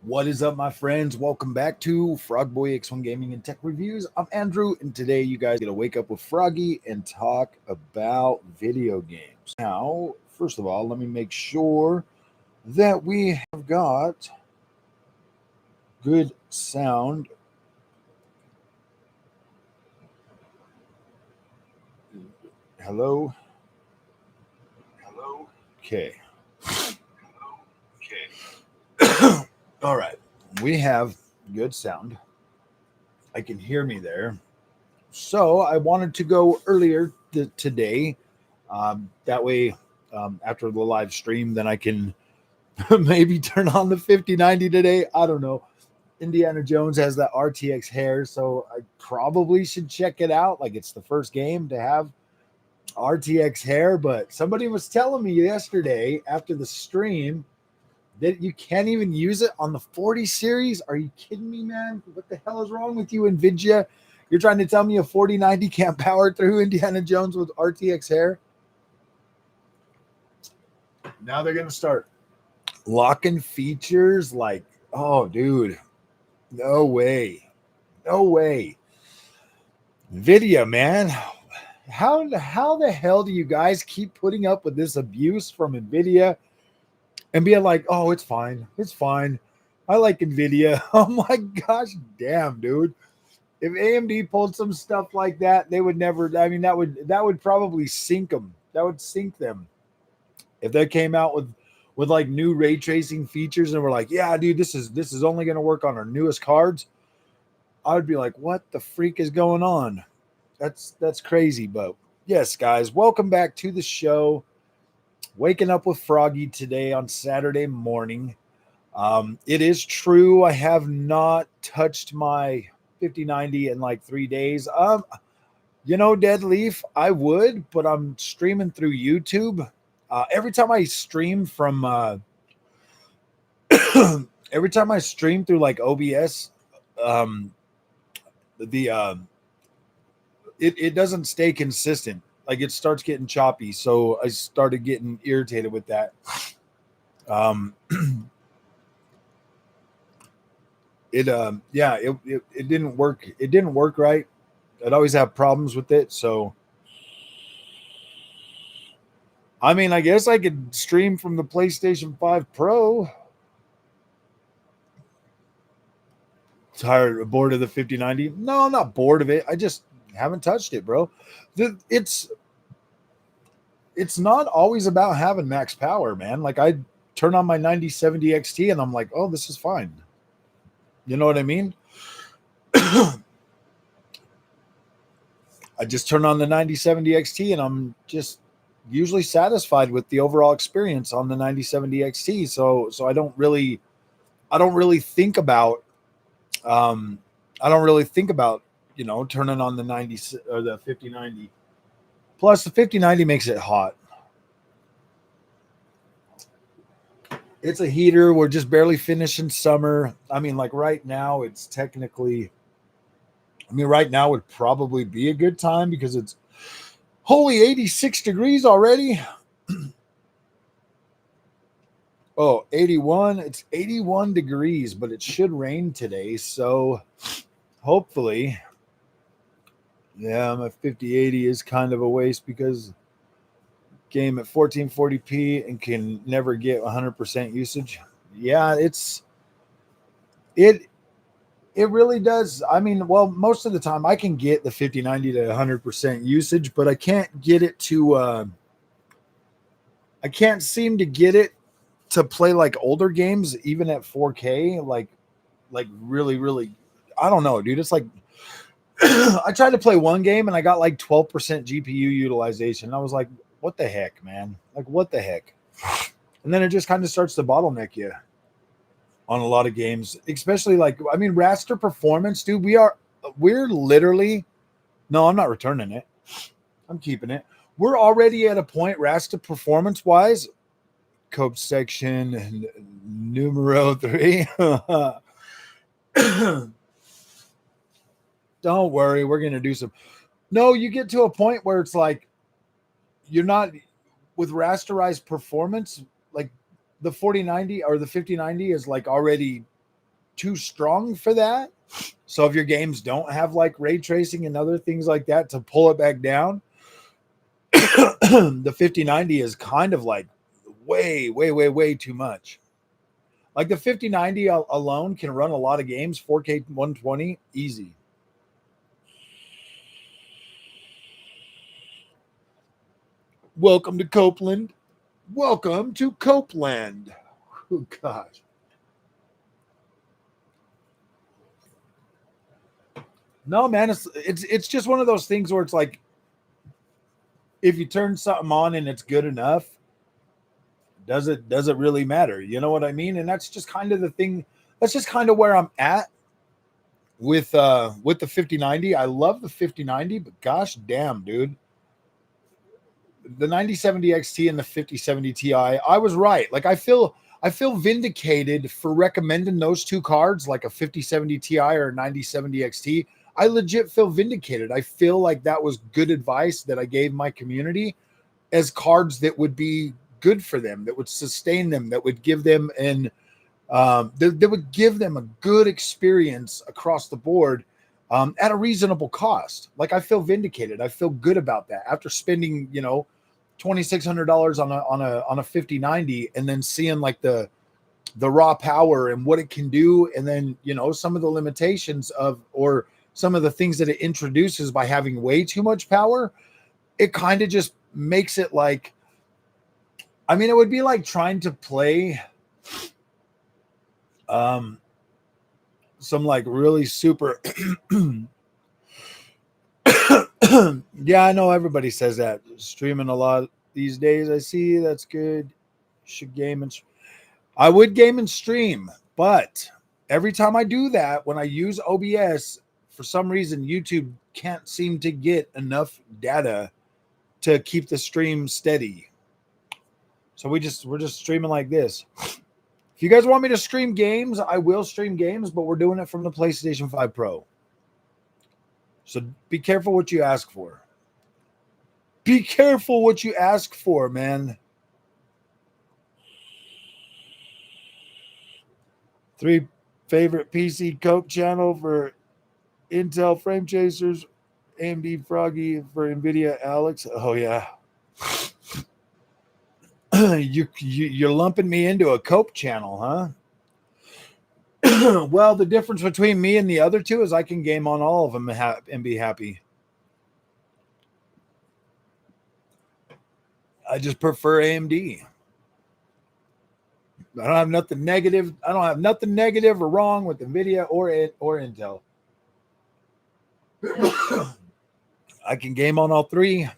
What is up, my friends? Welcome back to Frog Boy X1 Gaming and Tech Reviews. I'm Andrew, and today you guys get to wake up with Froggy and talk about video games. Now, first of all, let me make sure that we have got good sound. Hello? Hello? Okay. Okay. All right. We have good sound. I can hear me there. So I wanted to go earlier today. That way, after the live stream, then I can maybe turn on the 5090 today. I don't know. Indiana Jones has that RTX hair, so I probably should check it out. Like it's the first game to have RTX hair, but somebody was telling me yesterday after the stream that you can't even use it on the 40 series. Are you kidding me, man? What the hell is wrong with you, NVIDIA? You're trying to tell me a 4090 can't power through Indiana Jones with RTX hair? Now they're going to start locking features like, oh, dude, no way. No way. NVIDIA, man. How the hell do you guys keep putting up with this abuse from NVIDIA and being like, oh, it's fine. It's fine. I like NVIDIA. Oh my gosh, damn, dude. If AMD pulled some stuff like that, they would never. I mean, that would probably sink them. That would sink them. If they came out with like new ray tracing features and were like, yeah, dude, this is only going to work on our newest cards, I would be like, what the freak is going on? That's crazy. But yes, guys, welcome back to the show. Waking up with Froggy today on Saturday morning. It is true. I have not touched my 5090 in like 3 days. Dead Leaf, I would, but I'm streaming through YouTube. Every time I stream from, every time I stream through like OBS, um, it doesn't stay consistent. Like it starts getting choppy. So I started getting irritated with that. Um, it didn't work. It didn't work right. I'd always have problems with it. So, I mean, I guess I could stream from the PlayStation 5 Pro. Bored of the 5090? No, I'm not bored of it. I just haven't touched it, bro. It's not always about having max power, man. Like I turn on my 9070 XT and I'm like, oh, this is fine. You know what I mean? I just turn on the 9070 XT and I'm just usually satisfied with the overall experience on the 9070 XT. So I don't really think about turning on the 90 or the 5090. Plus the 5090 makes it hot. It's a heater. We're just barely finishing summer. I mean, like right now, it's technically. I mean, right now would probably be a good time because it's holy 86 degrees already. Oh, 81. It's 81 degrees, but it should rain today. So hopefully, yeah, my 5080 is kind of a waste because game at 1440p and can never get 100% usage. Yeah, it really does. I mean, well, most of the time I can get the 5090 to 100% usage, but I can't get it to I can't seem to get it to play like older games even at 4K, like really I don't know, dude. It's like I tried to play one game and I got like 12% GPU utilization. I was like, what the heck, man? Like, what the heck? And then it just kind of starts to bottleneck you on a lot of games, especially like, I mean, raster performance, dude. We're literally, no, I'm not returning it. I'm keeping it. We're already at a point, raster performance wise, Cope section numero 3. Don't worry, we're going to do some. No, you get to a point where it's like, you're not with rasterized performance, like the 4090 or the 5090 is like already too strong for that. So if your games don't have like ray tracing and other things like that to pull it back down, the 5090 is kind of like way too much. Like the 5090 alone can run a lot of games, 4K 120, easy. Welcome to Copeland. Welcome to Copeland. Oh, gosh. No, man, it's just one of those things where it's like, if you turn something on and it's good enough, does it really matter? You know what I mean? And that's just kind of the thing. That's just kind of where I'm at with the 5090. I love the 5090, but gosh damn, dude. The 9070 XT and the 5070 Ti, I was right. Like I feel vindicated for recommending those two cards, like a 5070 Ti or a 9070 XT. I legit feel vindicated. I feel like that was good advice that I gave my community as cards that would be good for them, that would sustain them, that would give them that would give them a good experience across the board at a reasonable cost. Like I feel vindicated. I feel good about that after spending, $2,600 on a 5090 and then seeing like the raw power and what it can do, and then some of the limitations of, or some of the things that it introduces by having way too much power. It kind of just makes it like, I mean, it would be like trying to play some like really super yeah, I know everybody says that. Streaming a lot these days. I see, that's good. Should game and I would game and stream, but every time I do that, when I use OBS, for some reason YouTube can't seem to get enough data to keep the stream steady. So we're just streaming like this. If you guys want me to stream games, I will stream games, but we're doing it from the PlayStation 5 Pro. So be careful what you ask for. Be careful what you ask for, man. 3 favorite PC Cope channel for Intel Frame Chasers, AMD Froggy for NVIDIA Alex. Oh yeah. You're lumping me into a Cope channel, huh? Well, the difference between me and the other two is I can game on all of them and be happy. I just prefer AMD. I don't have nothing negative. I don't have nothing negative or wrong with NVIDIA or Intel. I can game on all three.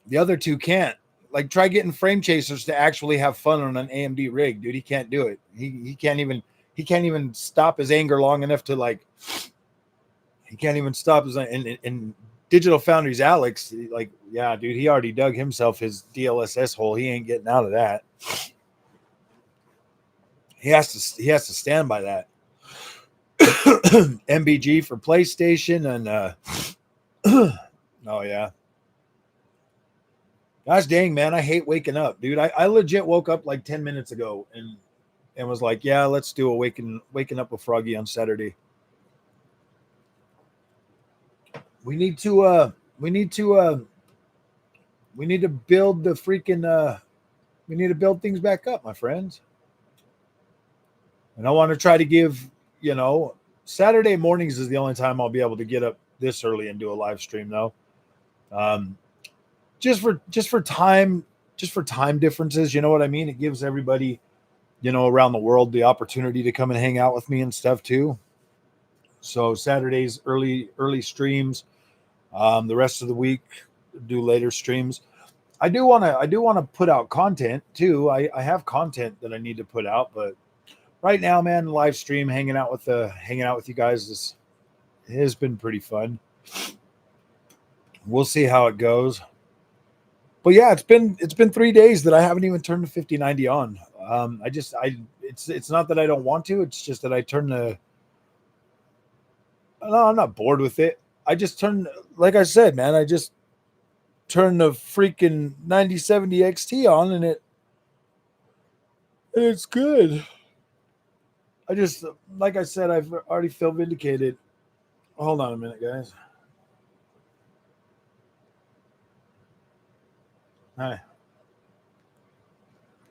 The other two can't. Like, try getting Frame Chasers to actually have fun on an AMD rig, dude. He can't do it. He can't even stop his anger long enough to like. He can't even stop his and Digital Foundry's Alex, like, yeah, dude, he already dug himself his DLSS hole. He ain't getting out of that. He has to stand by that. MBG for PlayStation and oh yeah. Gosh dang, man, I hate waking up, dude. I legit woke up like 10 minutes ago and was like, yeah, let's do a waking up with Froggy on Saturday. We need to build the freaking we need to build things back up, my friends. And I want to try to give, Saturday mornings is the only time I'll be able to get up this early and do a live stream though. Just for time differences, you know what I mean? It gives everybody, around the world the opportunity to come and hang out with me and stuff too. So Saturdays, early streams. The rest of the week, do later streams. I do want to put out content too. I have content that I need to put out, but right now, man, live stream, hanging out with you guys has been pretty fun. We'll see how it goes. But yeah, it's been 3 days that I haven't even turned the 5090 on. It's not that I don't want to. It's just that I'm not bored with it. I just turned, like I said, man, I just turned the freaking 9070 XT on and it's good. I just, like I said, I've already feel vindicated. Hold on a minute, guys. Hi.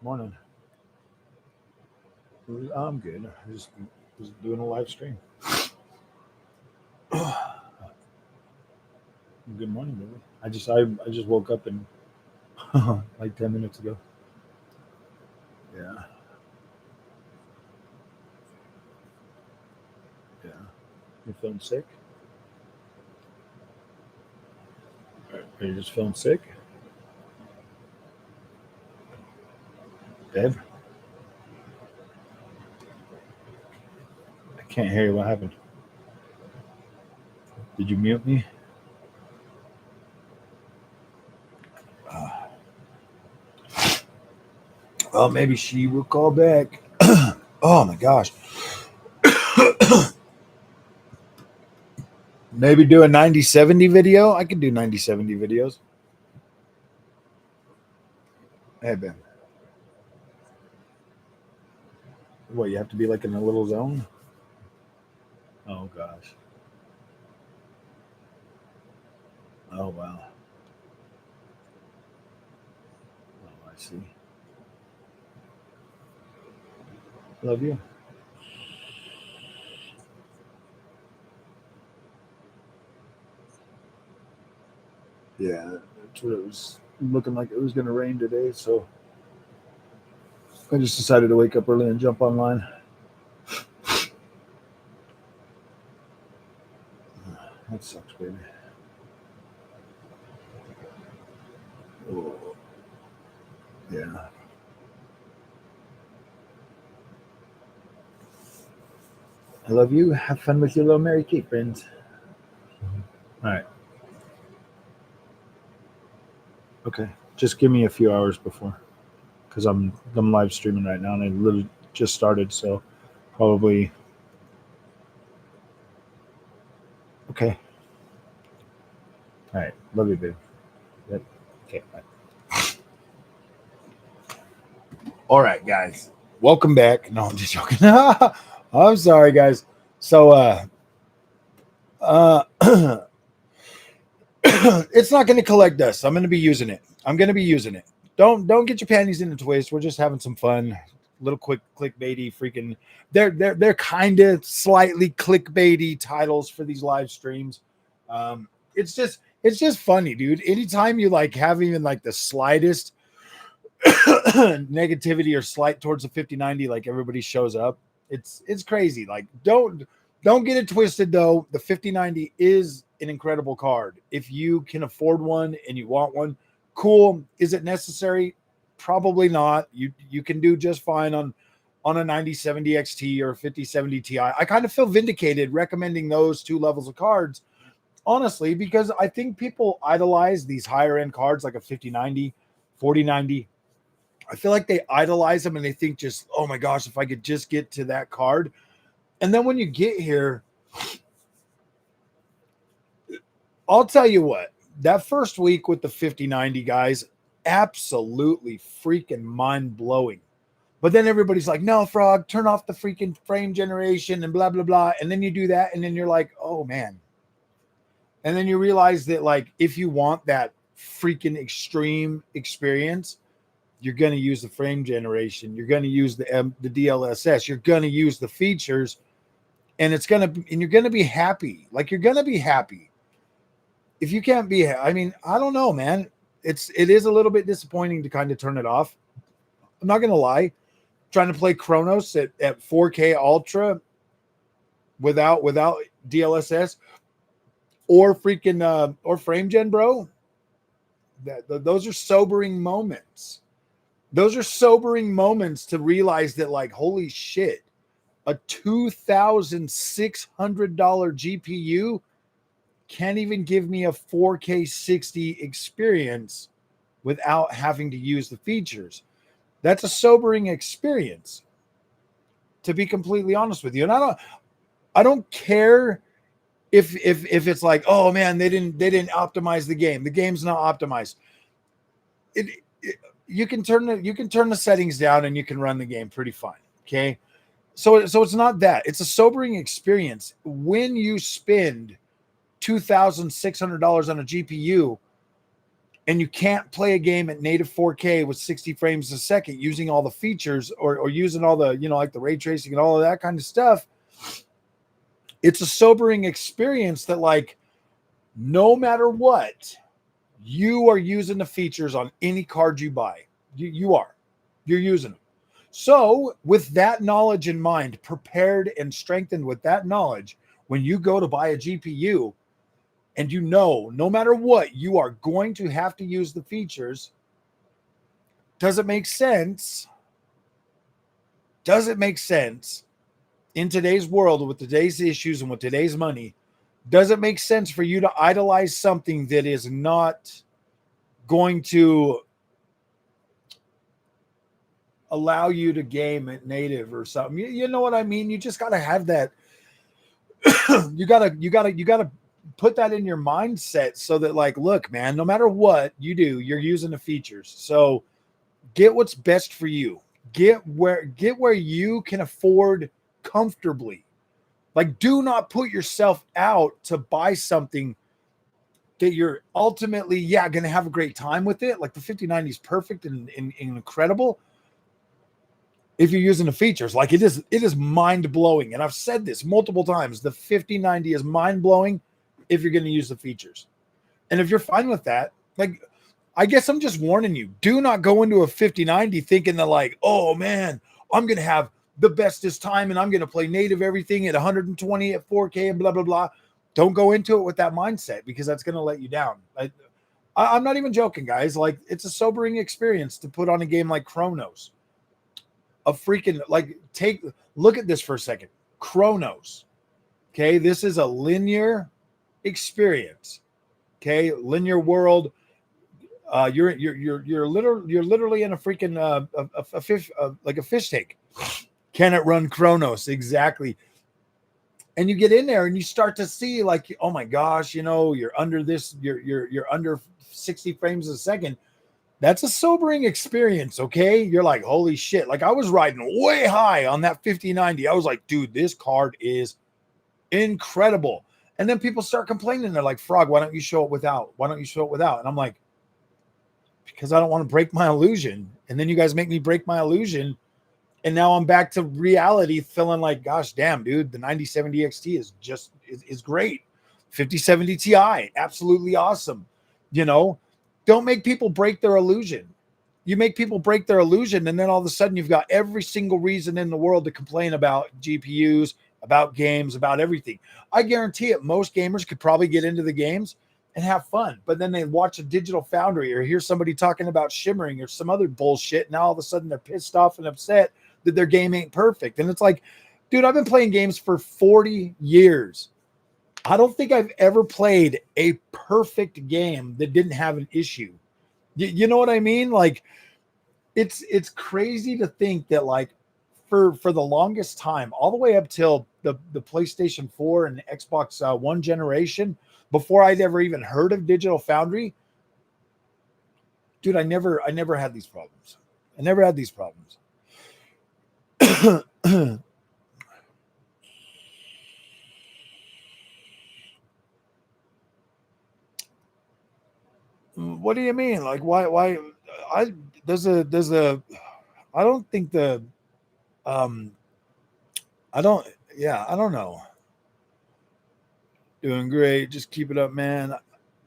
Morning. I'm good. I just was doing a live stream. Good morning, baby. I just woke up and like 10 minutes ago. Yeah. Yeah. You feeling sick? Are you just feeling sick? Babe? I can't hear you. What happened? Did you mute me? Well, maybe she will call back. Oh my gosh. Maybe do a 9070 video. I could do 9070 videos. Hey, Ben. What, you have to be like in a little zone? Oh gosh. Oh wow. Oh, I see. Love you. Yeah, that's what it was looking like. It was going to rain today, so I just decided to wake up early and jump online. That sucks, baby. Oh, yeah. I love you. Have fun with your little Mary Kate friends. All right. Okay. Just give me a few hours before, because I'm live streaming right now, and I literally just started, so probably. Okay. All right. Love you, babe. Yep. Okay. Bye. All right, guys. Welcome back. No, I'm just joking. I'm sorry, guys. So, it's not going to collect dust. I'm going to be using it. Don't get your panties in a twist. We're just having some fun. Little quick clickbaity freaking. They're kind of slightly clickbaity titles for these live streams. It's just funny, dude. Anytime you like have even like the slightest negativity or slight towards the 5090, like everybody shows up. It's crazy. Like don't get it twisted though. The 5090 is an incredible card. If you can afford one and you want one, cool. Is it necessary? Probably not. You can do just fine on a 9070 XT or a 5070 Ti. I kind of feel vindicated recommending those two levels of cards, honestly, because I think people idolize these higher end cards like a 5090, 4090. I feel like they idolize them and they think just, oh my gosh, if I could just get to that card. And then when you get here, I'll tell you what, that first week with the 5090 guys, absolutely freaking mind blowing. But then everybody's like, no, Frog, turn off the freaking frame generation and blah, blah, blah. And then you do that. And then you're like, oh man. And then you realize that like, if you want that freaking extreme experience, you're going to use the frame generation. You're going to use the DLSS. You're going to use the features, and you're going to be happy. Like you're going to be happy. If you can't be, I mean, I don't know, man. It is a little bit disappointing to kind of turn it off. I'm not going to lie. Trying to play Chronos at 4K Ultra without DLSS or freaking or frame gen, bro. Those are sobering moments. Those are sobering moments to realize that, like, holy shit, a $2,600 GPU can't even give me a 4K 60 experience without having to use the features. That's a sobering experience, to be completely honest with you. And I don't care if it's like, oh man, they didn't optimize the game. The game's not optimized. You can turn the settings down and you can run the game pretty fine. Okay. So it's not that. It's a sobering experience when you spend $2,600 on a GPU and you can't play a game at native 4K with 60 frames a second using all the features or using all the, like the ray tracing and all of that kind of stuff. It's a sobering experience that, like, no matter what, you are using the features on any card you buy. You're using them. So with that knowledge in mind, prepared and strengthened with that knowledge, when you go to buy a GPU, and no matter what, you are going to have to use the features. Does it make sense? Does it make sense in today's world with today's issues and with today's money? Does it make sense for you to idolize something that is not going to allow you to game at native or something? You know what I mean? You just got to have that. you gotta put that in your mindset so that, like, look, man, no matter what you do, you're using the features. So get what's best for you. Get where you can afford comfortably. Like, do not put yourself out to buy something that you're ultimately, going to have a great time with it. Like the 5090 is perfect and incredible if you're using the features. Like, it is mind-blowing. And I've said this multiple times. The 5090 is mind-blowing if you're going to use the features. And if you're fine with that, like, I guess I'm just warning you, do not go into a 5090 thinking that, like, oh man, I'm going to have the bestest time and I'm going to play native everything at 120 at 4K and blah, blah, blah. Don't go into it with that mindset, because that's going to let you down. I'm not even joking, guys. Like, it's a sobering experience to put on a game like Chronos. A freaking, like, look at this for a second. Chronos. Okay. This is a linear experience. Okay. Linear world. You're literally in a freaking a fish, like a fish tank. Can it run Chronos? Exactly. And you get in there and you start to see, like, oh my gosh, you're under this, you're under 60 frames a second. That's a sobering experience. Okay. You're like, holy shit. Like, I was riding way high on that 5090. I was like, dude, this card is incredible. And then people start complaining. They're like, Frog, why don't you show it without? Why don't you show it without? And I'm like, because I don't want to break my illusion. And then you guys make me break my illusion. And now I'm back to reality, feeling like, gosh, damn, dude, the 9070 XT is great. 5070 Ti, absolutely awesome. Don't make people break their illusion. You make people break their illusion, and then all of a sudden you've got every single reason in the world to complain about GPUs, about games, about everything. I guarantee it, most gamers could probably get into the games and have fun, but then they watch a Digital Foundry or hear somebody talking about shimmering or some other bullshit. Now all of a sudden they're pissed off and upset that their game ain't perfect. And it's like, dude, I've been playing games for 40 years. I don't think I've ever played a perfect game that didn't have an issue. You know what I mean? Like, it's crazy to think that, like, for the longest time, all the way up till the PlayStation 4 and Xbox One generation, before I'd ever even heard of Digital Foundry, dude, I never had these problems. I never had these problems. What do you mean? Like, why I don't think the I don't know. Doing great. Just keep it up, man.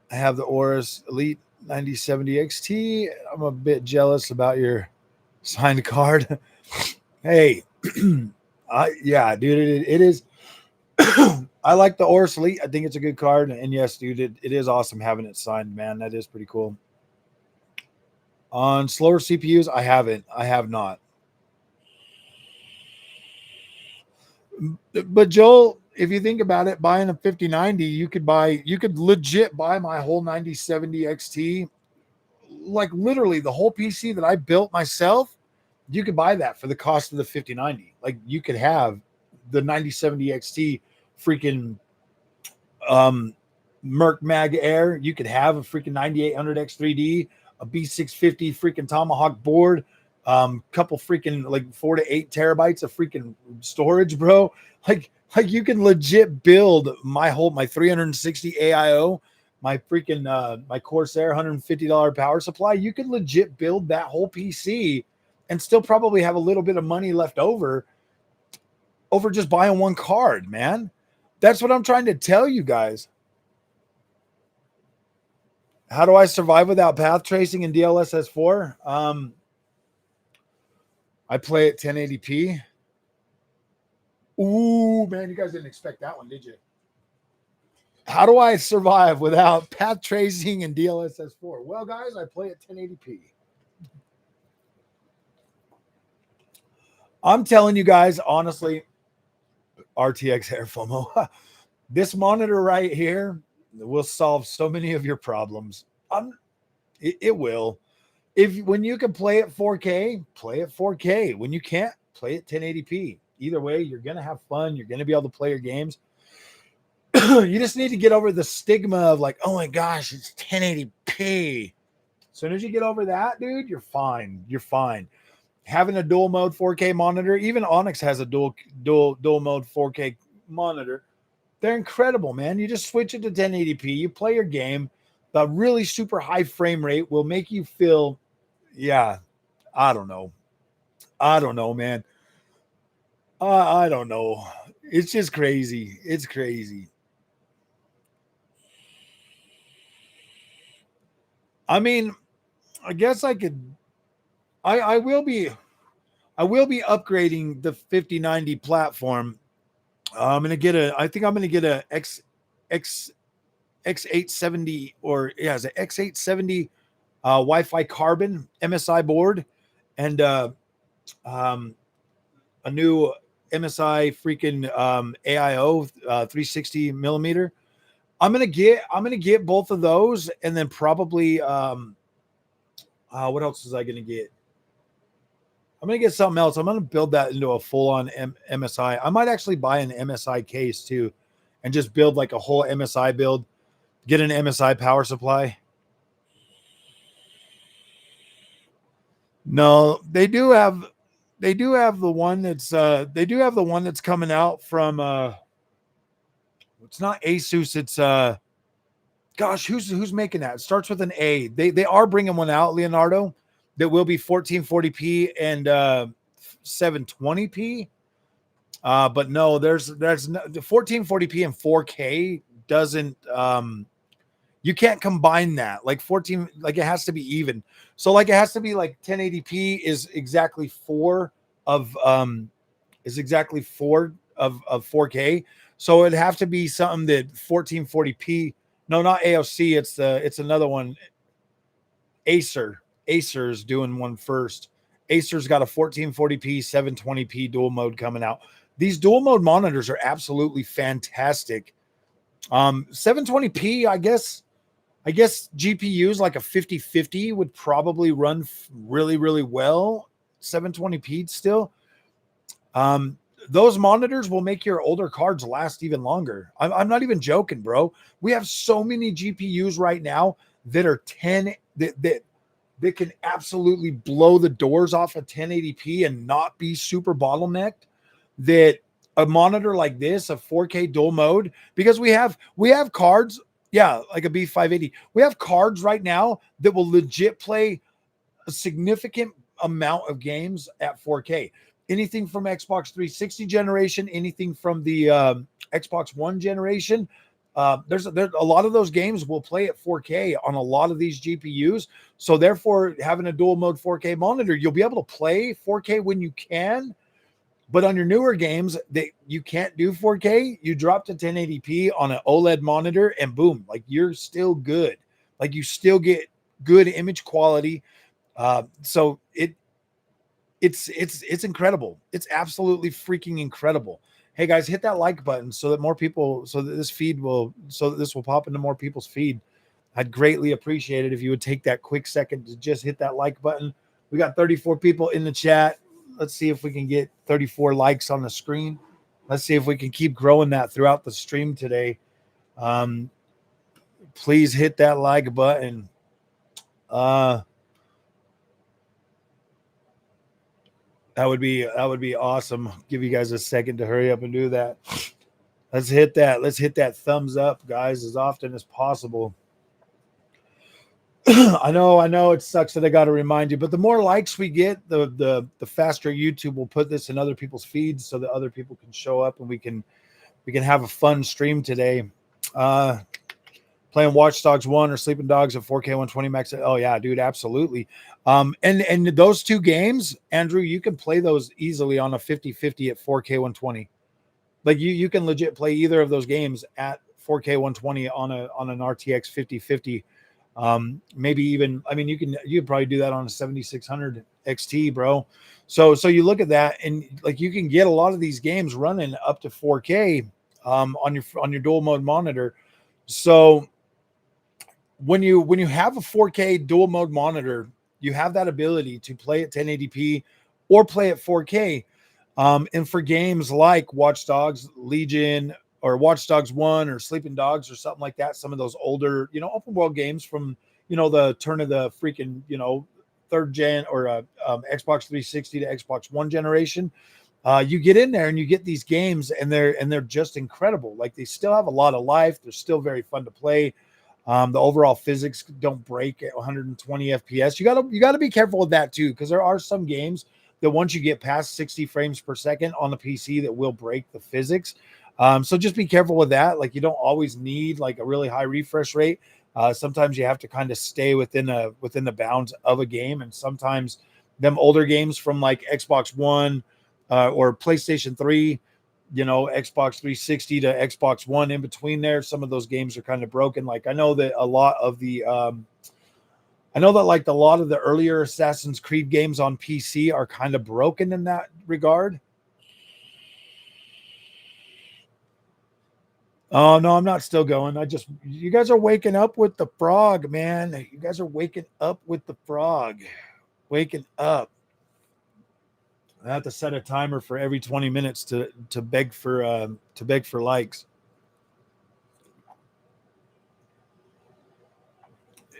I have the Aorus Elite 9070 XT. I'm a bit jealous about your signed card. Hey, dude, it is. I like the Aorus Elite. I think it's a good card. And yes, dude, it is awesome having it signed, man. That is pretty cool. On slower CPUs, I have not. But Joel, if you think about it, buying a 5090, you could legit buy my whole 9070 XT. Like, literally the whole PC that I built myself, you could buy that for the cost of the 5090. Like, you could have the 9070 XT freaking Merc Mag Air. You could have a freaking 9800X3D, a B650 freaking Tomahawk board, couple freaking like 4 to 8 terabytes of freaking storage, bro. Like you can legit build my 360 AIO, my freaking my Corsair $150 power supply. You can legit build that whole PC and still probably have a little bit of money left over just buying one card, man. That's what I'm trying to tell you guys. How do I survive without path tracing in DLSS 4? I play at 1080p. Ooh, man, you guys didn't expect that one, did you? How do I survive without path tracing in DLSS 4? Well, guys, I play at 1080p. I'm telling you guys, honestly, RTX Air FOMO. This monitor right here will solve so many of your problems. It will. When you can play at 4K, play at 4K. When you can't, play at 1080p. Either way, you're going to have fun. You're going to be able to play your games. You just need to get over the stigma of like, oh my gosh, it's 1080p. As soon as you get over that, dude, you're fine. You're fine. Having a dual mode 4K monitor, even Onyx has a dual mode 4K monitor. They're incredible, man. You just switch it to 1080p. You play your game. The really super high frame rate will make you feel, yeah, I don't know, man. I don't know. It's just crazy. It's crazy. I mean, I guess I could. I will be upgrading the 5090 platform. I'm gonna get I think I'm gonna get a X870 it's an X870 Wi-Fi carbon MSI board and a new MSI freaking AIO 360 millimeter. I'm gonna get both of those, and then probably what else is I gonna get? I'm gonna get something else. I'm gonna build that into a full-on MSI. I might actually buy an MSI case too, and just build like a whole MSI build. Get an MSI power supply. No, they do have the one that's coming out from it's not Asus, it's gosh, who's making that? It starts with an A. They are bringing one out, Leonardo, that will be 1440p and 720p. But no, there's no, the 1440p and 4K doesn't you can't combine that. Like 14, like it has to be even. So like it has to be like 1080p is exactly 4 of 4K. So it'd have to be something that 1440p. No, not AOC. It's another one. Acer's doing one first. Acer's got a 1440p, 720p dual mode coming out. These dual mode monitors are absolutely fantastic. 720p, I guess GPUs like a 5050 would probably run really, really well. 720p still. Those monitors will make your older cards last even longer. I'm not even joking, bro. We have so many GPUs right now that are 10 that can absolutely blow the doors off of 1080p and not be super bottlenecked. That a monitor like this, a 4K dual mode, because we have cards, yeah, like a B580. We have cards right now that will legit play a significant amount of games at 4K. Anything from Xbox 360 generation, anything from the Xbox One generation. There's a lot of those games will play at 4K on a lot of these GPUs. So therefore, having a dual mode 4K monitor, you'll be able to play 4K when you can. But on your newer games that you can't do 4K, you drop to 1080p on an OLED monitor, and boom, like you're still good. Like you still get good image quality. So it's incredible. It's absolutely freaking incredible. Hey guys, hit that like button so that more people, so that this will pop into more people's feed. I'd greatly appreciate it if you would take that quick second to just hit that like button. We got 34 people in the chat. Let's see if we can get 34 likes on the screen. Let's see if we can keep growing that throughout the stream today. Please hit that like button. That would be awesome. Give you guys a second to hurry up and do that. Let's hit that. Let's hit that thumbs up, guys, as often as possible. I know it sucks that I got to remind you, but the more likes we get, the faster YouTube will put this in other people's feeds so that other people can show up and we can have a fun stream today. Playing Watch Dogs 1 or Sleeping Dogs at 4K 120 max. Oh yeah, dude, absolutely. And those two games, Andrew, you can play those easily on a 50/50 at 4K 120. Like you can legit play either of those games at 4K 120 on an RTX 5050. Maybe even, I mean, you could probably do that on a 7600 XT, bro. So you look at that and like you can get a lot of these games running up to 4K on your dual mode monitor. So when you have a 4K dual mode monitor, you have that ability to play at 1080p or play at 4K. And for games like Watch Dogs Legion or Watch Dogs 1 or Sleeping Dogs or something like that, some of those older, open world games from, the turn of the freaking, third gen or Xbox 360 to Xbox One generation, you get in there and you get these games and they're just incredible. Like they still have a lot of life. They're still very fun to play. The overall physics don't break at 120 FPS. You gotta be careful with that too, because there are some games that once you get past 60 frames per second on the PC that will break the physics. So just be careful with that. Like you don't always need like a really high refresh rate. Sometimes you have to kind of stay within the bounds of a game. And sometimes them older games from like Xbox One or PlayStation 3, Xbox 360 to Xbox One in between there, some of those games are kind of broken. Like I know that a lot of the earlier Assassin's Creed games on PC are kind of broken in that regard. Oh no, I'm not still going. You guys are waking up with the frog, man. You guys are waking up with the frog. Waking up. I have to set a timer for every 20 minutes to beg for likes.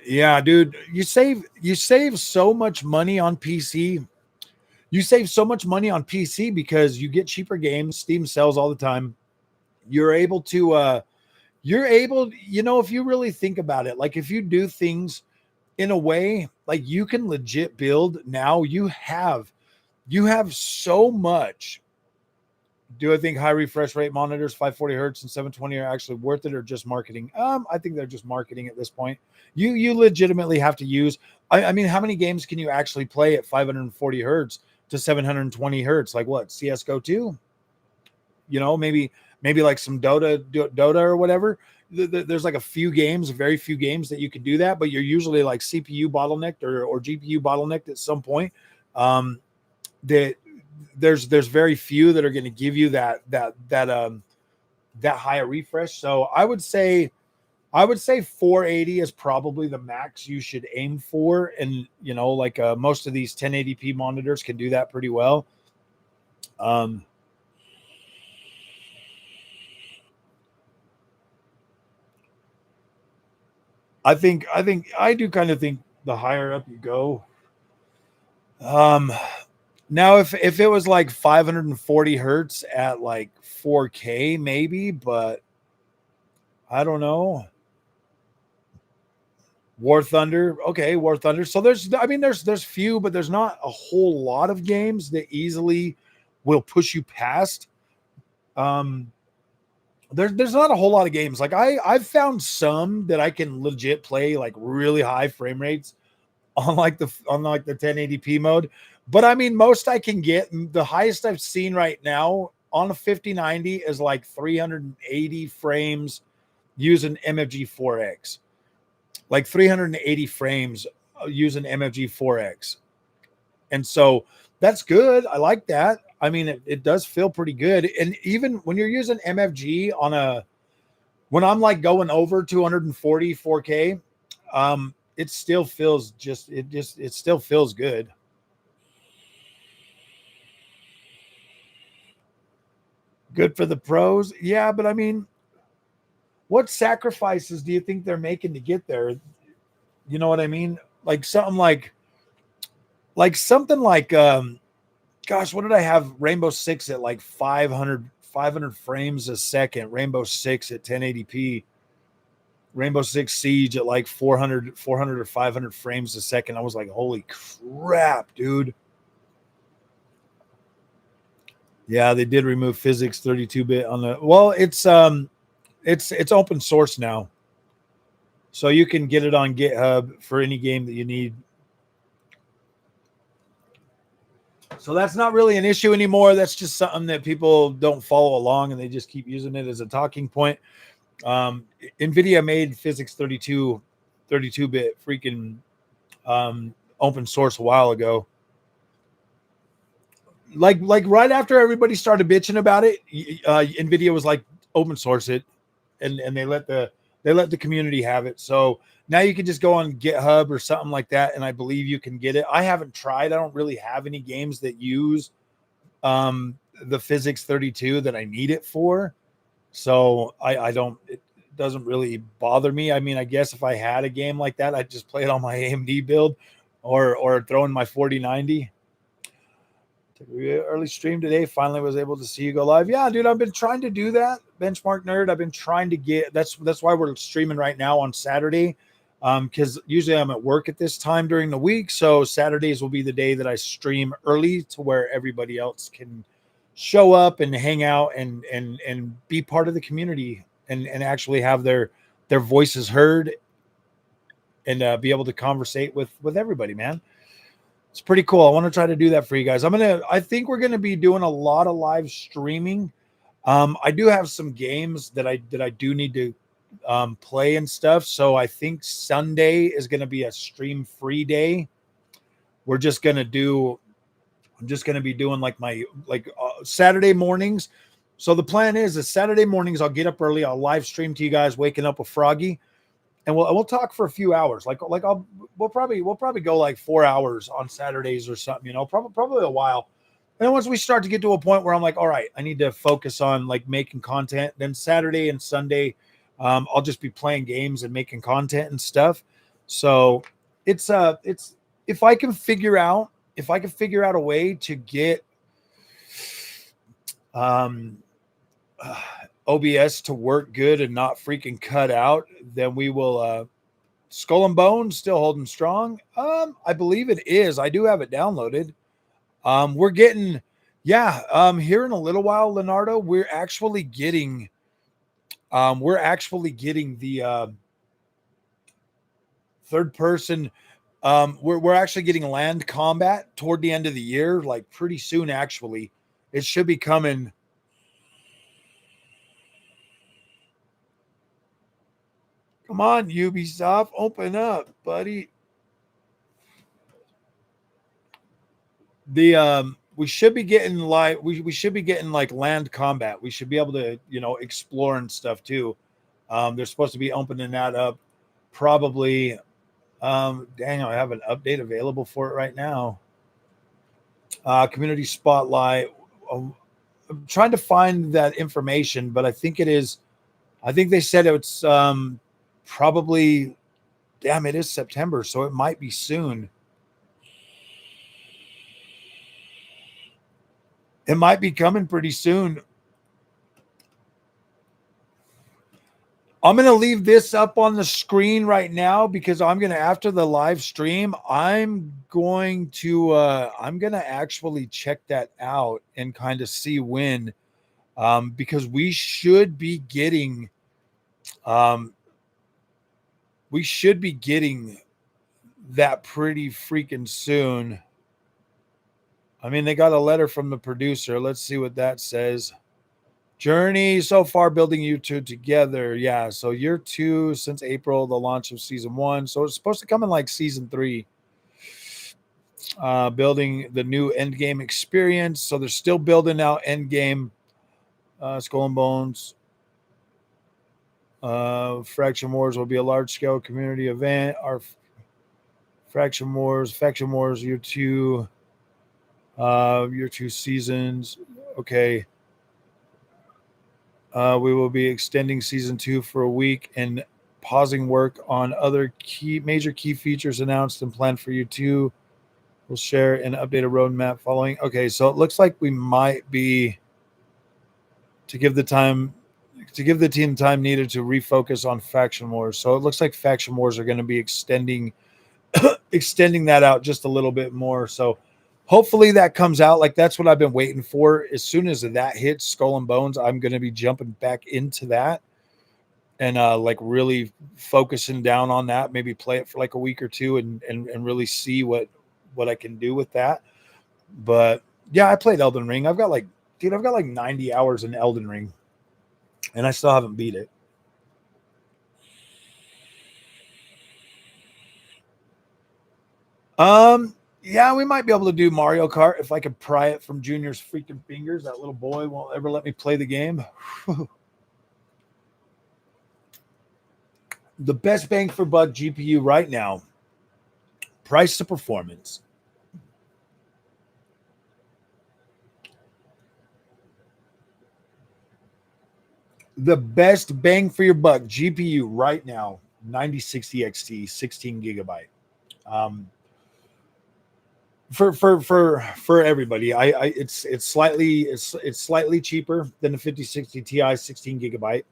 Yeah, dude, you save so much money on PC. You save so much money on PC because you get cheaper games. Steam sells all the time. You're able, if you really think about it, like if you do things in a way, like you can legit build now, you have so much. Do I think high refresh rate monitors, 540 hertz and 720 are actually worth it or just marketing? I think they're just marketing at this point. You legitimately have to use, I mean, how many games can you actually play at 540 hertz to 720 hertz? Like what, CSGO 2? Maybe like some Dota or whatever. There's like a few games, very few games that you can do that, but you're usually like CPU bottlenecked or GPU bottlenecked at some point. That there's very few that are going to give you that higher refresh. So I would say 480 is probably the max you should aim for, and most of these 1080p monitors can do that pretty well. I do kind of think the higher up you go. Now if it was like 540 hertz at like 4K maybe, but I don't know. War Thunder. Okay, War Thunder. So there's few, but there's not a whole lot of games that easily will push you past. There's not a whole lot of games. Like I've found some that I can legit play like really high frame rates on like the 1080p mode. But I mean, most I can get, the highest I've seen right now on a 5090 is like 380 frames using MFG 4X. Like 380 frames using MFG 4X. And so that's good. I like that. I mean, it does feel pretty good. And even when you're using MFG when I'm like going over 240 4K, it still feels it still feels good. Good for the pros. Yeah, but I mean, what sacrifices do you think they're making to get there? You know what I mean? Like something like gosh, what did I have? Rainbow Six at like 500 frames a second. Rainbow Six at 1080p. Rainbow Six Siege at like 400 or 500 frames a second. I was like, holy crap, dude. Yeah, they did remove physics 32-bit on the. Well, it's open source now, so you can get it on GitHub for any game that you need. So that's not really an issue anymore. That's just something that people don't follow along, and they just keep using it as a talking point. NVIDIA made physics 32-bit freaking open source a while ago. Like right after everybody started bitching about it, NVIDIA was like, open source it, and they let the community have it. So now you can just go on GitHub or something like that, and I believe you can get it. I haven't tried. I don't really have any games that use the physics 32 that I need it for. So I don't, it doesn't really bother me. I mean, I guess if I had a game like that, I'd just play it on my AMD build or throw in my 4090. Early stream today. Finally was able to see you go live. Yeah, dude, I've been trying to do that. Benchmark Nerd. I've been trying to get, that's why we're streaming right now on Saturday. Because usually I'm at work at this time during the week. So Saturdays will be the day that I stream early to where everybody else can show up and hang out and be part of the community and actually have their voices heard and be able to conversate with everybody, man. It's pretty cool. I want to try to do that for you guys. I think we're going to be doing a lot of live streaming. I do have some games that I do need to play and stuff. So I think Sunday is going to be a stream free day. I'm just going to be doing like my Saturday mornings. So the plan is Saturday mornings, I'll get up early. I'll live stream to you guys waking up with Froggy, and we'll talk for a few hours. We'll probably go like 4 hours on Saturdays or something, you know, probably a while. And then once we start to get to a point where I'm like, all right, I need to focus on like making content, then Saturday and Sunday, I'll just be playing games and making content and stuff. So it's if I can figure out a way to get OBS to work good and not freaking cut out, then we will Skull and Bones still holding strong. I believe it is. I do have it downloaded. We're getting here in a little while, Leonardo, we're actually getting the third person. We're actually getting land combat toward the end of the year, like pretty soon. Actually, it should be coming. Come on, Ubisoft, open up, buddy. We should be getting we should be getting like land combat. We should be able to, you know, explore and stuff too. They're supposed to be opening that up probably. Dang, I have an update available for it right now. Community spotlight. I'm trying to find that information, but I think it is. I think they said it's probably. Damn, it is September, so it might be soon. It might be coming pretty soon. I'm going to leave this up on the screen right now because I'm going to, after the live stream, I'm going to actually check that out and kind of see when, because we should be getting that pretty freaking soon. I mean, they got a letter from the producer. Let's see what that says. Journey so far building YouTube together. Yeah, so year 2 since April, the launch of season 1. So it's supposed to come in like season 3. Building the new endgame experience. So they're still building out endgame. Skull and Bones. Faction Wars will be a large-scale community event. Our Faction Wars year 2. Year 2 seasons. Okay. We will be extending season 2 for a week and pausing work on other major key features announced and planned for year 2. We'll share an updated roadmap following. Okay, so it looks like we might be to give the team time needed to refocus on faction wars. So it looks like faction wars are going to be extending that out just a little bit more. So hopefully that comes out. Like that's what I've been waiting for. As soon as that hits Skull and Bones, I'm going to be jumping back into that and like really focusing down on that. Maybe play it for like a week or two and really see what I can do with that. But yeah, I played Elden Ring. I've got like 90 hours in Elden Ring and I still haven't beat it. Yeah, we might be able to do Mario Kart if I could pry it from Junior's freaking fingers. That little boy won't ever let me play the game. The best bang for buck GPU right now, price to performance. The best bang for your buck GPU right now, 9060 XT, 16 gigabyte. For everybody, it's slightly cheaper than the 5060 Ti 16 gigabyte.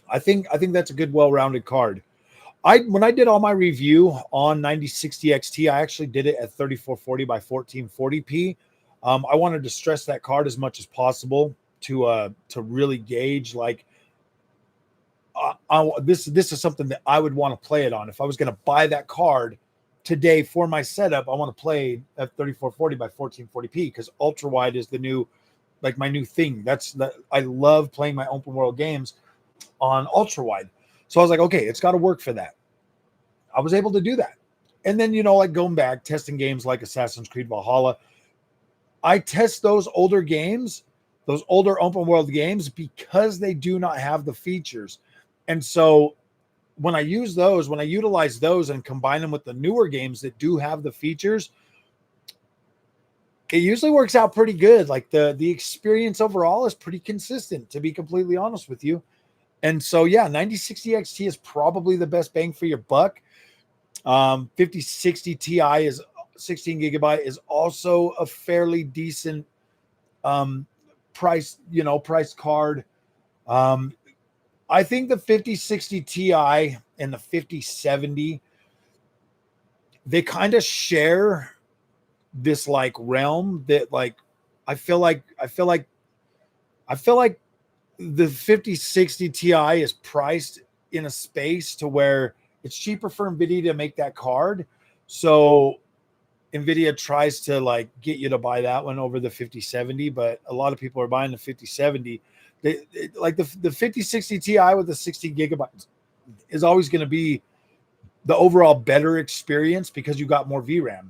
I think that's a good, well-rounded card. When I did all my review on 9060 XT, I actually did it at 3440 by 1440p. I wanted to stress that card as much as possible to really gauge like this is something that I would want to play it on. If I was going to buy that card today for my setup, I want to play at 3440 by 1440p because ultra wide is the new, like my new thing. I love playing my open world games on ultra wide. So I was like, okay, it's got to work for that. I was able to do that. And then, like going back, testing games like Assassin's Creed Valhalla, I test those older games, those older open world games, because they do not have the features. And so when I utilize those and combine them with the newer games that do have the features, it usually works out pretty good. Like the experience overall is pretty consistent, to be completely honest with you. And so, yeah, 9060 XT is probably the best bang for your buck. 5060 Ti is 16 gigabyte is also a fairly decent price card. I think the 5060 Ti and the 5070, they kind of share this like realm that like I feel like the 5060 Ti is priced in a space to where it's cheaper for NVIDIA to make that card. So NVIDIA tries to like get you to buy that one over the 5070, but a lot of people are buying the 5070. Like the 5060 Ti with the 60 gigabytes is always going to be the overall better experience because you got more VRAM.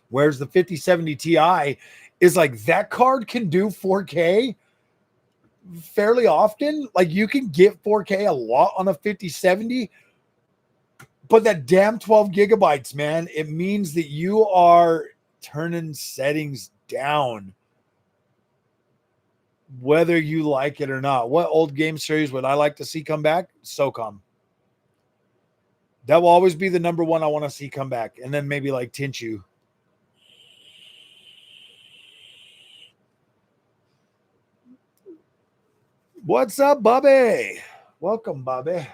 Whereas the 5070 Ti is like that card can do 4K fairly often. Like you can get 4K a lot on a 5070, but that damn 12 gigabytes, man, it means that you are turning settings down whether you like it or not. What old game series would I like to see come back? SOCOM. That will always be the number one I want to see come back. And then maybe like Tenchu. What's up, Bobby? Welcome, Bobby.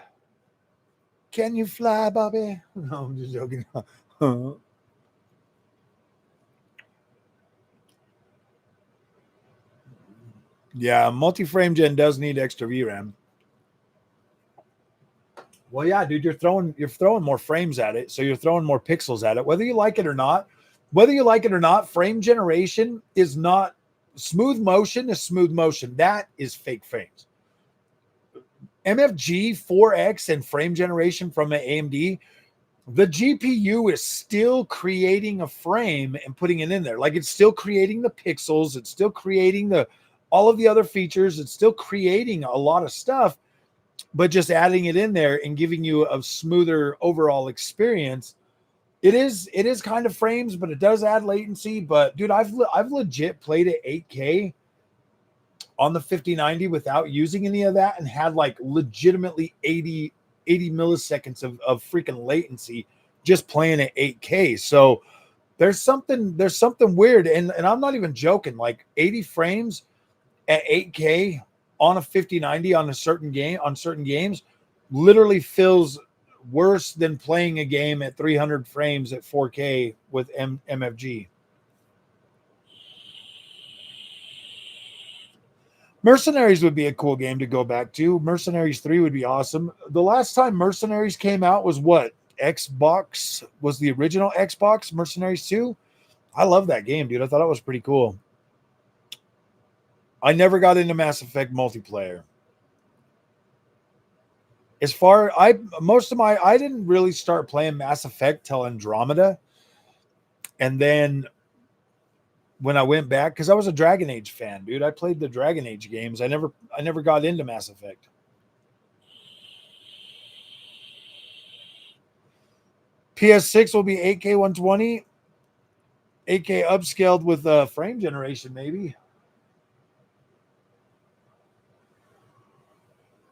Can you fly, Bobby? No, I'm just joking. Yeah, multi-frame gen does need extra VRAM. Well, yeah, dude, you're throwing more frames at it, so you're throwing more pixels at it. Whether you like it or not, frame generation is not smooth motion is smooth motion. That is fake frames. MFG 4X and frame generation from an AMD, the GPU is still creating a frame and putting it in there. Like it's still creating the pixels, it's still creating all of the other features, it's still creating a lot of stuff, but just adding it in there and giving you a smoother overall experience. It is kind of frames, but it does add latency. But dude, I've legit played at 8K on the 5090 without using any of that and had like legitimately 80 milliseconds of freaking latency just playing at 8K. So there's something weird, and I'm not even joking. Like 80 frames at 8K on a 5090 on certain games literally feels worse than playing a game at 300 frames at 4K with MFG. Mercenaries would be a cool game to go back to. Mercenaries 3 would be awesome. The last time Mercenaries came out was what? Xbox was the original Xbox, Mercenaries 2. I love that game, dude. I thought it was pretty cool. I never got into Mass Effect multiplayer. I didn't really start playing Mass Effect till Andromeda. And then when I went back, because I was a Dragon Age fan, dude. I played the Dragon Age games. I never got into Mass Effect. PS6 will be 8K 120, 8K upscaled with frame generation, maybe.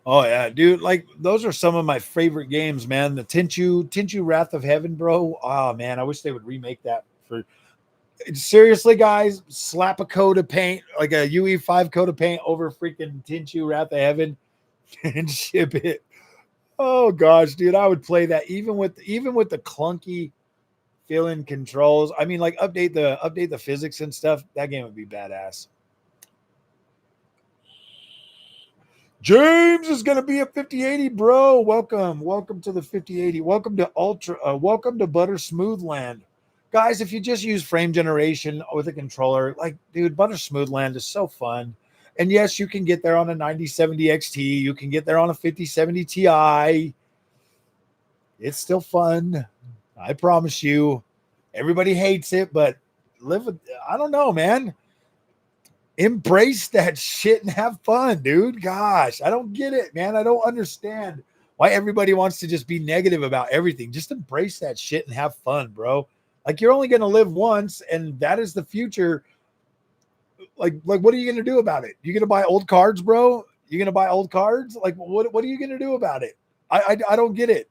Oh yeah, dude! Like those are some of my favorite games, man. The Tenchu Wrath of Heaven, bro. Oh man, I wish they would remake that. For seriously, guys, slap a coat of paint, like a UE5 coat of paint over freaking Tenchu Wrath of Heaven, and ship it. Oh gosh, dude, I would play that even with the clunky feeling controls. I mean, like update the physics and stuff. That game would be badass. James is going to be a 5080, bro. Welcome to the 5080. Welcome to Butter Smooth Land. Guys, if you just use frame generation with a controller, like, dude, Butter Smooth Land is so fun. And yes, you can get there on a 9070 XT. You can get there on a 5070 Ti. It's still fun. I promise you. Everybody hates it, but I don't know, man. Embrace that shit and have fun, dude. Gosh, I don't get it, man. I don't understand why everybody wants to just be negative about everything. Just embrace that shit and have fun, bro. Like you're only going to live once, and that is the future. Like what are you going to do about it? You going to buy old cards, bro? You going to buy old cards? Like what are you going to do about it? I don't get it.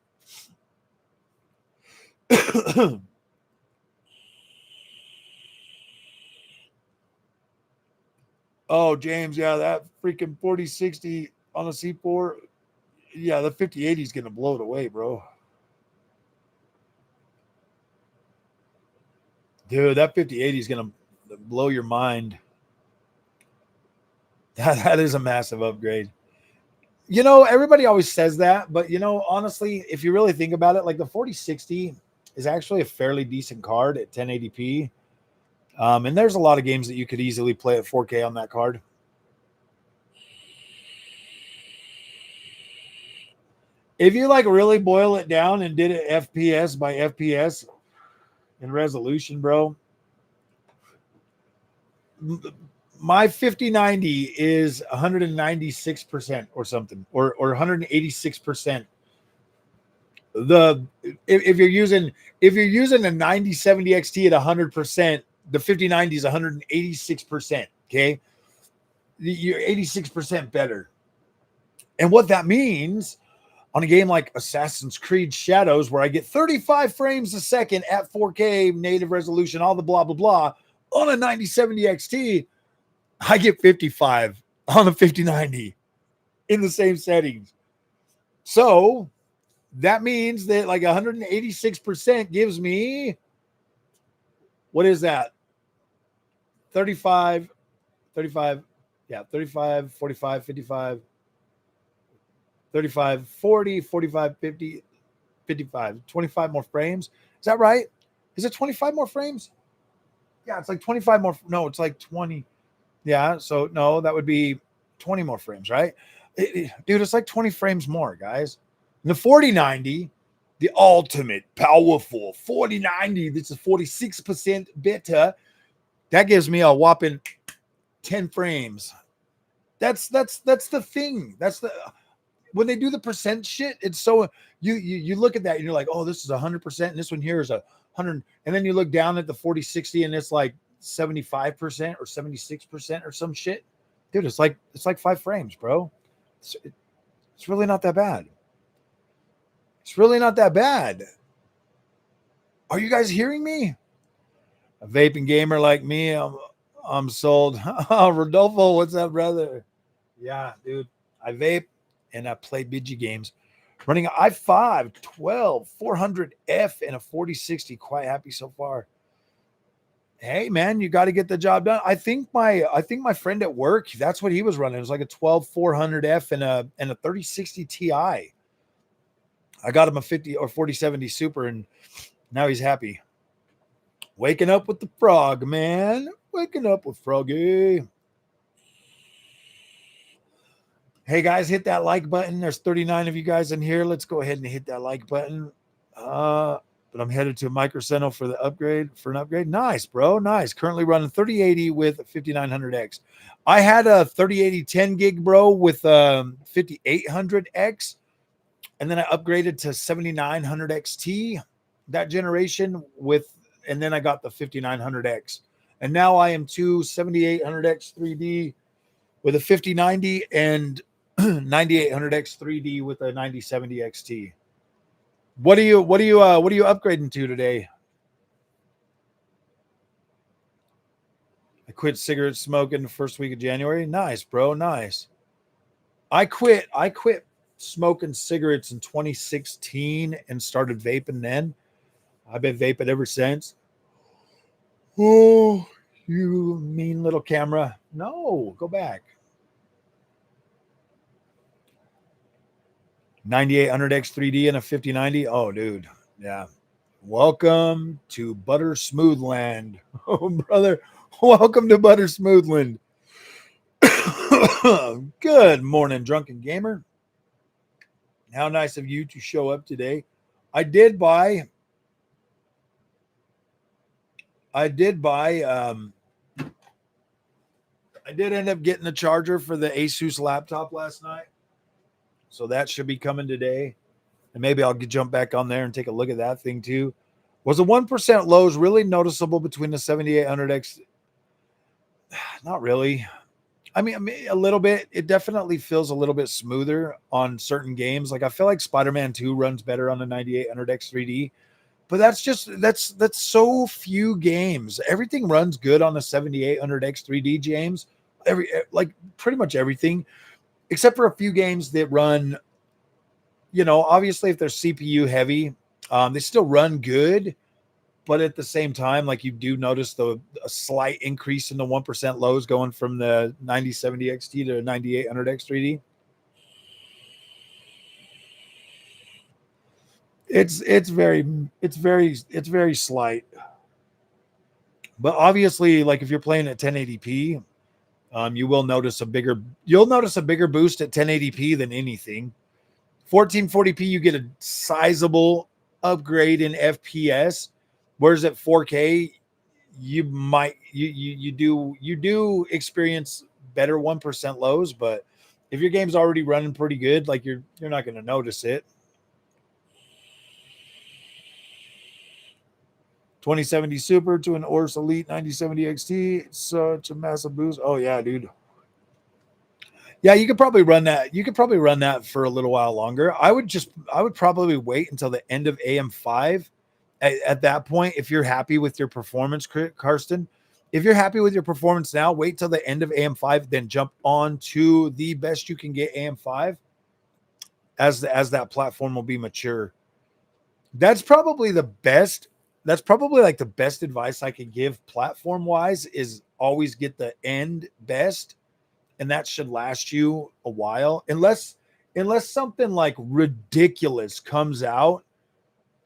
Oh, James, yeah, that freaking 4060 on a C4. Yeah, the 5080 is going to blow it away, bro. Dude, that 5080 is going to blow your mind. That is a massive upgrade. You know, everybody always says that, but you know, honestly, if you really think about it, like the 4060 is actually a fairly decent card at 1080p. And there's a lot of games that you could easily play at 4K on that card. If you like really boil it down and did it FPS by FPS in resolution, bro, my 5090 is 196% or something, or 186%. If you're using a 9070 XT at 100%, the 5090 is 186%. Okay, you're 86% better. And what that means on a game like Assassin's Creed Shadows, where I get 35 frames a second at 4K native resolution, all the blah blah blah, on a 9070 XT, I get 55 on a 5090 in the same settings. So that means that like 186% gives me, what is that? 35, yeah, 35, 45, 55, 35, 40, 45, 50, 55, 25 more frames. Is that right? Is it 25 more frames? Yeah, it's like 25 more. No, it's like 20. Yeah, so no, that would be 20 more frames, right? Dude, it's like 20 frames more, guys. And the 4090, the ultimate powerful 4090, this is 46% better. That gives me a whopping 10 frames. That's the thing. That's the when they do the percent shit, it's so you look at that and you're like, oh, this is 100%, and this one here is 100, and then you look down at the 4060 and it's like 75% or 76% or some shit. Dude, it's like 5 frames, bro. It's really not that bad. It's really not that bad. Are you guys hearing me? A vaping gamer like me, I'm sold. Rodolfo, what's up, brother? Yeah, dude. I vape and I play BG games. Running an i5 12 400F and a 4060. Quite happy so far. Hey man, you got to get the job done. I think my friend at work, that's what he was running. It was like a 12 400F and a 3060 Ti. I got him a 50 or 4070 Super, and now he's happy. Waking up with the frog, man. Waking up with Froggy. Hey guys, hit that like button. There's 39 of you guys in here. Let's go ahead and hit that like button. But I'm headed to Micro Center for an upgrade. Nice, bro. Nice. Currently running 3080 with 5900X. I had a 3080 10 gig, bro, with 5800X, and then I upgraded to 7900 XT that generation and then I got the 5900X, and now I am to 7800X 3D with a 5090 and 9800X 3D with a 9070 XT. What are you upgrading to today? I quit cigarette smoking the first week of January. Nice, bro. Nice. I quit smoking cigarettes in 2016 and started vaping then. I've been vaping ever since. Oh, you mean little camera. No, go back. 9800X 3D and a 5090. Oh, dude. Yeah. Welcome to Butter Smooth Land. Oh, brother. Welcome to Butter Smooth Land. Good morning, drunken gamer. How nice of you to show up today. I did end up getting a charger for the Asus laptop last night. So that should be coming today. And maybe I'll jump back on there and take a look at that thing too. Was the 1% lows really noticeable between the 7800X? Not really. I mean, a little bit. It definitely feels a little bit smoother on certain games. Like I feel like Spider-Man 2 runs better on the 9800X 3D. But that's so few games. Everything runs good on the 7800X 3D, James. Pretty much everything, except for a few games that run, obviously if they're CPU heavy, they still run good. But at the same time, like you do notice a slight increase in the 1% lows going from the 9070 XT to 9800X 3D. It's very slight. But obviously, like if you're playing at 1080p, you'll notice a bigger boost at 1080p than anything. 1440p, you get a sizable upgrade in FPS, whereas at 4K, you do experience better 1% lows. But if your game's already running pretty good, like you're not going to notice it. 2070 Super to an Ors Elite 9070 XT. Such a massive boost. Oh, yeah, dude. Yeah, you could probably run that. You could probably run that for a little while longer. I would probably wait until the end of AM5. At that point, if you're happy with your performance, Karsten, if you're happy with your performance now, wait till the end of AM5, then jump on to the best you can get AM5 as that platform will be mature. That's probably the best. That's probably like the best advice I could give platform wise is always get the end best, and that should last you a while, unless something like ridiculous comes out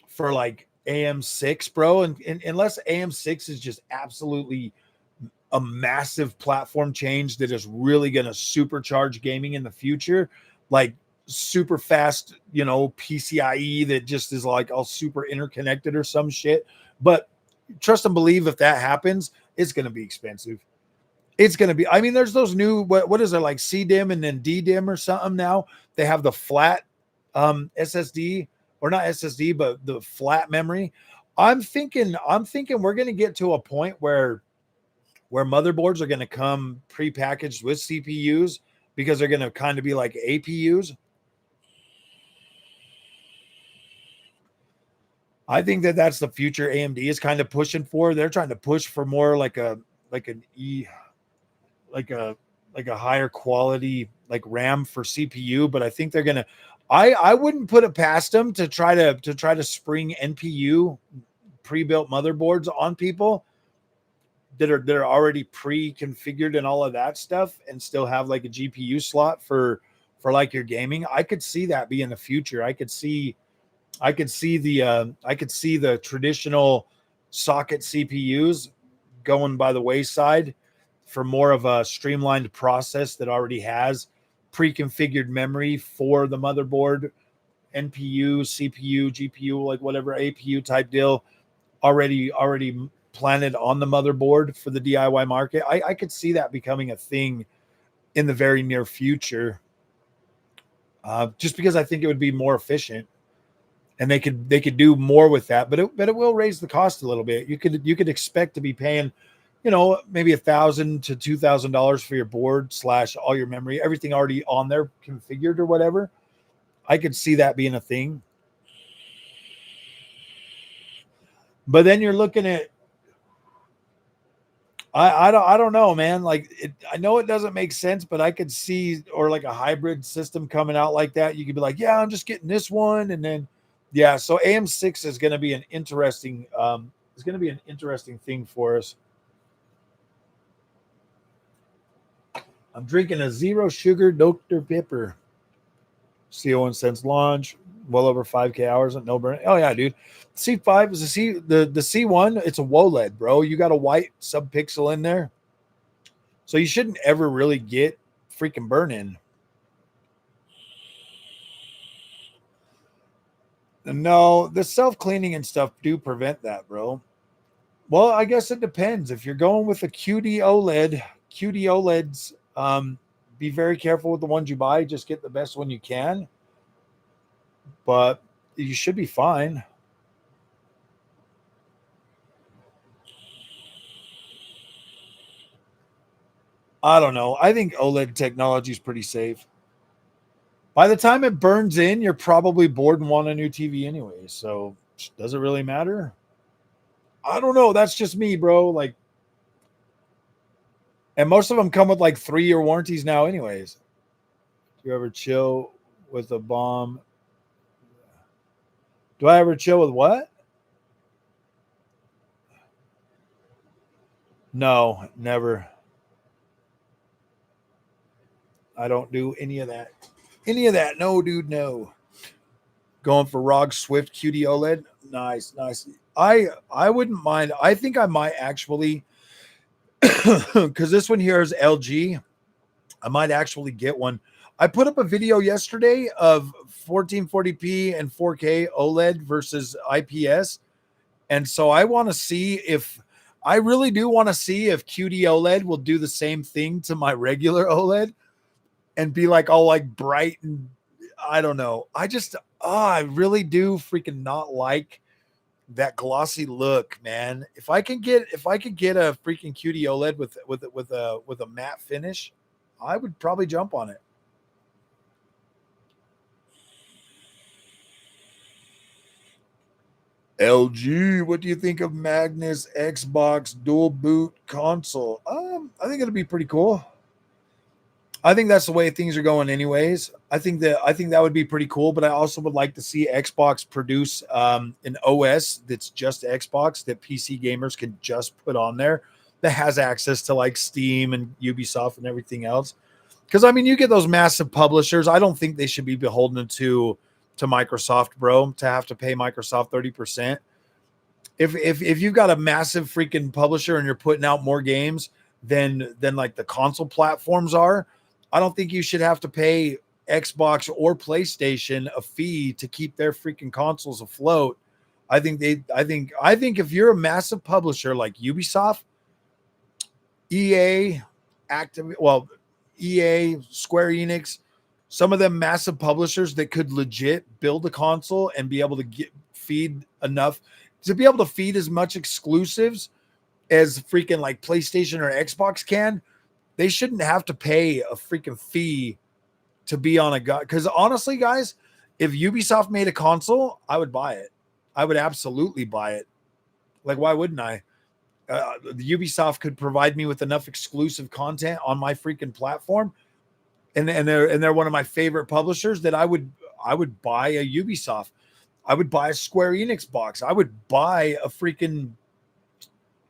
for like AM6, bro, and unless AM6 is just absolutely a massive platform change that is really going to supercharge gaming in the future, like super fast, PCIe that just is like all super interconnected or some shit. But trust and believe, if that happens, it's going to be expensive. It's going to be, I mean, there's those new, what is it, like CDIM and then DDIM or something now. They have the flat SSD, or not SSD, but the flat memory. I'm thinking we're going to get to a point where motherboards are going to come prepackaged with CPUs, because they're going to kind of be like APUs. I think that that's the future AMD is kind of pushing for. They're trying to push for more like a like an E like a like a higher quality like RAM for CPU, but I think they're gonna I wouldn't put it past them to try to spring NPU pre-built motherboards on people that are already pre-configured and all of that stuff and still have like a GPU slot for like your gaming. I could see that be in the future. I could see the traditional socket CPUs going by the wayside for more of a streamlined process that already has pre-configured memory for the motherboard, NPU, CPU, GPU, like whatever APU type deal already planted on the motherboard for the DIY market. I could see that becoming a thing in the very near future, just because I think it would be more efficient and they could do more with that, but it will raise the cost a little bit. You could expect to be paying, maybe $1,000 to $2,000 for your board / all your memory, everything already on there configured or whatever. I could see that being a thing. But then you're looking at, I don't know, man. Like I know it doesn't make sense, but I could see, or like a hybrid system coming out like that. You could be like, yeah, I'm just getting this one, and then yeah. So AM6 is going to be an interesting thing for us. I'm drinking a zero sugar Dr. Pepper. CO1 since launch, well over 5K hours and no burn. Oh yeah, dude. C5 is the C1. It's a OLED, bro. You got a white subpixel in there, so you shouldn't ever really get freaking burn in. No, the self-cleaning and stuff do prevent that, bro. Well, I guess it depends. If you're going with a QD OLEDs, be very careful with the ones you buy. Just get the best one you can, but you should be fine. I don't know. I think OLED technology is pretty safe. By the time it burns in, you're probably bored and want a new TV anyway. So does it really matter? I don't know. That's just me, bro. Like, and most of them come with like 3-year warranties now, anyways. Do you ever chill with a bomb? Do I ever chill with what? No, never. I don't do any of that. Any of that. No, dude, no. Going for ROG Swift QD OLED. Nice, nice. I wouldn't mind. I think I might actually, because this one here is LG. I might actually get one. I put up a video yesterday of 1440p and 4K OLED versus IPS. And so I want to see if I really do want to see if QD OLED will do the same thing to my regular OLED and be like all like bright and I don't know. I really do freaking not like that glossy look, man. If I could get a freaking QD OLED with a matte finish, I would probably jump on it. LG, what do you think of Magnus Xbox dual boot console? I think it'll be pretty cool. I think that's the way things are going anyways. I think that would be pretty cool, but I also would like to see Xbox produce an OS that's just Xbox that PC gamers can just put on there that has access to like Steam and Ubisoft and everything else. Because I mean, you get those massive publishers. I don't think they should be beholden to Microsoft, bro, to have to pay Microsoft 30%. If you've got a massive freaking publisher and you're putting out more games than like the console platforms are, I don't think you should have to pay Xbox or PlayStation a fee to keep their freaking consoles afloat. I think if you're a massive publisher like Ubisoft, EA, EA, Square Enix, some of them massive publishers that could legit build a console and be able to feed enough to be able to feed as much exclusives as freaking like PlayStation or Xbox can, they shouldn't have to pay a freaking fee to be on a guy. Because honestly, guys, if Ubisoft made a console, I would buy it. I would absolutely buy it. Like, why wouldn't I? The Ubisoft could provide me with enough exclusive content on my freaking platform, and they're one of my favorite publishers that I would buy a Ubisoft. I would buy a Square Enix box. I would buy a freaking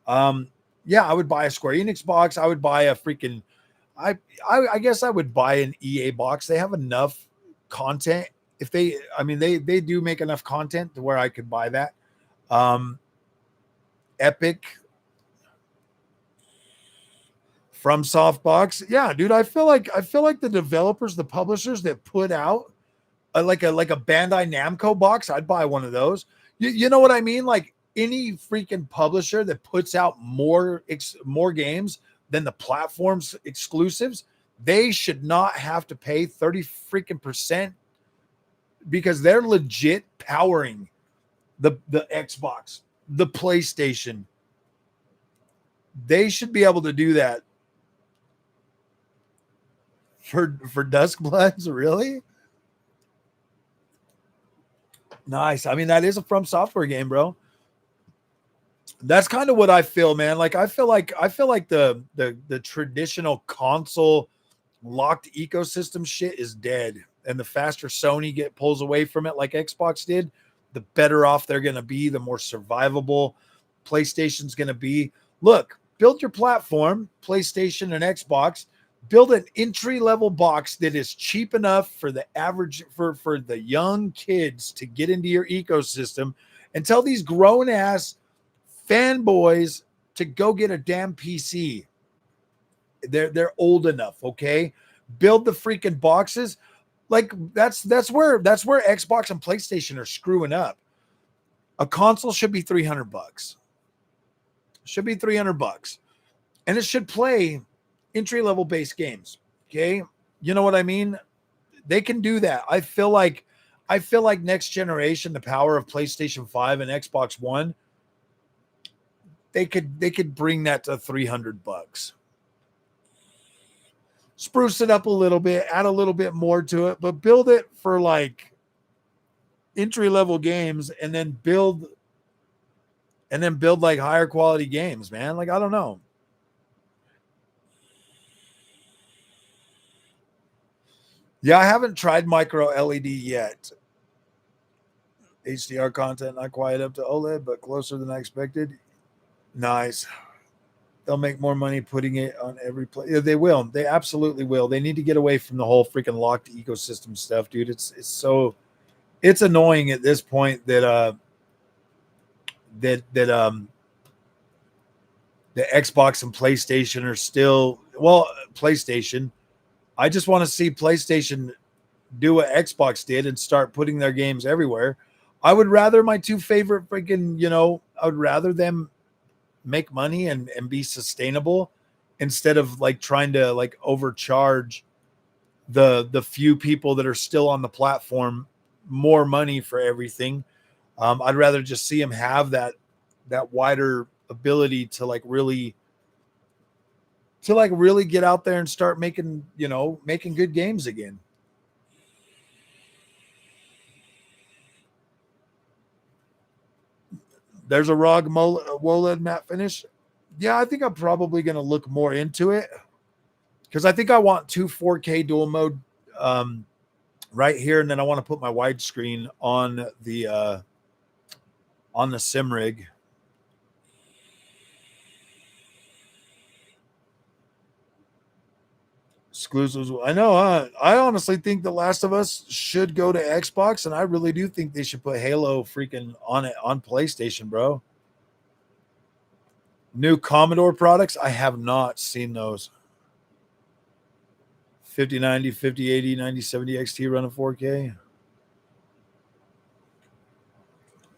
I would buy a Square Enix box. I would buy a freaking I guess I would buy an EA box. They have enough content. If they they do make enough content to where I could buy that. Epic from Softbox. Yeah, dude, I feel like the developers, the publishers that put out like a Bandai Namco box, I'd buy one of those. You know what I mean? Like any freaking publisher that puts out more games than the platform's exclusives, they should not have to pay 30 freaking percent because they're legit powering the Xbox, the PlayStation. They should be able to do that for Duskbloods, really? Nice. I mean, that is a From Software game, bro. That's kind of what I feel, man. Like I feel like the traditional console locked ecosystem shit is dead. And the faster Sony pulls away from it like Xbox did, the better off they're going to be, the more survivable PlayStation's going to be. Look, build your platform, PlayStation and Xbox. Build an entry-level box that is cheap enough for the average, for the young kids to get into your ecosystem, and tell these grown-ass fanboys to go get a damn PC. They're old enough, okay? Build the freaking boxes. Like that's where Xbox and PlayStation are screwing up. A console should be $300. Should be $300, and it should play entry-level base games. Okay, you know what I mean? They can do that. I feel like next generation, the power of PlayStation 5 and Xbox One, they could bring that to $300. Spruce it up a little bit, add a little bit more to it, but build it for like entry-level games, and then build like higher quality games, man. Like, I don't know. Yeah, I haven't tried micro LED yet. HDR content not quite up to OLED, but closer than I expected. Nice. They'll make more money putting it on every place. Yeah, they will. They absolutely will. They need to get away from the whole freaking locked ecosystem stuff, dude. It's annoying at this point that the Xbox and PlayStation are still, well, PlayStation. I just want to see PlayStation do what Xbox did and start putting their games everywhere. I would rather my two favorite freaking, I would rather them make money and be sustainable instead of like trying to like overcharge the few people that are still on the platform more money for everything. I'd rather just see them have that wider ability to really get out there and start making good games again. There's a ROG OLED matte finish. Yeah, I think I'm probably going to look more into it because I think I want 2 4K dual mode right here, and then I want to put my widescreen on the sim rig. Exclusives. I know. I honestly think The Last of Us should go to Xbox, and I really do think they should put Halo freaking on it on PlayStation, bro. New Commodore products. I have not seen those. 5090, 5080, 9070 XT running 4K.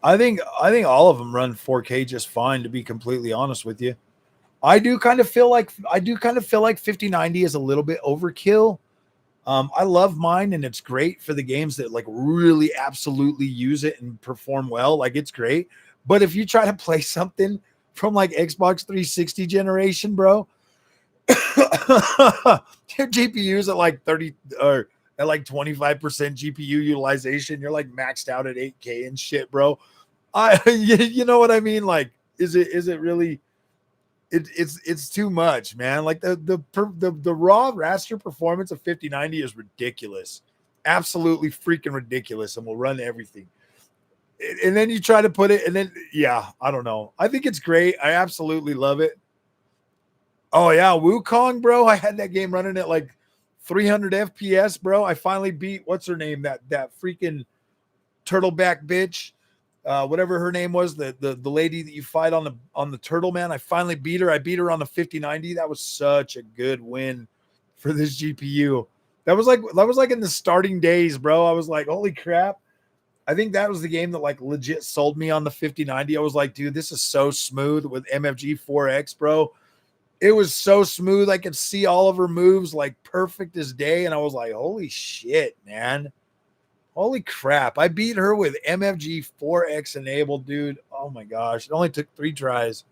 I think all of them run 4K just fine, to be completely honest with you. I do kind of feel like 5090 is a little bit overkill. I love mine, and it's great for the games that like really absolutely use it and perform well. Like, it's great. But if you try to play something from like Xbox 360 generation, bro, your GPU's at like 30 or at like 25% GPU utilization. You're like maxed out at 8K and shit, bro. You know what I mean? Like, is it really? It's too much, man. Like the raw raster performance of 5090 is ridiculous, absolutely freaking ridiculous, and will run everything. And then you try to put it, and then yeah, I don't know. I think it's great. I absolutely love it. Oh yeah, Wukong, bro. I had that game running at like 300 FPS, bro. I finally beat what's her name? That freaking turtleback bitch. Whatever her name was, the lady that you fight on the turtle, man. I finally beat her. I beat her on the 5090. That was such a good win for this GPU. That was like in the starting days, bro. I was like, holy crap. I think that was the game that like legit sold me on the 5090. I was like, dude, this is so smooth with MFG 4X, bro. It was so smooth. I could see all of her moves like perfect as day. And I was like, holy shit, man. Holy crap. I beat her with MFG 4X enabled, dude. Oh my gosh. It only took 3 tries.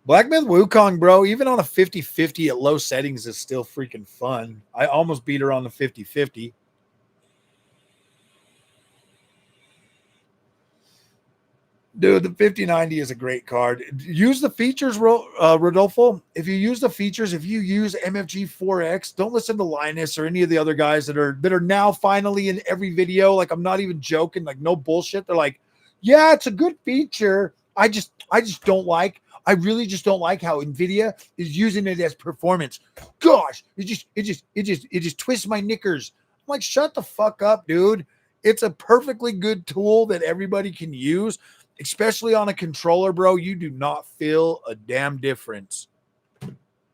Black Myth Wukong, bro, even on a 50-50 at low settings is still freaking fun. I almost beat her on the 50-50. Dude, the 5090 is a great card. Use the features, Rodolfo. If you use the features, if you use MFG 4X, don't listen to Linus or any of the other guys that are now finally in every video. Like, I'm not even joking, like no bullshit. They're like, yeah, it's a good feature. I really just don't like how NVIDIA is using it as performance. Gosh, it just twists my knickers. I'm like, shut the fuck up, dude. It's a perfectly good tool that everybody can use. Especially on a controller, bro, you do not feel a damn difference.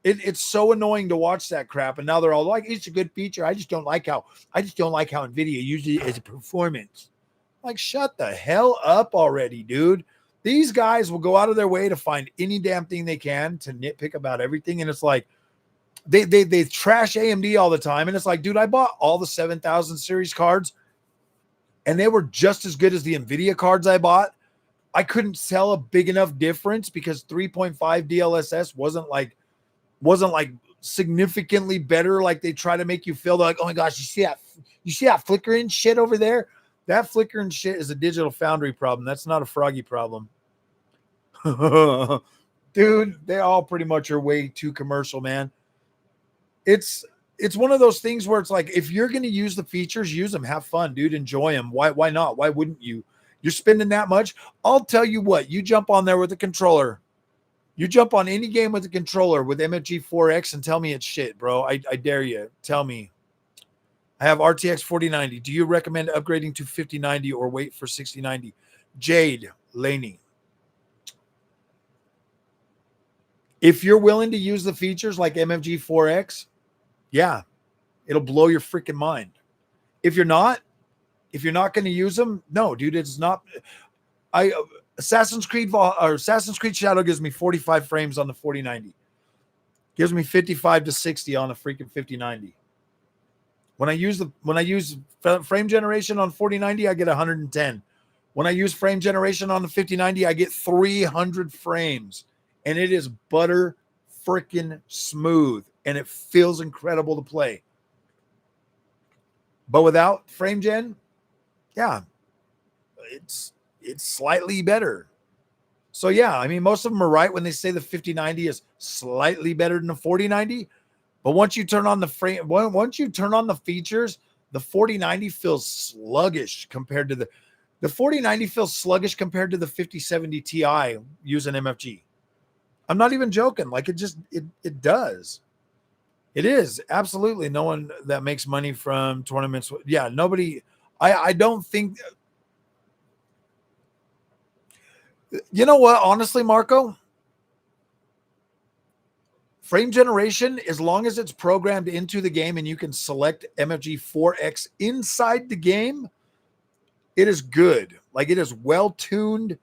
It's so annoying to watch that crap, and now they're all like, "It's a good feature." I just don't like how NVIDIA uses it as a performance. Like, shut the hell up already, dude. These guys will go out of their way to find any damn thing they can to nitpick about everything, and it's like they trash AMD all the time, and it's like, dude, I bought all the 7000 series cards, and they were just as good as the NVIDIA cards I bought. I couldn't tell a big enough difference because 3.5 DLSS wasn't like significantly better. Like they try to make you feel like, oh my gosh, you see that flickering shit over there? That flickering shit is a Digital Foundry problem. That's not a Froggy problem. Dude, they all pretty much are way too commercial, man. It's one of those things where it's like, if you're going to use the features, use them, have fun, dude, enjoy them. Why not? Why wouldn't you? You're spending that much. I'll tell you what, you jump on there with a controller. You jump on any game with a controller with MFG 4X and tell me it's shit, bro. I dare you. Tell me. I have RTX 4090. Do you recommend upgrading to 5090 or wait for 6090? Jade Laney. If you're willing to use the features like MFG 4X, yeah, it'll blow your freaking mind. If you're not going to use them, no, dude, it's not. Assassin's Creed Shadow gives me 45 frames on the 4090. Gives me 55 to 60 on a freaking 5090. When I use frame generation on 4090, I get 110. When I use frame generation on the 5090, I get 300 frames, and it is butter freaking smooth, and it feels incredible to play. But without frame gen, yeah, it's slightly better. So yeah, I mean, most of them are right when they say the 5090 is slightly better than the 4090. But once you turn on the frame, once you turn on the features, the 4090 feels sluggish compared to the 4090 feels sluggish compared to the 5070 Ti using MFG. I'm not even joking. Like, it does. It is absolutely no one that makes money from tournaments. Yeah, nobody. I don't think. You know what? Honestly, Marco, frame generation, as long as it's programmed into the game and you can select MFG 4X inside the game, it is good. Like, it is well tuned.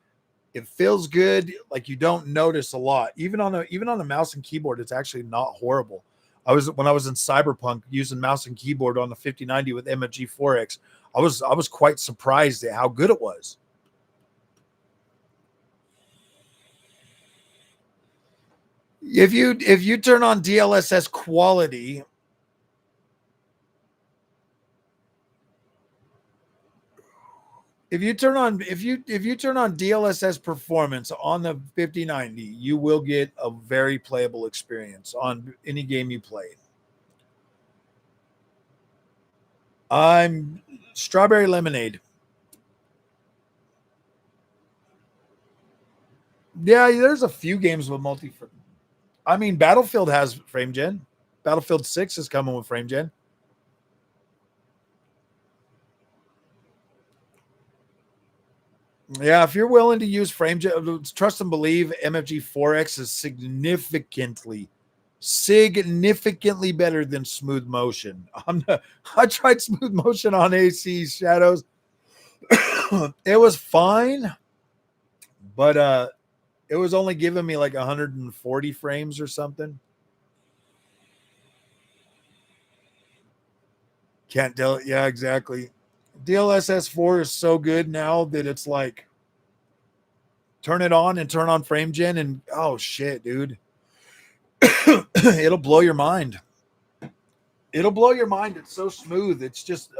It feels good. Like, you don't notice a lot. Even on the mouse and keyboard, it's actually not horrible. When I was in Cyberpunk using mouse and keyboard on the 5090 with MFG 4X, I was quite surprised at how good it was. If you turn on DLSS quality, If you turn on DLSS performance on the 5090, you will get a very playable experience on any game you play. I'm Strawberry Lemonade. Yeah, there's a few games with multi. I mean, Battlefield has frame gen. Battlefield 6 is coming with frame gen. Yeah, if you're willing to use frame gen, trust and believe MFG 4X is significantly better than smooth motion. I tried smooth motion on AC Shadows. It was fine, but it was only giving me like 140 frames or something. Can't tell it. Yeah, exactly. DLSS 4 is so good now that it's like turn it on and turn on frame gen and oh shit, dude. It'll blow your mind. It'll blow your mind. It's so smooth. It's just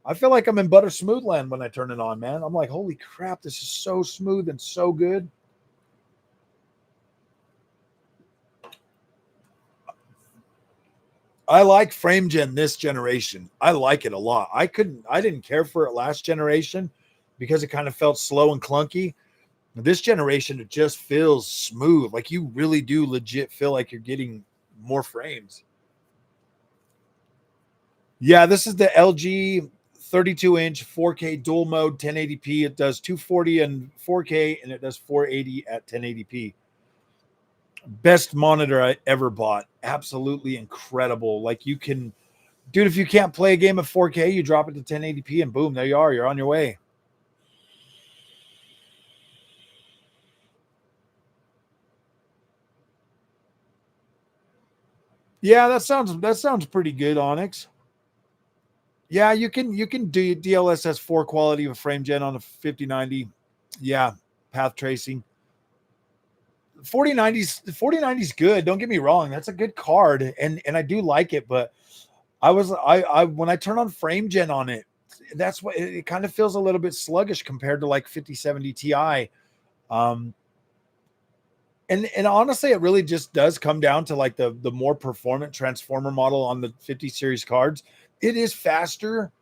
I feel like I'm in butter smooth land when I turn it on, man. I'm like, holy crap, this is so smooth and so good. I like frame gen this generation. I like it a lot. I didn't care for it last generation because it kind of felt slow and clunky. This generation, it just feels smooth. Like you really do legit feel like you're getting more frames. Yeah, this is the LG 32-inch 4K dual mode 1080p. It does 240 and 4K, and it does 480 at 1080p. Best monitor I ever bought. Absolutely incredible. Like you can, dude, if you can't play a game at 4K, you drop it to 1080p, and boom, there you are. You're on your way. Yeah, that sounds pretty good, Onyx. Yeah, you can do DLSS 4 quality of frame gen on a 5090. Yeah, path tracing. 4090's good. Don't get me wrong. That's a good card and I do like it, but I when I turn on frame gen on it, that's what it kind of feels a little bit sluggish compared to like 5070 Ti. Um and honestly, it really just does come down to like the more performant transformer model on the 50 series cards. It is faster.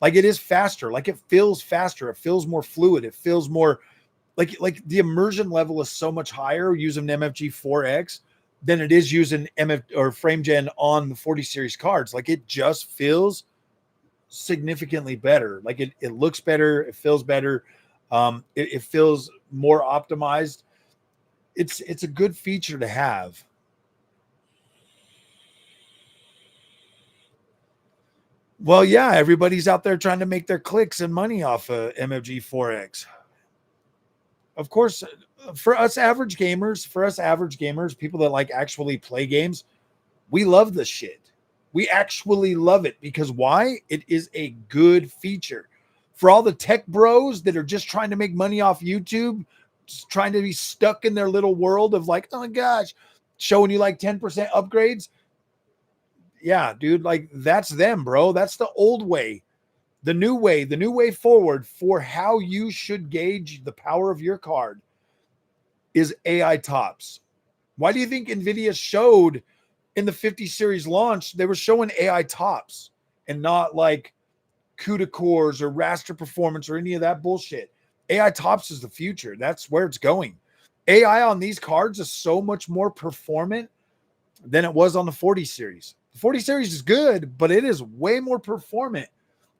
Like it is faster. Like it feels faster. It feels more fluid. It feels more like the immersion level is so much higher using MFG 4X than it is using MF or frame gen on the 40 series cards. Like it just feels significantly better. Like it looks better. It feels better. It feels more optimized. It's a good feature to have. Well, yeah, everybody's out there trying to make their clicks and money off of MFG 4X. Of course, for us average gamers, people that like actually play games, we love this shit. We actually love it because why? It is a good feature. For all the tech bros that are just trying to make money off YouTube, just trying to be stuck in their little world of like, oh my gosh, showing you like 10% upgrades. Yeah, dude, like that's them, bro. That's the old way. The new way forward for how you should gauge the power of your card is AI tops. Why do you think NVIDIA showed in the 50 series launch, they were showing AI tops and not like CUDA cores or raster performance or any of that bullshit? AI tops is the future. That's where it's going. AI on these cards is so much more performant than it was on the 40 series. The 40 series is good, but it is way more performant.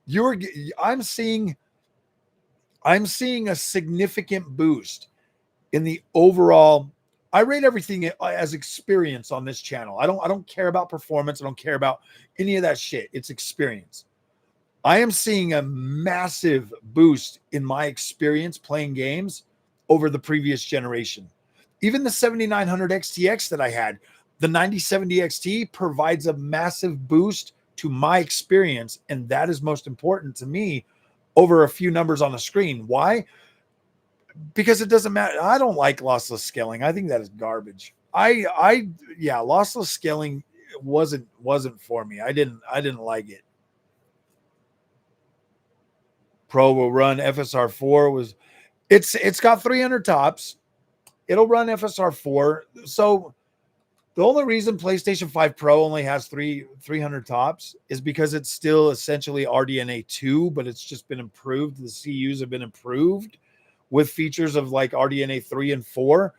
You're I'm seeing a significant boost in the overall. I rate everything as experience on this channel. I don't care about performance. I don't care about any of that shit. It's experience. I am seeing a massive boost in my experience playing games over the previous generation. Even the 7900 XTX that I had, the 9070 XT provides a massive boost to my experience, and that is most important to me over a few numbers on the screen. Why? Because it doesn't matter. I don't like lossless scaling. I think that is garbage. Yeah, lossless scaling wasn't for me. I didn't like it. Pro will run FSR 4. It's got 300 tops. It'll run FSR 4. So the only reason PlayStation 5 Pro only has 300 tops is because it's still essentially RDNA 2, but it's just been improved. The CUs have been improved with features of like RDNA 3 and 4.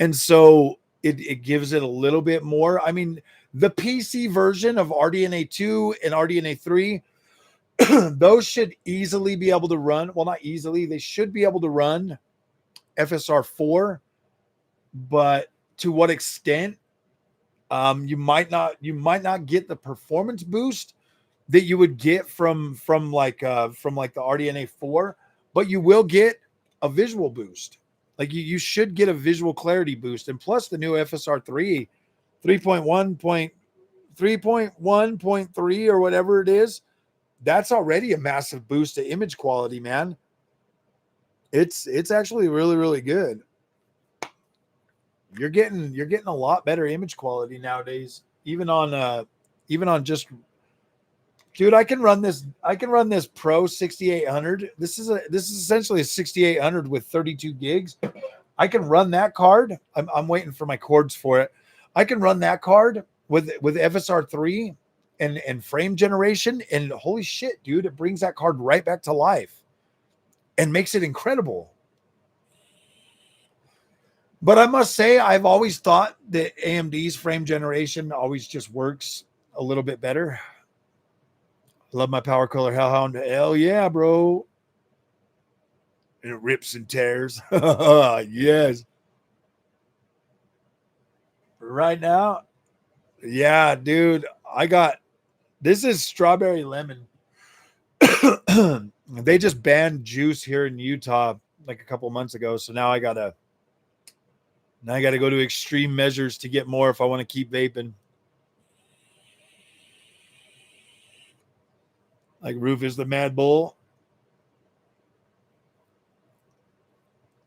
And so it gives it a little bit more. I mean, the PC version of RDNA 2 and RDNA 3, those should easily be able to run. Well, not easily. They should be able to run FSR 4, but to what extent? You might not get the performance boost that you would get from like the RDNA 4, but you will get a visual boost. Like you should get a visual clarity boost, and plus the new FSR 3.1.3 or whatever it is, that's already a massive boost to image quality, man. It's actually really, really good. You're getting a lot better image quality nowadays, even on just, dude, I can run this Pro 6800. This is essentially a 6800 with 32 gigs. I can run that card. I'm waiting for my cords for it. I can run that card with FSR 3 and frame generation, and holy shit, dude, it brings that card right back to life and makes it incredible. But I must say, I've always thought that AMD's frame generation always just works a little bit better. Love my Power Color Hellhound. Hell yeah, bro. And it rips and tears. Yes. Right now, yeah, dude, this is strawberry lemon. They just banned juice here in Utah like a couple months ago. So now I got to go to extreme measures to get more if I want to keep vaping. Like Rufus the Mad Bull.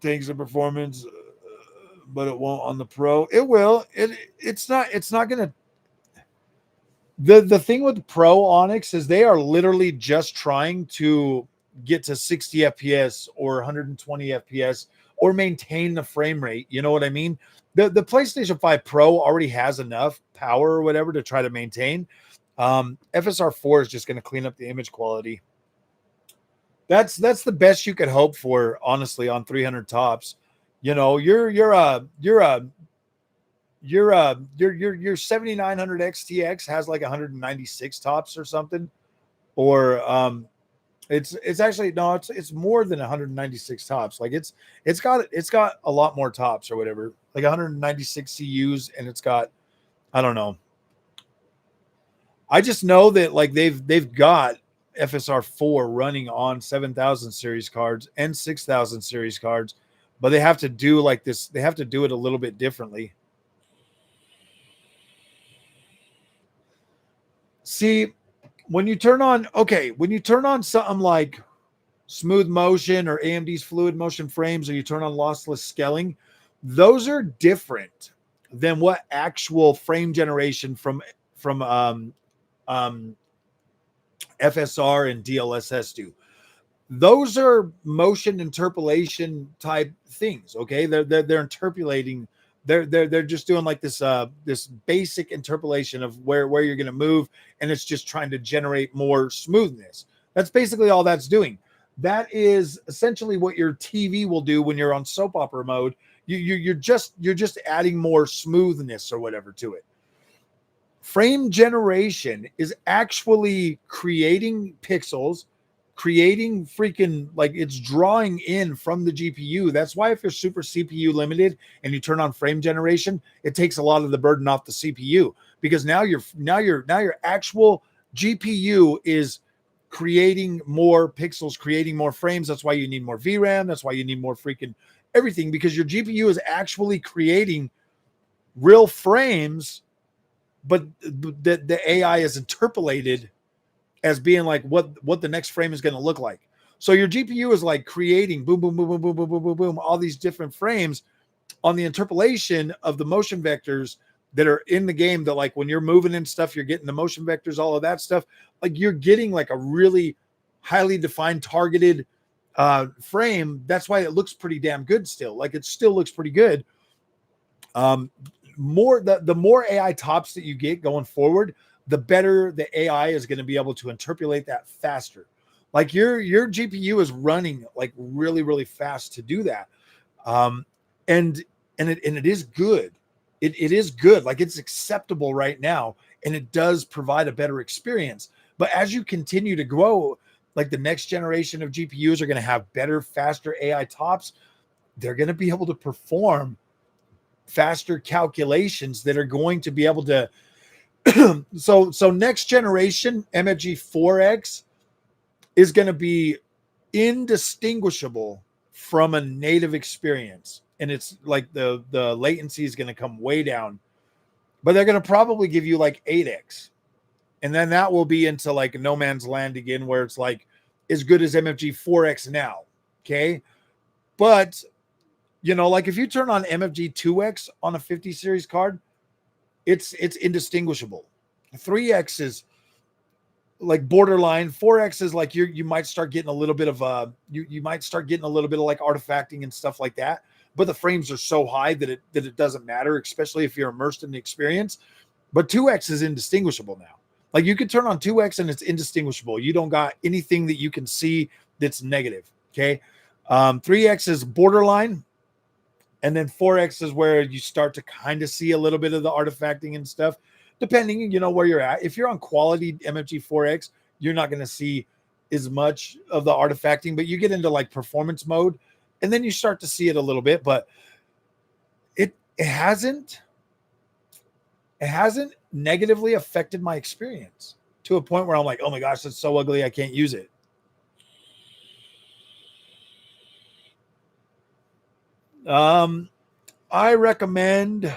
Takes the performance, but it won't on the Pro. It will. It's not going to. The thing with Pro Onyx is they are literally just trying to get to 60 FPS or 120 FPS or maintain the frame rate. You know what I mean? The PlayStation 5 Pro already has enough power or whatever to try to maintain. FSR 4 is just going to clean up the image quality. That's the best you could hope for, honestly, on 300 tops. You know, your 7900 XTX has like 196 tops or something, or it's actually no, it's more than 196 tops. Like it's got a lot more tops or whatever, like 196 CUs, and it's got, I don't know. I just know that like they've got FSR 4 running on 7000 series cards and 6000 series cards, but they have to do like this. They have to do it a little bit differently. See, when you turn on something like smooth motion or AMD's fluid motion frames, or you turn on lossless scaling, those are different than what actual frame generation from FSR and DLSS do. Those are motion interpolation type things. Okay, they're interpolating. They're just doing like this basic interpolation of where you're going to move, and it's just trying to generate more smoothness. That's basically all that's doing. That is essentially what your TV will do when you're on soap opera mode. You're just adding more smoothness or whatever to it. Frame generation is actually creating pixels, creating freaking, like, it's drawing in from the GPU. That's why if you're super CPU limited and you turn on frame generation, it takes a lot of the burden off the CPU, because now your actual GPU is creating more pixels, creating more frames. That's why you need more VRAM. That's why you need more freaking everything, because your GPU is actually creating real frames, but the AI is interpolated as being like what the next frame is going to look like. So your GPU is like creating boom, boom, boom, boom, boom, boom, boom, boom, boom, all these different frames on the interpolation of the motion vectors that are in the game, that like when you're moving and stuff, you're getting the motion vectors, all of that stuff. Like you're getting like a really highly defined, targeted frame. That's why it looks pretty damn good still. Like it still looks pretty good. The more AI tops that you get going forward, the better the AI is going to be able to interpolate that faster. Like your GPU is running like really, really fast to do that. And it is good. It is good. Like it's acceptable right now, and it does provide a better experience. But as you continue to grow, like the next generation of GPUs are going to have better, faster AI tops. They're going to be able to perform faster calculations that are going to be able to. So next generation MFG 4X is going to be indistinguishable from a native experience, and it's like the latency is going to come way down, but they're going to probably give you like 8X, and then that will be into like no man's land again, where it's like as good as MFG 4X now. Okay, but you know, like if you turn on MFG 2X on a 50 series card, it's indistinguishable. 3X is like borderline. 4X is like you might start getting a little bit of you might start getting a little bit of like artifacting and stuff like that, but the frames are so high that it doesn't matter, especially if you're immersed in the experience. But 2X is indistinguishable now. Like you can turn on 2X and it's indistinguishable. You don't got anything that you can see that's negative. Okay. 3X is borderline. And then 4X is where you start to kind of see a little bit of the artifacting and stuff, depending, you know, where you're at. If you're on quality MFG 4X, you're not going to see as much of the artifacting, but you get into like performance mode and then you start to see it a little bit, but it hasn't negatively affected my experience to a point where I'm like, oh my gosh, that's so ugly, I can't use it. I recommend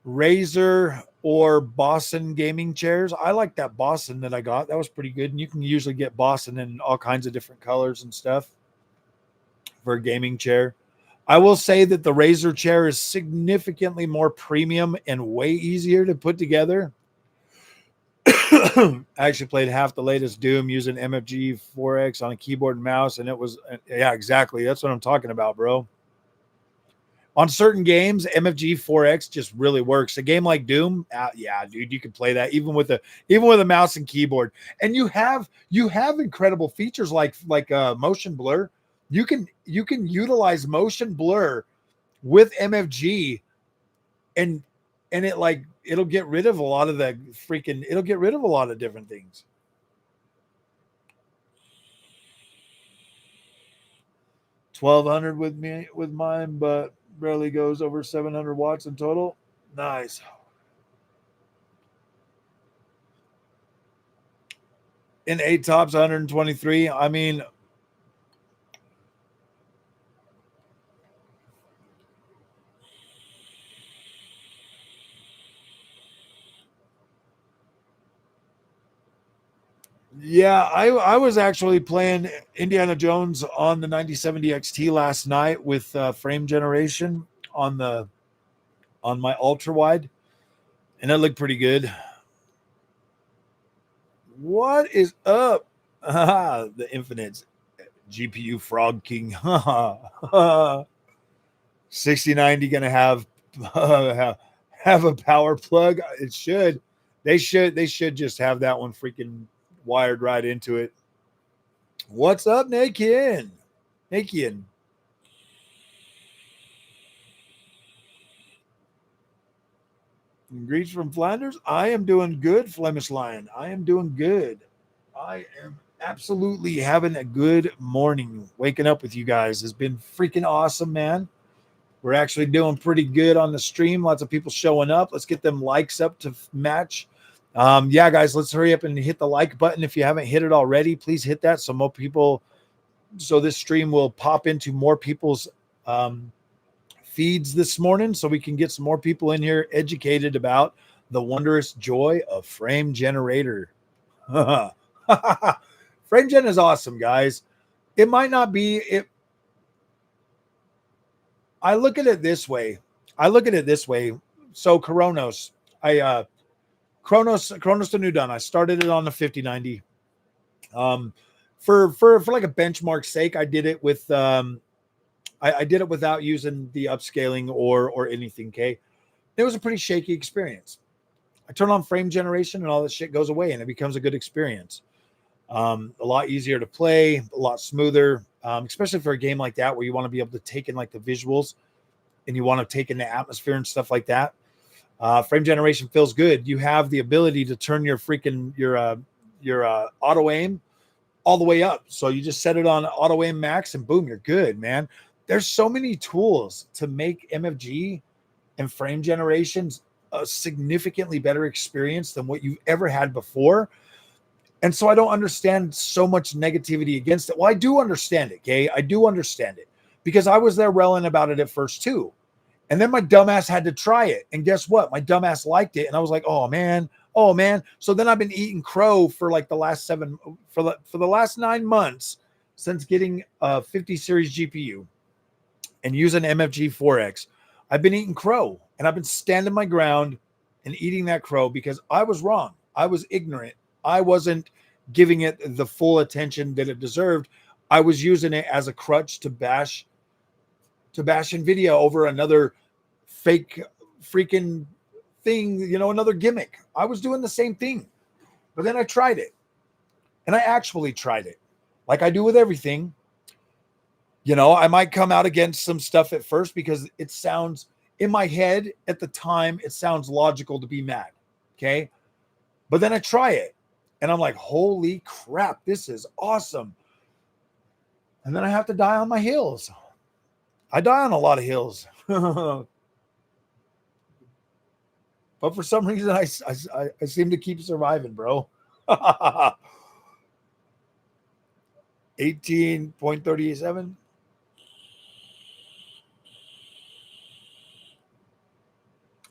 Razer or Boston gaming chairs. I like that Boston that I got. That was pretty good. And you can usually get Boston in all kinds of different colors and stuff for a gaming chair. I will say that the Razer chair is significantly more premium and way easier to put together. I actually played half the latest Doom using MFG 4X on a keyboard and mouse, and it was, yeah, exactly. That's what I'm talking about, bro. On certain games, MFG 4X just really works. A game like Doom, yeah, dude, you can play that even with a mouse and keyboard. And you have incredible features like motion blur. You can utilize motion blur with MFG, and it'll get rid of a lot of different things. $1,200 with mine, but barely goes over 700 watts in total. Nice. In 8 tops, 123. I mean, yeah, I was actually playing Indiana Jones on the 9070 XT last night with frame generation on my ultra wide, and that looked pretty good. What is up? The Infinite GPU Frog King. 6090 gonna have a power plug. It should. They should just have that one freaking wired right into it. What's up, Nakian? Greets from Flanders. I am doing good, Flemish Lion. I am doing good. I am absolutely having a good morning. Waking up with you guys has been freaking awesome, man. We're actually doing pretty good on the stream. Lots of people showing up. Let's get them likes up to match. Yeah, guys, let's hurry up and hit the like button. If you haven't hit it already, please hit that so this stream will pop into more people's feeds this morning, so we can get some more people in here educated about the wondrous joy of frame generator. Frame gen is awesome, guys. It might not be it. I look at it this way. So Kronos, Kronos the new done. I started it on the 5090. For like a benchmark sake, I did it with I did it without using the upscaling or anything. Okay, it was a pretty shaky experience. I turn on frame generation and all this shit goes away, and it becomes a good experience. A lot easier to play, a lot smoother, especially for a game like that where you want to be able to take in like the visuals and you want to take in the atmosphere and stuff like that. Frame generation feels good. You have the ability to turn your auto aim all the way up. So you just set it on auto aim max and boom, you're good, man. There's so many tools to make MFG and frame generations a significantly better experience than what you've ever had before. And so I don't understand so much negativity against it. Well, I do understand it, okay? I do understand it because I was there railing about it at first too. And then my dumbass had to try it. And guess what? My dumbass liked it. And I was like, oh man. So then I've been eating crow for like the last for the last 9 months since getting a 50 series GPU and using MFG 4X. I've been eating crow and I've been standing my ground and eating that crow because I was wrong. I was ignorant. I wasn't giving it the full attention that it deserved. I was using it as a crutch to bash NVIDIA over another fake freaking thing, another gimmick. I was doing the same thing. But then I tried it. And I actually tried it. Like I do with everything. I might come out against some stuff at first because it sounds in my head at the time, it sounds logical to be mad. Okay. But then I try it and I'm like, holy crap, this is awesome. And then I have to die on my heels. I die on a lot of hills. But for some reason, I seem to keep surviving, bro. 18.37.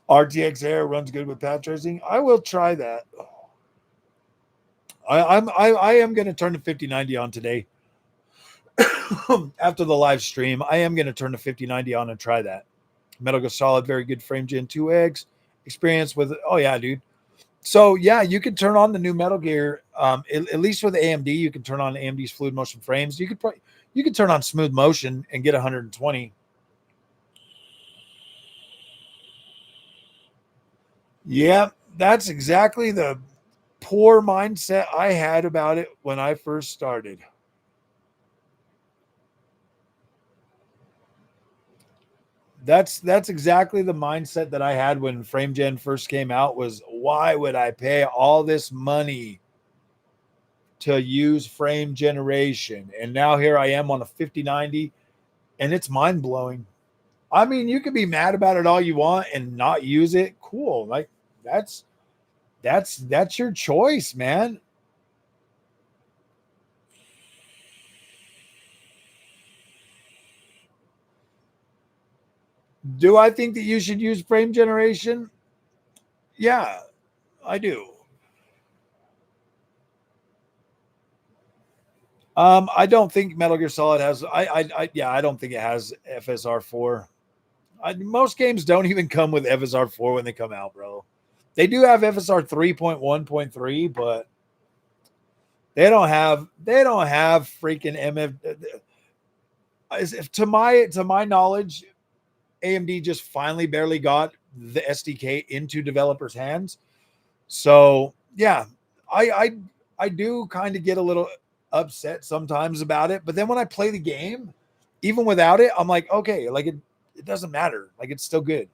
RTX Air runs good with path tracing. I will try that. I am going to turn the 5090 on today. After the live stream, I am going to turn the 5090 on and try that. Metal Gear Solid, very good frame gen 2X experience with it. Oh yeah, dude. So yeah, you can turn on the new Metal Gear. At least with AMD, you can turn on AMD's fluid motion frames. You could turn on smooth motion and get 120. Yeah, that's exactly the poor mindset I had about it when I first started. That's exactly the mindset that I had when FrameGen first came out was, why would I pay all this money to use frame generation? And now here I am on a 5090 and it's mind blowing. I mean, you can be mad about it all you want and not use it. Cool. Like that's your choice, man. Do I think that you should use frame generation? Yeah, I do. I don't think Metal Gear Solid has. I don't think it has FSR4. Most games don't even come with FSR4 when they come out, bro. They do have FSR 3.1.3, but they don't have freaking MF. To my knowledge, AMD just finally barely got the SDK into developers' hands. So yeah, I do kind of get a little upset sometimes about it, but then when I play the game, even without it, I'm like, okay, like it doesn't matter. Like it's still good.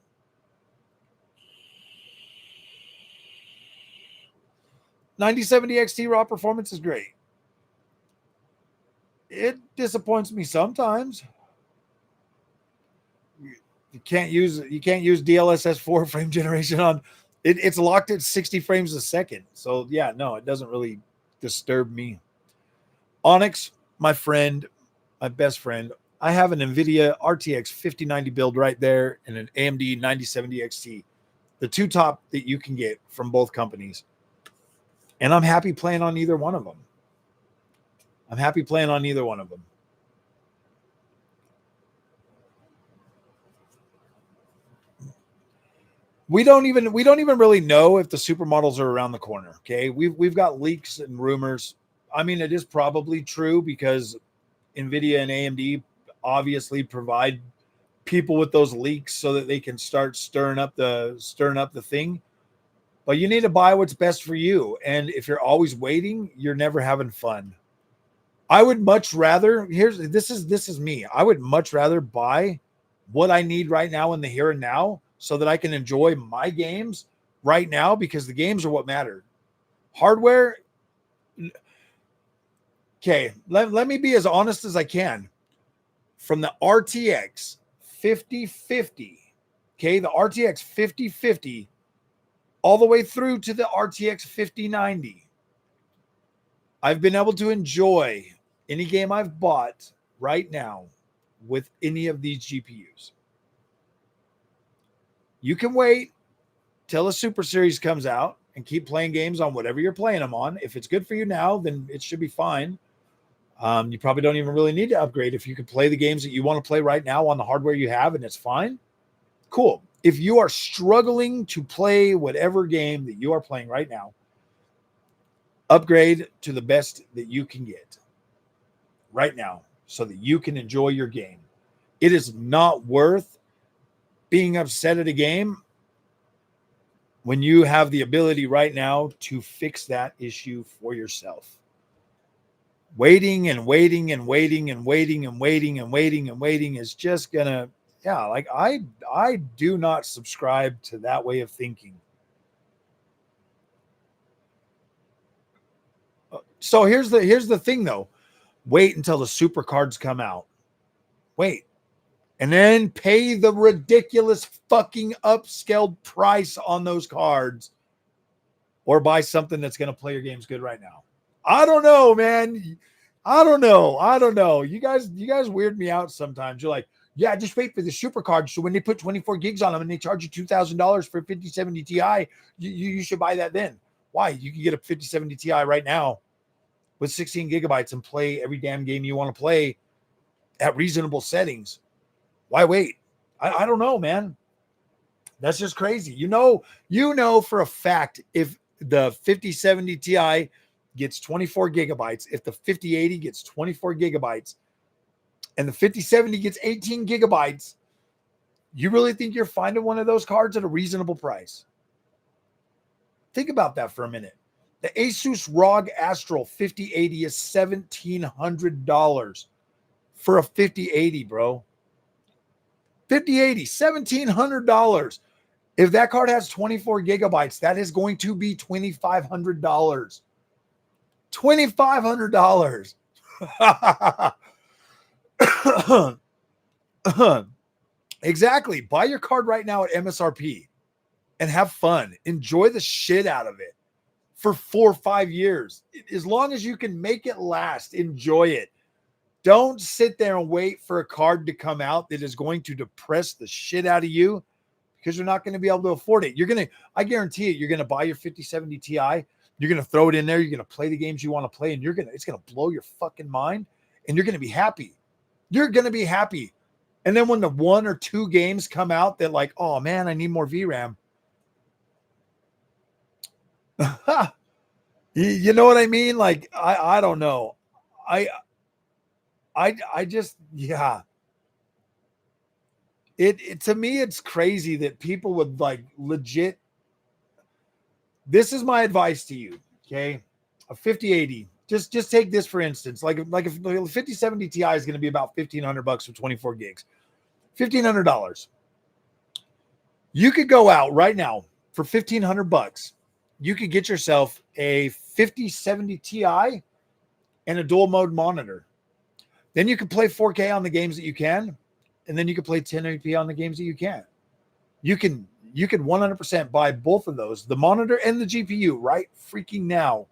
$9070 XT raw performance is great. It disappoints me sometimes. You can't use DLSS 4 frame generation on it. It's locked at 60 frames a second. So yeah, no, it doesn't really disturb me. Onyx, my friend, my best friend. I have an NVIDIA RTX 5090 build right there and an AMD 9070 XT, the two top that you can get from both companies. And I'm happy playing on either one of them. We don't even really know if the supermodels are around the corner. Okay, we've got leaks and rumors. I mean, it is probably true because NVIDIA and AMD obviously provide people with those leaks so that they can start stirring up the thing. But you need to buy what's best for you. And if you're always waiting, you're never having fun. I would much rather, this is me. I would much rather buy what I need right now in the here and now so that I can enjoy my games right now, because the games are what matter. Hardware, okay, let me be as honest as I can. From the RTX 5050, okay, the RTX 5050 all the way through to the RTX 5090, I've been able to enjoy any game I've bought right now with any of these GPUs. You can wait till a Super Series comes out and keep playing games on whatever you're playing them on. If it's good for you now, then it should be fine. You probably don't even really need to upgrade. If you can play the games that you want to play right now on the hardware you have and it's fine, cool. If you are struggling to play whatever game that you are playing right now, upgrade to the best that you can get right now so that you can enjoy your game. It is not worth being upset at a game when you have the ability right now to fix that issue for yourself. Waiting and waiting and waiting and waiting and waiting and waiting and waiting is just gonna, yeah, like I do not subscribe to that way of thinking. So here's the thing though. Wait until the super cards come out. Wait. And then pay the ridiculous fucking upscaled price on those cards, or buy something that's going to play your games good right now. I don't know, man. I don't know. You guys weird me out sometimes. You're like, yeah, just wait for the super cards. So when they put 24 gigs on them and they charge you $2,000 for 5070 Ti, you should buy that then. Why? You can get a 5070 Ti right now with 16 gigabytes and play every damn game you want to play at reasonable settings. Why wait? I don't know, man. That's just crazy. You know for a fact if the 5070 Ti gets 24 gigabytes, if the 5080 gets 24 gigabytes, and the 5070 gets 18 gigabytes, you really think you're finding one of those cards at a reasonable price? Think about that for a minute. The Asus ROG Astral 5080 is $1,700 for a 5080, bro. 5080, $1,700. If that card has 24 gigabytes, that is going to be $2,500. $2,500. Exactly. Buy your card right now at MSRP and have fun. Enjoy the shit out of it for 4 or 5 years. As long as you can make it last, enjoy it. Don't sit there and wait for a card to come out that is going to depress the shit out of you because you're not going to be able to afford it. I guarantee it, you're going to buy your 5070 Ti. You're going to throw it in there. You're going to play the games you want to play, and it's going to blow your fucking mind, and you're going to be happy. You're going to be happy. And then when the 1 or 2 games come out that like, oh man, I need more VRAM. You know what I mean? Like, I don't know. I just, yeah. It to me, it's crazy that people would like legit. This is my advice to you. Okay. A 5080. Just take this for instance. Like if 5070 Ti is going to be about $1,500 for 24 gigs. $1,500. You could go out right now for $1,500. You could get yourself a 5070 Ti and a dual mode monitor. Then you can play 4K on the games that you can, and then you can play 1080p on the games that you can. You can 100% buy both of those, the monitor and the GPU, right freaking now,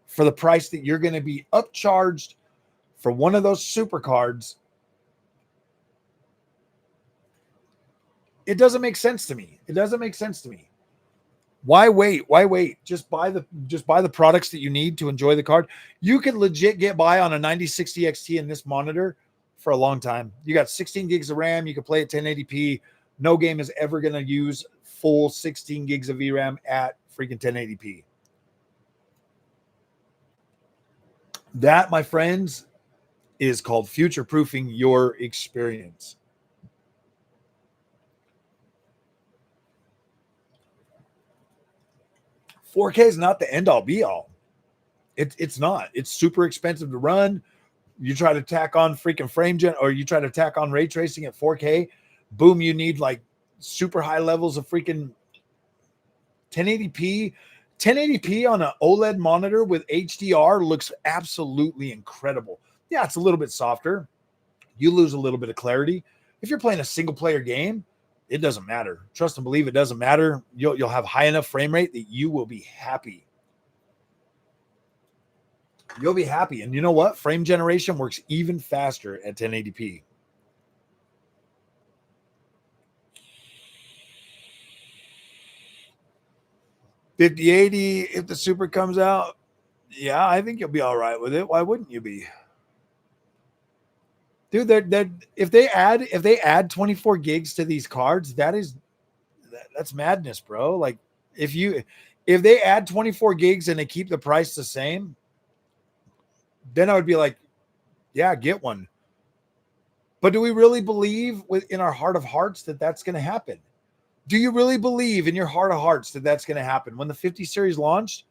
for the price that you're going to be upcharged for one of those super cards. It doesn't make sense to me. Why wait? Just buy the products that you need to enjoy the card. You can legit get by on a 9060 XT in this monitor for a long time. You got 16 gigs of RAM. You can play at 1080p. No game is ever going to use full 16 gigs of VRAM at freaking 1080p. That, my friends, is called future-proofing your experience. $4K is not the end-all be-all. It's not. It's super expensive to run. You try to tack on freaking frame gen, or you try to tack on ray tracing at 4K, boom, you need like super high levels of freaking 1080p. 1080p on an OLED monitor with HDR looks absolutely incredible. Yeah, it's a little bit softer. You lose a little bit of clarity. If you're playing a single player game, it doesn't matter. Trust and believe, it doesn't matter. You'll have high enough frame rate that you will be happy. You'll be happy. And you know what? Frame generation works even faster at 1080p. $5080 if the super comes out. Yeah, I think you'll be all right with it. Why wouldn't you be? Dude, if they add 24 gigs to these cards, that's madness, bro. Like if they add 24 gigs and they keep the price the same, then I would be like, yeah, get one. But do we really believe in our heart of hearts that that's going to happen? Do you really believe in your heart of hearts that that's going to happen? When the 50 series launched,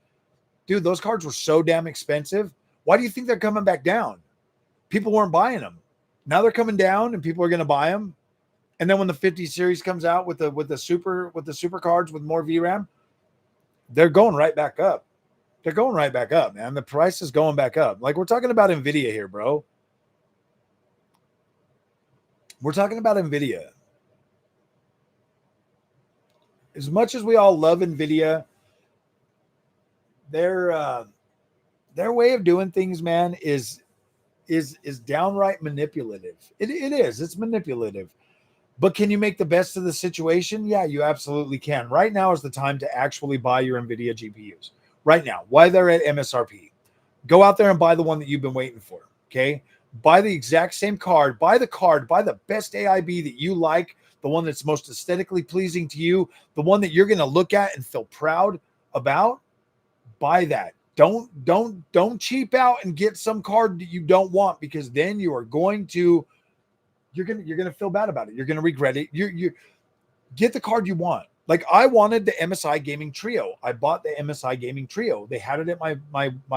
dude, those cards were so damn expensive. Why do you think they're coming back down? People weren't buying them. Now they're coming down and people are going to buy them. And then when the 50 series comes out with the super cards with more VRAM, they're going right back up. They're going right back up, man. The price is going back up. Like, we're talking about NVIDIA here, bro. We're talking about NVIDIA. As much as we all love NVIDIA, their way of doing things, man, is downright manipulative. It is. It's manipulative. But can you make the best of the situation? Yeah, you absolutely can. Right now is the time to actually buy your NVIDIA GPUs. Right now, while they're at MSRP. Go out there and buy the one that you've been waiting for, okay? Buy the exact same card. Buy the best AIB that you like, the one that's most aesthetically pleasing to you, the one that you're going to look at and feel proud about. Buy that. Don't cheap out and get some card that you don't want, because then you are going to you're gonna feel bad about it. You're gonna regret it. You get the card you want. Like, I wanted the MSI Gaming Trio. I bought the MSI Gaming Trio. They had it at my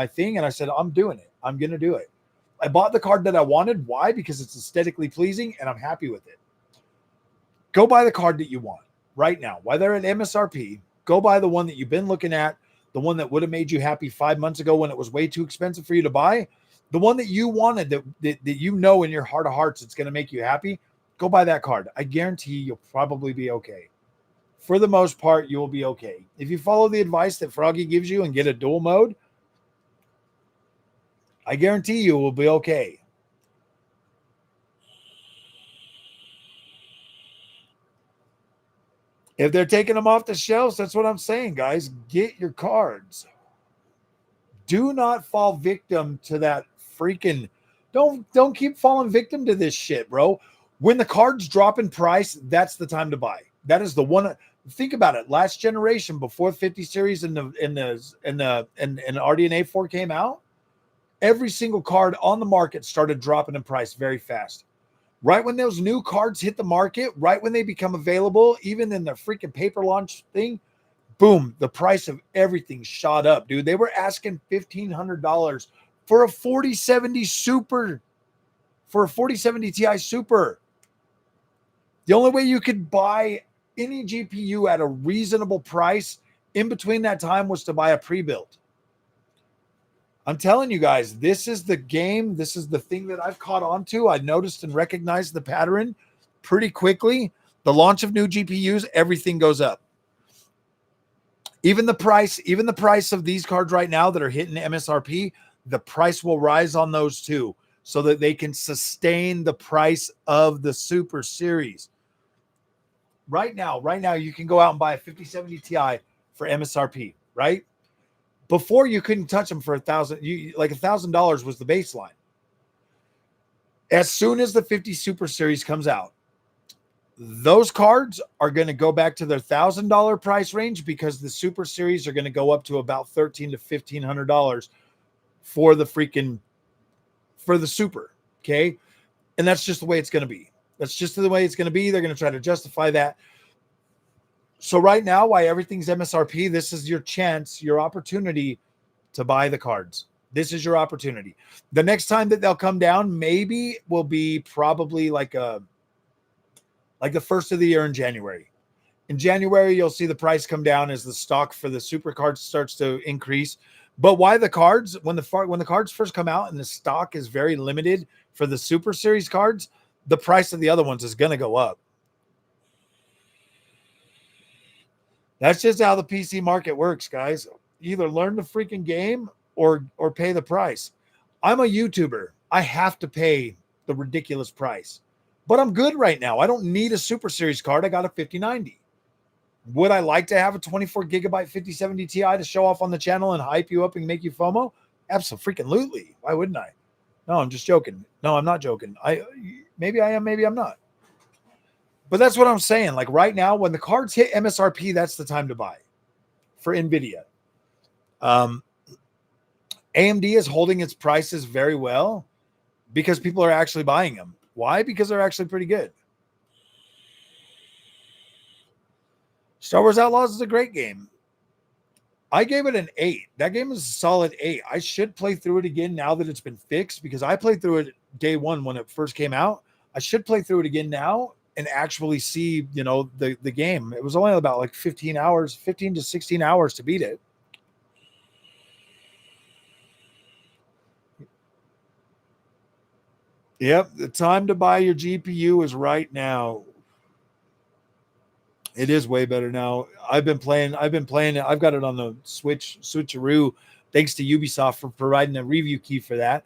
thing, and I said, I'm doing it. I'm gonna do it. I bought the card that I wanted. Why? Because it's aesthetically pleasing and I'm happy with it. Go buy the card that you want right now. While they're at MSRP, go buy the one that you've been looking at, the one that would have made you happy 5 months ago when it was way too expensive for you to buy. The one that you wanted, that you know in your heart of hearts it's going to make you happy, go buy that card. I guarantee you'll probably be okay. For the most part, you will be okay. If you follow the advice that Froggy gives you and get a dual mode, I guarantee you will be okay. If they're taking them off the shelves, that's what I'm saying, guys. Get your cards. Do not fall victim to that freaking. Don't keep falling victim to this shit, bro. When the cards drop in price, that's the time to buy. That is the one. Think about it. Last generation, before 50 series and RDNA 4 came out, every single card on the market started dropping in price very fast. Right when those new cards hit the market, right when they become available, even in the freaking paper launch thing, boom, the price of everything shot up, dude. They were asking $1,500 for a 4070 Super, for a 4070 Ti Super. The only way you could buy any GPU at a reasonable price in between that time was to buy a pre-built. I'm telling you guys, this is the game. This is the thing that I've caught on to. I noticed and recognized the pattern pretty quickly. The launch of new GPUs, everything goes up. Even the price of these cards right now that are hitting MSRP, the price will rise on those too, so that they can sustain the price of the Super Series. Right now, you can go out and buy a 5070 Ti for MSRP, right? Before, you couldn't touch them for $1,000. Like $1,000 was the baseline. As soon as the 50 Super Series comes out, those cards are going to go back to their $1,000 price range, because the Super Series are going to go up to about $1,300 to $1,500 for the freaking for the Super. Okay. And that's just the way it's going to be. That's just the way it's going to be. They're going to try to justify that. So right now, why everything's MSRP, this is your chance, your opportunity to buy the cards. This is your opportunity. The next time that they'll come down, maybe will be probably like the first of the year in January. In January, you'll see the price come down as the stock for the Super cards starts to increase. But why the cards? When the cards first come out and the stock is very limited for the Super Series cards, the price of the other ones is going to go up. That's just how the PC market works, guys. Either learn the freaking game or pay the price. I'm a YouTuber. I have to pay the ridiculous price. But I'm good right now. I don't need a Super Series card. I got a 5090. Would I like to have a 24 gigabyte 5070 Ti to show off on the channel and hype you up and make you FOMO? Absolutely. Why wouldn't I? No, I'm just joking. No, I'm not joking. Maybe I am, maybe I'm not. But that's what I'm saying. Like right now, when the cards hit MSRP, that's the time to buy for NVIDIA. AMD is holding its prices very well because people are actually buying them. Why? Because they're actually pretty good. Star Wars Outlaws is a great game. I gave it an 8. That game is a solid 8. I should play through it again now that it's been fixed because I played through it day one when it first came out. I should play through it again now and actually see, the game. It was only about like 15 to 16 hours to beat it. Yep, the time to buy your GPU is right now. It is way better now. I've been playing it. I've got it on the switcheroo. Thanks to Ubisoft for providing a review key for that.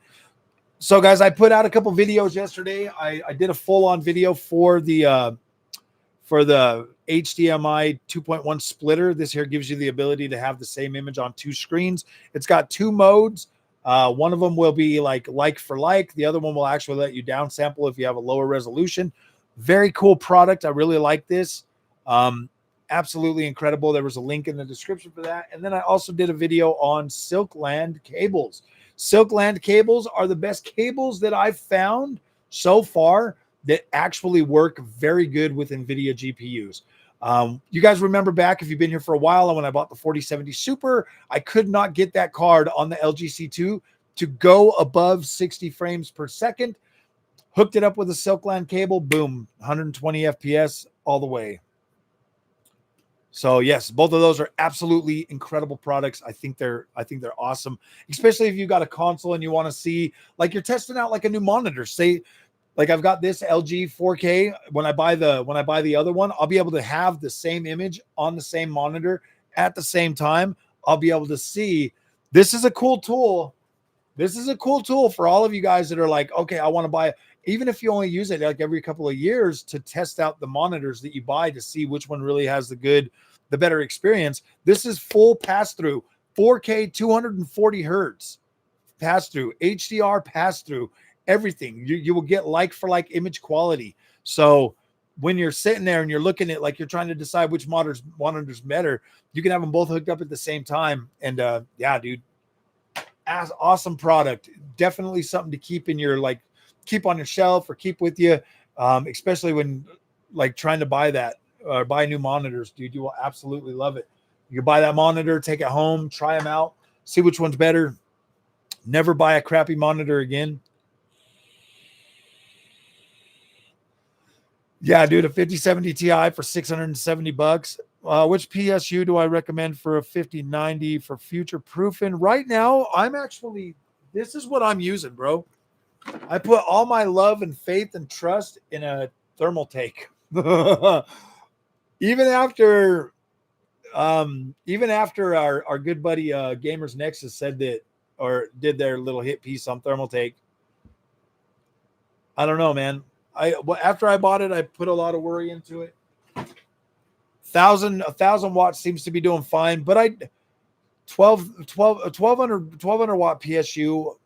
So, guys, I put out a couple videos yesterday. I did a full-on video for the HDMI 2.1 splitter. This here gives you the ability to have the same image on two screens. It's got two modes. One of them will be like for like. The other one will actually let you downsample if you have a lower resolution. Very cool product. I really like this. Absolutely incredible. There was a link in the description for that. And then I also did a video on Silkland cables. Silkland cables are the best cables that I've found so far that actually work very good with NVIDIA GPUs. You guys remember back, if you've been here for a while, when I bought the 4070 Super, I could not get that card on the LGC2 to go above 60 frames per second. Hooked it up with a Silkland cable, boom, 120 FPS all the way. So yes, both of those are absolutely incredible products. I think they're awesome, especially if you got a console and you want to see, like you're testing out like a new monitor. Say, like I've got this LG 4K. When I buy the other one, I'll be able to have the same image on the same monitor at the same time. I'll be able to see. This is a cool tool. This is a cool tool for all of you guys that are like, okay, I want to buy, even if you only use it like every couple of years to test out the monitors that you buy to see which one really has the better experience. This is full pass-through, 4K, 240 hertz pass-through, HDR pass-through, everything. You will get like for like image quality. So when you're sitting there and you're looking at, like, you're trying to decide which monitor's better, you can have them both hooked up at the same time. And yeah, dude, awesome product. Definitely something to keep in your, like, keep on your shelf or keep with you, especially when like trying to buy that or buy new monitors, dude. You will absolutely love it. You can buy that monitor, take it home, try them out, see which one's better. Never buy a crappy monitor again. Yeah, dude, a 5070 Ti for $670. Which PSU do I recommend for a 5090 for future proofing? Right now, this is what I'm using, bro. I put all my love and faith and trust in a thermal take. Even after our good buddy Gamers Nexus said that, or did their little hit piece on thermal take. I don't know, man. After I bought it, I put a lot of worry into it. 1,000 watts seems to be doing fine, but 1200 watt PSU,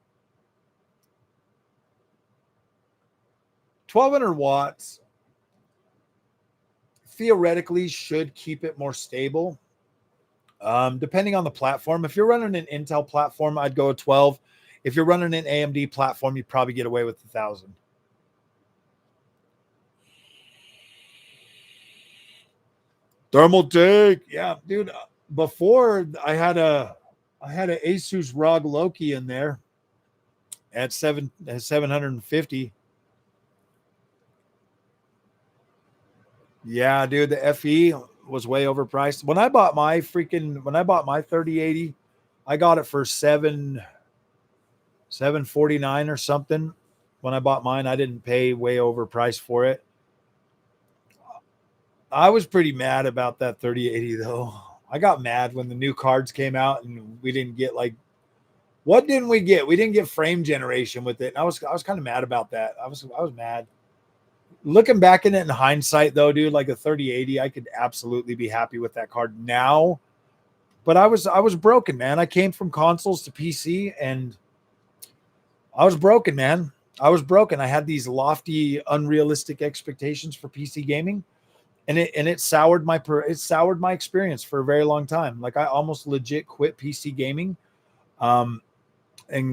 1200 watts theoretically should keep it more stable. Depending on the platform. If you're running an Intel platform, I'd go a 12. If you're running an AMD platform, you probably get away with 1,000. Thermal take. Yeah, dude. Before I had a Asus ROG Loki in there at 750. Yeah, dude, the FE was way overpriced. When I bought my 3080, I got it for 749 or something. When I bought mine, I didn't pay way overpriced for it. I was pretty mad about that 3080 though. I got mad when the new cards came out and we didn't get what didn't we get? We didn't get frame generation with it. And I was kind of mad about that. I was mad. Looking back in it in hindsight though, dude, like a 3080, I could absolutely be happy with that card now. But I was broken, man. I came from consoles to PC and I was broken, man. I was broken. I had these lofty, unrealistic expectations for PC gaming. And it soured my experience for a very long time. Like I almost legit quit PC gaming, and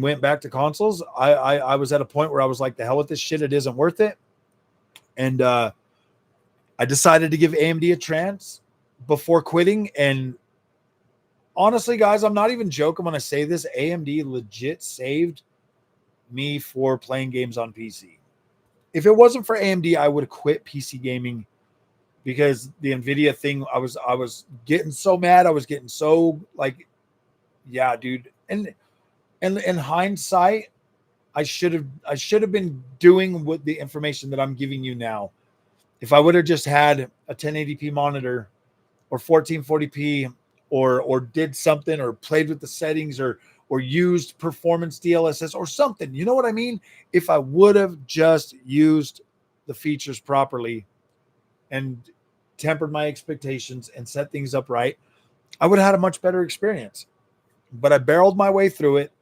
went back to consoles. I was at a point where I was like, the hell with this shit, it isn't worth it. And I decided to give AMD a chance before quitting. And honestly, guys, I'm not even joking when I say this. AMD legit saved me for playing games on PC. If it wasn't for AMD, I would have quit PC gaming. Because the NVIDIA thing, I was getting so mad. I was getting so like, yeah, dude. And in hindsight, I should have been doing with the information that I'm giving you now. If I would have just had a 1080p monitor or 1440p or did something or played with the settings or used performance DLSS or something, you know what I mean? If I would have just used the features properly and tempered my expectations and set things up right, I would have had a much better experience. But I barreled my way through it.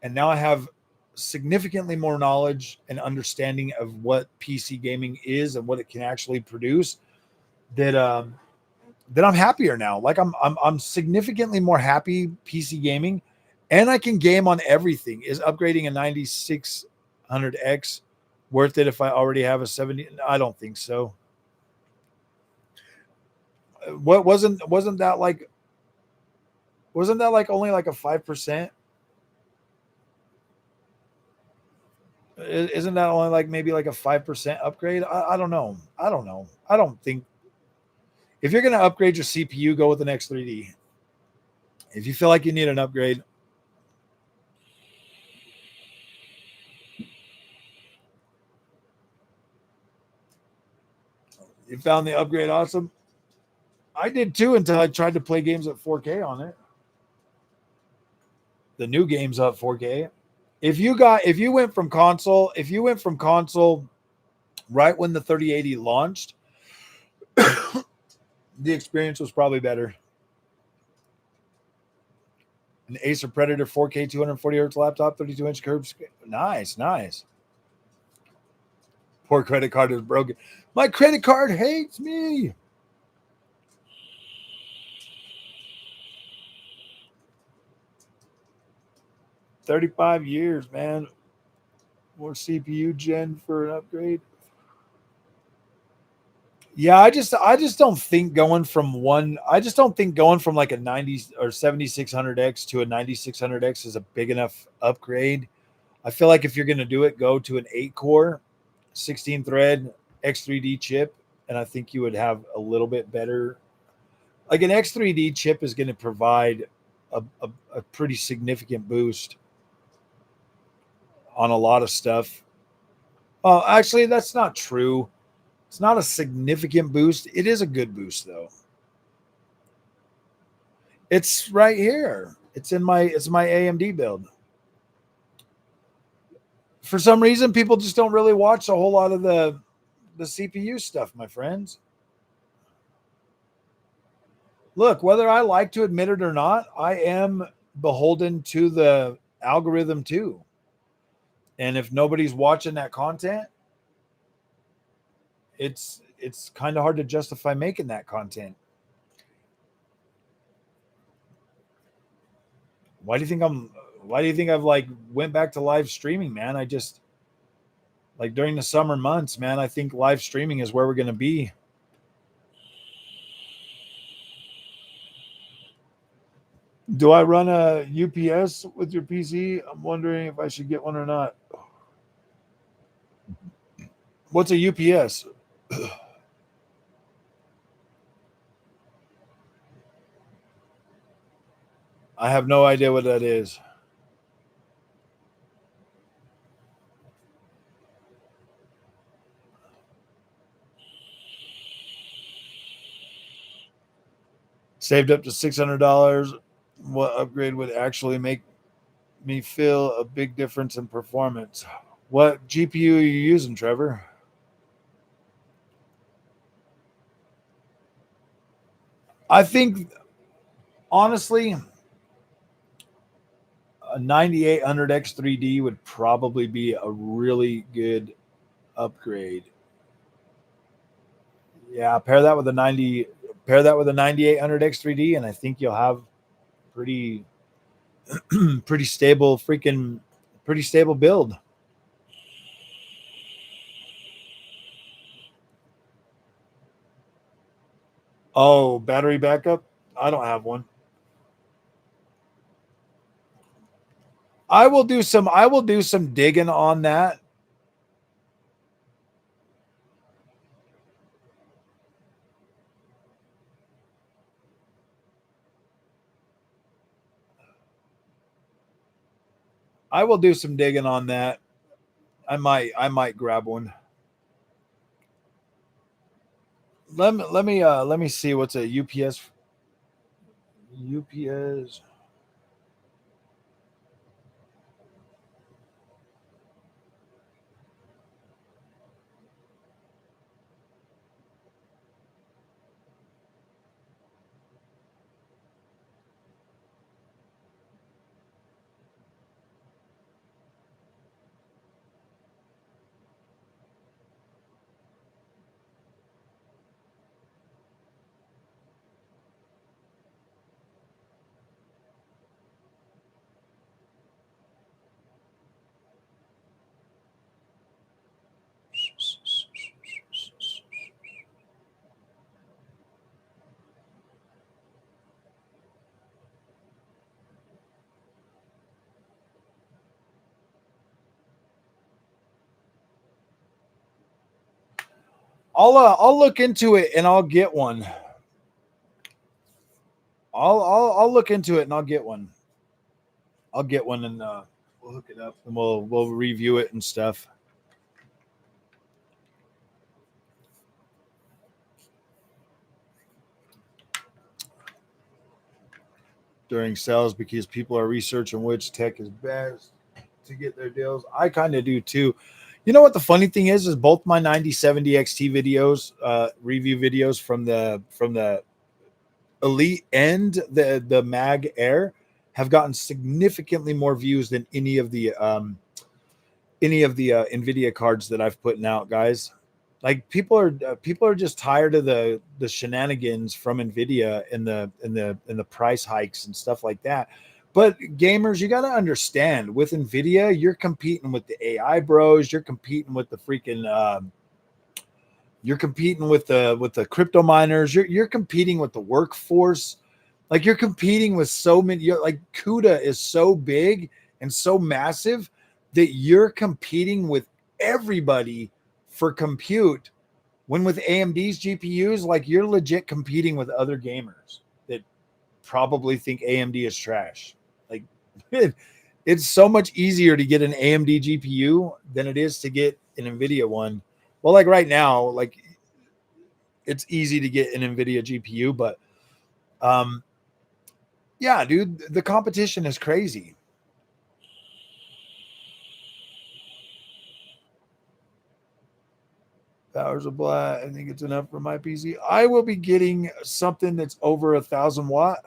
And now I have significantly more knowledge and understanding of what PC gaming is and what it can actually produce that I'm happier now. Like I'm significantly more happy PC gaming, and I can game on everything. Is upgrading a 9600X worth it if I already have a 70? I don't think so. What wasn't that like only like a 5%? Isn't that only like maybe like a 5% upgrade? I don't know. I don't think if you're going to upgrade your CPU, go with an X3D. If you feel like you need an upgrade, you found the upgrade awesome. I did too until I tried to play games at 4K on it. The new games up 4K. If you went from console right when the 3080 launched, the experience was probably better. An Acer Predator 4K 240 hertz laptop, 32-inch curved screen. Nice. Poor credit card is broken. My credit card hates me. $35 years, man. More CPU gen for an upgrade. Yeah, I just don't think going from like a 90 or 7600X to a 9600X is a big enough upgrade. I feel like if you're going to do it, go to an 8-core, 16-thread X3D chip, and I think you would have a little bit better. Like an X3D chip is going to provide a pretty significant boost on a lot of stuff. Actually, that's not true. It's not a significant boost. It is a good boost, though. It's right here. It's my AMD build. For some reason, people just don't really watch a whole lot of the CPU stuff, my friends. Look, whether I like to admit it or not, I am beholden to the algorithm too. And if nobody's watching that content, it's kind of hard to justify making that content. Why do you think Why do you think I've like went back to live streaming, man? I just like during the summer months, man, I think live streaming is where we're going to be. Do I run a UPS with your PC? I'm wondering if I should get one or not. What's a UPS? I have no idea what that is. Saved up to $600. What upgrade would actually make me feel a big difference in performance? What GPU are you using, Trevor? I think, honestly, a 9800X3D would probably be a really good upgrade. Yeah, pair that with a 9800X3D, and I think you'll have pretty pretty stable build. Oh, battery backup? I don't have one. I will do some digging on that. I will do some digging on that. I might grab one. Let me see what's a UPS. UPS. I'll look into it and I'll get one. I'll look into it and I'll get one. I'll get one and we'll hook it up and we'll review it and stuff. During sales because people are researching which tech is best to get their deals. I kind of do too. You know what the funny thing is both my 9070 XT videos, review videos from the Elite and the Mag Air have gotten significantly more views than any of the NVIDIA cards that I've put out, guys. Like people are just tired of the shenanigans from NVIDIA and the price hikes and stuff like that. But gamers, you got to understand, with NVIDIA, you're competing with the AI bros, you're competing with the freaking you're competing with the crypto miners, you're competing with the workforce. Like you're competing with so many, like CUDA is so big and so massive that you're competing with everybody for compute, when with AMD's GPUs, like you're legit competing with other gamers that probably think AMD is trash. Like it's so much easier to get an AMD GPU than it is to get an NVIDIA one. Well, like right now, like it's easy to get an NVIDIA GPU, but yeah, dude, the competition is crazy. Powers of black. I think it's enough for my PC. I will be getting something that's over 1,000 watt.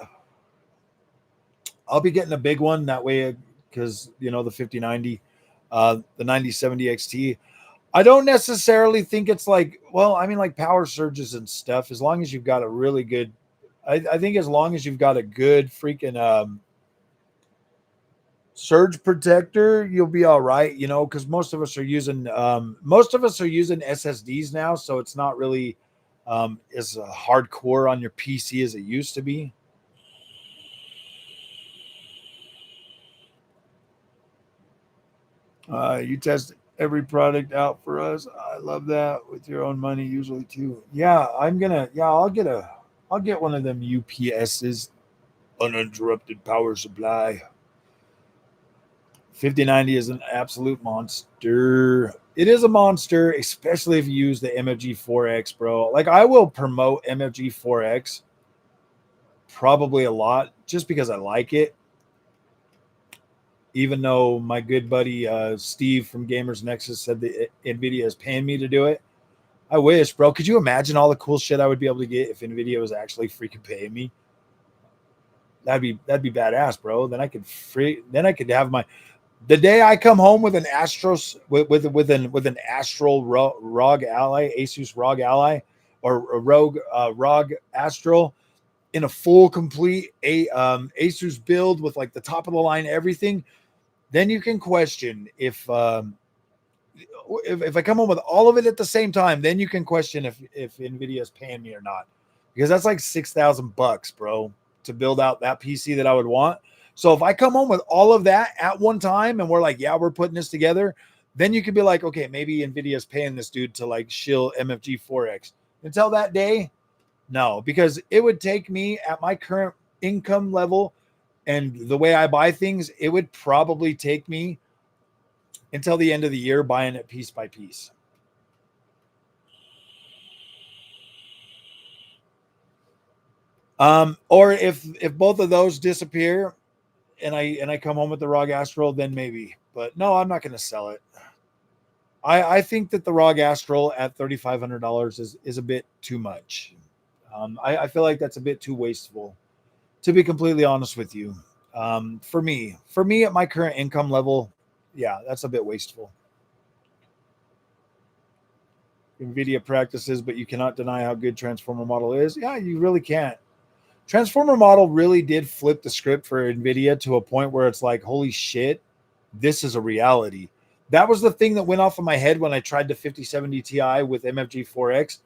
I'll be getting a big one that way because the 5090, the 9070 XT. I don't necessarily think it's like, well, I mean, like power surges and stuff. As long as you've got a really good, I think as long as you've got a good freaking Surge protector, you'll be all right, you know, because most of us are using SSDs now, so it's not really as hardcore on your PC as it used to be. You test every product out for us. I love that, with your own money usually too. Yeah, I'll get one of them UPSs, uninterrupted power supply. 5090 is an absolute monster. It is a monster, especially if you use the MFG 4X, bro. Like, I will promote MFG 4X probably a lot just because I like it. Even though my good buddy Steve from Gamers Nexus said that NVIDIA is paying me to do it. I wish, bro. Could you imagine all the cool shit I would be able to get if NVIDIA was actually freaking paying me? That'd be badass, bro. Then I could have my, the day I come home with an Astros with an Astral ROG Ally, Asus ROG Ally, or a ROG Astral in a full complete Asus build with like the top of the line everything, then you can question if I come home with all of it at the same time, then you can question if NVIDIA is paying me or not, because that's like $6,000, bro, to build out that PC that I would want. So if I come home with all of that at one time and we're like, yeah, we're putting this together, then you could be like, okay, maybe NVIDIA is paying this dude to like shill MFG 4X. Until that day, no, because it would take me at my current income level and the way I buy things, it would probably take me until the end of the year buying it piece by piece. Or if both of those disappear and I come home with the ROG Astral, then maybe. But no, I'm not going to sell it. I think that the ROG Astral at $3,500 is a bit too much. I feel like that's a bit too wasteful, to be completely honest with you. For me at my current income level, yeah, that's a bit wasteful. NVIDIA practices, but you cannot deny how good Transformer Model is. Yeah, you really can't. Transformer Model really did flip the script for NVIDIA to a point where it's like, holy shit, this is a reality. That was the thing that went off of my head when I tried the 5070 Ti with MFG 4X.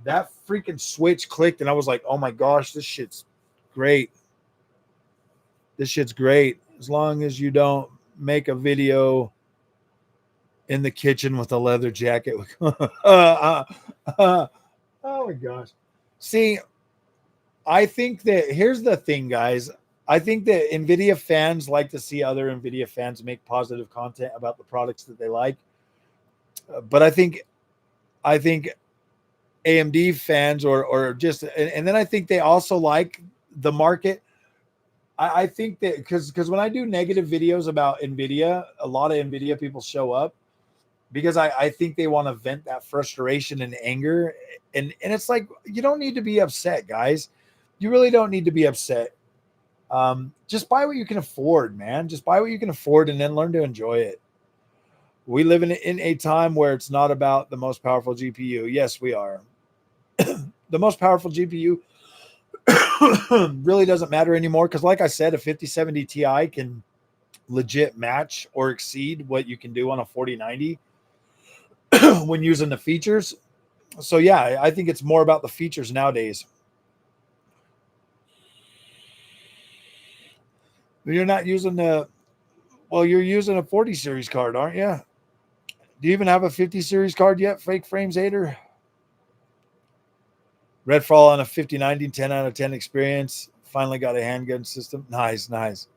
That freaking switch clicked, and I was like, oh my gosh, this shit's great. This shit's great. As long as you don't make a video in the kitchen with a leather jacket. Oh my gosh. See, I think that here's the thing, guys. I think that NVIDIA fans like to see other NVIDIA fans make positive content about the products that they like. But I think AMD fans or just, and then I think they also like the market. I think that because when I do negative videos about NVIDIA, a lot of NVIDIA people show up because I think they want to vent that frustration and anger. And it's like, you don't need to be upset, guys. You really don't need to be upset. Just buy what you can afford, man. Just buy what you can afford and then learn to enjoy it. We live in a time where it's not about the most powerful GPU. Yes, we are. The most powerful GPU really doesn't matter anymore because, like I said, a 5070 Ti can legit match or exceed what you can do on a 4090 when using the features. So yeah, I think it's more about the features nowadays. You're not using you're using a 40 series card, aren't you? Do you even have a 50 series card yet, Fake Frames hater? Redfall on a 5090, 10 out of 10 experience. Finally got a handgun system. Nice, nice.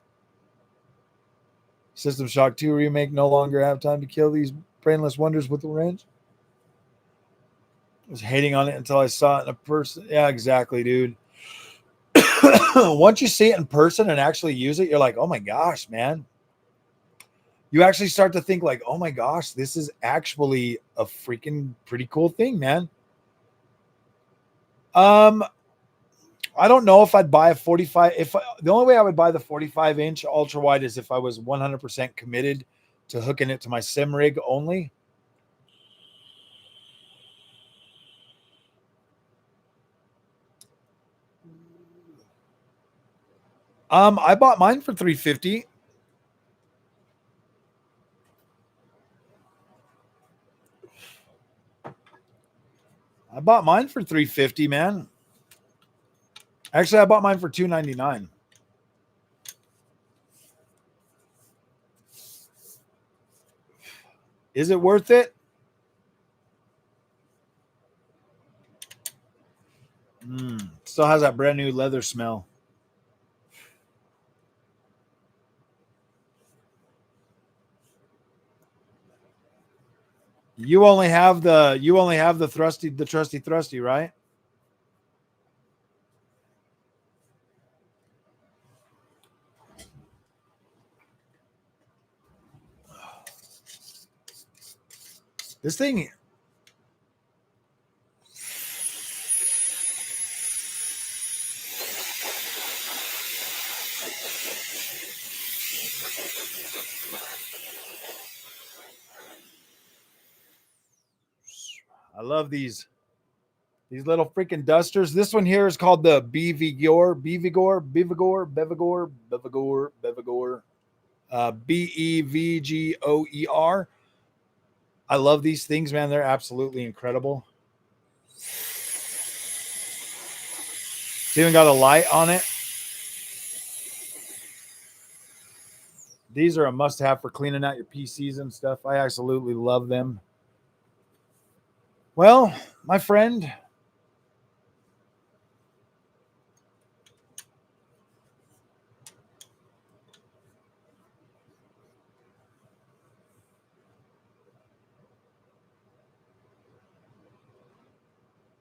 System Shock 2 remake, no longer have time to kill these brainless wonders with the wrench. I was hating on it until I saw it in a person. Yeah, exactly, dude. Once you see it in person and actually use it, you're like, oh my gosh, man. You actually start to think like, oh my gosh, this is actually a freaking pretty cool thing, man. I don't know if I'd buy a 45. The only way I would buy the 45-inch ultra wide is if I was 100% committed to hooking it to my sim rig only. I bought mine for $350. I bought mine for $350, man. Actually, I bought mine for $299. Is it worth it? Still has that brand new leather smell. You only have the trusty thrusty, right? This thing. I love these little freaking dusters. This one here is called the Bevigor, Bevgoer. I love these things, man. They're absolutely incredible. It's even got a light on it. These are a must-have for cleaning out your PCs and stuff. I absolutely love them. Well, my friend,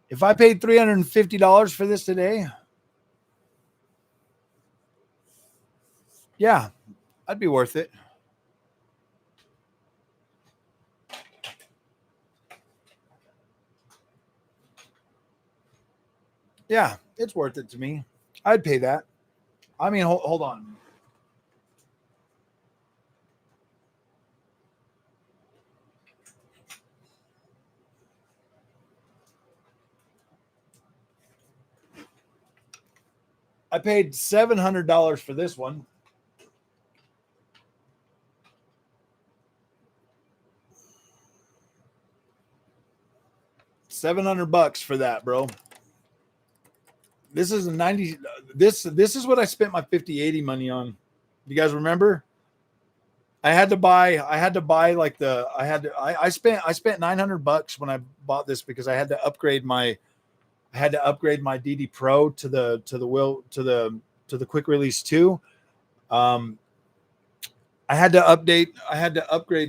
if I paid $350 for this today, yeah, I'd be worth it. Yeah, it's worth it to me. I'd pay that. I mean, hold on. I paid $700 for this one. $700 for that, bro. This is a 90. This is what I spent my 5080 money on. You guys remember? I spent $900 when I bought this because I had to upgrade my DD Pro to the quick release 2. I had to upgrade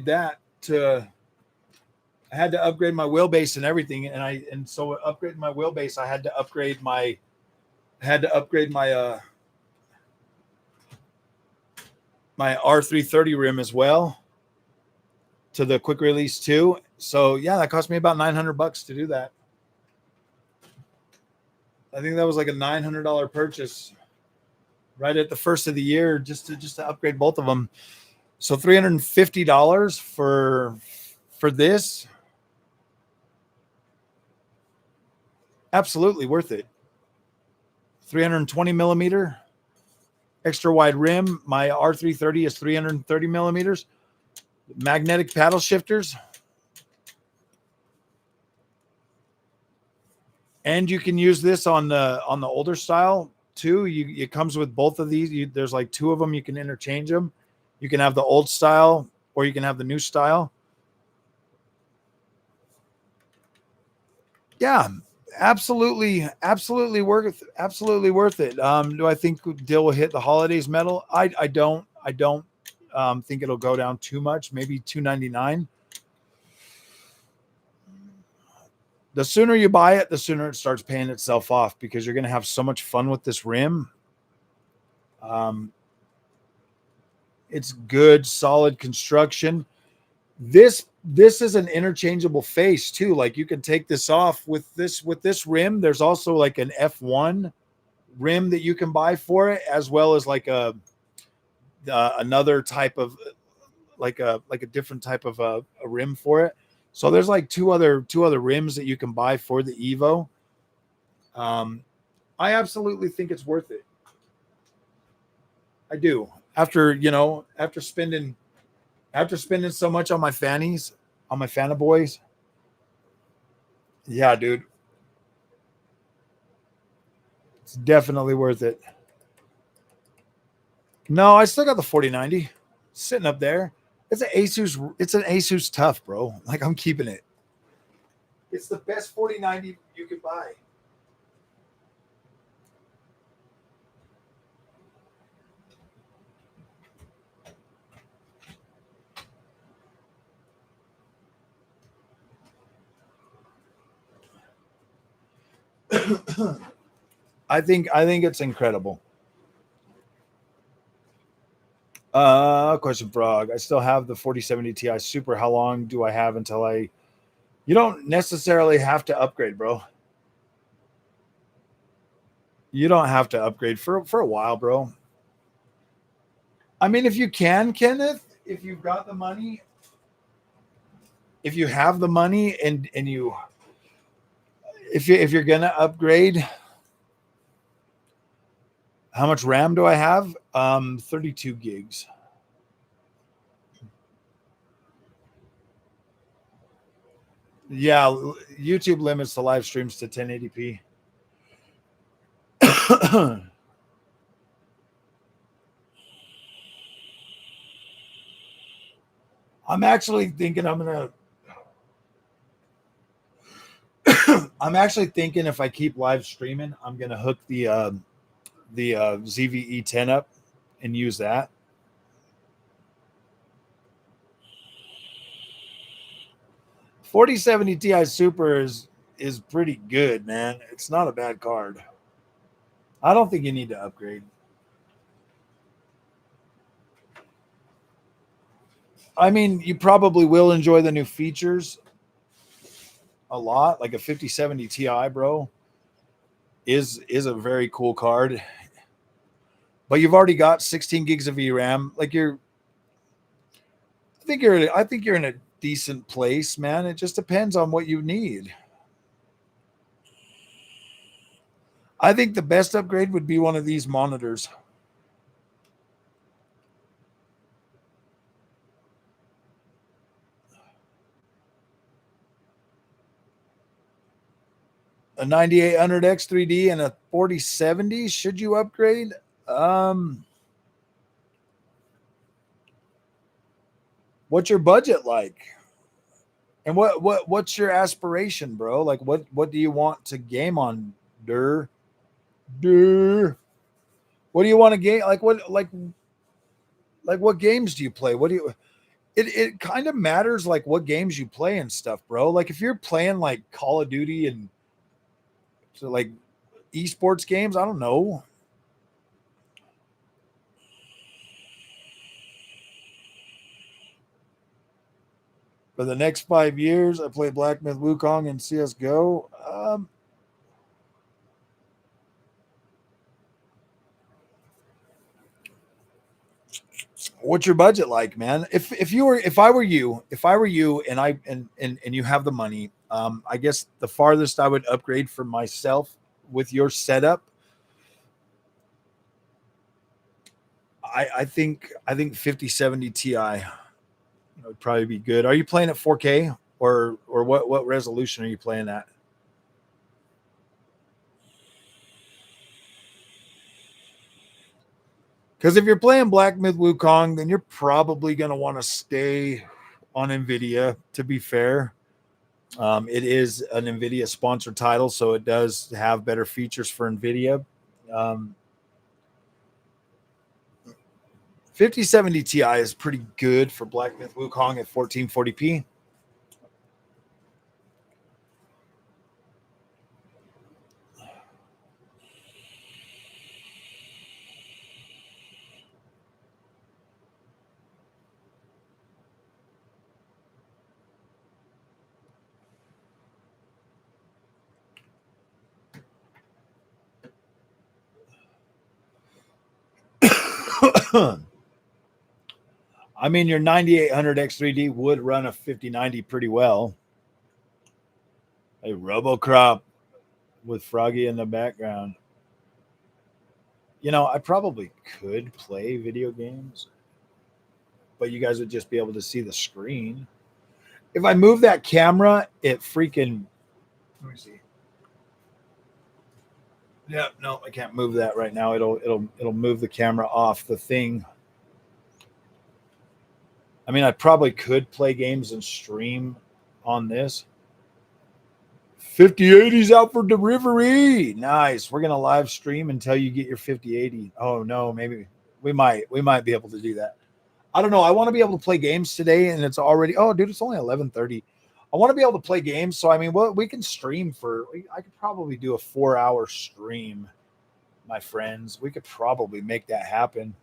that to I had to upgrade my wheelbase and everything, and so upgrading my wheelbase, I had to upgrade my my R330 rim as well to the quick release 2. So yeah, that cost me about $900 to do that. I think that was like a $900 purchase right at the first of the year just to upgrade both of them. So $350 for this. Absolutely worth it. 320 millimeter extra wide rim. My R330 is 330 millimeters. Magnetic paddle shifters. And you can use this on the older style too. It comes with both of these. There's like 2 of them. You can interchange them. You can have the old style or you can have the new style. Yeah, absolutely worth it. Do I think Dill will hit the holidays medal? I don't think it'll go down too much. Maybe $299. The sooner you buy it, the sooner it starts paying itself off because you're going to have so much fun with this rim. It's good, solid construction. This is an interchangeable face too. Like you can take this off with this rim. There's also like an F1 rim that you can buy for it, as well as like another type of like a different type of a rim for it. So there's like two other rims that you can buy for the Evo. I absolutely think it's worth it. I do. After spending so much on my fannies, on my Fanta boys. Yeah, dude. It's definitely worth it. No, I still got the 4090 sitting up there. It's an Asus Tough, bro. Like, I'm keeping it. It's the best 4090 you could buy. I think it's incredible. Question Frog. I still have the 4070 Ti Super. How long do I have until I? You don't necessarily have to upgrade, bro. You don't have to upgrade for a while, bro. I mean, if you can, Kenneth, if you've got the money, if you have the money and you if you're gonna upgrade, how much RAM do I have? 32 gigs. Yeah, YouTube limits the live streams to 1080p. I'm actually thinking I'm actually thinking if I keep live streaming, I'm gonna hook the ZVE 10 up and use that. $4070 Ti Super is pretty good, man. It's not a bad card. I don't think you need to upgrade. I mean, you probably will enjoy the new features a lot. Like a 5070 Ti, bro, is a very cool card. But you've already got 16 gigs of VRAM. Like I think you're in a decent place, man. It just depends on what you need. I think the best upgrade would be one of these monitors. A 9800X 3D and a 4070. Should you upgrade? What's your budget like? And what's your aspiration, bro? Like what do you want to game on? What do you want to game? Like what games do you play? What do you it kind of matters like what games you play and stuff, bro. Like if you're playing like Call of Duty and so like esports games, I don't know. For the next 5 years, I play Black Myth Wukong and CS:GO. What's your budget like, man? If I were you and you have the money, I guess the farthest I would upgrade for myself with your setup, I think 5070 Ti would probably be good. Are you playing at 4K or what resolution are you playing at? Because if you're playing Black Myth Wukong, then you're probably going to want to stay on NVIDIA, to be fair. It is an NVIDIA sponsored title, so it does have better features for NVIDIA. 5070 Ti is pretty good for Black Myth Wukong at 1440p. I mean, your 9800X 3D would run a 5090 pretty well. A RoboCrop with Froggy in the background. You know, I probably could play video games, but you guys would just be able to see the screen. If I move that camera, it freaking, let me see. Yeah, no, I can't move that right now. It'll move the camera off the thing. I mean, I probably could play games and stream on this. 5080's out for delivery. Nice. We're gonna live stream until you get your 5080. Oh no, maybe we might be able to do that. I don't know. I want to be able to play games today, and it's already dude, it's only 11:30. I want to be able to play games, so I mean, we can stream for. I could probably do a 4-hour stream, my friends. We could probably make that happen.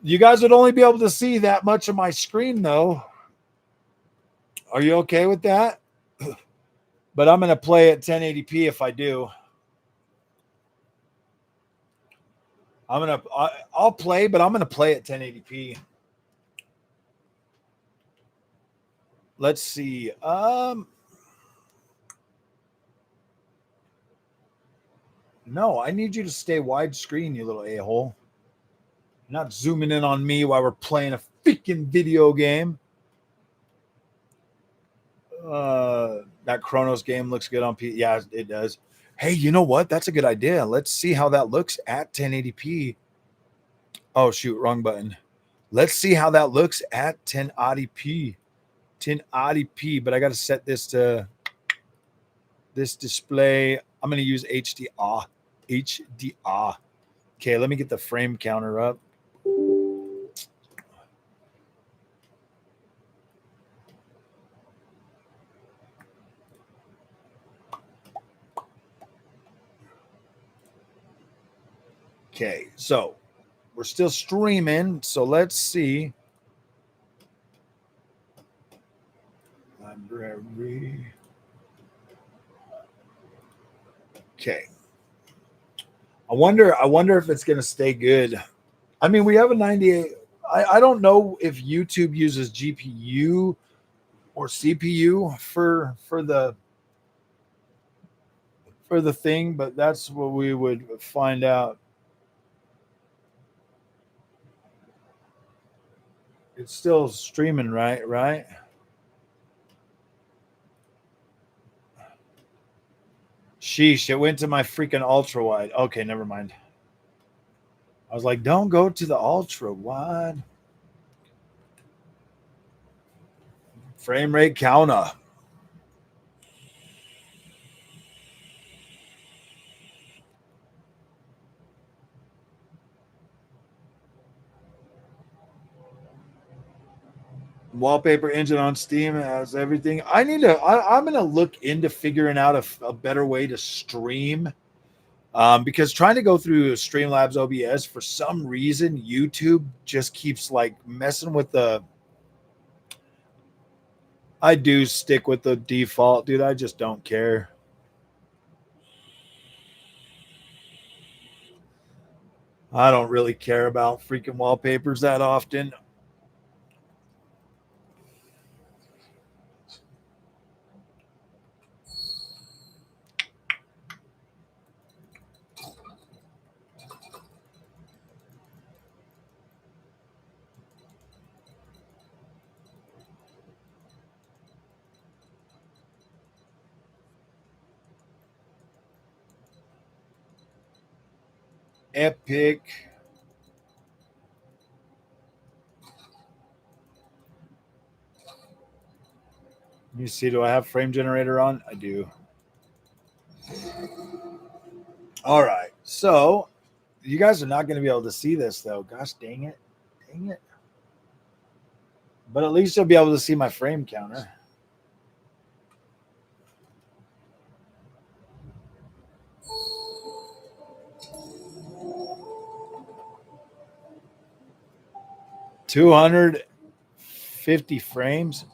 You guys would only be able to see that much of my screen, though. Are you okay with that? But I'm going to play at 1080p if I do. I'll play, but I'm going to play at 1080p. Let's see. No, I need you to stay widescreen, you little a-hole. You're not zooming in on me while we're playing a freaking video game. That Chronos game looks good on PC. Yeah, it does. Hey, you know what? That's a good idea. Let's see how that looks at 1080p. Oh, shoot, wrong button. Let's see how that looks at 1080p. 1080p, but I got to set this to this display. I'm going to use HDR. HDR. Okay, let me get the frame counter up. Okay, so we're still streaming, so let's see. Library. Okay. I wonder if it's gonna stay good. I mean, we have a 98. I don't know if YouTube uses GPU or CPU for the thing, but that's what we would find out. It's still streaming, right? Sheesh, it went to my freaking ultra wide. Okay, never mind. I was like, don't go to the ultra wide. Frame rate counter. Wallpaper engine on Steam has everything. I'm going to look into figuring out a better way to stream. Because trying to go through Streamlabs OBS, for some reason, YouTube just keeps like messing with the. I do stick with the default, dude. I just don't care. I don't really care about freaking wallpapers that often. Epic. Let me see. Do I have frame generator on? I do. All right. So you guys are not going to be able to see this, though. Gosh dang it. Dang it. But at least you'll be able to see my frame counter. $250 frames.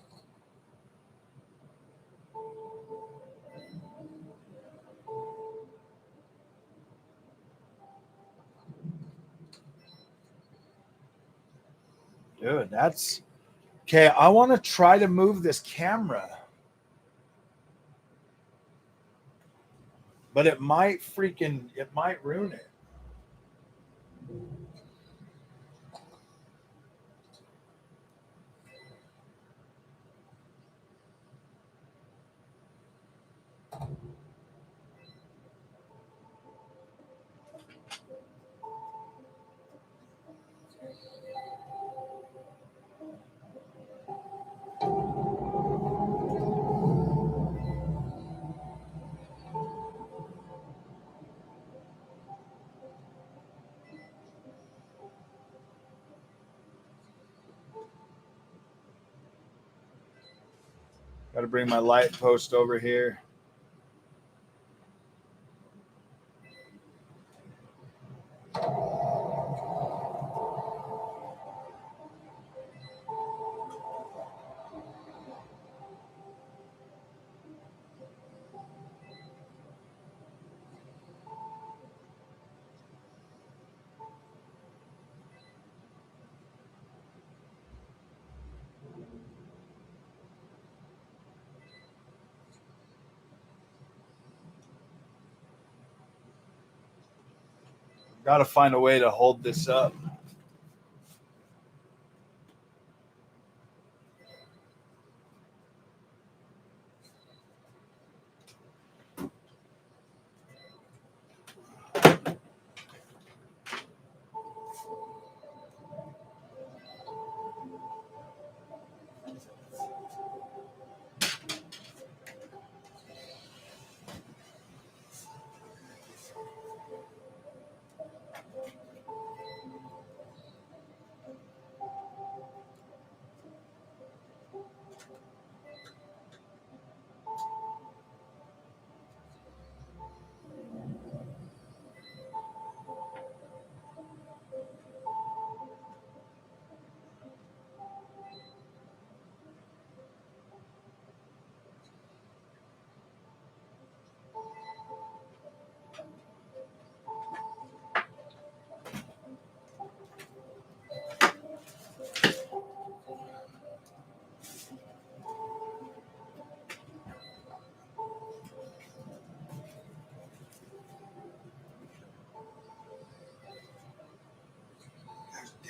Dude, that's okay. I want to try to move this camera, but it might ruin it. Got to bring my light post over here. Got to find a way to hold this up.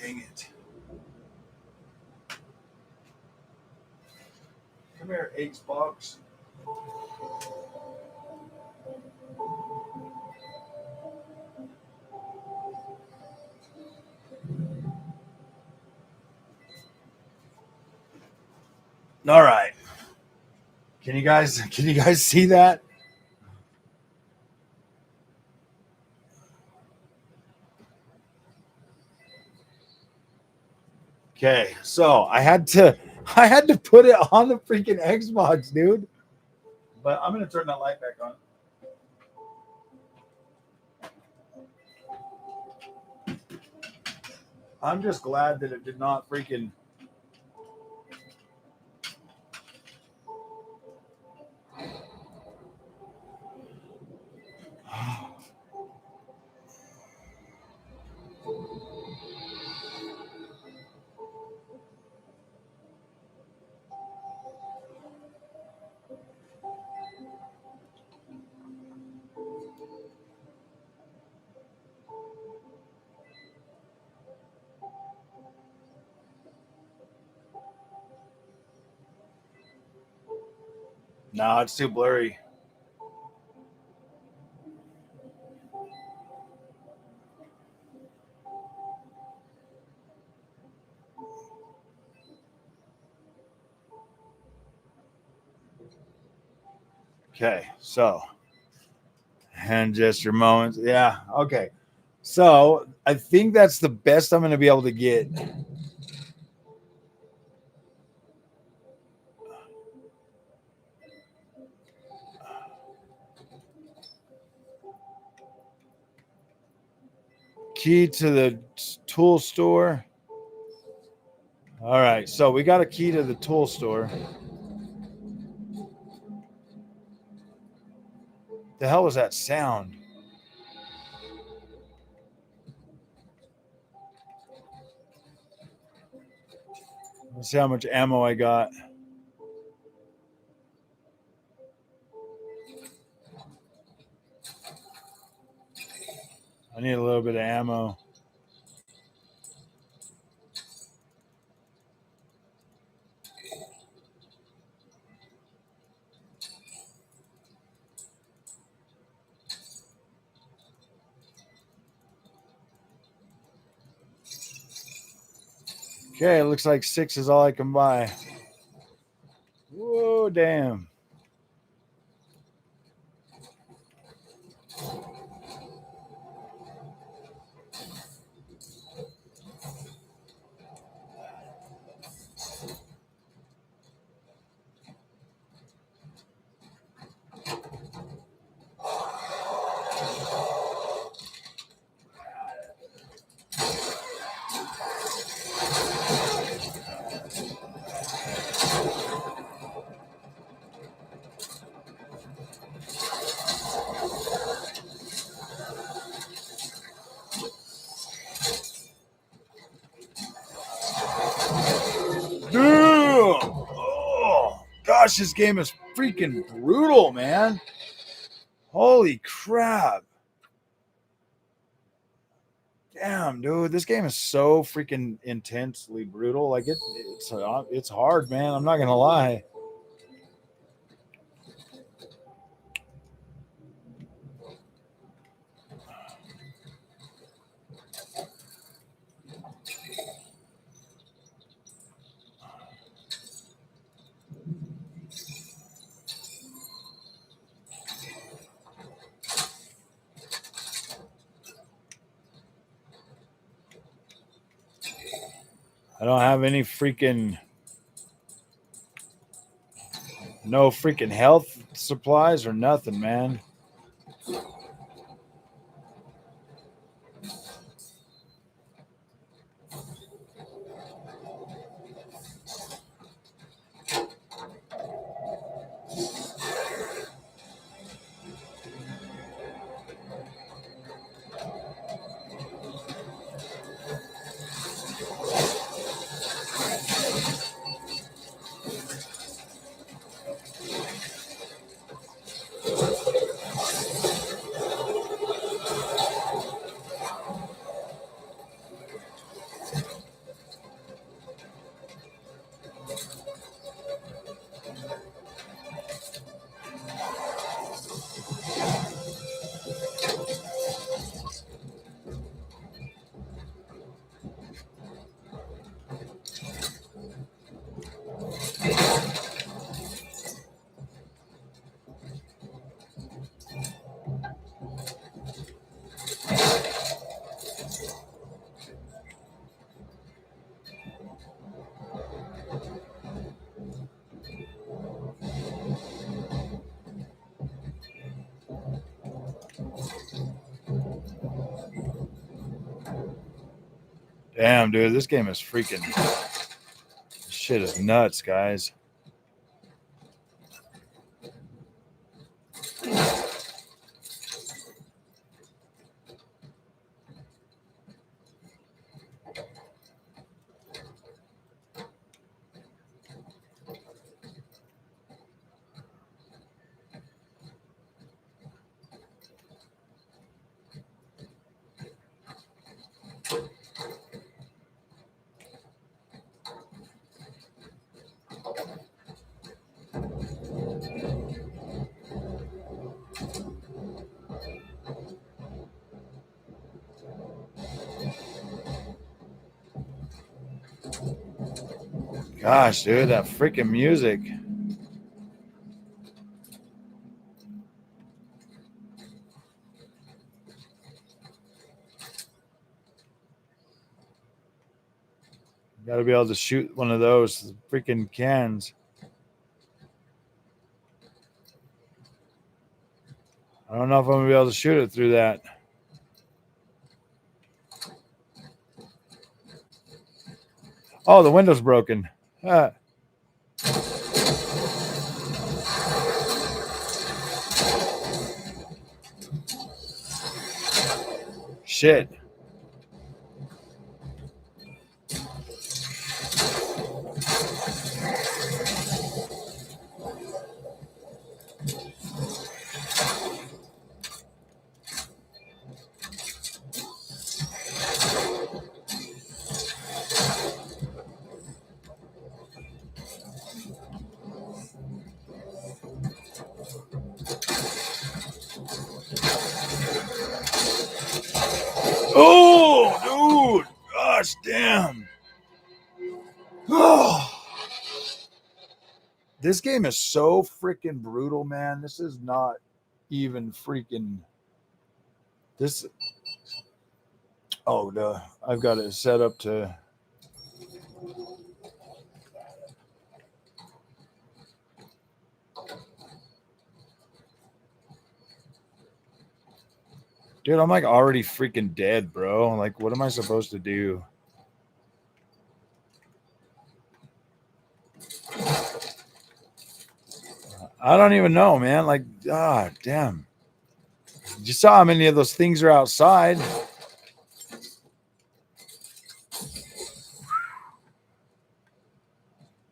Dang it. Come here, Xbox. All right. Can you guys see that? Okay, so I had to put it on the freaking Xbox, dude. But I'm gonna turn that light back on. I'm just glad that it did not freaking. No, it's too blurry. Okay, so and just your moments. Yeah, okay. So I think that's the best I'm going to be able to get. Key to the tool store. All right, so we got a key to the tool store. The hell was that sound? Let's see how much ammo I got. I need a little bit of ammo. Okay, it looks like 6 is all I can buy. Whoa, damn. gosh, this game is freaking brutal, man. Holy crap. Damn, dude, this game is so freaking intensely brutal. Like it's hard, man. I'm not gonna lie. I don't have any freaking no freaking health supplies or nothing, man. Damn, dude, this game is freaking. This shit is nuts, guys. Gosh, dude, that freaking music. Got to be able to shoot one of those freaking cans. I don't know if I'm going to be able to shoot it through that. Oh, the window's broken. Ah. Shit. Oh, dude. Gosh, damn. Oh. This game is so freaking brutal, man. This is not even freaking. This. Oh, no. I've got it set up to. Dude, I'm like already freaking dead, bro. Like, what am I supposed to do? I don't even know, man. Like, damn. You saw how many of those things are outside.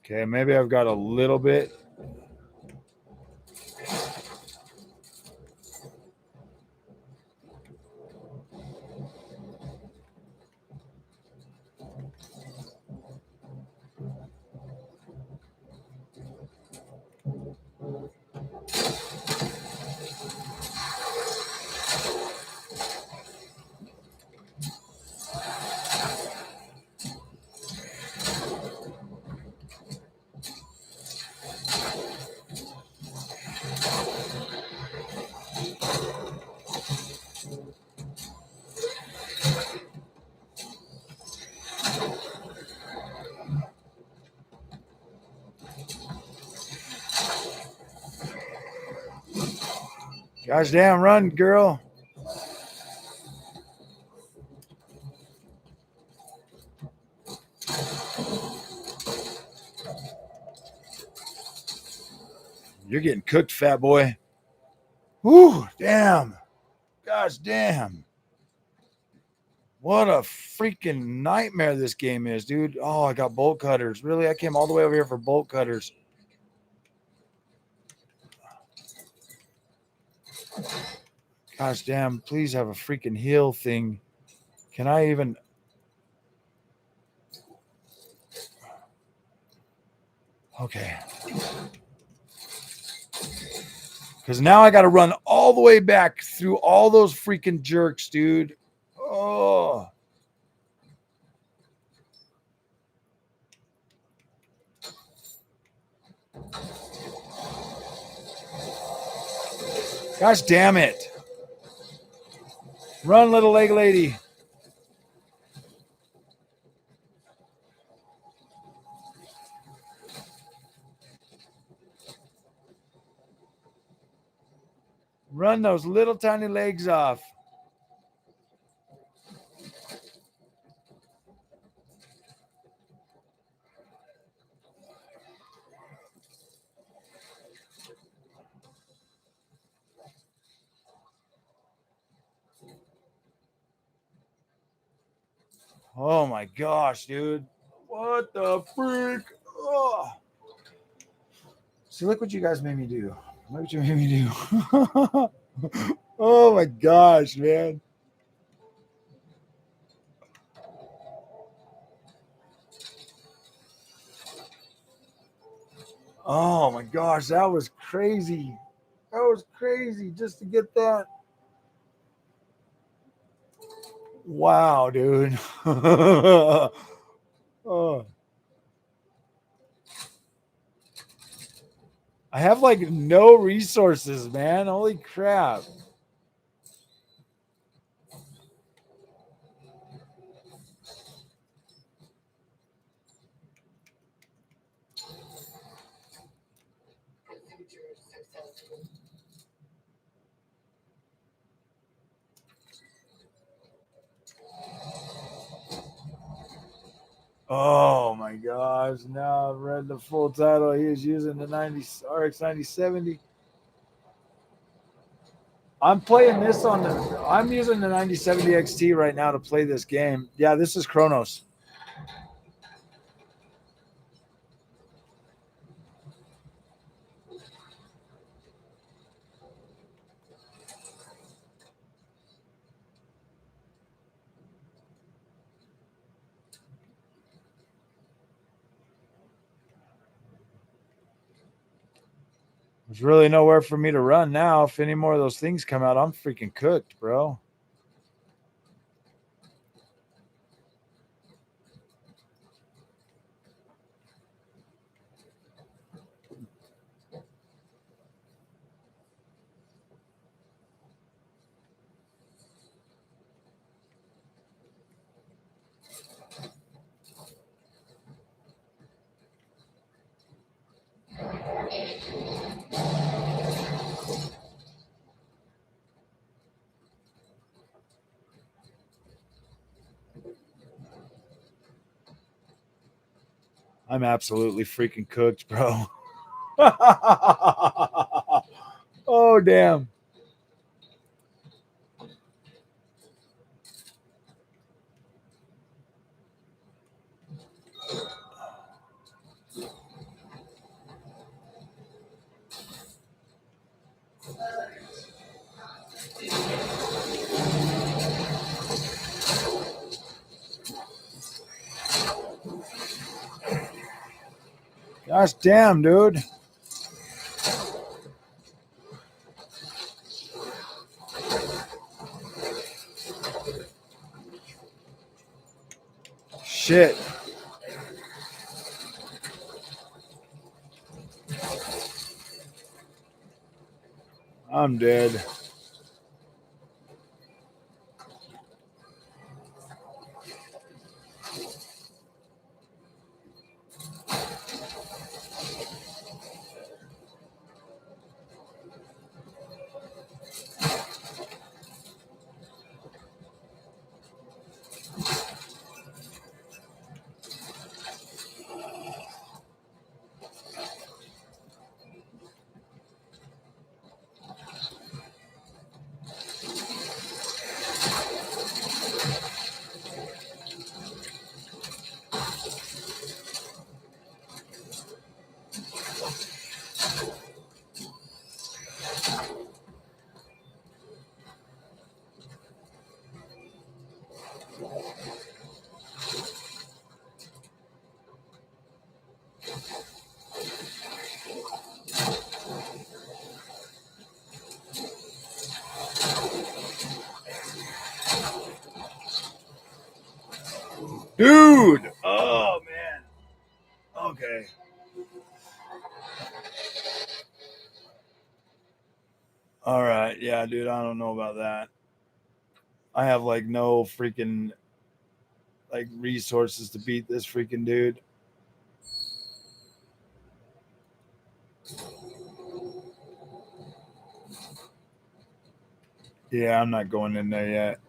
Okay, maybe I've got a little bit. Gosh damn, run, girl. You're getting cooked, fat boy. Whew, damn. Gosh damn. What a freaking nightmare this game is, dude. Oh, I got bolt cutters. Really? I came all the way over here for bolt cutters. Gosh damn, please have a freaking heal thing. Can I even... Okay. Because now I got to run all the way back through all those freaking jerks, dude. Oh. Gosh damn it. Run, little leg lady. Run those little tiny legs off. Oh my gosh, dude. What the freak? Oh. See, look what you guys made me do. Look what you made me do. Oh my gosh, man. Oh my gosh, that was crazy. That was crazy just to get that. Wow, dude. Oh. I have like no resources, man. Holy crap. Oh my gosh. Now I've read the full title. He is using the RX 9070. I'm playing this on I'm using the 9070 XT right now to play this game. Yeah, this is Chronos. There's really nowhere for me to run now. If any more of those things come out, I'm freaking cooked, bro. I'm absolutely freaking cooked, bro. Oh, damn. Gosh damn, dude. Shit. I'm dead. Dude. Oh, man. Okay. All right. Yeah, dude. I don't know about that. I have like no freaking like resources to beat this freaking dude. Yeah, I'm not going in there yet.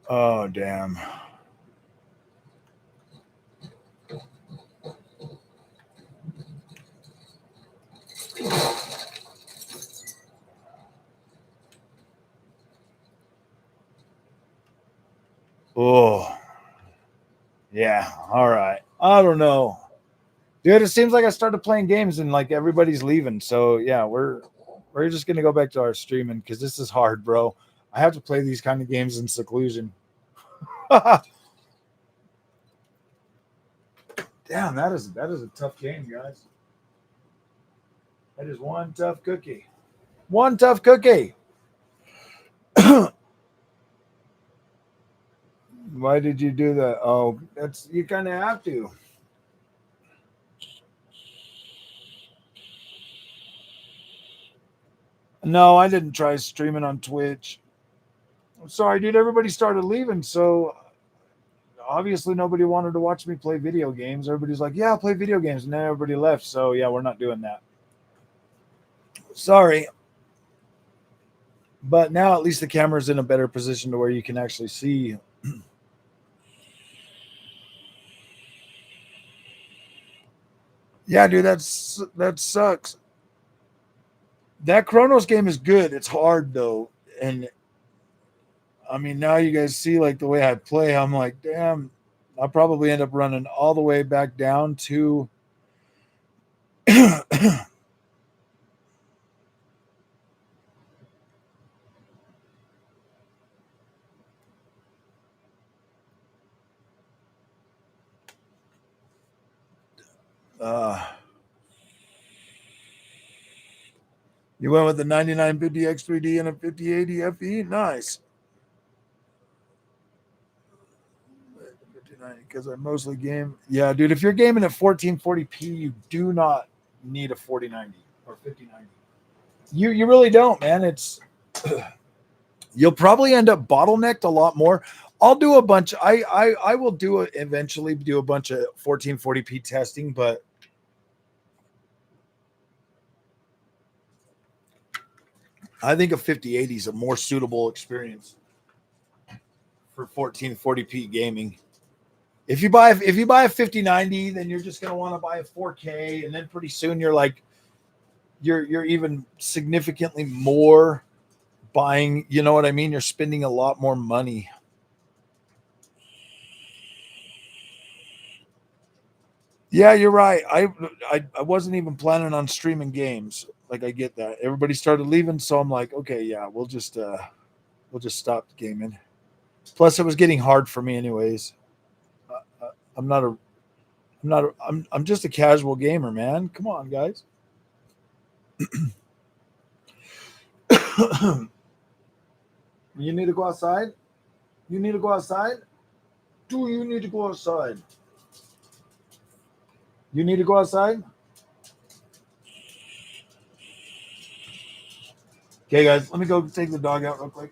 Oh, damn. Oh, yeah. All right. I don't know. Dude, it seems like I started playing games and like everybody's leaving. So yeah, we're just gonna go back to our streaming because this is hard, bro. I have to play these kind of games in seclusion. Damn, that is a tough game, guys. That is one tough cookie. One tough cookie. Why did you do that? Oh, that's you kind of have to. No, I didn't try streaming on Twitch. I'm sorry, dude. Everybody started leaving, so obviously nobody wanted to watch me play video games. Everybody's like, "Yeah, I'll play video games," and then everybody left. So yeah, we're not doing that. Sorry, but now at least the camera's in a better position to where you can actually see. Yeah, dude, that sucks. That Chronos game is good. It's hard though, and I mean now you guys see like the way I play. I'm like, damn, I'll probably end up running all the way back down to. uh, you went with the 9950 X3D and a 5080 FE. Nice. Because I mostly game. Yeah, dude, if you're gaming at 1440p, you do not need a 4090 or 5090. You really don't, man. It's you'll probably end up bottlenecked a lot more. I'll do a bunch. I will do it eventually. Do a bunch of 1440p testing, but I think a 5080 is a more suitable experience for 1440p gaming. If you buy a 5090, then you're just gonna want to buy a 4K, and then pretty soon you're like you're even significantly more buying. You know what I mean? You're spending a lot more money. Yeah, you're right. I wasn't even planning on streaming games. Like I get that. Everybody started leaving, so I'm like, okay, yeah, we'll just stop gaming. Plus, it was getting hard for me, anyways. I'm not a I'm not a, I'm just a casual gamer, man. Come on, guys. You need to go outside. You need to go outside. Do you need to go outside? You need to go outside. Okay, guys, let me go take the dog out real quick.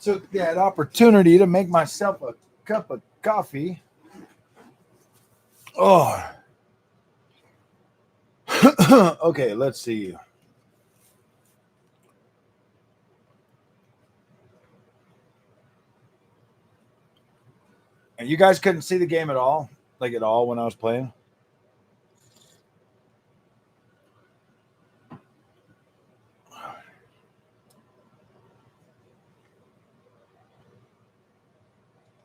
took that opportunity to make myself a cup of coffee. Oh. Okay, let's see. And you guys couldn't see the game at all? Like at all when I was playing?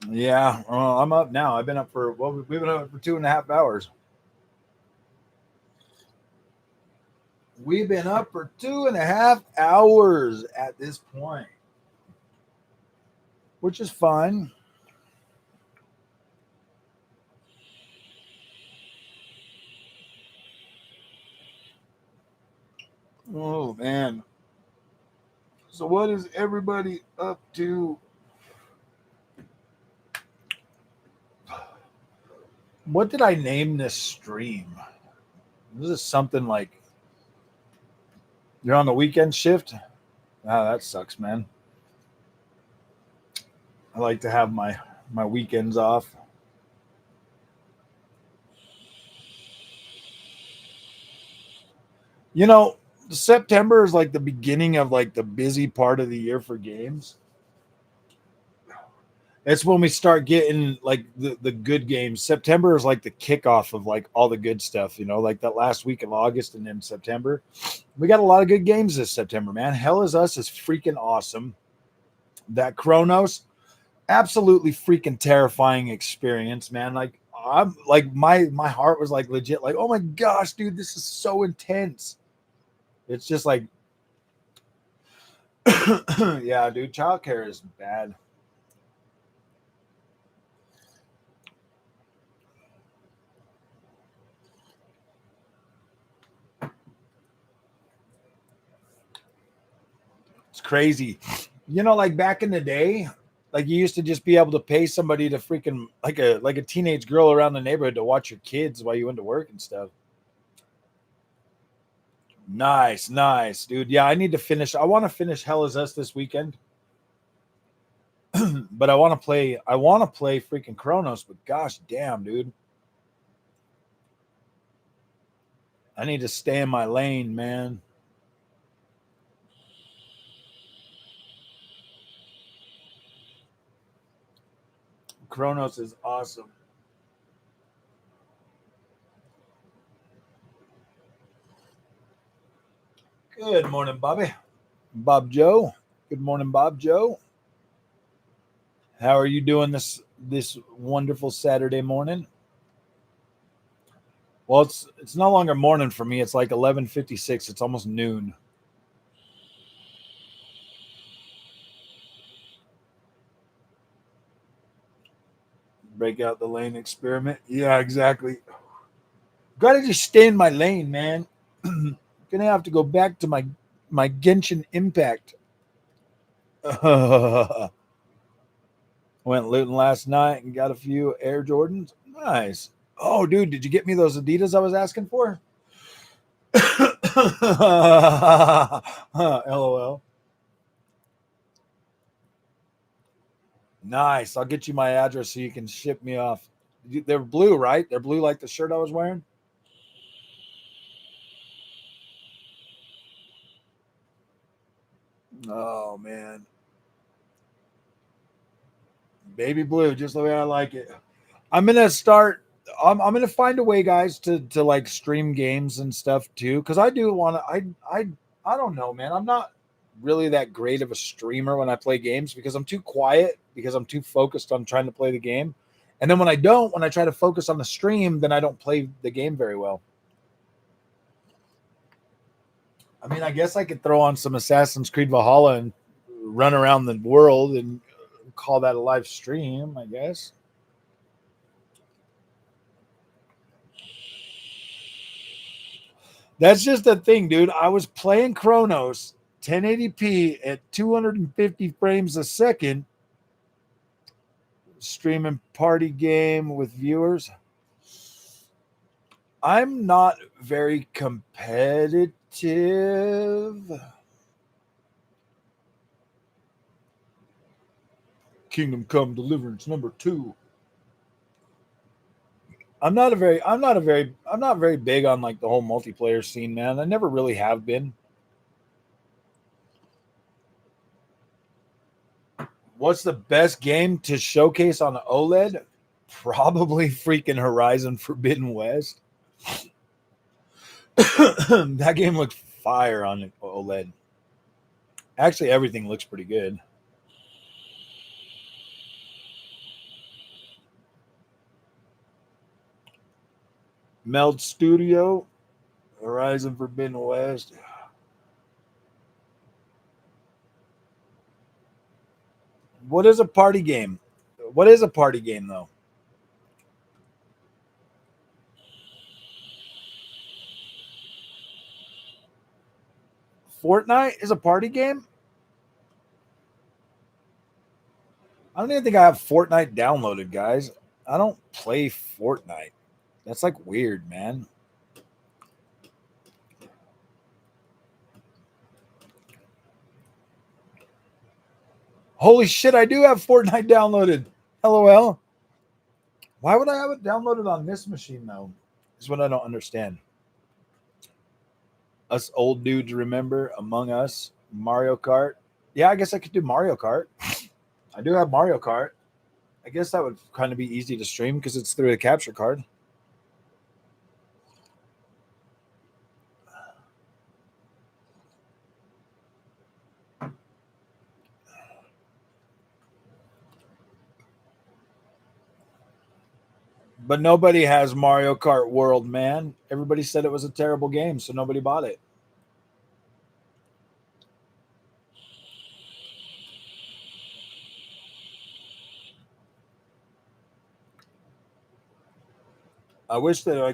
Yeah, I'm up now. I've been up for, well, we've been up for 2.5 hours. We've been up for 2.5 hours at this point, which is fine. Oh, man. So what is everybody up to? What did I name this stream? This is something like, you're on the weekend shift? Ah, that sucks, man. I like to have my weekends off. You know, September is like the beginning of like the busy part of the year for games. It's when we start getting like the good games. September is like the kickoff of like all the good stuff, you know, like that last week of August and then September. We got a lot of good games this September, man. Hell is Us is freaking awesome. That Chronos, absolutely freaking terrifying experience, man. Like I'm like my heart was like legit, like, oh my gosh, dude, this is so intense. It's just like, yeah, dude, childcare is bad. It's crazy. You know, like back in the day, like you used to just be able to pay somebody to freaking like a teenage girl around the neighborhood to watch your kids while you went to work and stuff. Nice, nice, dude. Yeah, I need to finish. I want to finish Hell is Us this weekend. But I want to play freaking Chronos, but gosh damn, dude. I need to stay in my lane, man. Chronos is awesome. Good morning, Bobby. Bob Joe. Good morning, Bob Joe. How are you doing this wonderful Saturday morning? Well, it's no longer morning for me. It's like 11:56. It's almost noon. Break out the lane experiment. Yeah, exactly. Gotta just stay in my lane, man. Gonna have to go back to my Genshin Impact. Went looting last night and got a few Air Jordans. Nice. Oh, dude, did you get me those Adidas I was asking for? LOL. Nice. I'll get you my address so you can ship me off. They're blue, right? They're blue like the shirt I was wearing. Oh man, baby blue, just the way I like it. I'm gonna start. I'm gonna find a way, guys, to like stream games and stuff too, because I do want to. I don't know, man. I'm not really that great of a streamer when I play games because I'm too quiet because I'm too focused on trying to play the game. And then when I try to focus on the stream, then I don't play the game very well. I mean, I guess I could throw on some Assassin's Creed Valhalla and run around the world and call that a live stream, I guess. That's just the thing, dude. I was playing Chronos 1080p at 250 frames a second, streaming party game with viewers. I'm not very competitive. Kingdom Come Deliverance #2. I'm not very big on like the whole multiplayer scene, man. I never really have been. What's the best game to showcase on OLED? Probably freaking Horizon Forbidden West. That game looked fire on OLED. Actually, everything looks pretty good. Meld Studio, Horizon Forbidden West. What is a party game? What is a party game, though? Fortnite is a party game? I don't even think I have Fortnite downloaded, guys. I don't play Fortnite. That's like weird, man. Holy shit, I do have Fortnite downloaded. LOL. Why would I have it downloaded on this machine, though? Is what I don't understand. Us old dudes remember Among Us, Mario Kart. Yeah, I guess I could do Mario Kart. I do have Mario Kart. I guess that would kind of be easy to stream because it's through a capture card. But nobody has Mario Kart World, man. Everybody said it was a terrible game, so nobody bought it. I wish that I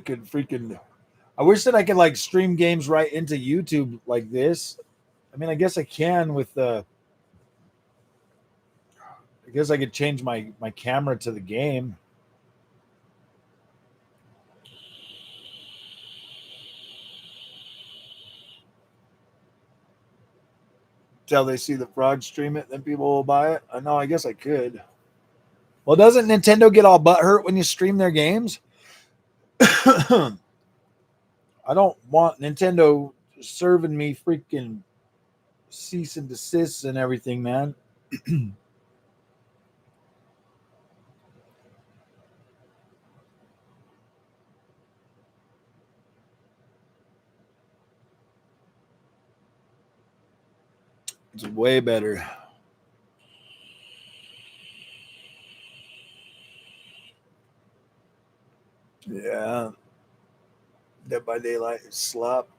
could like stream games right into YouTube like this. I mean, I guess I can with the. I guess I could change my camera to the game. Till they see the frog stream it, then people will buy it. I know. I guess I could. Well, doesn't Nintendo get all butthurt when you stream their games? I don't want Nintendo serving me freaking cease and desists and everything, man. It's way better. Yeah. Dead by Daylight is slop.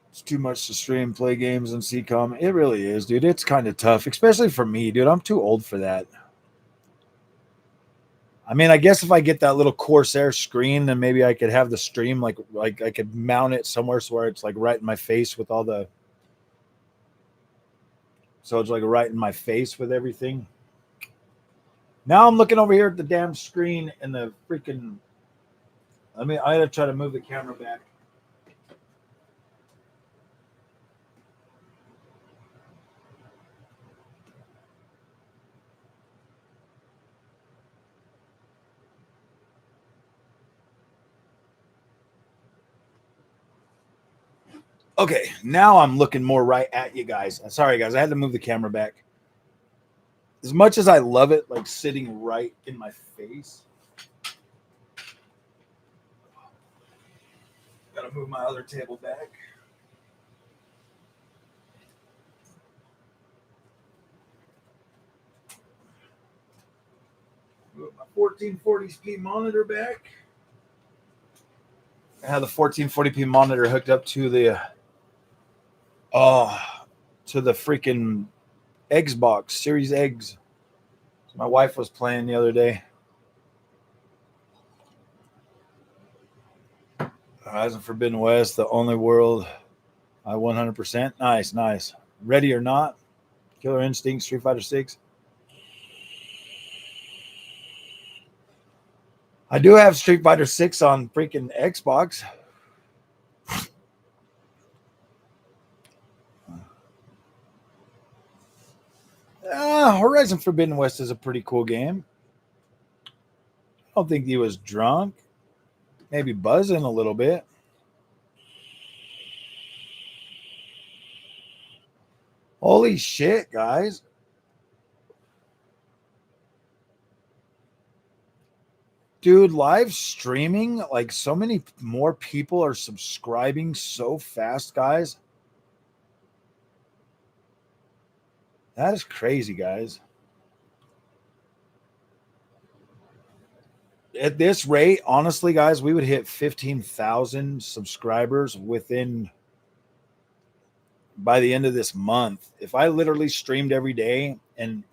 It's too much to stream, play games, and see comment. It really is, dude. It's kind of tough, especially for me, dude. I'm too old for that. I mean, I guess if I get that little Corsair screen, then maybe I could have the stream like I could mount it somewhere so where it's like right in my face with all the. So it's like right in my face with everything. Now I'm looking over here at the damn screen and the freaking. I gotta try to move the camera back. Okay, now I'm looking more right at you guys. Sorry, guys, I had to move the camera back. As much as I love it, like sitting right in my face. Gotta move my other table back. Move my 1440p monitor back. I have the 1440p monitor hooked up to the freaking Xbox Series X. My wife was playing the other day. Horizon Forbidden West, the only world I 100%. Nice. Ready or Not, Killer Instinct, Street Fighter 6. I do have Street Fighter 6 on freaking Xbox. Horizon Forbidden West is a pretty cool game. I don't think he was drunk. Maybe buzzing a little bit. Holy shit, guys. Dude, live streaming, like so many more people are subscribing so fast, guys. That is crazy, guys. At this rate, honestly, guys, we would hit 15,000 subscribers by the end of this month. If I literally streamed every day and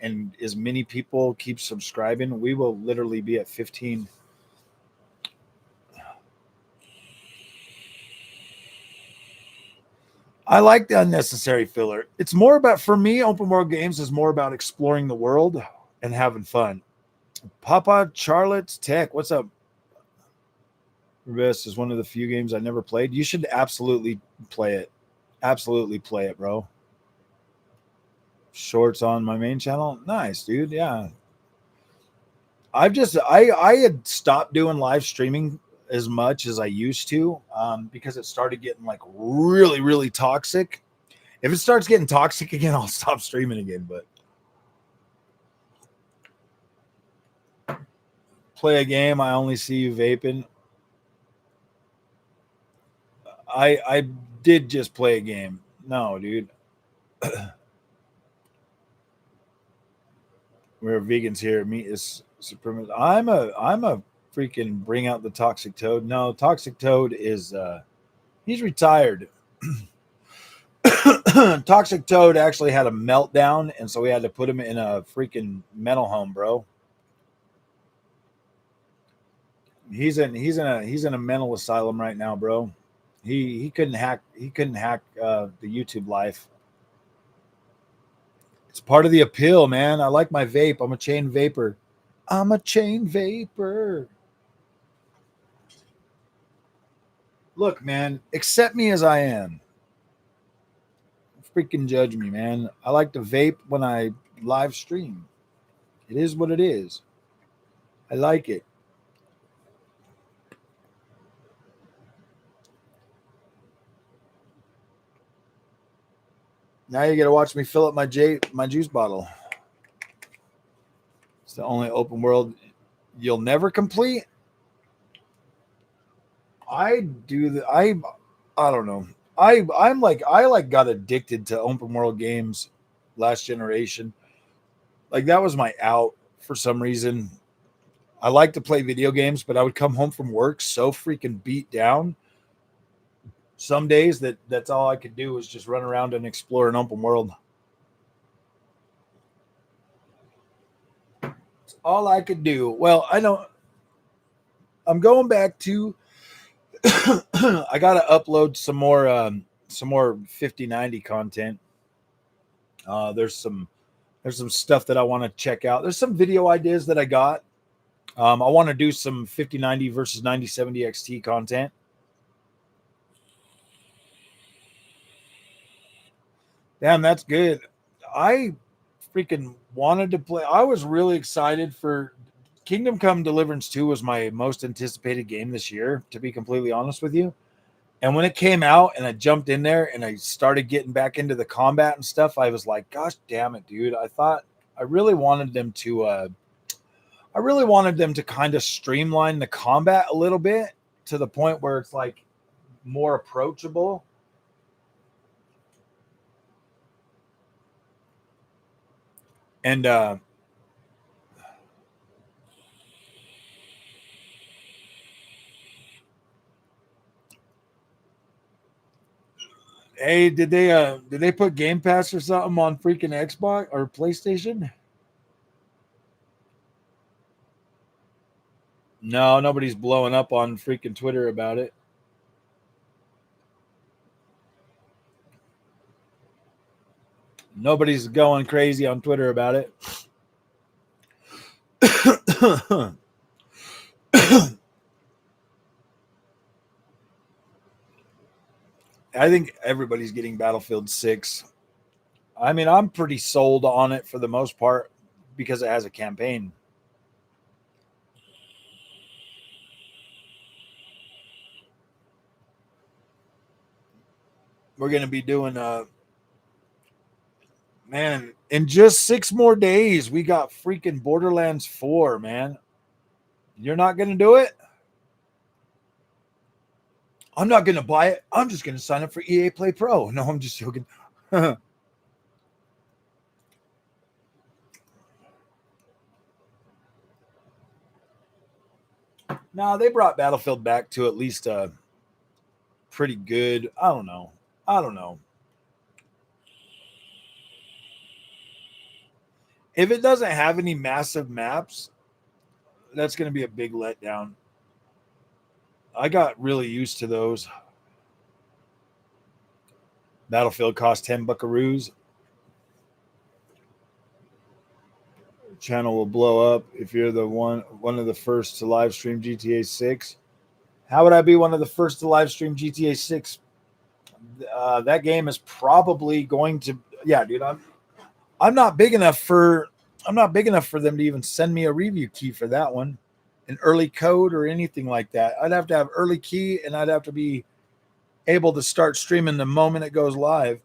as many people keep subscribing, we will literally be at 15. I like the unnecessary filler. It's more about, for me, open world games is more about exploring the world and having fun. Papa Charlotte's Tech, what's up? This is one of the few games I never played. You should absolutely play it. Absolutely play it, bro. Shorts on my main channel. Nice, dude. Yeah. I had stopped doing live streaming as much as I used to because it started getting like really, really toxic. If it starts getting toxic again, I'll stop streaming again. But play a game, I only see you vaping. I did just play a game. No, dude. We're vegans here. Meat is supreme. I'm a freaking bring out the toxic toad. No, toxic toad is he's retired. Toxic Toad actually had a meltdown, and so we had to put him in a freaking mental home, bro. He's in a mental asylum right now, bro. He couldn't hack the YouTube life. It's part of the appeal, man. I like my vape. I'm a chain vapor. I'm a chain vapor. Look, man, accept me as I am. Freaking judge me, man. I like to vape when I live stream. It is what it is. I like it. Now you got to watch me fill up my juice bottle. It's the only open world you'll never complete. I do the I don't know. I got addicted to open world games last generation. Like that was my out for some reason. I like to play video games, but I would come home from work so freaking beat down. Some days that's all I could do was just run around and explore an open world. It's all I could do. Well, I know I'm going back to I gotta upload some more 5090 content. There's some stuff that I want to check out. There's some video ideas that I got. I want to do some 5090 versus 9070 XT content. Damn, that's good. I freaking wanted to play. I was really excited for Kingdom Come Deliverance 2 was my most anticipated game this year, to be completely honest with you. And when it came out and I jumped in there and I started getting back into the combat and stuff, I was like, gosh damn it, dude. I really wanted them to kind of streamline the combat a little bit to the point where it's like more approachable. And hey, did they put Game Pass or something on freaking Xbox or PlayStation? No, nobody's blowing up on freaking Twitter about it. Nobody's going crazy on Twitter about it. I think everybody's getting Battlefield 6. I mean, I'm pretty sold on it for the most part because it has a campaign. We're going to be doing man, in just 6 more days, we got freaking Borderlands 4, man. You're not going to do it? I'm not going to buy it. I'm just going to sign up for EA Play Pro. No, I'm just joking. No, they brought Battlefield back to at least pretty good. I don't know. If it doesn't have any massive maps, that's going to be a big letdown. I got really used to those. Battlefield cost 10 buckaroos. Channel will blow up if you're the one of the first to live stream GTA 6. How would I be one of the first to live stream GTA 6? That game is probably going to, yeah, dude. I'm not big enough for them to even send me a review key for that one, an early code or anything like that. I'd have to have early key, and I'd have to be able to start streaming the moment it goes live,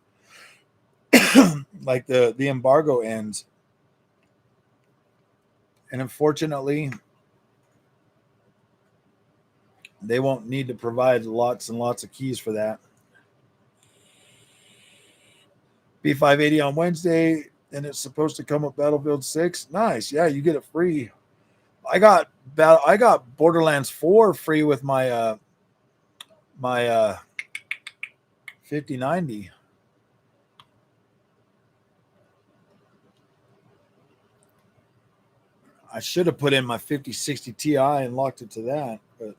like the embargo ends. And unfortunately, they won't need to provide lots and lots of keys for that. B580 on Wednesday, and it's supposed to come with Battlefield 6. Nice. Yeah, you get it free. I got Borderlands 4 free with my my 5090. I should have put in my 5060 Ti and locked it to that, but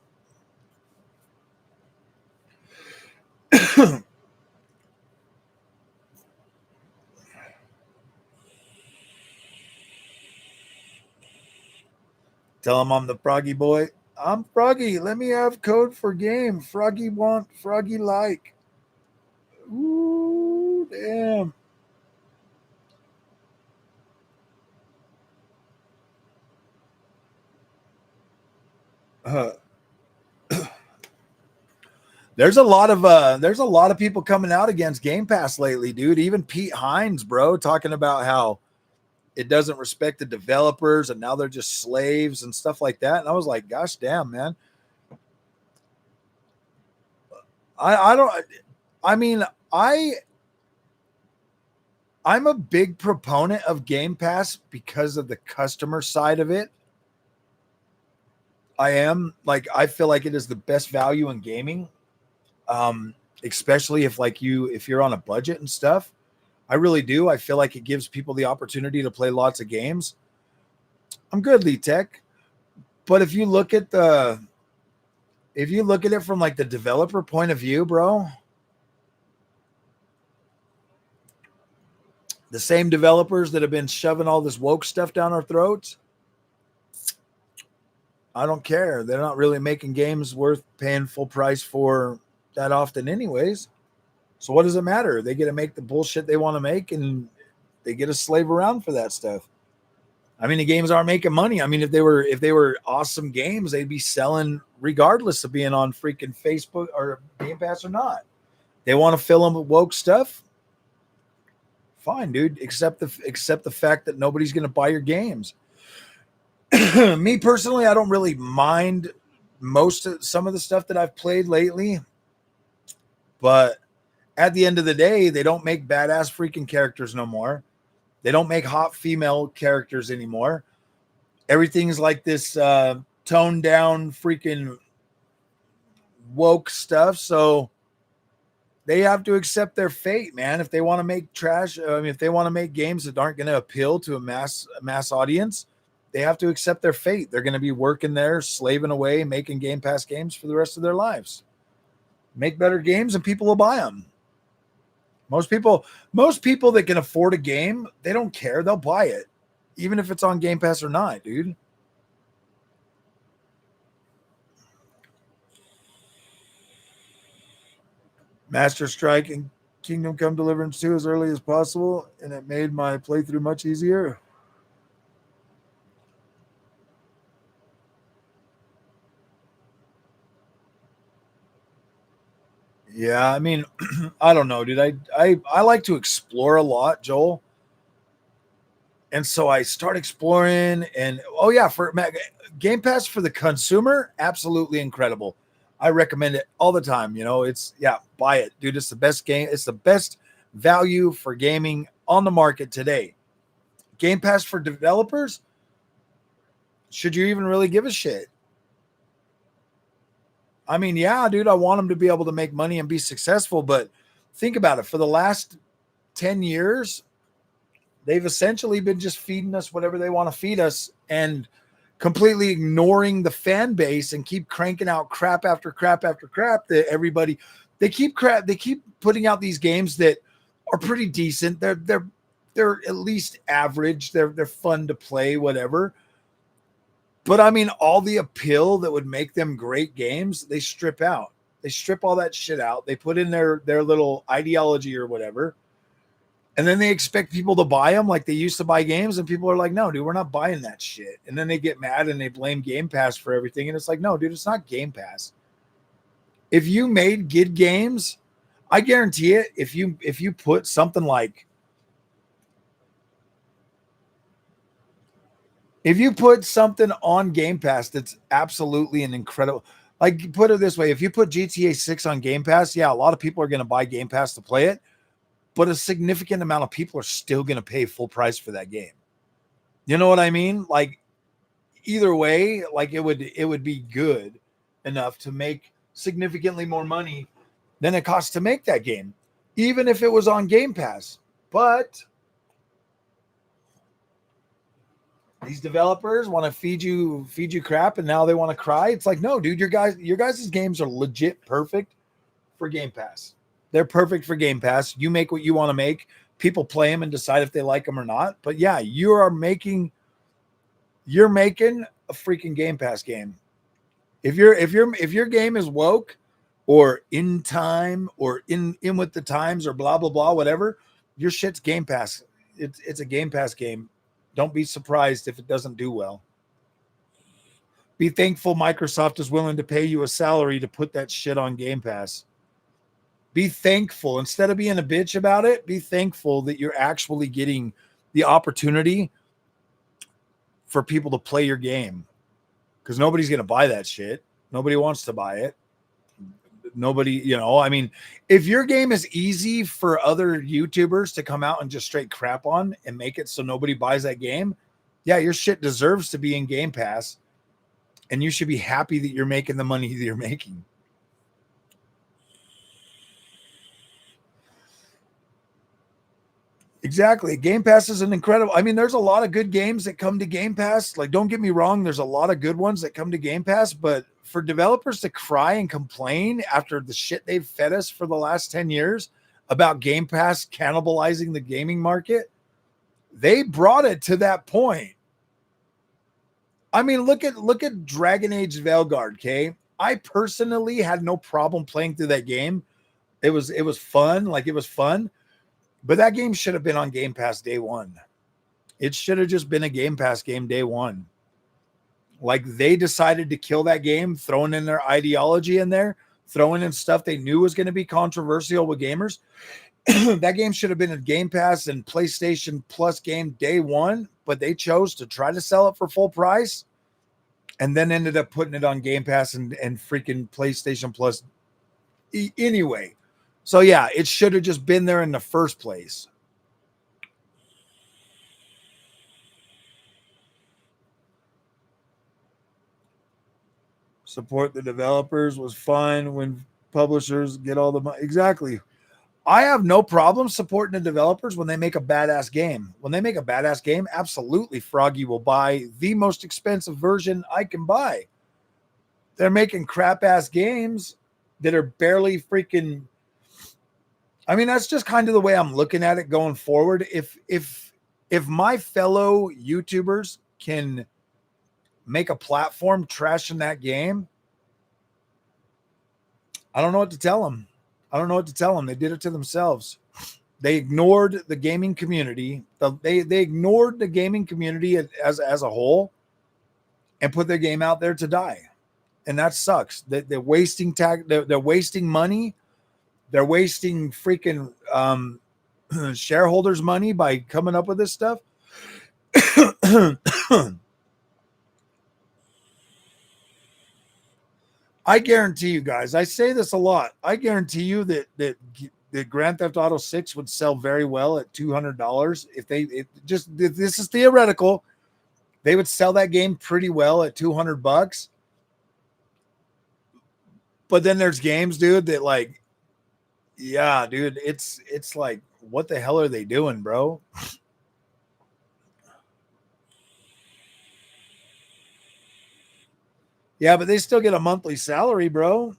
tell him I'm the Froggy boy. I'm Froggy. Let me have code for game. Froggy want, Froggy like. Ooh, damn. There's a lot of people coming out against Game Pass lately, dude. Even Pete Hines, bro, talking about how it doesn't respect the developers and now they're just slaves and stuff like that. And I was like, gosh damn, man. I'm a big proponent of Game Pass because of the customer side of it. I feel like it is the best value in gaming. Especially if you're on a budget and stuff. I really do. I feel like it gives people the opportunity to play lots of games. I'm good, Lee Tech. But if you look at it from like the developer point of view, bro, the same developers that have been shoving all this woke stuff down our throats, I don't care. They're not really making games worth paying full price for that often anyways. So what does it matter? They get to make the bullshit they want to make, and they get to slave around for that stuff. I mean, the games aren't making money. I mean, if they were awesome games, they'd be selling regardless of being on freaking Facebook or Game Pass or not. They want to fill them with woke stuff. Fine, dude. Accept the fact that nobody's going to buy your games. Me personally, I don't really mind some of the stuff that I've played lately, but at the end of the day, they don't make badass freaking characters no more. They don't make hot female characters anymore. Everything's like this toned down freaking woke stuff. So they have to accept their fate, man. If they want to make trash, if they want to make games that aren't going to appeal to a mass audience, they have to accept their fate. They're going to be working there, slaving away, making Game Pass games for the rest of their lives. Make better games and people will buy them. Most people that can afford a game, they don't care. They'll buy it, even if it's on Game Pass or not, dude. Master Strike and Kingdom Come Deliverance 2 as early as possible, and it made my playthrough much easier. Yeah, I mean, I don't know, dude. I like to explore a lot, Joel. And so I start exploring, and oh yeah, for Game Pass for the consumer, absolutely incredible. I recommend it all the time. You know, it's buy it, dude. It's the best game. It's the best value for gaming on the market today. Game Pass for developers, should you even really give a shit? I mean, yeah, dude, I want them to be able to make money and be successful, but think about it. For the last 10 years, they've essentially been just feeding us whatever they want to feed us and completely ignoring the fan base and keep cranking out crap after crap after crap that everybody they keep putting out these games that are pretty decent. They're at least average. They're fun to play, whatever. But I mean, all the appeal that would make them great games, they strip out. They strip all that shit out. They put in their little ideology or whatever. And then they expect people to buy them like they used to buy games. And people are like, no, dude, we're not buying that shit. And then they get mad and they blame Game Pass for everything. And it's like, no, dude, it's not Game Pass. If you made good games, I guarantee it, if you put something like, if you put something on Game Pass that's absolutely an incredible, like put it this way, if you put GTA 6 on Game Pass, yeah, a lot of people are going to buy Game Pass to play it, but a significant amount of people are still going to pay full price for that game. You know what I mean? Like either way, like it would be good enough to make significantly more money than it costs to make that game, even if it was on Game Pass. But these developers want to feed you crap, and now they want to cry. It's like, no, dude, your guys' games are legit perfect for Game Pass. They're perfect for Game Pass. You make what you want to make. People play them and decide if they like them or not. But yeah, you're making a freaking Game Pass game. If your game is woke or in time or in with the times or blah blah blah whatever, your shit's Game Pass. It's a Game Pass game. Don't be surprised if it doesn't do well. Be thankful Microsoft is willing to pay you a salary to put that shit on Game Pass. Be thankful. Instead of being a bitch about it, be thankful that you're actually getting the opportunity for people to play your game. Because nobody's going to buy that shit. Nobody wants to buy it. Nobody, I mean, if your game is easy for other YouTubers to come out and just straight crap on and make it so nobody buys that game, yeah, your shit deserves to be in Game Pass. And you should be happy that you're making the money that you're making. Exactly. Game Pass is an incredible. I mean, there's a lot of good games that come to Game Pass. Like, don't get me wrong, there's a lot of good ones that come to Game Pass, but for developers to cry and complain after the shit they've fed us for the last 10 years about Game Pass cannibalizing the gaming market, they brought it to that point. I mean, look at Dragon Age Veilguard, okay? I personally had no problem playing through that game. It was fun, like it was fun. But that game should have been on Game Pass day one. It should have just been a Game Pass game day one. Like they decided to kill that game, throwing in their ideology in there, throwing in stuff they knew was going to be controversial with gamers. That game should have been a Game Pass and PlayStation Plus game day one, but they chose to try to sell it for full price and then ended up putting it on Game Pass and freaking PlayStation Plus anyway. So yeah, it should have just been there in the first place. Support the developers was fine when publishers get all the money. Exactly. I have no problem supporting the developers when they make a badass game. When they make a badass game, absolutely Froggy will buy the most expensive version I can buy. They're making crap ass games that are barely freaking. I mean, that's just kind of the way I'm looking at it going forward. If my fellow YouTubers can make a platform trashing that game, I don't know what to tell them. I don't know what to tell them. They did it to themselves. They ignored the gaming community. They ignored the gaming community as a whole and put their game out there to die. And that sucks. They're wasting they're wasting money. They're wasting freaking shareholders' money by coming up with this stuff. I guarantee you guys, I say this a lot. I guarantee you that Grand Theft Auto 6 would sell very well at $200 if this is theoretical. They would sell that game pretty well at $200. But then there's games, dude, that like, yeah, dude, it's like, what the hell are they doing, bro? Yeah, but they still get a monthly salary, bro.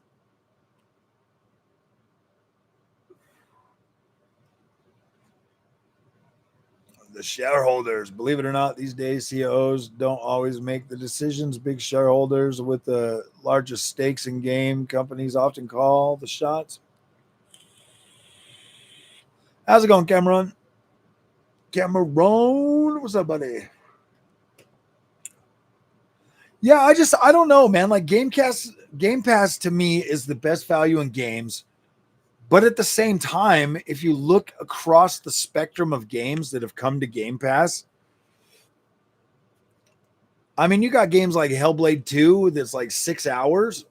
The shareholders, believe it or not, these days CEOs don't always make the decisions. Big shareholders with the largest stakes in game companies often call the shots. How's it going, Cameron? Cameron, what's up, buddy? Yeah, I don't know, man. Like Game Pass to me is the best value in games. But at the same time, if you look across the spectrum of games that have come to Game Pass, I mean, you got games like Hellblade 2 that's like 6 hours.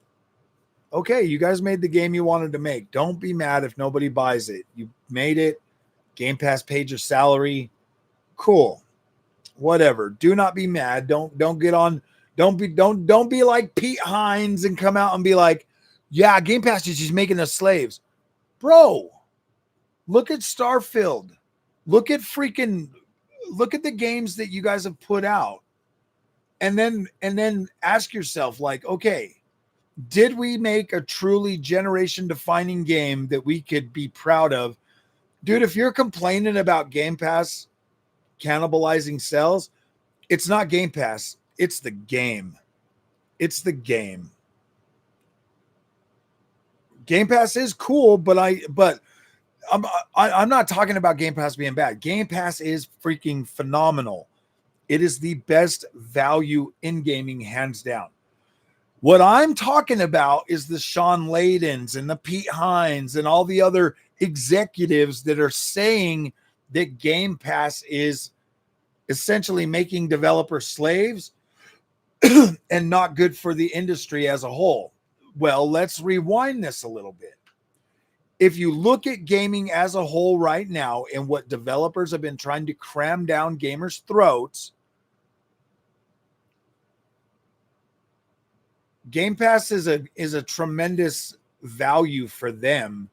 Okay, you guys made the game you wanted to make. Don't be mad if nobody buys it. You made it. Game Pass paid your salary. Cool. Whatever. Do not be mad. Don't get on. Don't be like Pete Hines and come out and be like, yeah, Game Pass is just making us slaves. Bro, look at Starfield. Look at the games that you guys have put out. And then ask yourself, like, okay, did we make a truly generation defining game that we could be proud of? Dude, if you're complaining about Game Pass cannibalizing sales, it's not Game Pass. It's the game. It's the game. Game Pass is cool, but I'm not talking about Game Pass being bad. Game Pass is freaking phenomenal. It is the best value in gaming, hands down. What I'm talking about is the Sean Layden's and the Pete Hines and all the other executives that are saying that Game Pass is essentially making developers slaves and not good for the industry as a whole. Well, let's rewind this a little bit. If you look at gaming as a whole right now and what developers have been trying to cram down gamers' throats, Game Pass is a tremendous value for them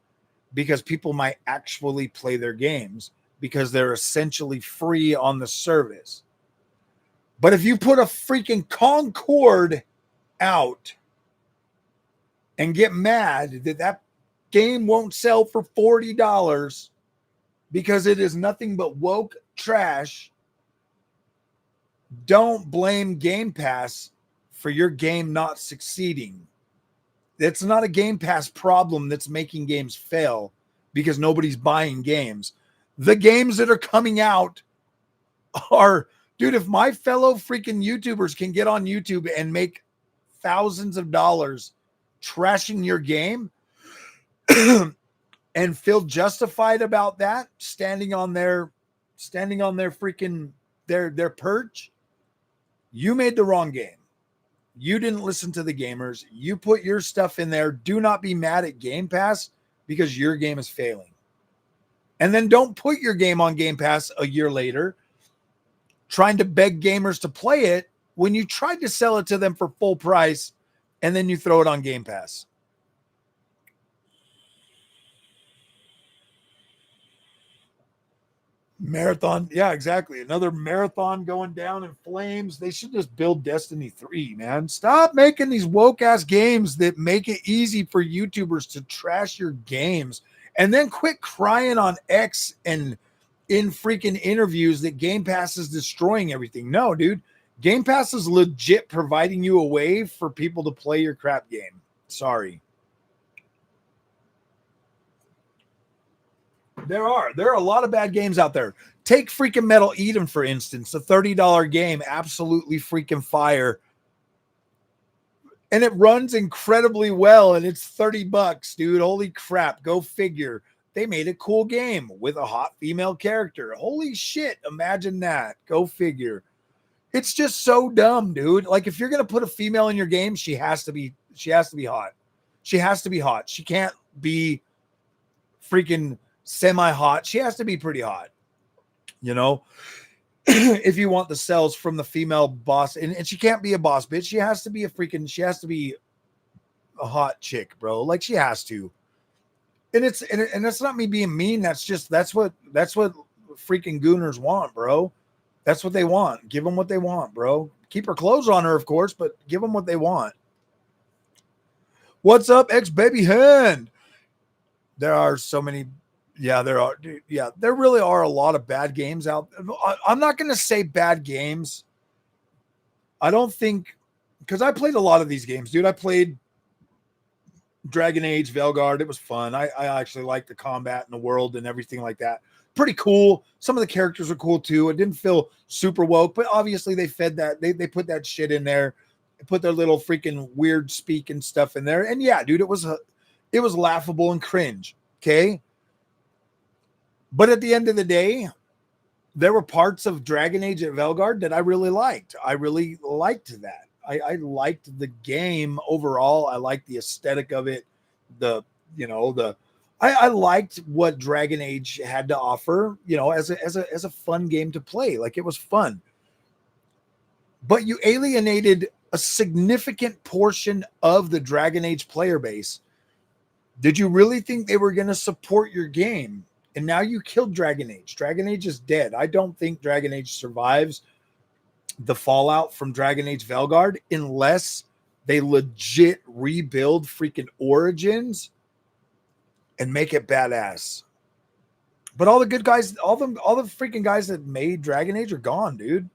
because people might actually play their games because they're essentially free on the service. But if you put a freaking Concord out and get mad that game won't sell for $40 because it is nothing but woke trash, don't blame Game Pass for your game not succeeding. It's not a Game Pass problem that's making games fail because nobody's buying games. The games that are coming out are, dude, if my fellow freaking YouTubers can get on YouTube and make thousands of dollars trashing your game and feel justified about that, standing on their freaking their perch, you made the wrong game. You didn't listen to the gamers. You put your stuff in there. Do not be mad at Game Pass because your game is failing. And then don't put your game on Game Pass a year later trying to beg gamers to play it when you tried to sell it to them for full price and then you throw it on Game Pass. Marathon. Yeah, exactly. Another marathon going down in flames. They should just build Destiny 3, man. Stop making these woke ass games that make it easy for YouTubers to trash your games and then quit crying on X and in freaking interviews that Game Pass is destroying everything. No, dude. Game Pass is legit providing you a way for people to play your crap game. Sorry. There are a lot of bad games out there. Take freaking Metal Eden, for instance, a $30 game, absolutely freaking fire. And it runs incredibly well, and it's $30, dude. Holy crap. Go figure. They made a cool game with a hot female character. Holy shit. Imagine that. Go figure. It's just so dumb, dude. Like, if you're gonna put a female in your game, she has to be hot. She has to be hot. She can't be freaking semi-hot. She has to be pretty hot, you know. If you want the cells from the female boss, and she can't be a boss bitch. She has to be a hot chick, bro. Like, she has to. And it's not me being mean. That's what freaking gooners want, bro. That's what they want. Give them what they want, bro. Keep her clothes on her, of course, but give them what they want. What's up, ex-baby hen? There are so many. Yeah, there are. Yeah, there really are a lot of bad games out. I'm not going to say bad games. I don't think, because I played a lot of these games, dude. I played Dragon Age, Veilguard. It was fun. I actually liked the combat and the world and everything like that. Pretty cool. Some of the characters are cool too. It didn't feel super woke, but obviously they fed that. They put that shit in there, put their little freaking weird speak and stuff in there. And yeah, dude, it was laughable and cringe. Okay. But at the end of the day, there were parts of Dragon Age at Veilguard that I really liked. I really liked that. I liked the game overall. I liked the aesthetic of it. I liked what Dragon Age had to offer, as a fun game to play. Like, it was fun. But you alienated a significant portion of the Dragon Age player base. Did you really think they were going to support your game? And now you killed Dragon Age. Dragon Age is dead. I don't think Dragon Age survives the fallout from Dragon Age Veilguard unless they legit rebuild freaking Origins and make it badass. But all the good guys, all the freaking guys that made Dragon Age are gone, dude.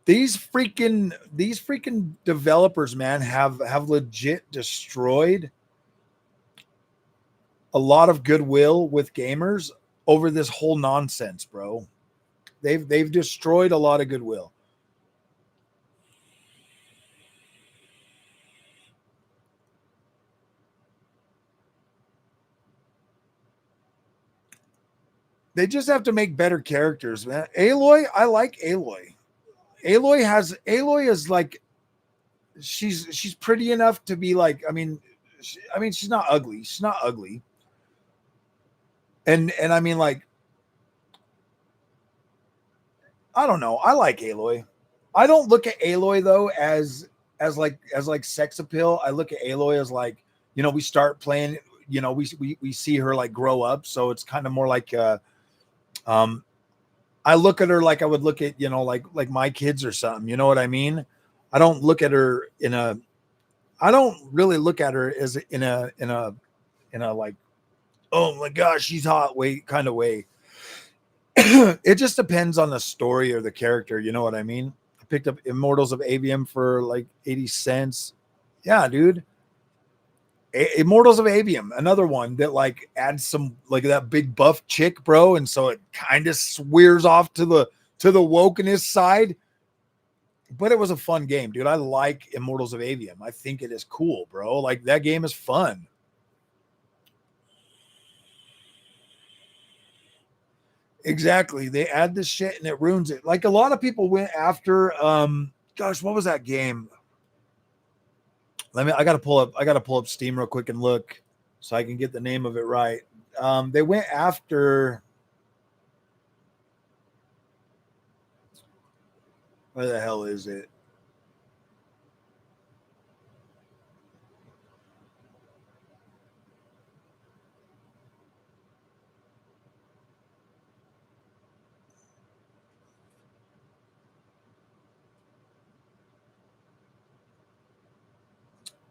These freaking developers, man, have legit destroyed a lot of goodwill with gamers over this whole nonsense, bro. They've destroyed a lot of goodwill. They just have to make better characters, man. Aloy, I like Aloy. Aloy is like, she's pretty enough to be like, I mean, she's not ugly. She's not ugly. And I mean, like, I don't know. I like Aloy. I don't look at Aloy though as like sex appeal. I look at Aloy as like, we start playing, we see her like grow up. So it's kind of more like I look at her like I would look at, like my kids or something. You know what I mean? I don't look at her I don't really look at her as in a like, oh my gosh, she's hot way kind of way. It just depends on the story or the character. You know what I mean? I picked up Immortals of Avium for like 80 cents. Yeah, dude. Immortals of Avium, another one that like adds some like that big buff chick, bro, and so it kind of swears off to the wokeness side. But it was a fun game, dude. I like Immortals of Avium. I think it is cool, bro. Like, that game is fun. Exactly. They add this shit and it ruins it. Like, a lot of people went after gosh, what was that game? I gotta pull up Steam real quick and look so I can get the name of it right. They went after, where the hell is it?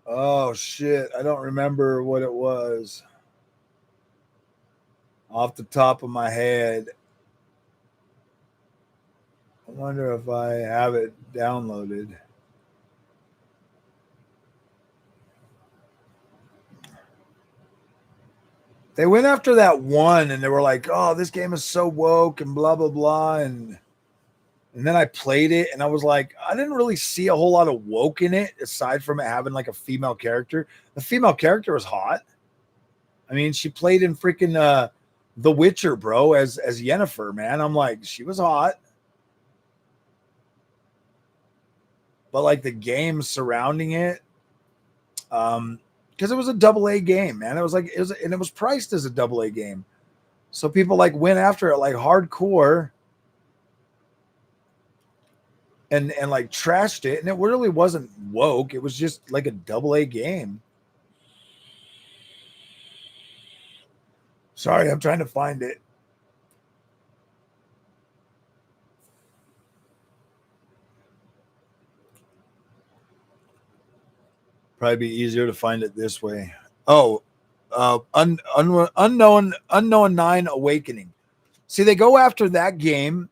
Oh shit, I don't remember what it was off the top of my head. I wonder if I have it downloaded. They went after that one and they were like, oh, this game is so woke and blah, blah, blah. And then I played it and I was like, I didn't really see a whole lot of woke in it aside from it having like a female character. The female character was hot. I mean, she played in freaking The Witcher, bro, as Yennefer, man. I'm like, she was hot. But like the game surrounding it, because it was a AA game, man. It was priced as a AA game. So people like went after it like hardcore and like trashed it. And it really wasn't woke. It was just like a AA game. Sorry, I'm trying to find it. Probably be easier to find it this way. Oh, Unknown 9 Awakening. See, they go after that game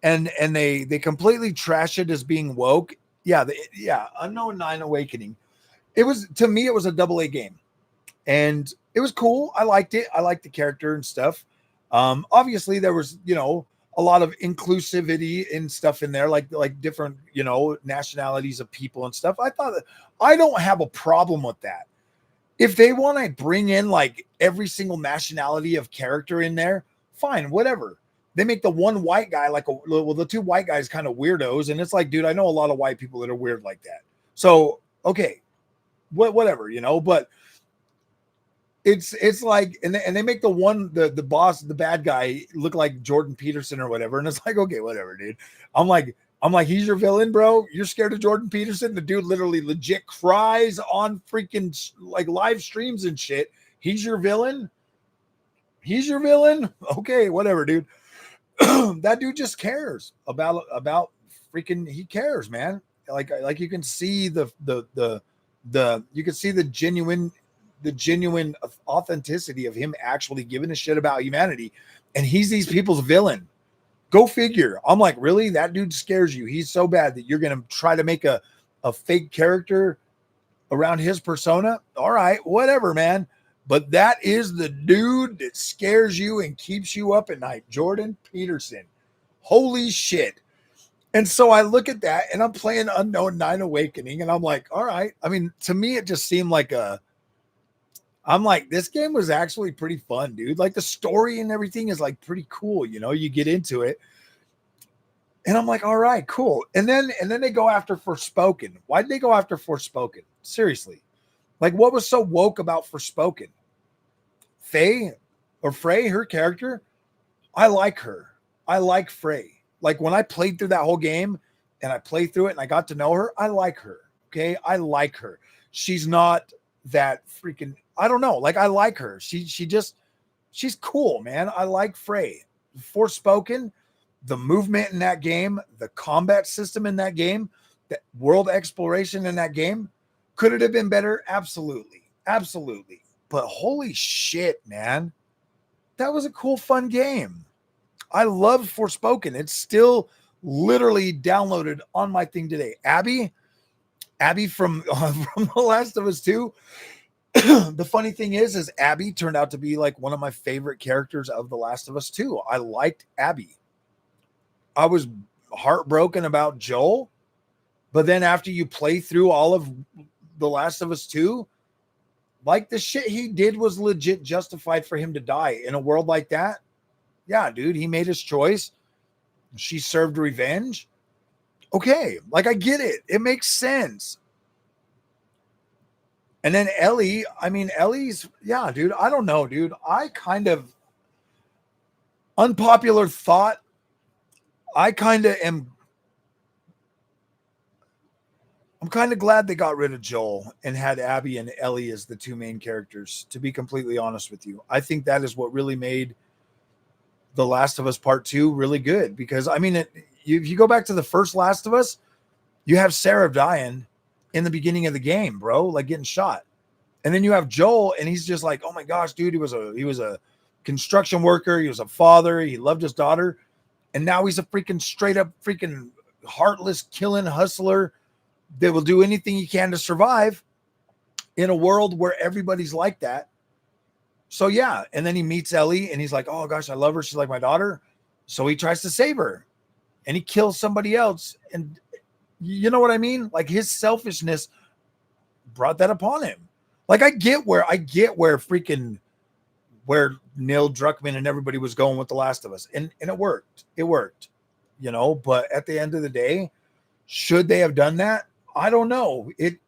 and they completely trash it as being woke. Yeah, Unknown 9 Awakening. It was, to me, it was a AA game. And it was cool. I liked it. I liked the character and stuff. Obviously there was, a lot of inclusivity and stuff in there, like different, nationalities of people and stuff. I thought that I don't have a problem with that. If they want to bring in like every single nationality of character in there, fine, whatever. They make the one white guy the two white guys kind of weirdos. And it's like, dude, I know a lot of white people that are weird like that. So, okay, whatever, but it's like, and they make the boss, the bad guy, look like Jordan Peterson or whatever. And it's like, okay, whatever, dude. I'm like, he's your villain, bro. You're scared of Jordan Peterson. The dude literally legit cries on freaking like live streams and shit. He's your villain. Okay, whatever, dude. That dude just cares about freaking, he cares, man. Like you can see the you can see the genuine authenticity of him actually giving a shit about humanity, and he's these people's villain. Go figure. I'm like, really? That dude scares you. He's so bad that you're gonna try to make a fake character around his persona? All right, whatever, man. But that is the dude that scares you and keeps you up at night, Jordan Peterson. Holy shit. And so I look at that and I'm playing Unknown 9 Awakening and I'm like, all right. I mean, to me, it just seemed like I'm like, this game was actually pretty fun, dude. Like the story and everything is like pretty cool. You get into it. And I'm like, all right, cool. And then they go after Forspoken. Why did they go after Forspoken? Seriously. Like, what was so woke about Forspoken? Frey, her character, I like her. I like Frey. Like when I played through that whole game and I played through it and I got to know her, I like her. Okay. I like her. She's not that freaking, I don't know. Like I like her. She's cool, man. I like Frey. Forspoken, the movement in that game, the combat system in that game, the world exploration in that game, could it have been better? Absolutely. Absolutely. But holy shit, man. That was a cool, fun game. I love Forspoken. It's still literally downloaded on my thing today. Abby from The Last of Us 2. The funny thing is Abby turned out to be like one of my favorite characters of The Last of Us 2. I liked Abby. I was heartbroken about Joel, but then after you play through all of The Last of Us 2, like the shit he did was legit justified for him to die in a world like that. Yeah, dude, he made his choice. She served revenge. Okay, like I get it. It makes sense. And then Ellie, Ellie's, yeah, dude, I don't know, dude. I kind of, unpopular thought, I'm kind of glad they got rid of Joel and had Abby and Ellie as the two main characters, to be completely honest with you. I think that is what really made The Last of Us Part 2 really good, because if you go back to the first Last of Us, you have Sarah dying in the beginning of the game, bro, like getting shot. And then you have Joel and he's just like, oh my gosh, dude, he was a construction worker. He was a father. He loved his daughter. And now he's a freaking straight up freaking heartless killing hustler that will do anything he can to survive in a world where everybody's like that. So yeah, and then he meets Ellie and he's like, oh gosh, I love her. She's like my daughter. So he tries to save her and he kills somebody else. And you know what I mean? Like his selfishness brought that upon him. Like I get where freaking where Neil Druckmann and everybody was going with The Last of Us. And it worked. It worked. You know, but at the end of the day, should they have done that? I don't know. It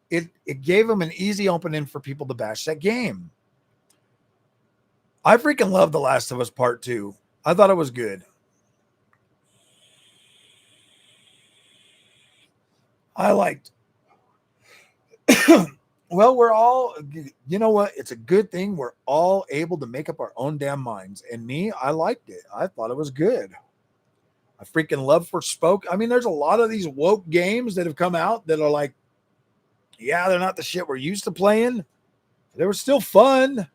gave them an easy opening for people to bash that game. I freaking love The Last of Us Part 2. I thought it was good. I liked. Well, we're all, you know what? It's a good thing we're all able to make up our own damn minds. And me, I liked it. I thought it was good. I freaking love Forspoken. I mean, there's a lot of these woke games that have come out that are like, yeah, they're not the shit we're used to playing. They were still fun.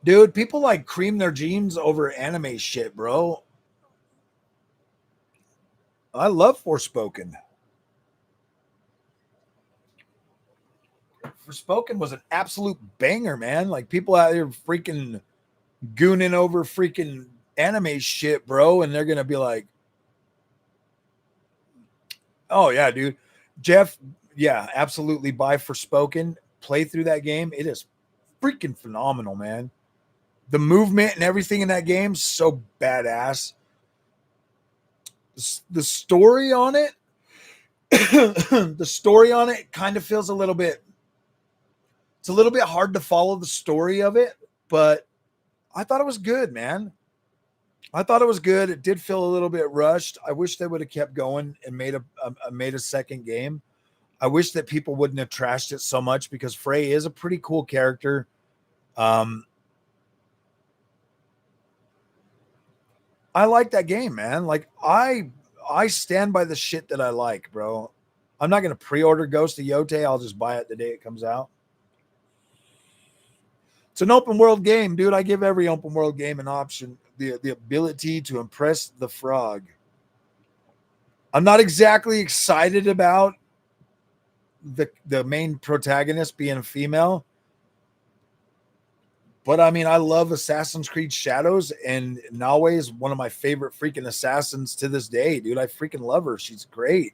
Dude, people like cream their jeans over anime shit, bro. I love Forspoken. Forspoken was an absolute banger, man. Like people out there freaking gooning over freaking anime shit, bro, and they're gonna be like, "Oh yeah, dude, Jeff, yeah, absolutely buy Forspoken. Play through that game. It is freaking phenomenal, man. The movement and everything in that game so badass. The story on it, the story on it kind of feels a little bit. It's a little bit hard to follow the story of it, but I thought it was good, man. I thought it was good. It did feel a little bit rushed. I wish they would have kept going and made a second game. I wish that people wouldn't have trashed it so much because Frey is a pretty cool character. I like that game, man. Like I stand by the shit that I like, bro. I'm not gonna pre-order Ghost of Yote. I'll just buy it the day it comes out. It's an open world game, dude. I give every open world game an option, the ability to impress the frog. I'm not exactly excited about the main protagonist being a female, but I mean, I love Assassin's Creed Shadows, and Nawe is one of my favorite freaking assassins to this day, dude. I freaking love her. She's great.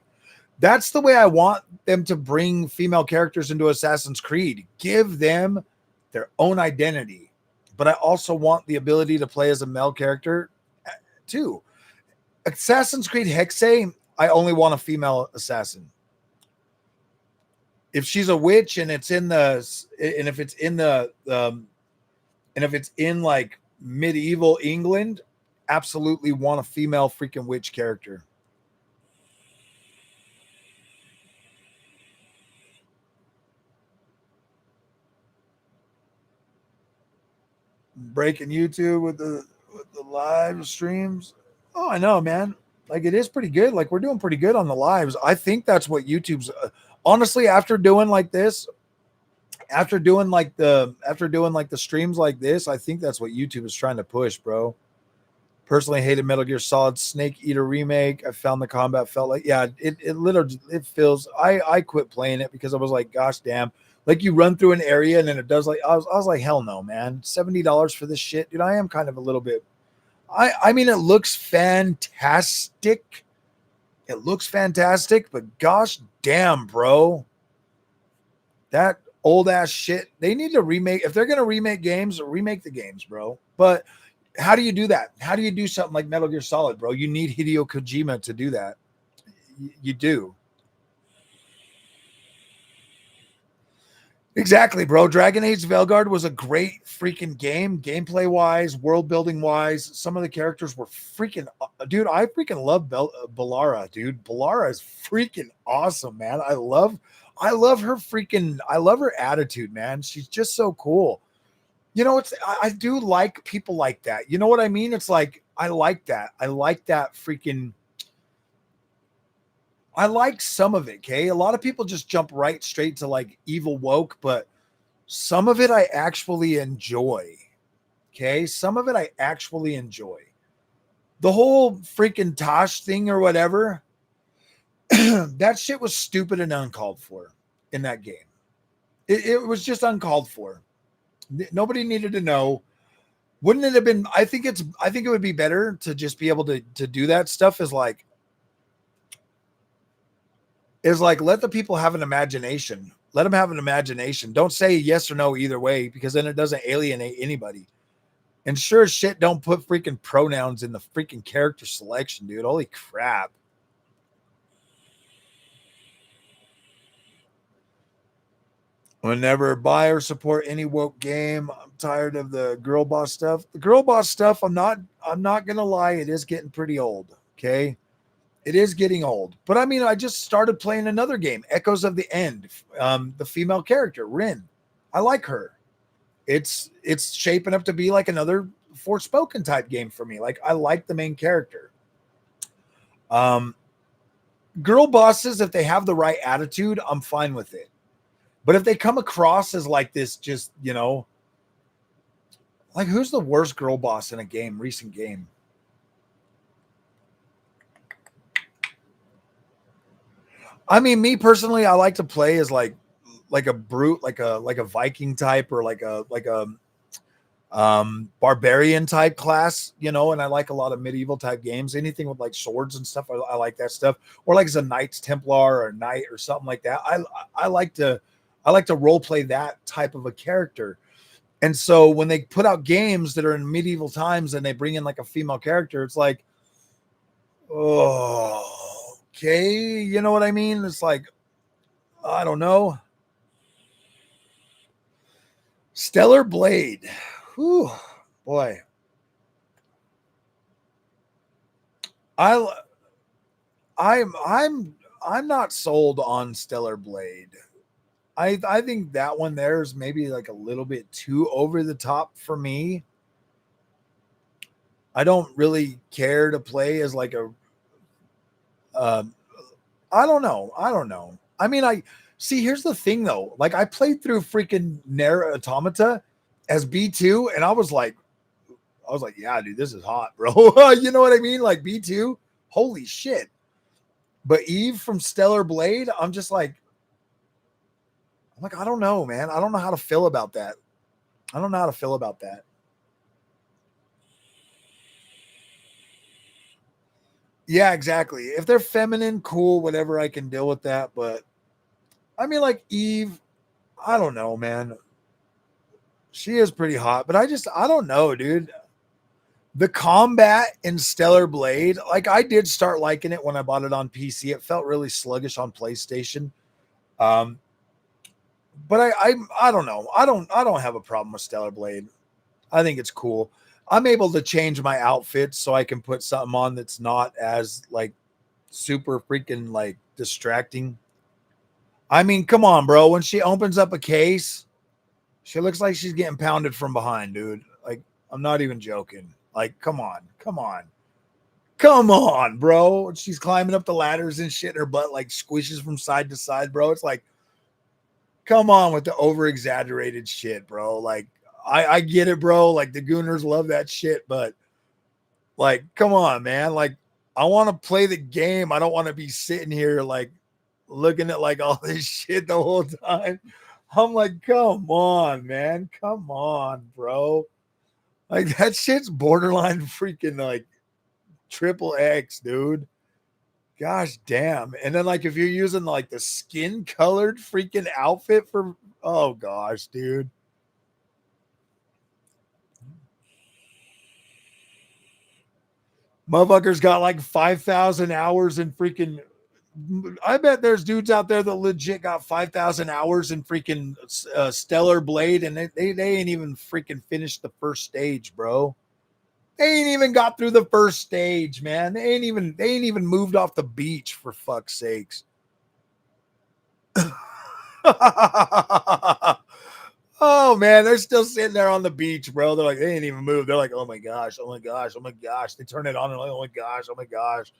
That's the way I want them to bring female characters into Assassin's Creed. Give them their own identity. But I also want the ability to play as a male character too. Assassin's Creed Hexe, I only want a female assassin. If she's a witch and it's in the and if it's in the and if it's in like medieval England, absolutely want a female freaking witch character. Breaking YouTube with the live streams. Oh, I know, man. Like it is pretty good. Like we're doing pretty good on the lives. I think that's what YouTube's honestly after doing like this, after doing like the streams like this, I think that's what YouTube is trying to push, bro. Personally hated Metal Gear Solid Snake Eater remake. I found the combat felt like it literally it feels I quit playing it because I was like, gosh damn. Like you run through an area and then it does like I was like, hell no, man. $70 for this shit. Dude, I am kind of a little bit I mean it looks fantastic. It looks fantastic, but gosh damn, bro. That old ass shit. They need to remake if they're gonna remake games, remake the games, bro. But how do you do that? How do you do something like Metal Gear Solid, bro? You need Hideo Kojima to do that. You do. Exactly, bro. Dragon Age Veilguard was a great freaking game, gameplay wise, world building wise. Some of the characters were freaking, dude. I freaking love Ballara, dude. Ballara is freaking awesome, man. I love her freaking, I love her attitude, man. She's just so cool. You know, I do like people like that. You know what I mean? It's like I like that. I like that freaking. I like some of it. Okay, a lot of people just jump right straight to like evil woke, but some of it I actually enjoy. Okay, some of it I actually enjoy. The whole freaking Tosh thing or whatever, that shit was stupid and uncalled for in that game. It was just uncalled for. Nobody needed to know. Wouldn't it have been? I think it would be better to just be able to do that stuff. Is like let the people have an imagination. Let them have an imagination. Don't say yes or no either way, because then it doesn't alienate anybody. And sure as shit, don't put freaking pronouns in the freaking character selection, dude. Holy crap. Whenever buy or support any woke game, I'm tired of the girl boss stuff. The girl boss stuff, I'm not gonna lie, it is getting pretty old. Okay. It is getting old. But I mean, I just started playing another game, Echoes of the End. The female character, Rin. I like her. It's shaping up to be like another Forspoken type game for me. Like, I like the main character. Girl bosses, if they have the right attitude, I'm fine with it. But if they come across as like this, just, like, who's the worst girl boss in a game, recent game? I mean, me personally, I like to play as like a brute, like a Viking type, or like a barbarian type class, and I like a lot of medieval type games. Anything with like swords and stuff, I like that stuff. Or like as a Knights Templar or a knight or something like that. I like to role play that type of a character. And so when they put out games that are in medieval times and they bring in like a female character, it's like, oh, okay, you know what I mean? It's like, I don't know. Stellar Blade. Whew, boy. I'm not sold on Stellar Blade. I think that one there is maybe like a little bit too over the top for me. I don't really care to play as like a I don't know. I mean, I see, here's the thing though. Like, I played through freaking Nier Automata as B2, and I was like, yeah, dude, this is hot, bro. You know what I mean? Like, B2, holy shit. But Eve from Stellar Blade, I'm like, I don't know, man. I don't know how to feel about that. Yeah, exactly. If they're feminine, cool, whatever, I can deal with that. But I mean, like Eve, I don't know, man. She is pretty hot, but I don't know, dude. The combat in Stellar Blade, like, I did start liking it when I bought it on PC. It felt really sluggish on PlayStation. Um, but I don't know. I don't have a problem with Stellar Blade. I think it's cool. I'm able to change my outfit so I can put something on that's not as like super freaking like distracting. I mean, come on, bro. When she opens up a case, she looks like she's getting pounded from behind, dude. Like, I'm not even joking. Like, come on, bro. She's climbing up the ladders and shit. Her butt like squishes from side to side, bro. It's like, come on with the over exaggerated shit, bro. Like, I get it, bro. Like, the Gooners love that shit, but like, come on, man. Like, I want to play the game. I don't want to be sitting here like looking at like all this shit the whole time. I'm like, come on, man. Come on, bro. Like, that shit's borderline freaking like triple X, dude. Gosh damn. And then like if you're using like the skin colored freaking outfit for, oh gosh, dude. Motherfuckers got like 5,000 hours in freaking. I bet there's dudes out there that legit got 5,000 hours in freaking Stellar Blade, and they ain't even freaking finished the first stage, bro. They ain't even got through the first stage, man. They ain't even moved off the beach, for fuck's sakes. Oh man, they're still sitting there on the beach, bro. They're like, they ain't even moved. They're like, oh my gosh, oh my gosh, oh my gosh. They turn it on and like, oh my gosh, oh my gosh.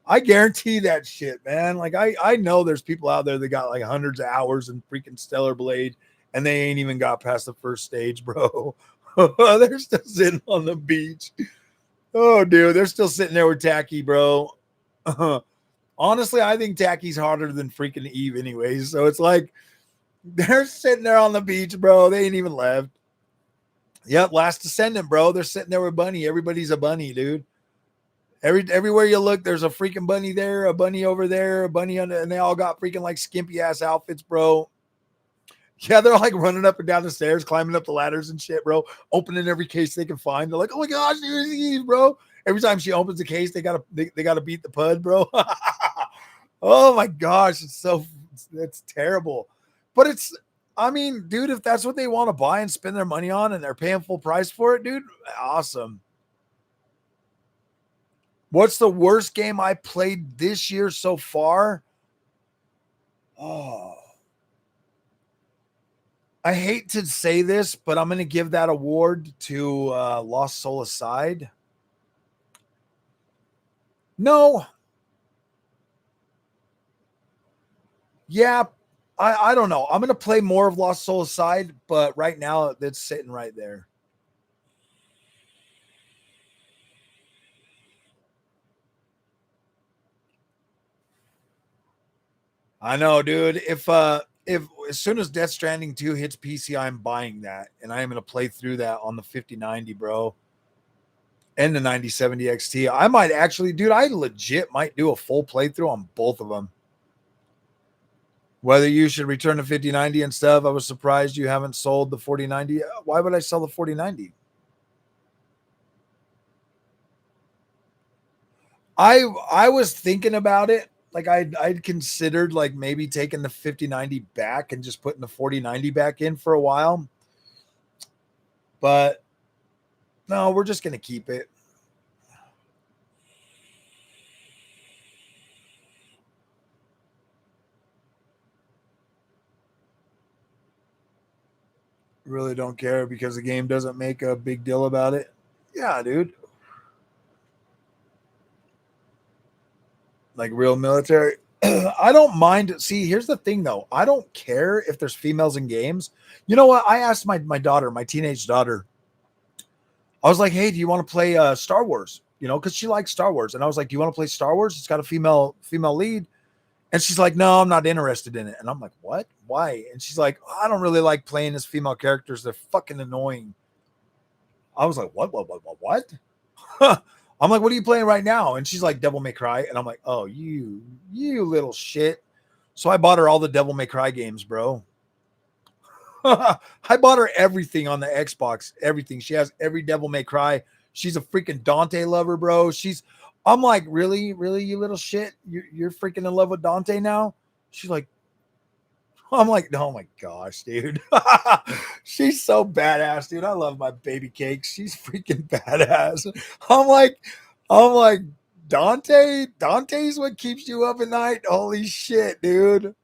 I guarantee that shit, man. Like, I know there's people out there that got like hundreds of hours in freaking Stellar Blade, and they ain't even got past the first stage, bro. They're still sitting on the beach. Oh, dude, they're still sitting there with Tacky, bro. Honestly, I think Tacky's harder than freaking Eve, anyways. So it's like, They're sitting there on the beach, bro. They ain't even left. Yep, Last Descendant, bro. They're sitting there with Bunny. Everybody's a bunny, dude. Everywhere you look, there's a freaking bunny there, a bunny over there, a bunny under, and they all got freaking like skimpy ass outfits, bro. Yeah, they're like running up and down the stairs, climbing up the ladders and shit, bro. Opening every case they can find. They're like, oh my gosh, bro. Every time she opens a case, they gotta beat the pud, bro. Oh my gosh, it's terrible. But I mean, dude, if that's what they want to buy and spend their money on and they're paying full price for it, dude, awesome. What's the worst game I played this year so far? Oh, I hate to say this, but I'm going to give that award to Lost Soul Aside. No. Yeah, I don't know. I'm going to play more of Lost Soul Aside, but right now it's sitting right there. I know, dude. If as soon as Death Stranding 2 hits PC, I'm buying that, and I am going to play through that on the 5090, bro, and the 9070 XT. I might actually, dude, I legit might do a full playthrough on both of them. Whether you should return the 5090 and stuff, I was surprised you haven't sold the 4090. Why would I sell the 4090? I was thinking about it. Like I'd considered like maybe taking the 5090 back and just putting the 4090 back in for a while. But no, we're just gonna keep it. Really don't care because the game doesn't make a big deal about it. Yeah, dude. Like real military. I don't mind. See, here's the thing though. I don't care if there's females in games. You know what? I asked my daughter, my teenage daughter, I was like, hey, do you want to play Star Wars? You know, because she likes Star Wars. And I was like, do you want to play Star Wars? It's got a female lead. And she's like, no, I'm not interested in it. And I'm like, what? Why? And she's like, oh, I don't really like playing as female characters. They're fucking annoying. I was like, what? I'm like, what are you playing right now? And she's like, Devil May Cry. And I'm like, oh, you little shit. So I bought her all the Devil May Cry games, bro. I bought her everything on the Xbox, everything. She has every Devil May Cry. She's a freaking Dante lover, bro. I'm like, really, you little shit? You're freaking in love with Dante now? She's like, I'm like, oh my gosh, dude. She's so badass, dude. I love my baby cakes. She's freaking badass. I'm like, Dante's what keeps you up at night. Holy shit, dude.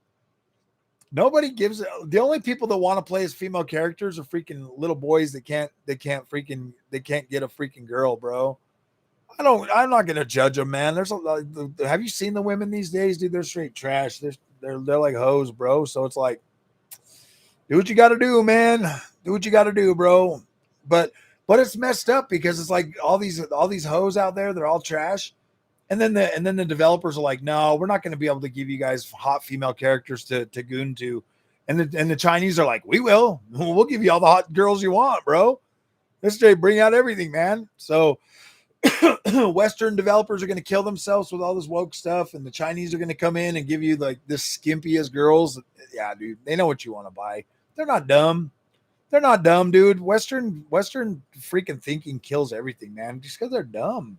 Nobody gives it. The only people that want to play as female characters are freaking little boys that can't get a freaking girl, bro. I'm not gonna judge them, man. Have you seen the women these days, dude? They're straight trash. They're like hoes, bro. So it's like, do what you got to do, man. Do what you got to do, bro. But it's messed up because it's like all these hoes out there. They're all trash. And then the developers are like, no, we're not going to be able to give you guys hot female characters to goon to. And the Chinese are like, we'll give you all the hot girls you want, bro. Let's bring out everything, man. So Western developers are going to kill themselves with all this woke stuff, and the Chinese are going to come in and give you like this skimpiest girls. Yeah, dude, they know what you want to buy. They're not dumb. They're not dumb, dude. Western freaking thinking kills everything, man. Just because they're dumb.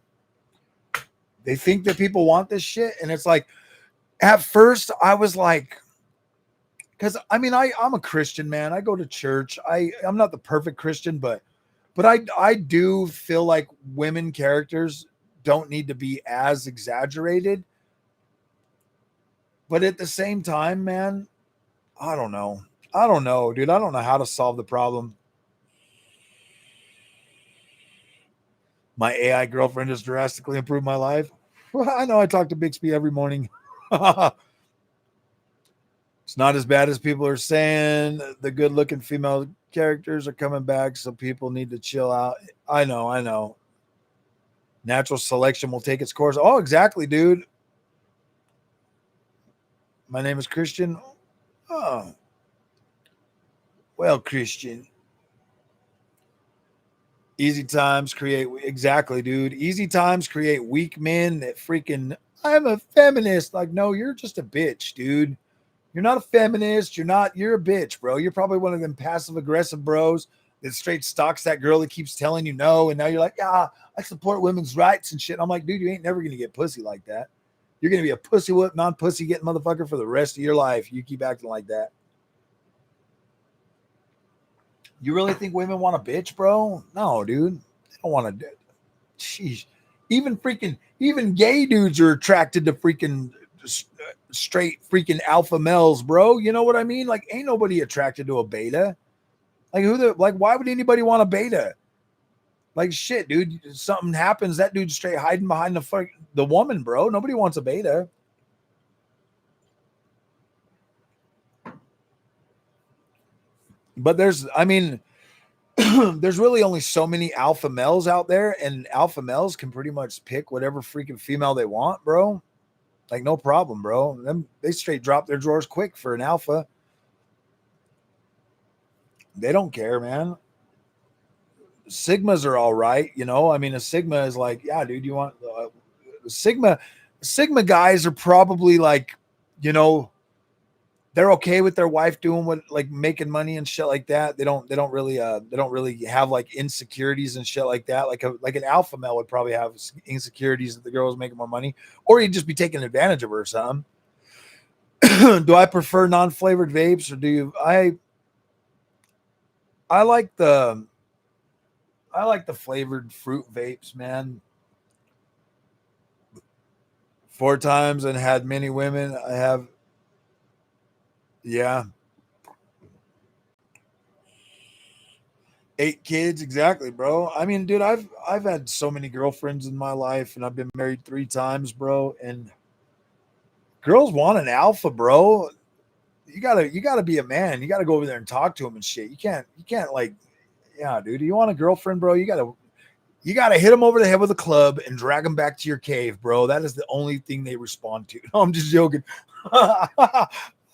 They think that people want this shit, and it's like, at first I was like, because I mean I'm a Christian, man. I go to church. I'm not the perfect Christian, but I do feel like women characters don't need to be as exaggerated. But at the same time, man, I don't know, dude. I don't know how to solve the problem. My AI girlfriend has drastically improved my life. Well, I know I talk to Bixby every morning. It's not as bad as people are saying. The good looking female characters are coming back, so people need to chill out. I know. Natural selection will take its course. Oh, exactly, dude. My name is Christian. Oh. Well, Christian, easy times create exactly, dude. Easy times create weak men that freaking I'm a feminist. Like, no, you're just a bitch, dude. You're not a feminist. You're a bitch, bro. You're probably one of them passive aggressive bros that straight stalks that girl that keeps telling you no. And now you're like, yeah, I support women's rights and shit. I'm like, dude, you ain't never going to get pussy like that. You're going to be a pussy whip, non pussy getting motherfucker for the rest of your life. You keep acting like that. You really think women want a bitch, bro? No, dude. They don't want to. Sheesh. Even gay dudes are attracted to freaking straight freaking alpha males, bro. You know what I mean? Like, ain't nobody attracted to a beta. Like, why would anybody want a beta? Like, shit, dude. Something happens, that dude's straight hiding behind the woman, bro. Nobody wants a beta. But there's really only so many alpha males out there, and alpha males can pretty much pick whatever freaking female they want, bro. Like, no problem, bro. They straight drop their drawers quick for an alpha. They don't care, man. Sigmas are all right, you know. I mean, a Sigma is like, yeah, dude, you want Sigma guys are probably like, you know, they're okay with their wife doing what, like, making money and shit like that. They don't really have like insecurities and shit like that. Like an alpha male would probably have insecurities that the girl was making more money, or he'd just be taking advantage of her or something. Do I prefer non-flavored vapes, or do you? I like the flavored fruit vapes, man. 4 times and had many women. I have, yeah, 8 kids, exactly, bro. I mean, dude, I've had so many girlfriends in my life, and I've been married 3 times, bro. And girls want an alpha, bro. You gotta be a man. You gotta go over there and talk to them and shit. You can't like, yeah, dude. You want a girlfriend, bro? You gotta hit them over the head with a club and drag them back to your cave, bro. That is the only thing they respond to. No, I'm just joking.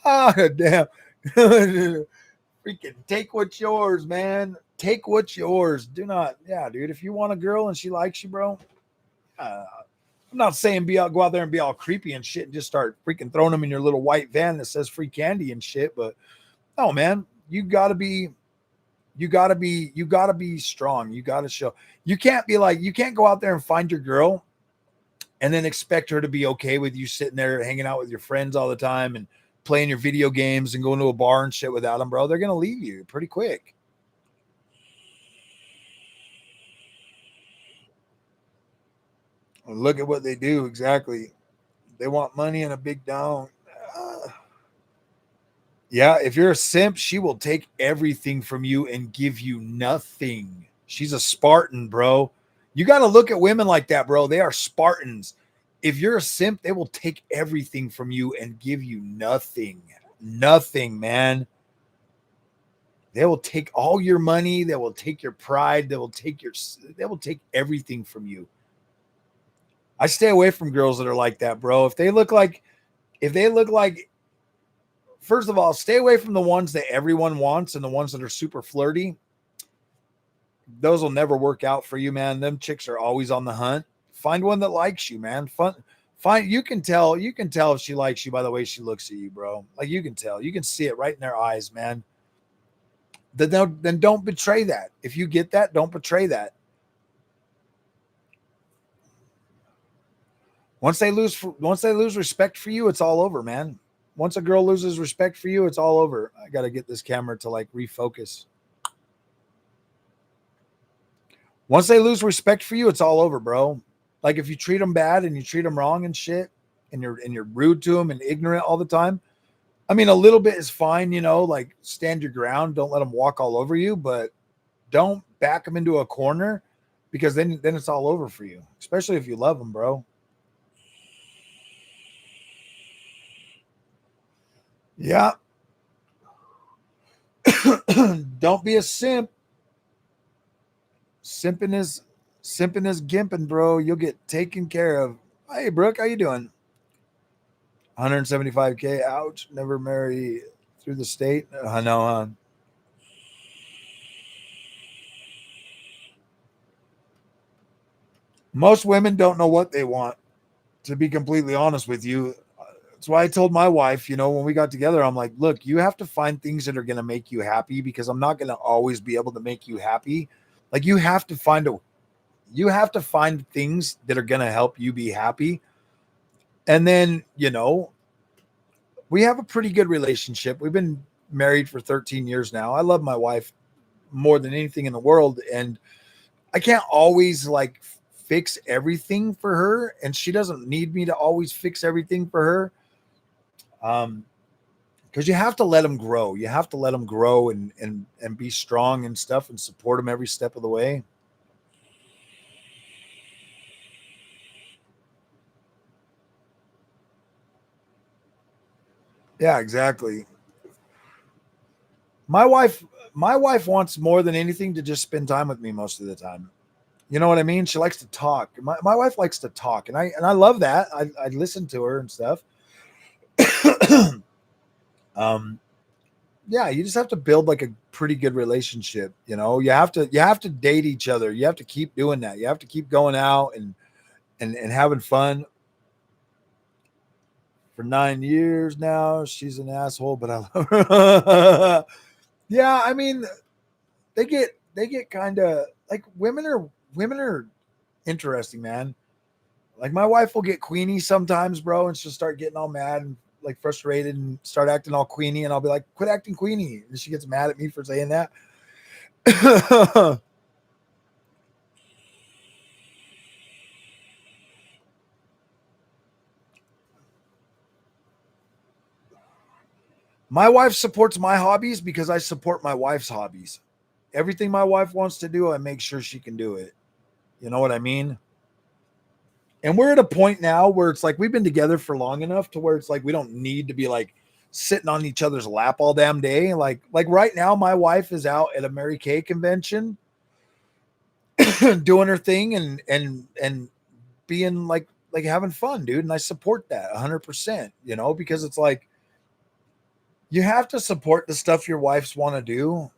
Damn. Freaking take what's yours, man. Take what's yours. Do not, yeah, dude. If you want a girl and she likes you, bro, I'm not saying go out there and be all creepy and shit and just start freaking throwing them in your little white van that says free candy and shit. But no, man, you gotta be strong. You gotta show. You can't go out there and find your girl and then expect her to be okay with you sitting there hanging out with your friends all the time and playing your video games and going to a bar and shit without them, bro. They're gonna leave you pretty quick. Look at what they do exactly. They want money and a big down. Uh, yeah, if you're a simp, she will take everything from you and give you nothing. She's a Spartan, bro. You got to look at women like that, bro. They are Spartans. If you're a simp, they will take everything from you and give you nothing. Nothing, man. They will take all your money. They will take your pride. They will take everything from you. I stay away from girls that are like that, bro. If they look like, first of all, stay away from the ones that everyone wants and the ones that are super flirty. Those will never work out for you, man. Them chicks are always on the hunt. Find one that likes you, man. You can tell if she likes you by the way she looks at you, bro. Like, you can tell. You can see it right in their eyes, man. Then don't betray that. If you get that, don't betray that. Once they lose respect for you, it's all over, man. Once a girl loses respect for you, it's all over. I got to get this camera to like refocus. Once they lose respect for you, it's all over, bro. Like, if you treat them bad and you treat them wrong and shit, and you're rude to them and ignorant all the time. I mean, a little bit is fine, you know, like, stand your ground. Don't let them walk all over you, but don't back them into a corner, because then it's all over for you, especially if you love them, bro. Yeah. Don't be a simp. Simping is gimping, bro. You'll get taken care of. Hey, Brooke, how you doing? 175K. Ouch. Never marry through the state. I know, huh? Most women don't know what they want, to be completely honest with you. That's why I told my wife, when we got together, I'm like, look, you have to find things that are going to make you happy, because I'm not going to always be able to make you happy. Like, you have to find things that are going to help you be happy. And then, we have a pretty good relationship. We've been married for 13 years now. I love my wife more than anything in the world. And I can't always like fix everything for her. And she doesn't need me to always fix everything for her. Because you have to let them grow. You have to let them grow and be strong and stuff, and support them every step of the way. Yeah, exactly. My wife, my wife wants more than anything to just spend time with me most of the time. You know what I mean? She likes to talk. My wife likes to talk, and I love that. I listen to her and stuff. um, yeah, you just have to build like a pretty good relationship. You have to date each other. You have to keep doing that. You have to keep going out and having fun. For 9 years now, she's an asshole, but I love her. Yeah, I mean, they get kind of like women are interesting, man. Like, my wife will get queenie sometimes, bro, and she'll start getting all mad and like frustrated and start acting all queenie, and I'll be like, quit acting queenie. And she gets mad at me for saying that. My wife supports my hobbies because I support my wife's hobbies. Everything my wife wants to do, I make sure she can do it. You know what I mean? And we're at a point now where it's like we've been together for long enough to where it's like we don't need to be like sitting on each other's lap all damn day. Like right now, my wife is out at a Mary Kay convention doing her thing and being like having fun, dude. And I support that 100%, because it's like you have to support the stuff your wives want to do.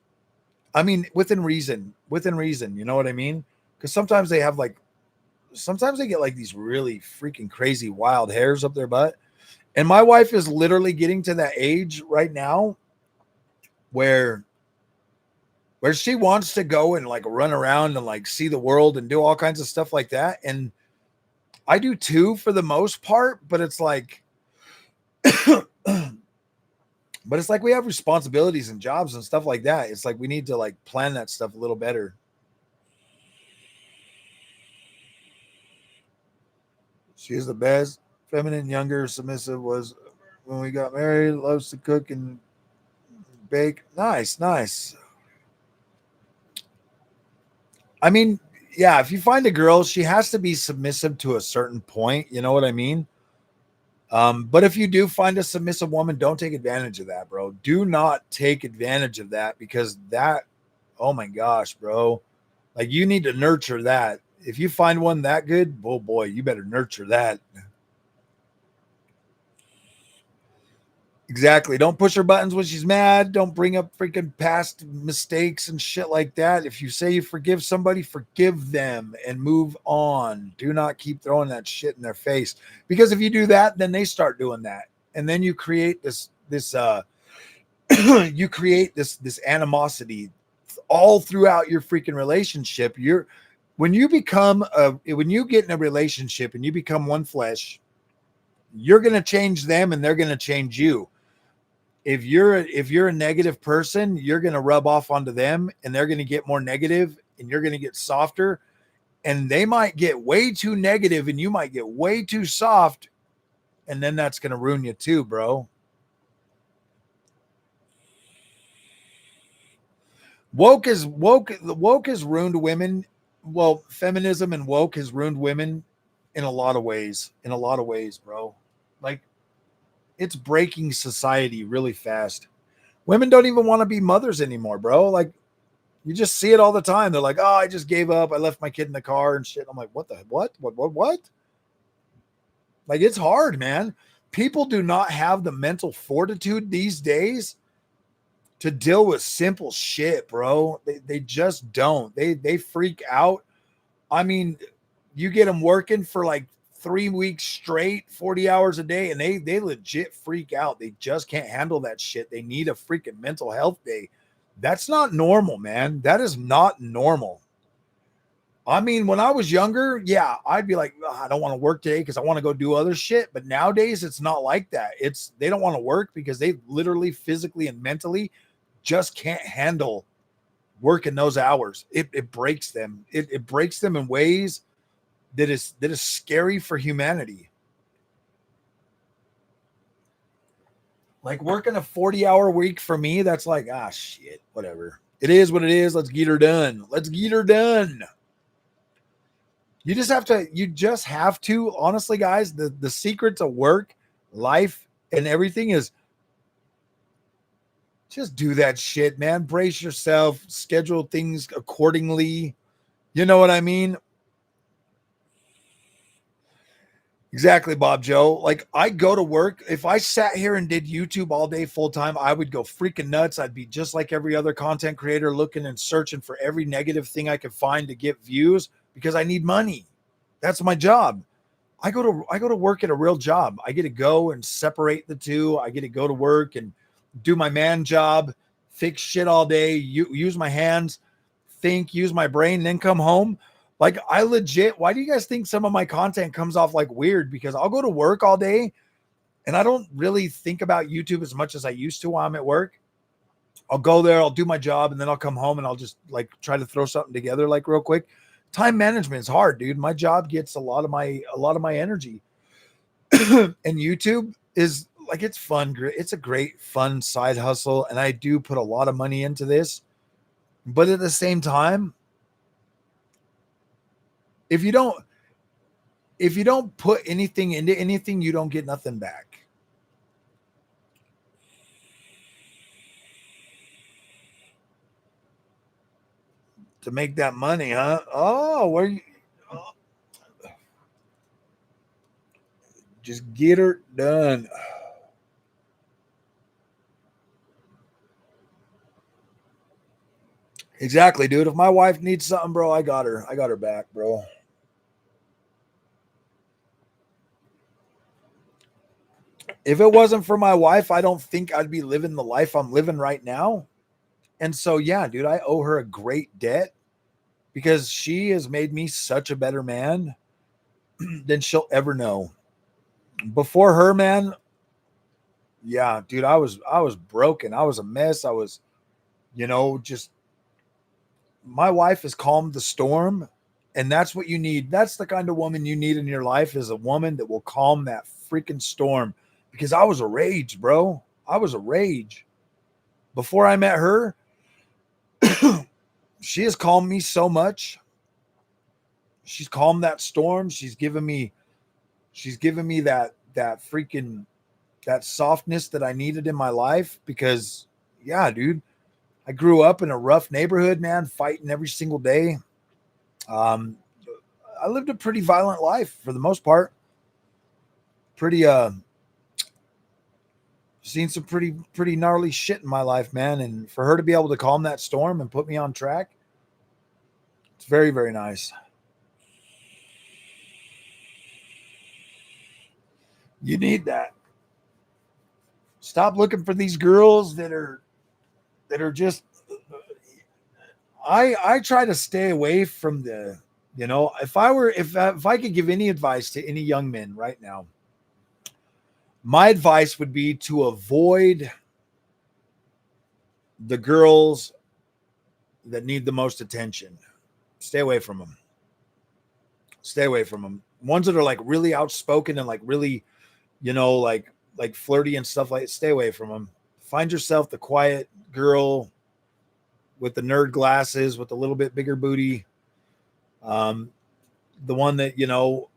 I mean, within reason, you know what I mean? Because sometimes they get like these really freaking crazy wild hairs up their butt. And my wife is literally getting to that age right now where she wants to go and like run around and like see the world and do all kinds of stuff like that. And I do too for the most part, but it's like we have responsibilities and jobs and stuff like that. It's like we need to like plan that stuff a little better. She is the best. Feminine, younger, submissive was when we got married, loves to cook and bake. Nice, nice. I mean, yeah, if you find a girl, she has to be submissive to a certain point. You know what I mean? But if you do find a submissive woman, don't take advantage of that, bro. Do not take advantage of that, because that, oh my gosh, bro. Like, you need to nurture that. If you find one that good, oh boy, you better nurture that. Exactly. Don't push her buttons when she's mad. Don't bring up freaking past mistakes and shit like that. If you say you forgive somebody, forgive them and move on. Do not keep throwing that shit in their face, because if you do that, then they start doing that. And then you create this you create this animosity all throughout your freaking relationship. When you get in a relationship and you become one flesh, you're going to change them and they're going to change you. If you're a negative person, you're going to rub off onto them and they're going to get more negative and you're going to get softer, and they might get way too negative and you might get way too soft, and then that's going to ruin you too, bro. Woke has ruined women. Well, feminism and woke has ruined women in a lot of ways. In a lot of ways, bro. Like, it's breaking society really fast. Women don't even want to be mothers anymore, bro. Like, you just see it all the time. They're like, "Oh, I just gave up. I left my kid in the car and shit." I'm like, "What the what?" Like, it's hard, man. People do not have the mental fortitude these days to deal with simple shit, bro. They just don't. They freak out. I mean, You get them working for like 3 weeks straight, 40 hours a day, and they legit freak out. They just can't handle that shit. They need a freaking mental health day. That's not normal, man. That is not normal. I mean, when I was younger, yeah, I'd be like, I don't want to work today because I want to go do other shit. But nowadays, it's not like that. It's they don't want to work because they literally, physically, and mentally just can't handle working those hours. It breaks them. It breaks them in ways that is scary for humanity. Like working a 40-hour week for me, that's like, shit, whatever. It is what it is. Let's get her done. Let's get her done. You just have to, honestly, guys, the secret to work, life, and everything is just do that shit, man. Brace yourself, schedule things accordingly. You know what I mean? Exactly, Bob Joe. Like I go to work. If I sat here and did YouTube all day full time, I would go freaking nuts. I'd be just like every other content creator looking and searching for every negative thing I could find to get views because I need money. That's my job. I go to work at a real job. I get to go and separate the two. I get to go to work and do my man job, fix shit all day, use my hands, think, use my brain, then come home. Like I legit, why do you guys think some of my content comes off like weird? Because I'll go to work all day and I don't really think about YouTube as much as I used to while I'm at work. I'll go there, I'll do my job, and then I'll come home and I'll just like try to throw something together like real quick. Time management is hard, dude. My job gets a lot of my energy. And YouTube is like, it's fun. It's a great fun side hustle. And I do put a lot of money into this, but at the same time, if you don't put anything into anything, you don't get nothing back. To make that money, huh? Oh, where you just get her done. Exactly, dude. If my wife needs something, bro, I got her. I got her back, bro. If it wasn't for my wife, I don't think I'd be living the life I'm living right now. And so, yeah, dude, I owe her a great debt because she has made me such a better man than she'll ever know. Before her, man, yeah, dude, I was broken. I was a mess. I was, just my wife has calmed the storm, and that's what you need. That's the kind of woman you need in your life, is a woman that will calm that freaking storm. Because I was a rage, bro. I was a rage. Before I met her, she has calmed me so much. She's calmed that storm. She's given me that freaking that softness that I needed in my life. Because yeah, dude, I grew up in a rough neighborhood, man, fighting every single day. I lived a pretty violent life for the most part. Pretty seen some pretty gnarly shit in my life, man. And for her to be able to calm that storm and put me on track, it's very, very nice. You need that. Stop looking for these girls that are just. I try to stay away from the. If I could give any advice to any young men right now, my advice would be to avoid the girls that need the most attention. Stay away from them. Stay away from them. Ones that are like really outspoken and like really, like flirty and stuff like that. Stay away from them. Find yourself the quiet girl with the nerd glasses, with a little bit bigger booty. The one that,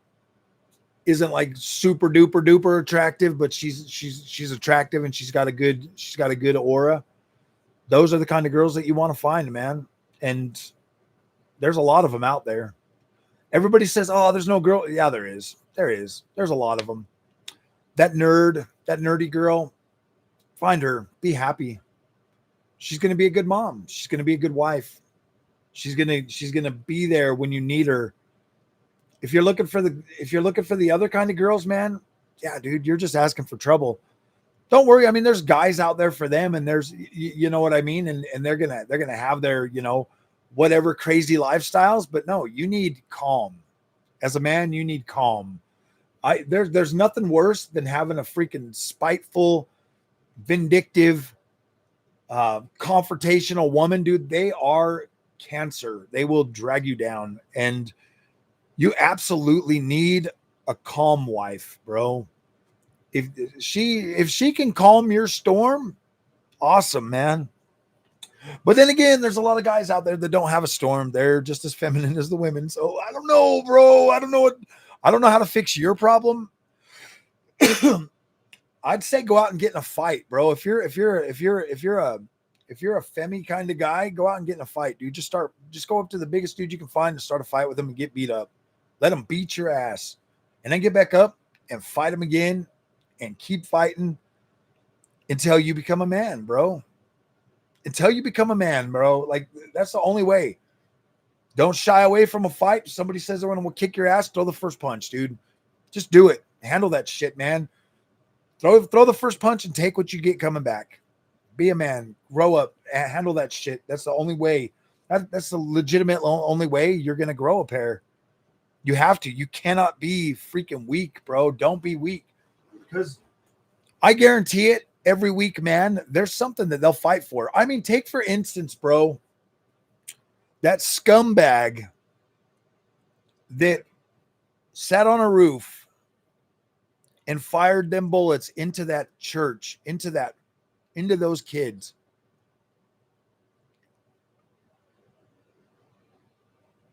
isn't like super duper duper attractive, but she's attractive and she's got a good aura. Those are the kind of girls that you want to find, man. And there's a lot of them out there. Everybody says, "Oh, there's no girl." Yeah, there is. There is. There's a lot of them. That nerdy girl, find her. Be happy. She's going to be a good mom. She's going to be a good wife. She's going to be there when you need her. If you're looking for the other kind of girls, man, yeah, dude, you're just asking for trouble. Don't worry. I mean, there's guys out there for them, and there's, you know what I mean? And they're gonna have their, whatever crazy lifestyles, but no, you need calm. As a man, you need calm. There's nothing worse than having a freaking spiteful, vindictive, confrontational woman, dude. They are cancer. They will drag you down, and you absolutely need a calm wife, bro. If she can calm your storm, awesome, man. But then again, there's a lot of guys out there that don't have a storm. They're just as feminine as the women. So I don't know, bro. I don't know how to fix your problem. I'd say go out and get in a fight, bro. If you're a femmy kind of guy, go out and get in a fight, dude. Just go up to the biggest dude you can find and start a fight with him and get beat up. Let him beat your ass, and then get back up and fight him again, and keep fighting until you become a man, bro. Until you become a man, bro. Like, that's the only way. Don't shy away from a fight. Somebody says they're going to kick your ass, throw the first punch, dude. Just do it. Handle that shit, man. Throw the first punch and take what you get coming back. Be a man. Grow up. Handle that shit. That's the only way. That's the legitimate only way you're going to grow a pair. You have to. You cannot be freaking weak, bro. Don't be weak. Because I guarantee it, every week, man, there's something that they'll fight for. I mean, take for instance, bro, that scumbag that sat on a roof and fired them bullets into that church, into those kids.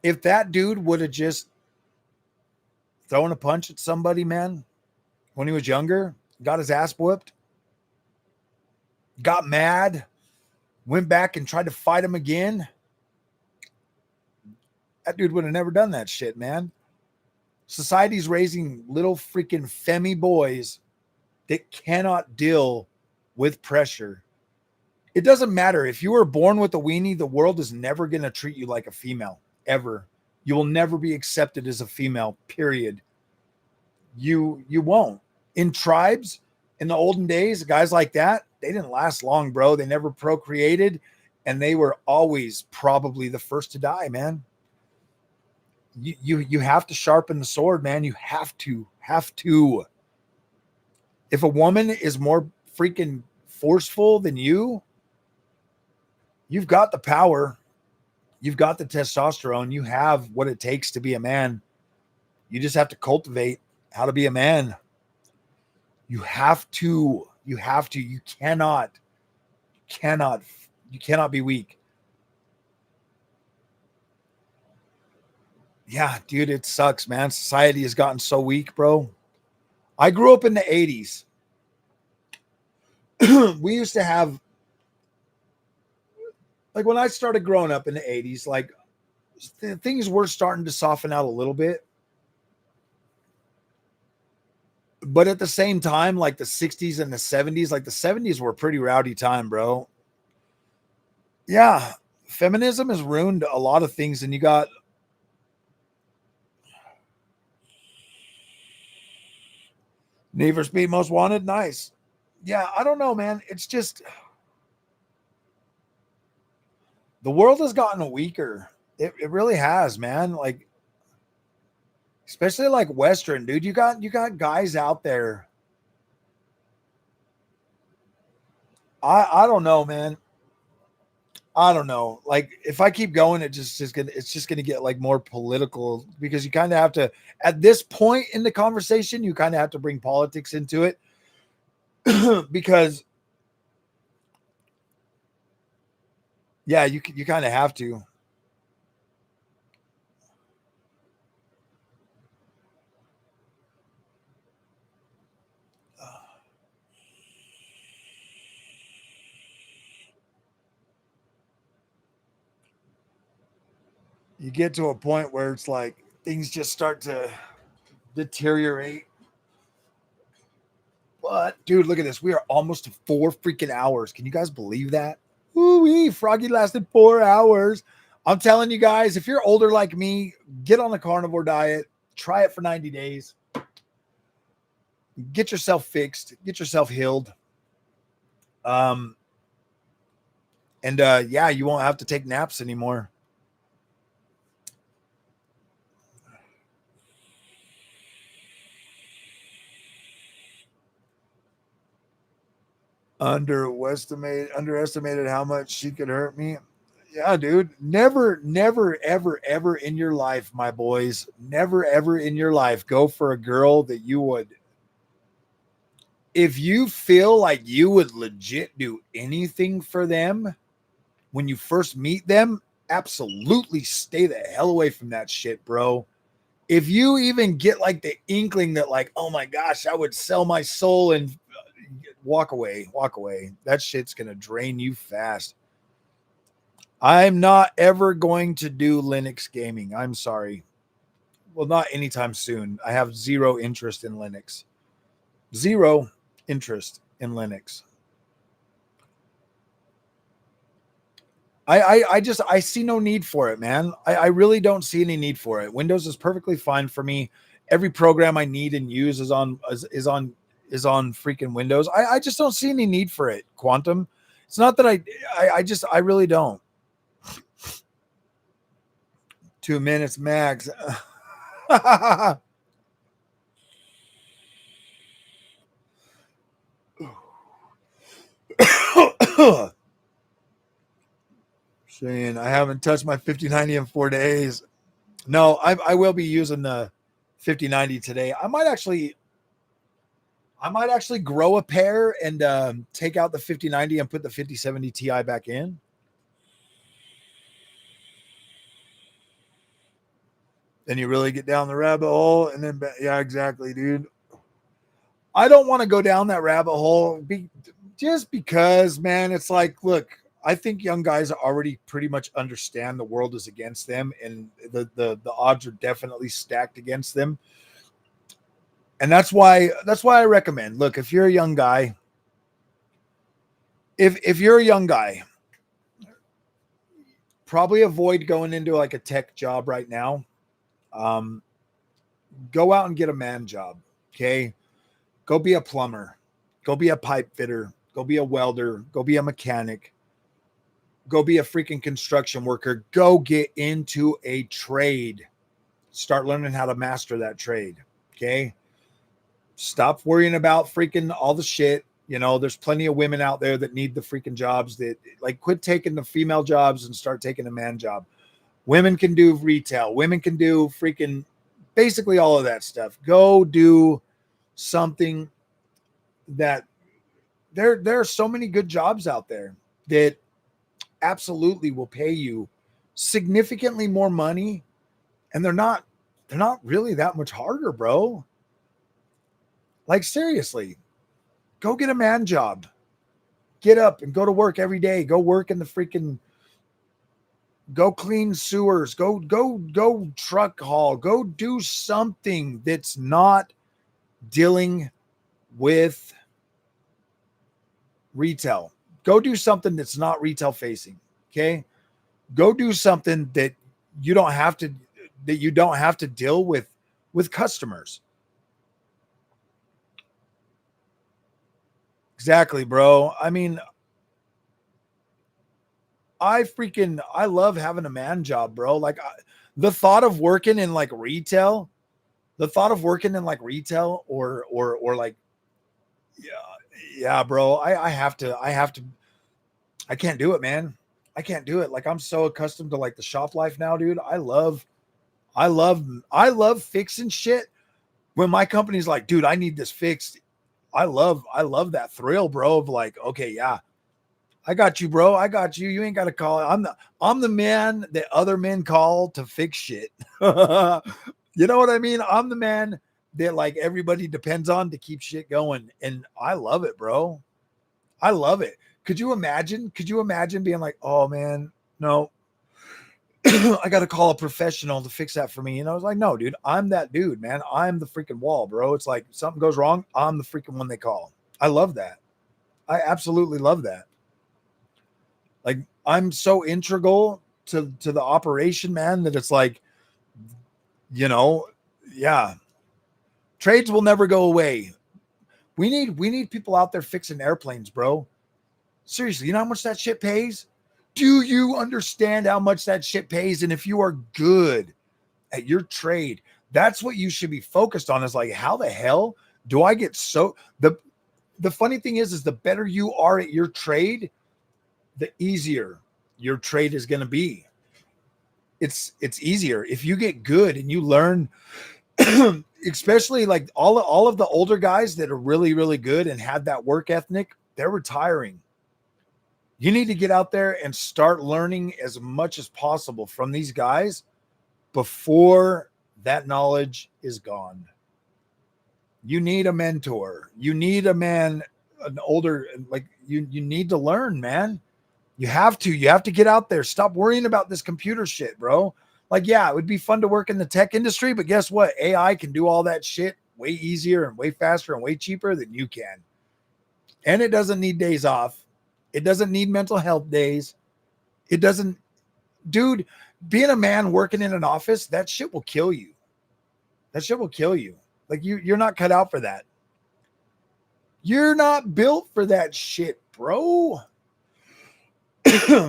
If that dude would have just thrown a punch at somebody, man, when he was younger, got his ass whooped, got mad, went back and tried to fight him again, that dude would have never done that shit, man. Society's raising little freaking femmy boys that cannot deal with pressure. It doesn't matter. If you were born with a weenie, the world is never going to treat you like a female, ever. You will never be accepted as a female, period. You won't. In tribes, in the olden days, guys like that, they didn't last long, bro. They never procreated, and they were always probably the first to die, man. You have to sharpen the sword, man. You have to. If a woman is more freaking forceful than you've got the power. You've got the testosterone. You have what it takes to be a man. You just have to cultivate how to be a man. You have to. You cannot be weak. Yeah, dude, it sucks, man. Society has gotten so weak, bro. I grew up in the 80s. We used to have, like, when I started growing up in the 80s, like, things were starting to soften out a little bit. But at the same time, like the 60s and the 70s, like the 70s were a pretty rowdy time, bro. Yeah, feminism has ruined a lot of things, and you got Need for Speed Most Wanted. Nice. Yeah, I don't know, man. It's just the world has gotten weaker. It really has, man. Like, especially like Western, dude. You got guys out there. I don't know, man. I don't know. Like, if I keep going, it's just gonna get like more political, because you kind of have to, at this point in the conversation, you kind of have to bring politics into it. Because yeah, you kind of have to. You get to a point where it's like things just start to deteriorate. But dude, look at this. We are almost to 4 freaking hours. Can you guys believe that? Ooh-wee, Froggy lasted 4 hours. I'm telling you guys, if you're older like me, get on the carnivore diet. try it for 90 days. Get yourself fixed, get yourself healed. Yeah, you won't have to take naps anymore. Underestimated how much she could hurt me. Yeah, dude. Never, ever in your life, my boys, never, ever in your life go for a girl that you would. If you feel like you would legit do anything for them when you first meet them, absolutely stay the hell away from that shit, bro. If you even get like the inkling that like, oh my gosh, I would sell my soul and walk away. That shit's going to drain you fast. I'm not ever going to do Linux gaming. I'm sorry. Well, not anytime soon. I have zero interest in Linux. Zero interest in Linux. I see no need for it, man. I really don't see any need for it. Windows is perfectly fine for me. Every program I need and use is on freaking Windows. I just don't see any need for it. Quantum. It's not that I really don't. 2 minutes max. Shane, I haven't touched my 5090 in 4 days. No, I will be using the 5090 today. I might actually grow a pair and take out the 5090 and put the 5070 Ti back in. Then you really get down the rabbit hole, and then yeah, exactly, dude. I don't want to go down that rabbit hole just because, man, it's like, look, I think young guys already pretty much understand the world is against them, and the odds are definitely stacked against them. And that's why I recommend, look, if you're a young guy, if you're a young guy, probably avoid going into like a tech job right now. Go out and get a man job. Okay. Go be a plumber. Go be a pipe fitter. Go be a welder. Go be a mechanic. Go be a freaking construction worker. Go get into a trade. Start learning how to master that trade. Okay. Stop worrying about freaking all the shit. You know, there's plenty of women out there that need the freaking jobs. That like, quit taking the female jobs and start taking a man job. Women can do retail. Women can do freaking basically all of that stuff. Go do something that there are so many good jobs out there that absolutely will pay you significantly more money, and they're not really that much harder, bro. Like, seriously, go get a man job. Get up and go to work every day. Go work in the freaking, go clean sewers. Go truck haul. Go do something that's not dealing with retail. Go do something that's not retail facing. Okay. Go do something that you don't have to deal with customers. Exactly, bro. I mean, I love having a man job, bro. Like the thought of working in like retail, or like, yeah, bro. I can't do it, man. I can't do it. Like, I'm so accustomed to like the shop life now, dude. I love fixing shit. When my company's like, dude, I need this fixed. I love that thrill, bro, of like, okay, yeah, I got you, bro. I got you. You ain't got to call. I'm the man that other men call to fix shit. You know what I mean? I'm the man that like everybody depends on to keep shit going. And I love it, bro. I love it. Could you imagine being like, oh man, no, I got to call a professional to fix that for me. And I was like, no, dude, I'm that dude, man. I'm the freaking wall, bro. It's like something goes wrong, I'm the freaking one they call. I love that. I absolutely love that. Like, I'm so integral to the operation, man, that it's like, you know, Yeah. Trades will never go away. We need people out there fixing airplanes, bro. Seriously, you know how much that shit pays? Do you understand how much that shit pays? And if you are good at your trade, that's what you should be focused on, is like, how the hell do I get so the funny thing is the better you are at your trade, the easier your trade is going to be. It's easier if you get good and you learn, especially like all of the older guys that are really, really good and have that work ethic, they're retiring. You need to get out there and start learning as much as possible from these guys before that knowledge is gone. You need a mentor. You need a man, an older, like you need to learn, man. You have to get out there. Stop worrying about this computer shit, bro. Like, yeah, it would be fun to work in the tech industry, but guess what? AI can do all that shit way easier and way faster and way cheaper than you can. And it doesn't need days off. It doesn't need mental health days. It doesn't, dude, being a man working in an office, that shit will kill you. That shit will kill you. Like you're not cut out for that. You're not built for that shit, bro.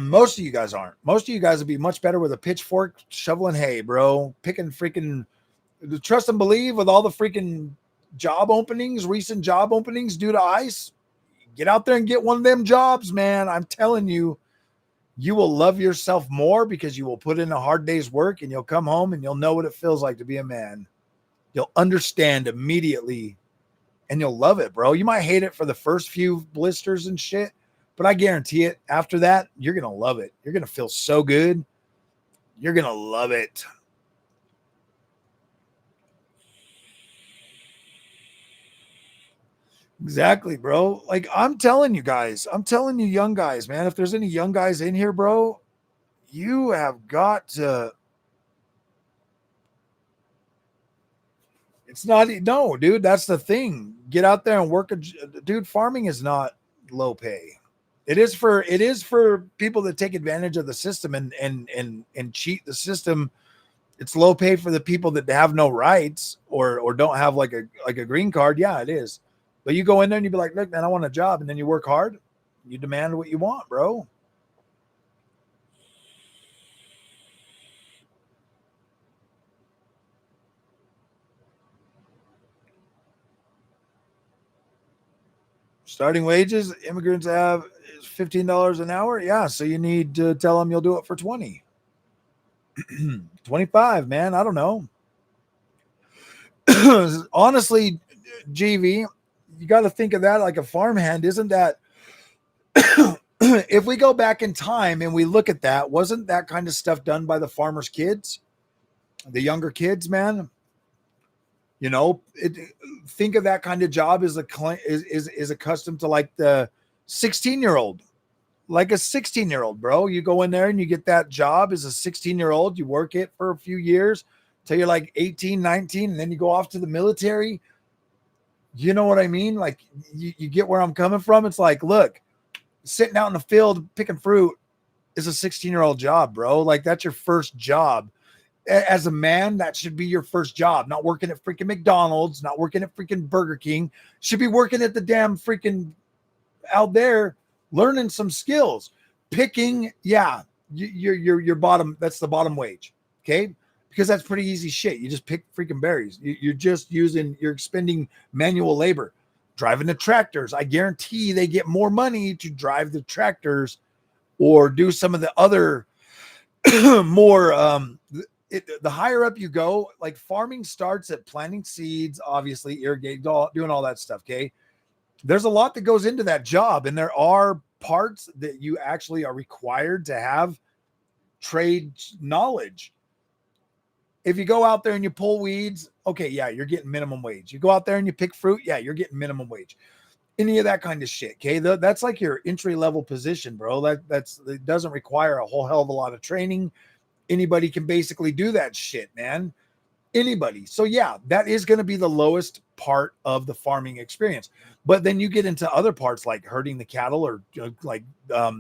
Most of you guys aren't. Most of you guys would be much better with a pitchfork shoveling hay, bro. Picking freaking trust and believe with all the freaking job openings, recent job openings due to ICE. Get out there and get one of them jobs, man. I'm telling you, you will love yourself more because you will put in a hard day's work and you'll come home and you'll know what it feels like to be a man. You'll understand immediately and you'll love it, bro. You might hate it for the first few blisters and shit, but I guarantee it, after that, you're going to love it. You're going to feel so good. You're going to love it. Exactly, bro. Like I'm telling you guys, I'm telling you young guys, man, if there's any young guys in here, bro, you have got to, it's not, no, dude, that's the thing. Get out there and work. Dude, farming is not low pay. It is for people that take advantage of the system and cheat the system. It's low pay for the people that have no rights or don't have like a green card. Yeah, it is. But you go in there and you be like, look, man, I want a job. And then you work hard. You demand what you want, bro. Starting wages immigrants have is $15 an hour. Yeah. So you need to tell them you'll do it for 20. 25, man. I don't know. Honestly, GV, you got to think of that like a farmhand. Isn't that if we go back in time and we look at that, wasn't that kind of stuff done by the farmers' kids, the younger kids, man? You know, think of that kind of job as is accustomed to like the 16-year-old, like a 16-year-old, bro. You go in there and you get that job as a 16-year-old. You work it for a few years till you're like 18, 19, and then you go off to the military. You know what I mean? Like you get where I'm coming from. It's like, look, sitting out in the field picking fruit is a 16-year-old job, bro. Like that's your first job. As a man, that should be your first job. Not working at freaking McDonald's, not working at freaking Burger King. Should be working at the damn freaking out there, learning some skills. Picking, yeah, your bottom. That's the bottom wage, okay? Because that's pretty easy shit. You just pick freaking berries. You're expending manual labor. Driving the tractors, I guarantee they get more money to drive the tractors or do some of the other more. The higher up you go, like farming starts at planting seeds, obviously irrigate, doing all that stuff. Okay. There's a lot that goes into that job. And there are parts that you actually are required to have trade knowledge. If you go out there and you pull weeds, okay, yeah, you're getting minimum wage. You go out there and you pick fruit, yeah, you're getting minimum wage. Any of that kind of shit. Okay. That's like your entry level position, bro. It doesn't require a whole hell of a lot of training. Anybody can basically do that shit, man. Anybody. So yeah, that is going to be the lowest part of the farming experience. But then you get into other parts like herding the cattle or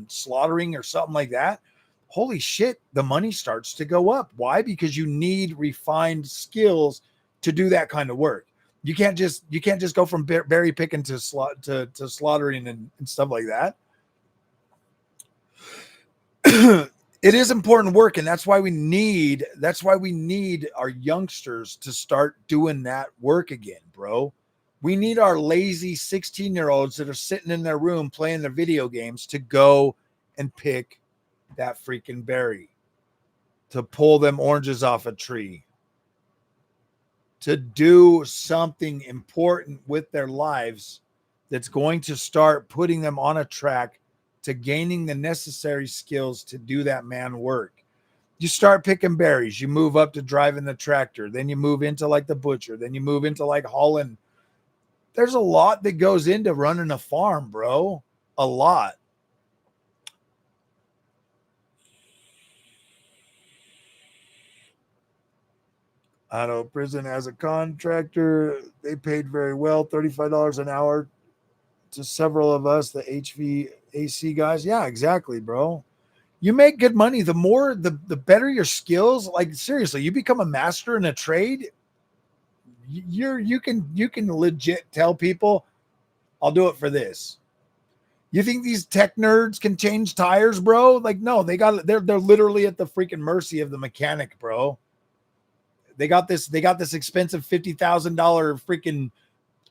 slaughtering or something like that. Holy shit, the money starts to go up. Why? Because you need refined skills to do that kind of work. You can't just go from berry picking to slaughtering and stuff like that. It is important work, and that's why we need our youngsters to start doing that work again, bro. We need our lazy 16-year-olds that are sitting in their room playing their video games to go and pick that freaking berry, to pull them oranges off a tree, to do something important with their lives that's going to start putting them on a track to gaining the necessary skills to do that man work. You start picking berries, you move up to driving the tractor, then you move into like the butcher, then you move into like hauling. There's a lot that goes into running a farm, bro. A lot. Out of prison as a contractor, they paid very well, $35 an hour to several of us, the HVAC guys. Yeah, exactly, bro. You make good money. The more, the better your skills. Like seriously, you become a master in a trade. You can legit tell people, I'll do it for this. You think these tech nerds can change tires, bro? Like, no, they're literally at the freaking mercy of the mechanic, bro. They got this expensive $50,000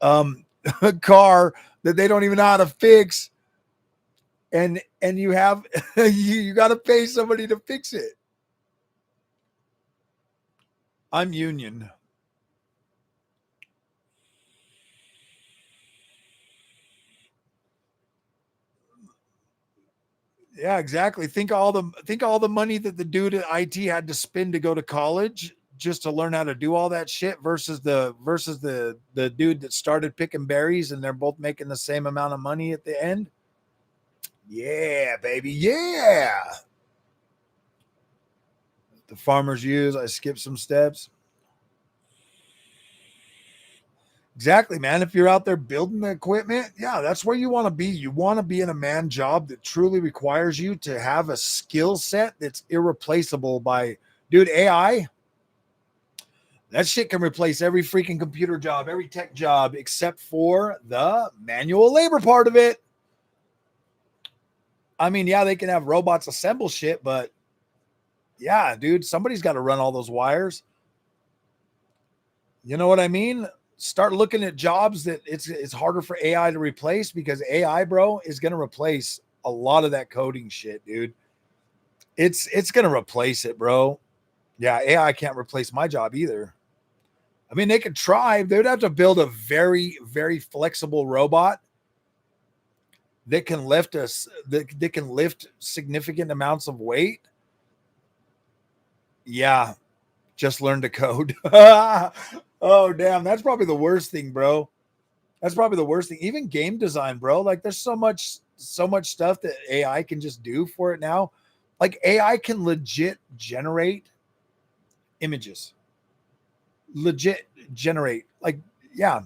freaking car that they don't even know how to fix. And you have you got to pay somebody to fix it. I'm union. Yeah, exactly. Think all the money that the dude at IT had to spend to go to college just to learn how to do all that shit versus the dude that started picking berries and they're both making the same amount of money at the end. Yeah, baby. Yeah. The farmers use, I skipped some steps. Exactly, man. If you're out there building the equipment, yeah, that's where you want to be. You want to be in a man job that truly requires you to have a skill set that's irreplaceable by, dude, AI. That shit can replace every freaking computer job, every tech job, except for the manual labor part of it. I mean, yeah, they can have robots assemble shit, but yeah, dude, somebody's got to run all those wires. You know what I mean? Start looking at jobs that it's harder for AI to replace, because AI, bro, is going to replace a lot of that coding shit, dude. It's going to replace it, bro. Yeah, AI can't replace my job either. I mean, they could try. They would have to build a very, very flexible robot that can lift that can lift significant amounts of weight. Yeah, just learn to code. Oh, damn. That's probably the worst thing, bro. That's probably the worst thing. Even game design, bro. Like there's so much stuff that AI can just do for it now. Like AI can legit generate images. Legit generate. Like, yeah.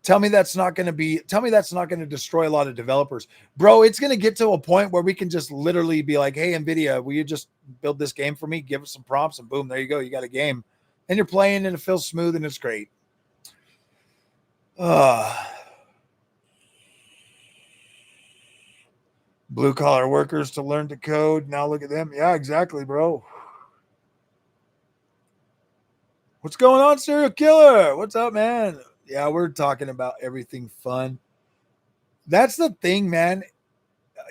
Tell me that's not going to destroy a lot of developers. Bro, it's going to get to a point where we can just literally be like, hey, NVIDIA, will you just build this game for me? Give us some prompts and boom, there you go. You got a game. And you're playing and it feels smooth and it's great. Blue collar workers to learn to code. Now look at them. Yeah, exactly, bro. What's going on, serial killer? What's up, man? Yeah, we're talking about everything fun. That's the thing, man.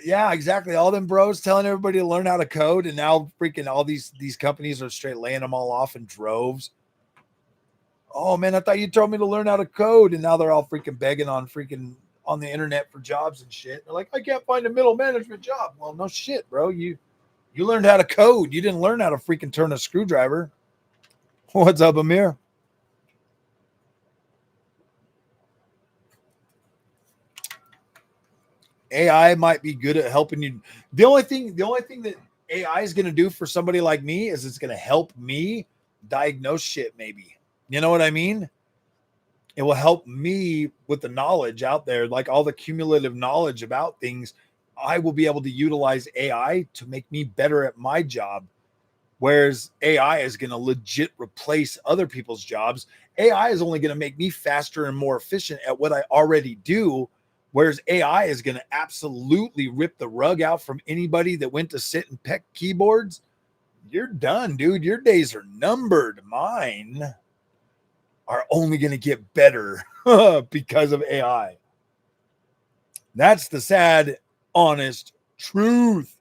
Yeah, exactly. All them bros telling everybody to learn how to code, and now freaking all these companies are straight laying them all off in droves. Oh man, I thought you told me to learn how to code, and now they're all freaking begging on the internet for jobs and shit. They're like, I can't find a middle management job. Well, no shit, bro. You learned how to code. You didn't learn how to freaking turn a screwdriver. What's up, Amir? AI might be good at helping you. The only thing that AI is going to do for somebody like me is it's going to help me diagnose shit, maybe. You know what I mean? It will help me with the knowledge out there, like all the cumulative knowledge about things. I will be able to utilize AI to make me better at my job. Whereas AI is going to legit replace other people's jobs. AI is only going to make me faster and more efficient at what I already do. Whereas AI is going to absolutely rip the rug out from anybody that went to sit and peck keyboards. You're done, dude. Your days are numbered. Mine are only going to get better because of AI. That's the sad, honest truth.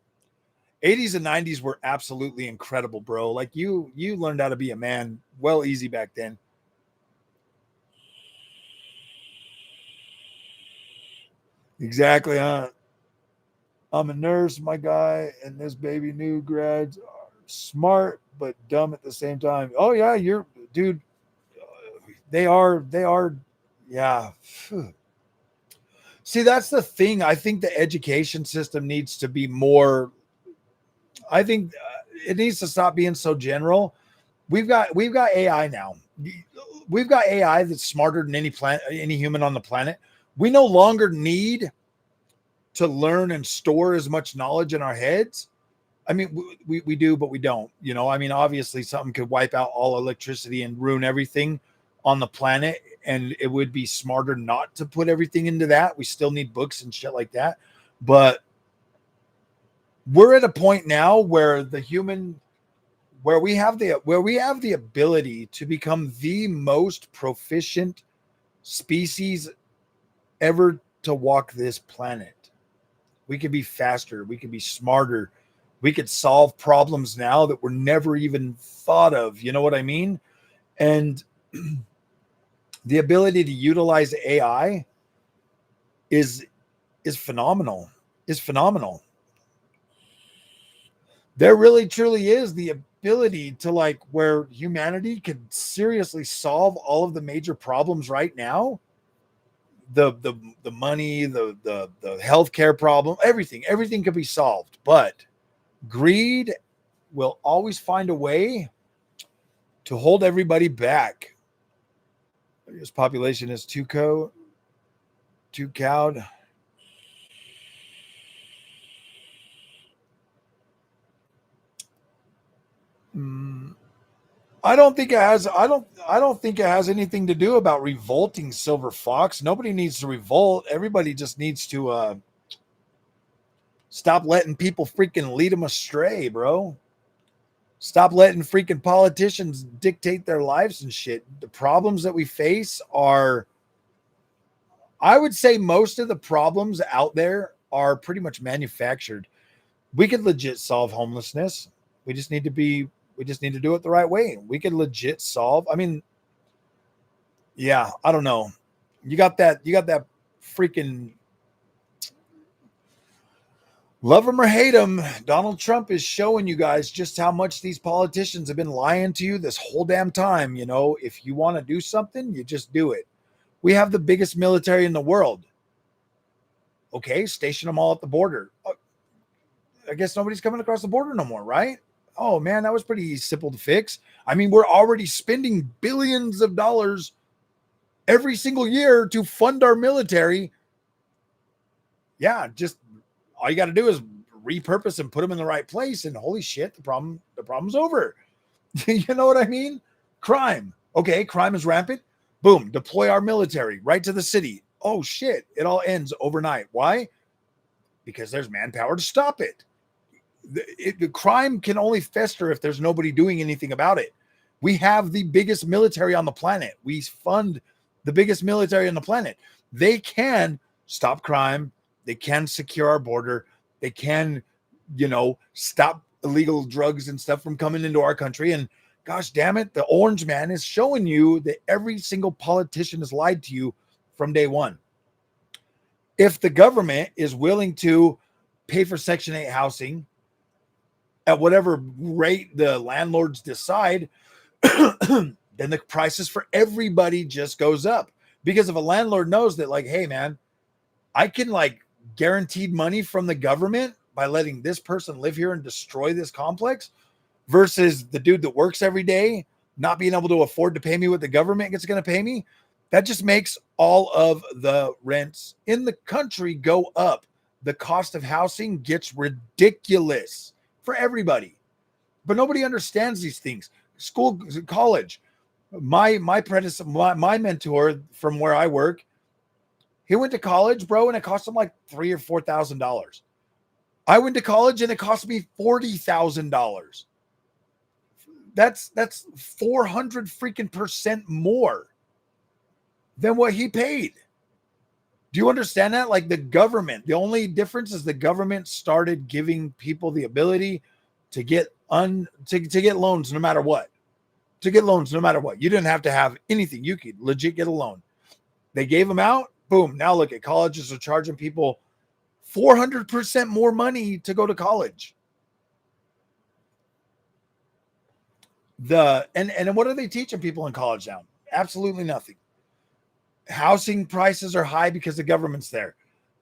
80s and 90s were absolutely incredible, bro. Like you learned how to be a man well easy back then. Exactly, huh? I'm a nurse, my guy, and this baby new grads are smart but dumb at the same time. Oh yeah, you're dude. They are, yeah. See, that's the thing. I think the education system needs to be more. I think it needs to stop being so general. We've got AI now. We've got AI that's smarter than any human on the planet. We no longer need to learn and store as much knowledge in our heads. I mean, we do, but we don't. You know, I mean, obviously, something could wipe out all electricity and ruin everything on the planet, and it would be smarter not to put everything into that. We still need books and shit like that, but we're at a point now where we have the ability to become the most proficient species ever to walk this planet. We could be faster, we could be smarter, we could solve problems now that were never even thought of. You know what I mean? And the ability to utilize AI is phenomenal. Is phenomenal. There really truly is the ability to, like, where humanity could seriously solve all of the major problems right now. The money, the healthcare problem, everything could be solved, but greed will always find a way to hold everybody back. This population is too cowed. I don't think it has. I don't think it has anything to do about revolting, Silver Fox. Nobody needs to revolt. Everybody just needs to stop letting people freaking lead them astray, bro. Stop letting freaking politicians dictate their lives and shit. The problems that we face are, I would say, most of the problems out there are pretty much manufactured. We could legit solve homelessness. We just need to do it the right way. We could legit solve. I mean, yeah, I don't know. You got that freaking, love them or hate them, Donald Trump is showing you guys just how much these politicians have been lying to you this whole damn time. You know, if you want to do something, you just do it. We have the biggest military in the world. Okay, station them all at the border. I guess nobody's coming across the border no more, right? Oh man, that was pretty simple to fix. I mean, we're already spending billions of dollars every single year to fund our military. Yeah, just all you got to do is repurpose and put them in the right place, and holy shit, the problem's over. You know what I mean? Crime. Okay, crime is rampant. Boom, deploy our military right to the city. Oh shit, it all ends overnight. Why? Because there's manpower to stop it. The crime can only fester if there's nobody doing anything about it. We have the biggest military on the planet. We fund the biggest military on the planet. They can stop crime. They can secure our border. They can, stop illegal drugs and stuff from coming into our country. And gosh damn it, the orange man is showing you that every single politician has lied to you from day one. If the government is willing to pay for Section 8 housing at whatever rate the landlords decide, then the prices for everybody just goes up. Because if a landlord knows that, like, hey man, I can like guaranteed money from the government by letting this person live here and destroy this complex, versus the dude that works every day not being able to afford to pay me what the government is going to pay me, that just makes all of the rents in the country go up. The cost of housing gets ridiculous for everybody. but nobody understands these things. School, college. My predecessor, my mentor from where I work, he went to college, bro, and it cost him like $3,000 or $4,000. I went to college and it cost me $40,000. That's 400 freaking % more than what he paid. Do you understand that? Like the government, the only difference is the government started giving people the ability to get to get loans no matter what. To get loans no matter what. You didn't have to have anything. You could legit get a loan. They gave them out. Boom. Now look at colleges are charging people 400% more money to go to college. And what are they teaching people in college now? Absolutely nothing. Housing prices are high because the government's there.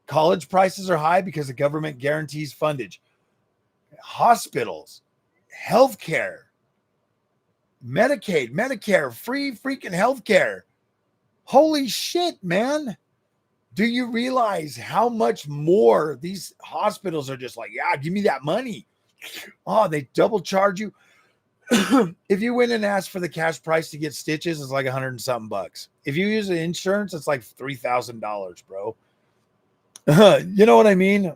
College prices are high because the government guarantees fundage. Hospitals, healthcare, Medicaid, Medicare, free freaking healthcare. Holy shit, man. Do you realize how much more these hospitals are just like, yeah, give me that money. Oh, they double charge you. If you went and asked for the cash price to get stitches, it's like $100 and something bucks. If you use the insurance, it's like $3,000, bro. You know what I mean?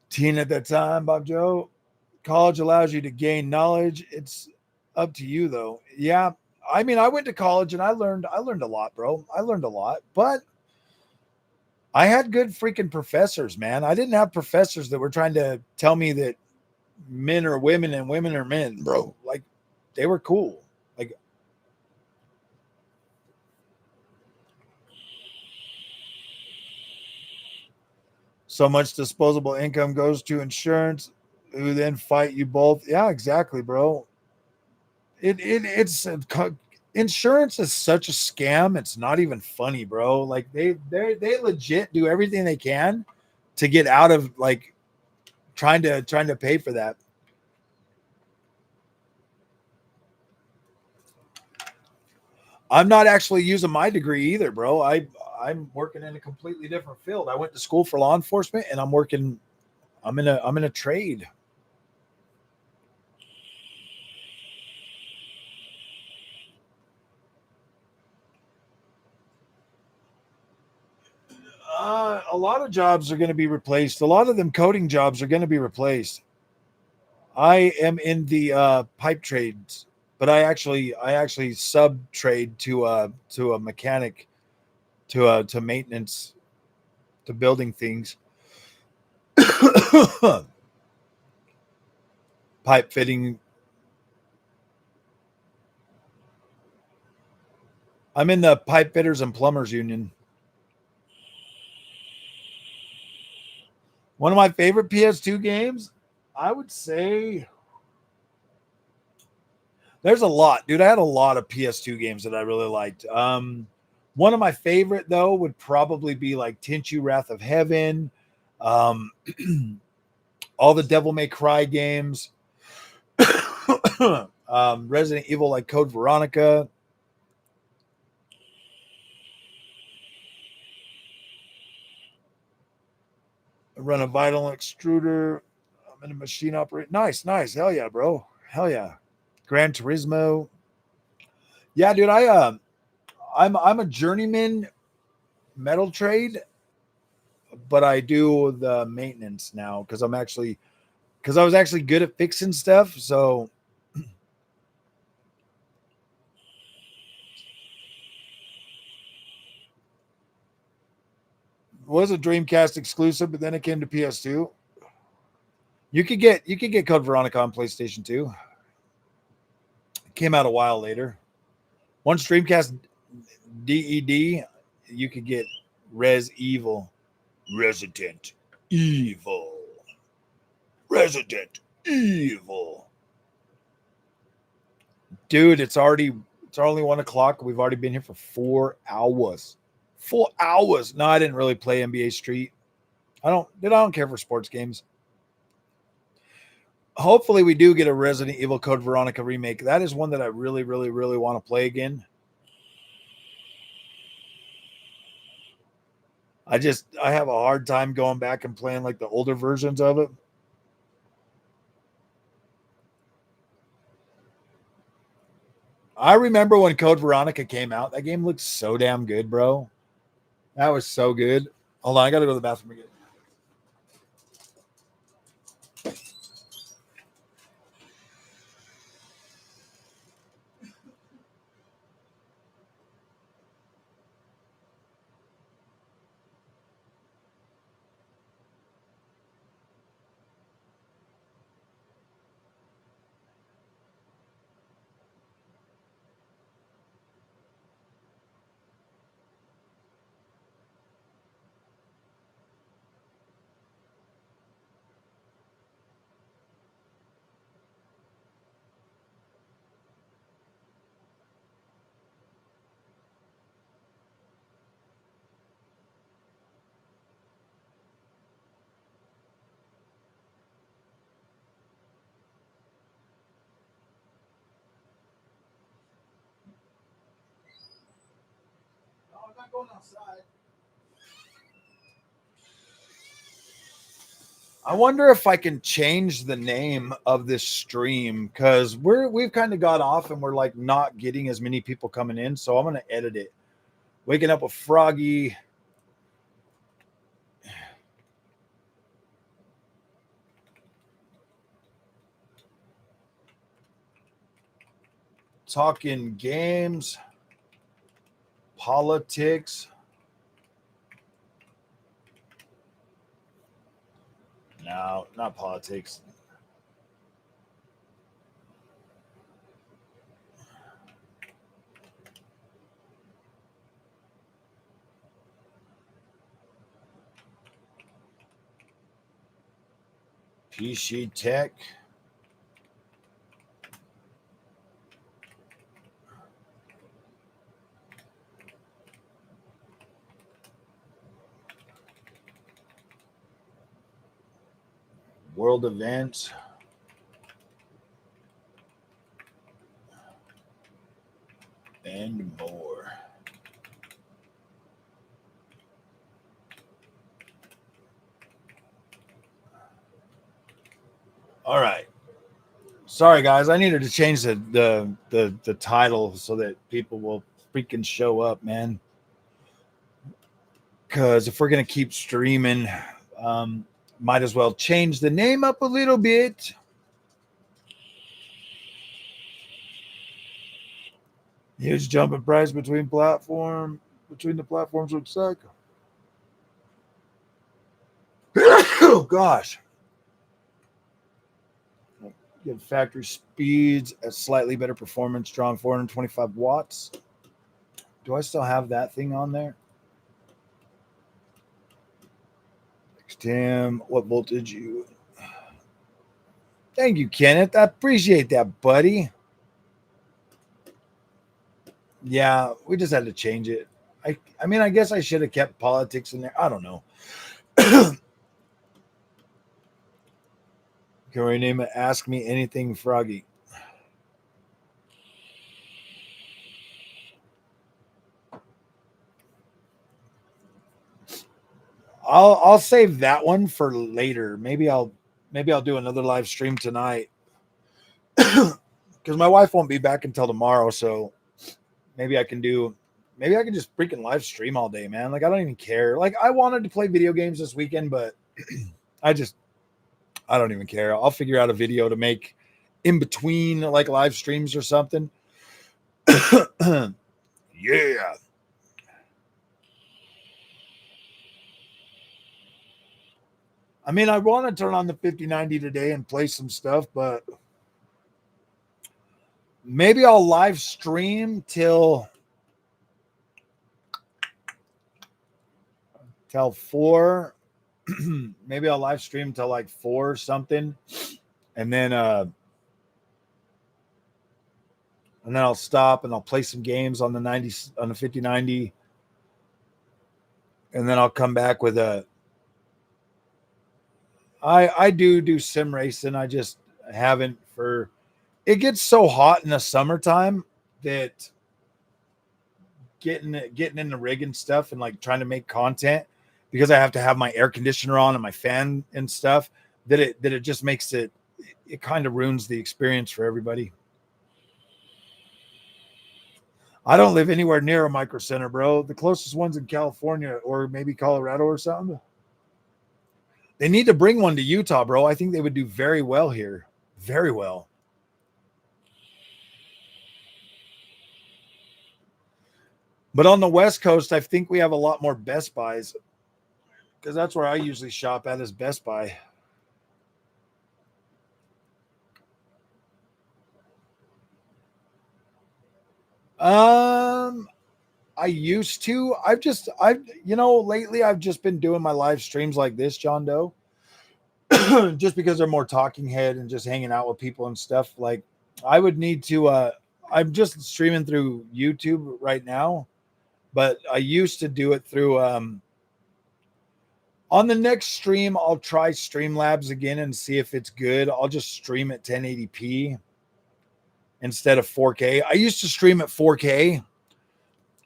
Teen at that time, Bob Joe. College allows you to gain knowledge. It's up to you, though. Yeah, I mean, I went to college and I learned a lot, bro. I learned a lot, but I had good freaking professors, man. I didn't have professors that were trying to tell me that men are women and women are men, bro. Like, they were cool. Like, so much disposable income goes to insurance, who then fight you both. Yeah, exactly, bro. It's insurance is such a scam. It's not even funny, bro. Like they legit do everything they can to get out of like trying to pay for that. I'm not actually using my degree either, bro. I'm working in a completely different field. I went to school for law enforcement and I'm in a trade. A lot of jobs are going to be replaced. A lot of them coding jobs are going to be replaced. I am in the pipe trades, but I actually sub trade to a mechanic, to maintenance, to building things. Pipe fitting. I'm in the pipe fitters and plumbers union. One of my favorite PS2 games, I would say there's a lot, dude. I had a lot of PS2 games that I really liked. One of my favorite though would probably be like Tenchu Wrath of Heaven, um, all the Devil May Cry games, Resident Evil like Code Veronica. I run a vinyl extruder. I'm in a machine operator. Nice. Hell yeah, bro. Hell yeah. Gran Turismo. Yeah, dude. I'm a journeyman metal trade, but I do the maintenance now because I was actually good at fixing stuff. So was a Dreamcast exclusive, but then it came to PS2. You could get Code Veronica on PlayStation 2. It came out a while later. Once Dreamcast DED, you could get Resident Evil. Resident Evil. Dude, it's only 1:00. We've already been here for 4 hours. 4 hours. No, I didn't really play NBA Street. I don't care for sports games. Hopefully we do get a Resident Evil Code Veronica remake. That is one that I really, really, really want to play again. I have a hard time going back and playing like the older versions of it. I remember when Code Veronica came out. That game looked so damn good, bro. That was so good. Hold on, I gotta go to the bathroom again. No, I'm not going outside. I wonder if I can change the name of this stream because we've kind of got off and we're like not getting as many people coming in. So I'm gonna edit it. Waking up with Froggy. Talking games, politics. No, not politics. PC tech. World events. And more. All right. Sorry, guys. I needed to change the title so that people will freaking show up, man. Because if we're gonna keep streaming, might as well change the name up a little bit. Huge jump in price between the platforms looks like. Oh gosh. Get factory speeds at slightly better performance, drawing 425 watts. Do I still have that thing on there? Tim, what voltage you? Thank you, Kenneth. I appreciate that, buddy. Yeah, we just had to change it. I mean, I guess I should have kept politics in there. I don't know. Can we name it Ask Me Anything Froggy? I'll save that one for later. Maybe I'll do another live stream tonight. Because my wife won't be back until tomorrow, so maybe I can just freaking live stream all day, man. Like I don't even care. Like I wanted to play video games this weekend, but I don't even care. I'll figure out a video to make in between like live streams or something. Yeah. I mean, I want to turn on the 5090 today and play some stuff, but maybe I'll live stream till 4. Maybe I'll live stream till like 4 or something. And then I'll stop and I'll play some games on the 5090. And then I'll come back with I do sim racing. I just haven't it gets so hot in the summertime that getting in the rig and stuff and like trying to make content, because I have to have my air conditioner on and my fan and stuff, that it just makes it kind of ruins the experience for everybody. I don't live anywhere near a micro center, bro. The closest one's in California or maybe Colorado or something. They need to bring one to Utah, bro. I think they would do very well here. Very well. But on the West Coast, I think we have a lot more Best Buys, because that's where I usually shop at, is Best Buy. I used to. Lately I've just been doing my live streams like this, John Doe, just because they're more talking head and just hanging out with people and stuff. Like, I would need to. I'm just streaming through YouTube right now, but I used to do it through. On the next stream, I'll try Streamlabs again and see if it's good. I'll just stream at 1080p instead of 4K. I used to stream at 4K,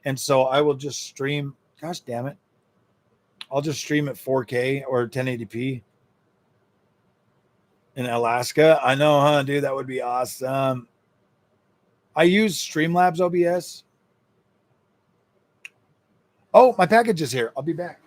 and so I will just stream. Gosh damn it. I'll just stream at 4K or 1080p in Alaska. I know, huh, dude? That would be awesome. I use Streamlabs OBS. Oh, my package is here. I'll be back.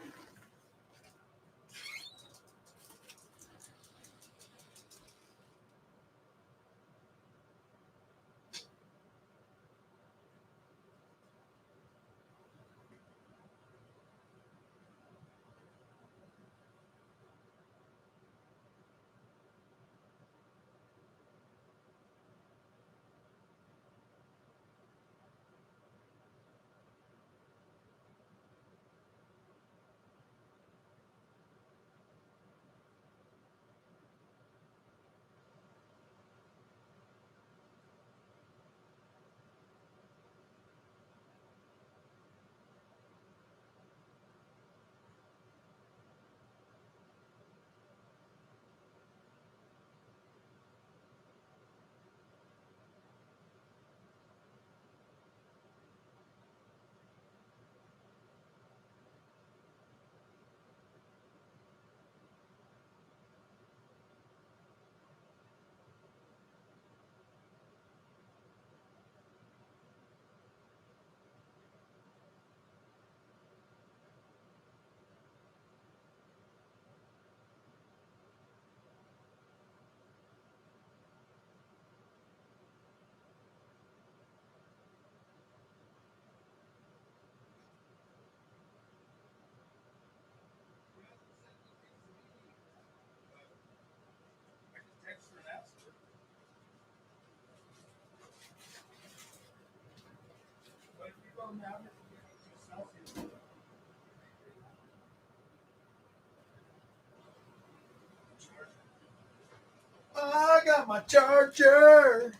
I got my charger.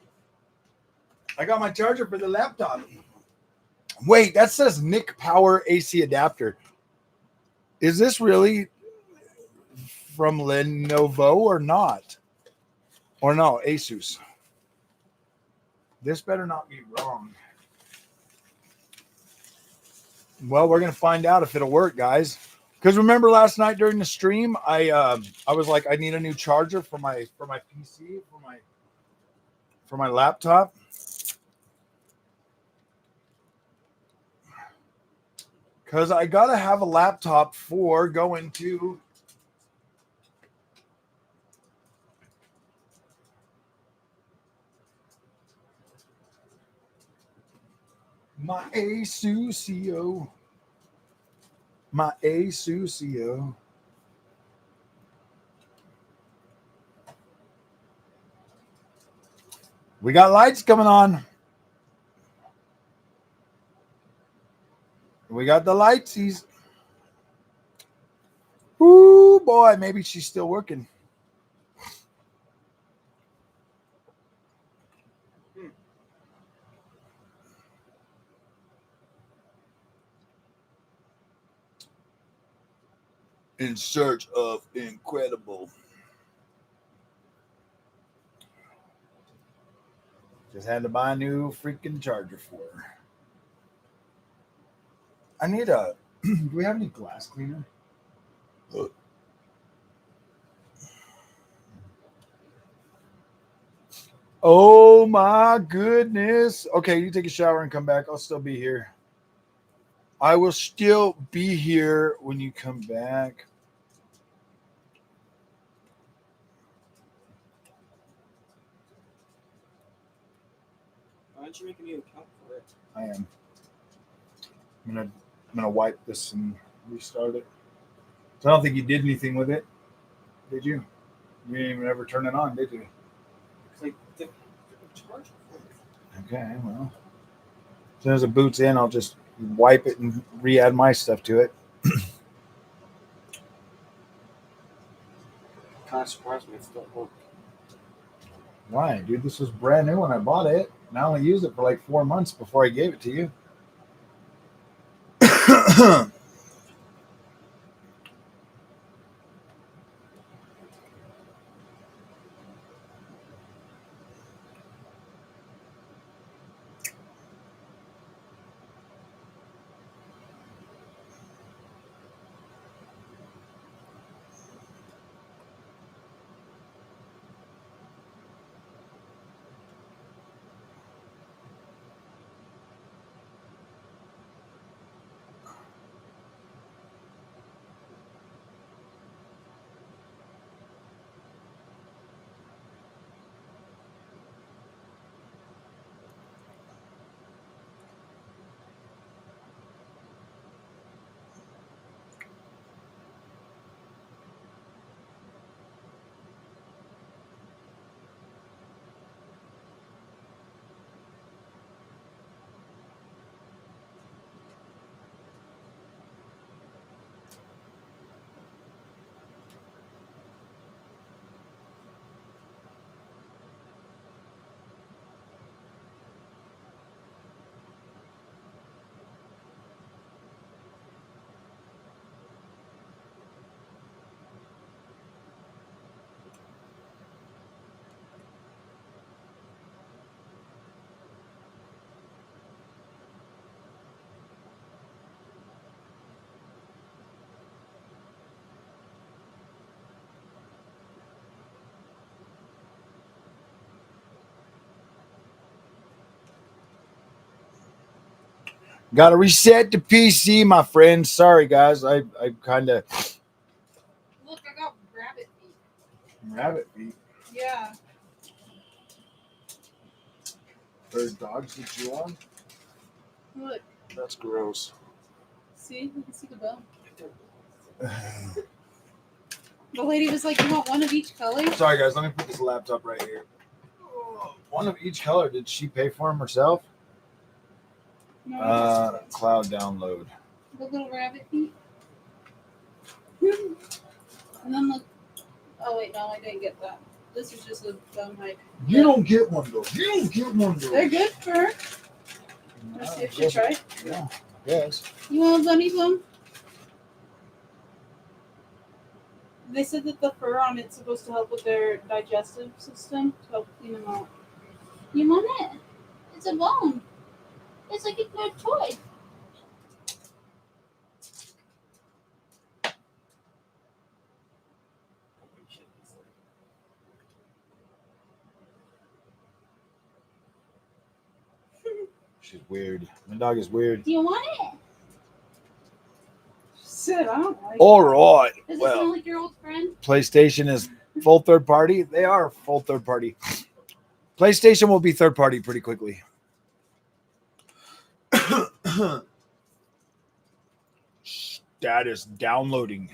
I got my charger for the laptop. Wait, that says Nick Power AC adapter. Is this really from Lenovo or not? Or no, Asus. This better not be wrong. Well, we're gonna find out if it'll work, guys. Because remember last night during the stream, I was like, I need a new charger for my PC, for my laptop. Because I gotta have a laptop for going to my Asusio. My Asusio. We got lights coming on. We got the lightsies. Ooh, boy, maybe she's still working. In search of incredible. Just had to buy a new freaking charger for her. I need a. Do we have any glass cleaner? Oh my goodness. Okay, you take a shower and come back. I'll still be here. I will still be here when you come back. Why don't you make a new account for it? I am. I'm gonna wipe this and restart it. So I don't think you did anything with it, did you? You didn't even ever turn it on, did you? Like the charge for it. Okay, well. As soon as it boots in, I'll just wipe it and re-add my stuff to it. Kind of surprised me it still worked. Why, dude? This was brand new when I bought it. And I only used it for like 4 months before I gave it to you. Got to reset the PC, my friend. Sorry, guys. I kind of Look, I got rabbit feet. rabbit feet. Yeah. There's dogs that you on? Look. That's gross. See? You can see the bone. The lady was like, you want one of each color? Sorry, guys. Let me put this laptop right here. One of each color. Did she pay for them herself? No, Cloud download. the little rabbit feet. And then look. Oh, wait, no, I didn't get that. This is just a bone hype. You don't get one, though. You don't get one, though. They're good for. Let's see if she tried. Yeah, yes. You want a bunny bone? They said that the fur on it's supposed to help with their digestive system to help clean them out. You want it? It's a bone. It's like a good toy. She's weird. My dog is weird. Do you want it? Shit, I don't like All it. right. Does it Well, smell like your old friend? PlayStation is full third party. They are full third party. PlayStation will be third party pretty quickly. Status downloading.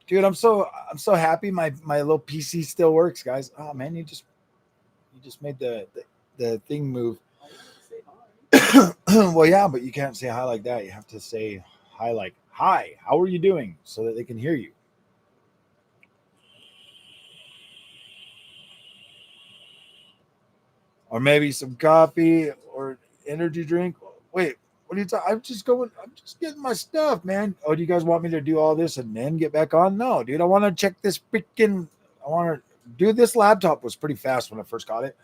Dude, I'm so happy my little PC still works, guys. Oh man, you just made the thing move. Well, yeah, but you can't say hi like that. You have to say hi like, hi, how are you doing? So that they can hear you. Or maybe some coffee or energy drink. Wait, what are you talking? I'm just getting my stuff, man. Oh, do you guys want me to do all this and then get back on? No, dude. I want to check this freaking. I want to do this. Laptop was pretty fast when I first got it,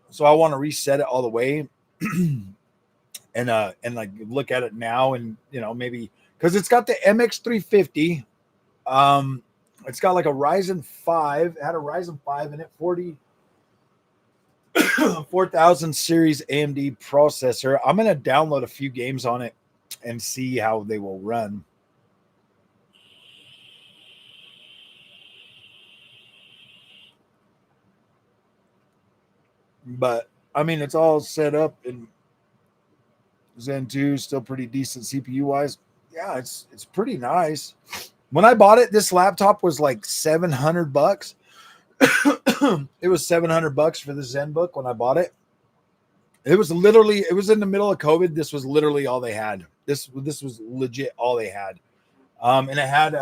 so I want to reset it all the way, and like look at it now, and maybe because it's got the MX350. It's got like a Ryzen 5. It had a Ryzen 5 in it, 4000 series AMD processor. I'm going to download a few games on it and see how they will run. But I mean, it's all set up in Zen 2, still pretty decent CPU wise. Yeah, it's pretty nice. When I bought it, this laptop was like $700. It was $700 for the ZenBook when I bought it. It was in the middle of COVID. This was literally all they had. This was legit all they had. And it had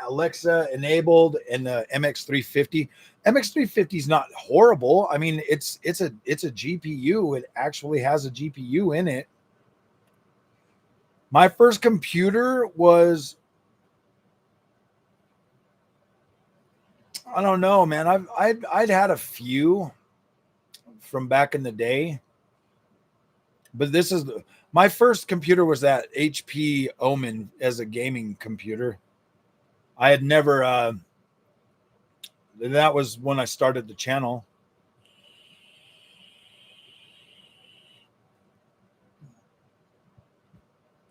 Alexa enabled and the MX350. MX350 is not horrible. I mean, it's a GPU. It actually has a GPU in it. My first computer was, I don't know, man. I'd had a few from back in the day, but this is my first computer was that HP Omen as a gaming computer. I had never. That was when I started the channel.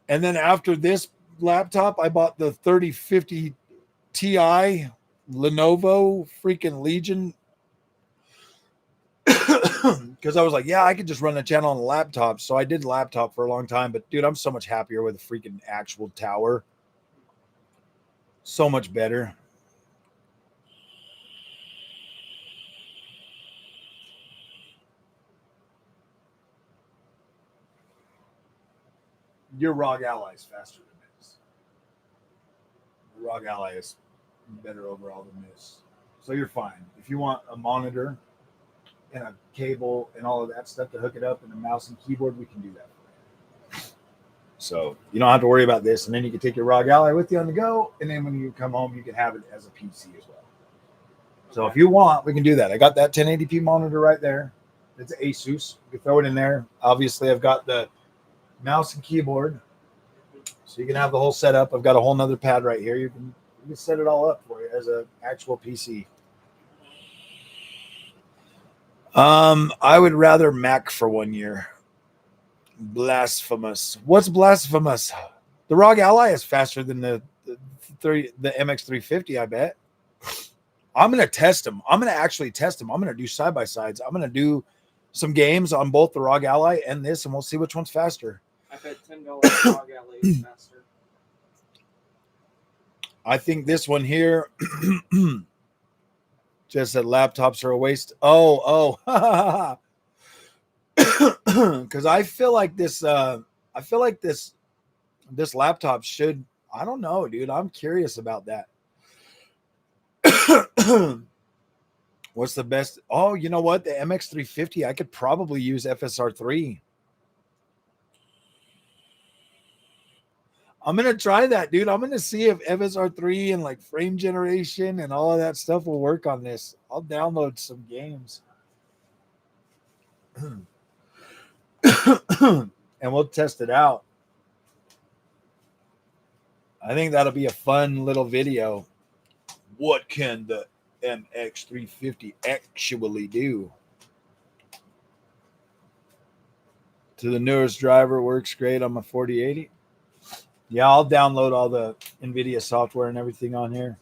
And then after this laptop, I bought the 3050 Ti Lenovo freaking Legion. Because I was like, yeah, I could just run the channel on the laptop. So I did laptop for a long time. But dude, I'm so much happier with a freaking actual tower. So much better. Your ROG Ally is faster than this. The ROG Ally is better overall than this. So you're fine. If you want a monitor and a cable and all of that stuff to hook it up and a mouse and keyboard, we can do that for you. So you don't have to worry about this. And then you can take your ROG Ally with you on the go. And then when you come home, you can have it as a PC as well. So if you want, we can do that. I got that 1080p monitor right there. It's Asus. You can throw it in there. Obviously, I've got the mouse and keyboard. So you can have the whole setup. I've got a whole nother pad right here. You can set it all up for you as an actual PC. I would rather Mac for 1 year. Blasphemous. What's blasphemous? The ROG Ally is faster than the MX350, I bet. I'm going to test them. I'm going to actually test them. I'm going to do side-by-sides. I'm going to do some games on both the ROG Ally and this, and we'll see which one's faster. I bet $10 ROG Ally is faster. I think this one here just said laptops are a waste. Oh. Because I feel like this laptop should, I don't know, dude. I'm curious about that. What's the best? Oh, you know what? The MX350, I could probably use FSR3. I'm going to try that, dude. I'm going to see if FSR3 and like frame generation and all of that stuff will work on this. I'll download some games. And we'll test it out. I think that'll be a fun little video. What can the MX350 actually do? To the newest driver, works great on my 4080. Yeah, I'll download all the NVIDIA software and everything on here.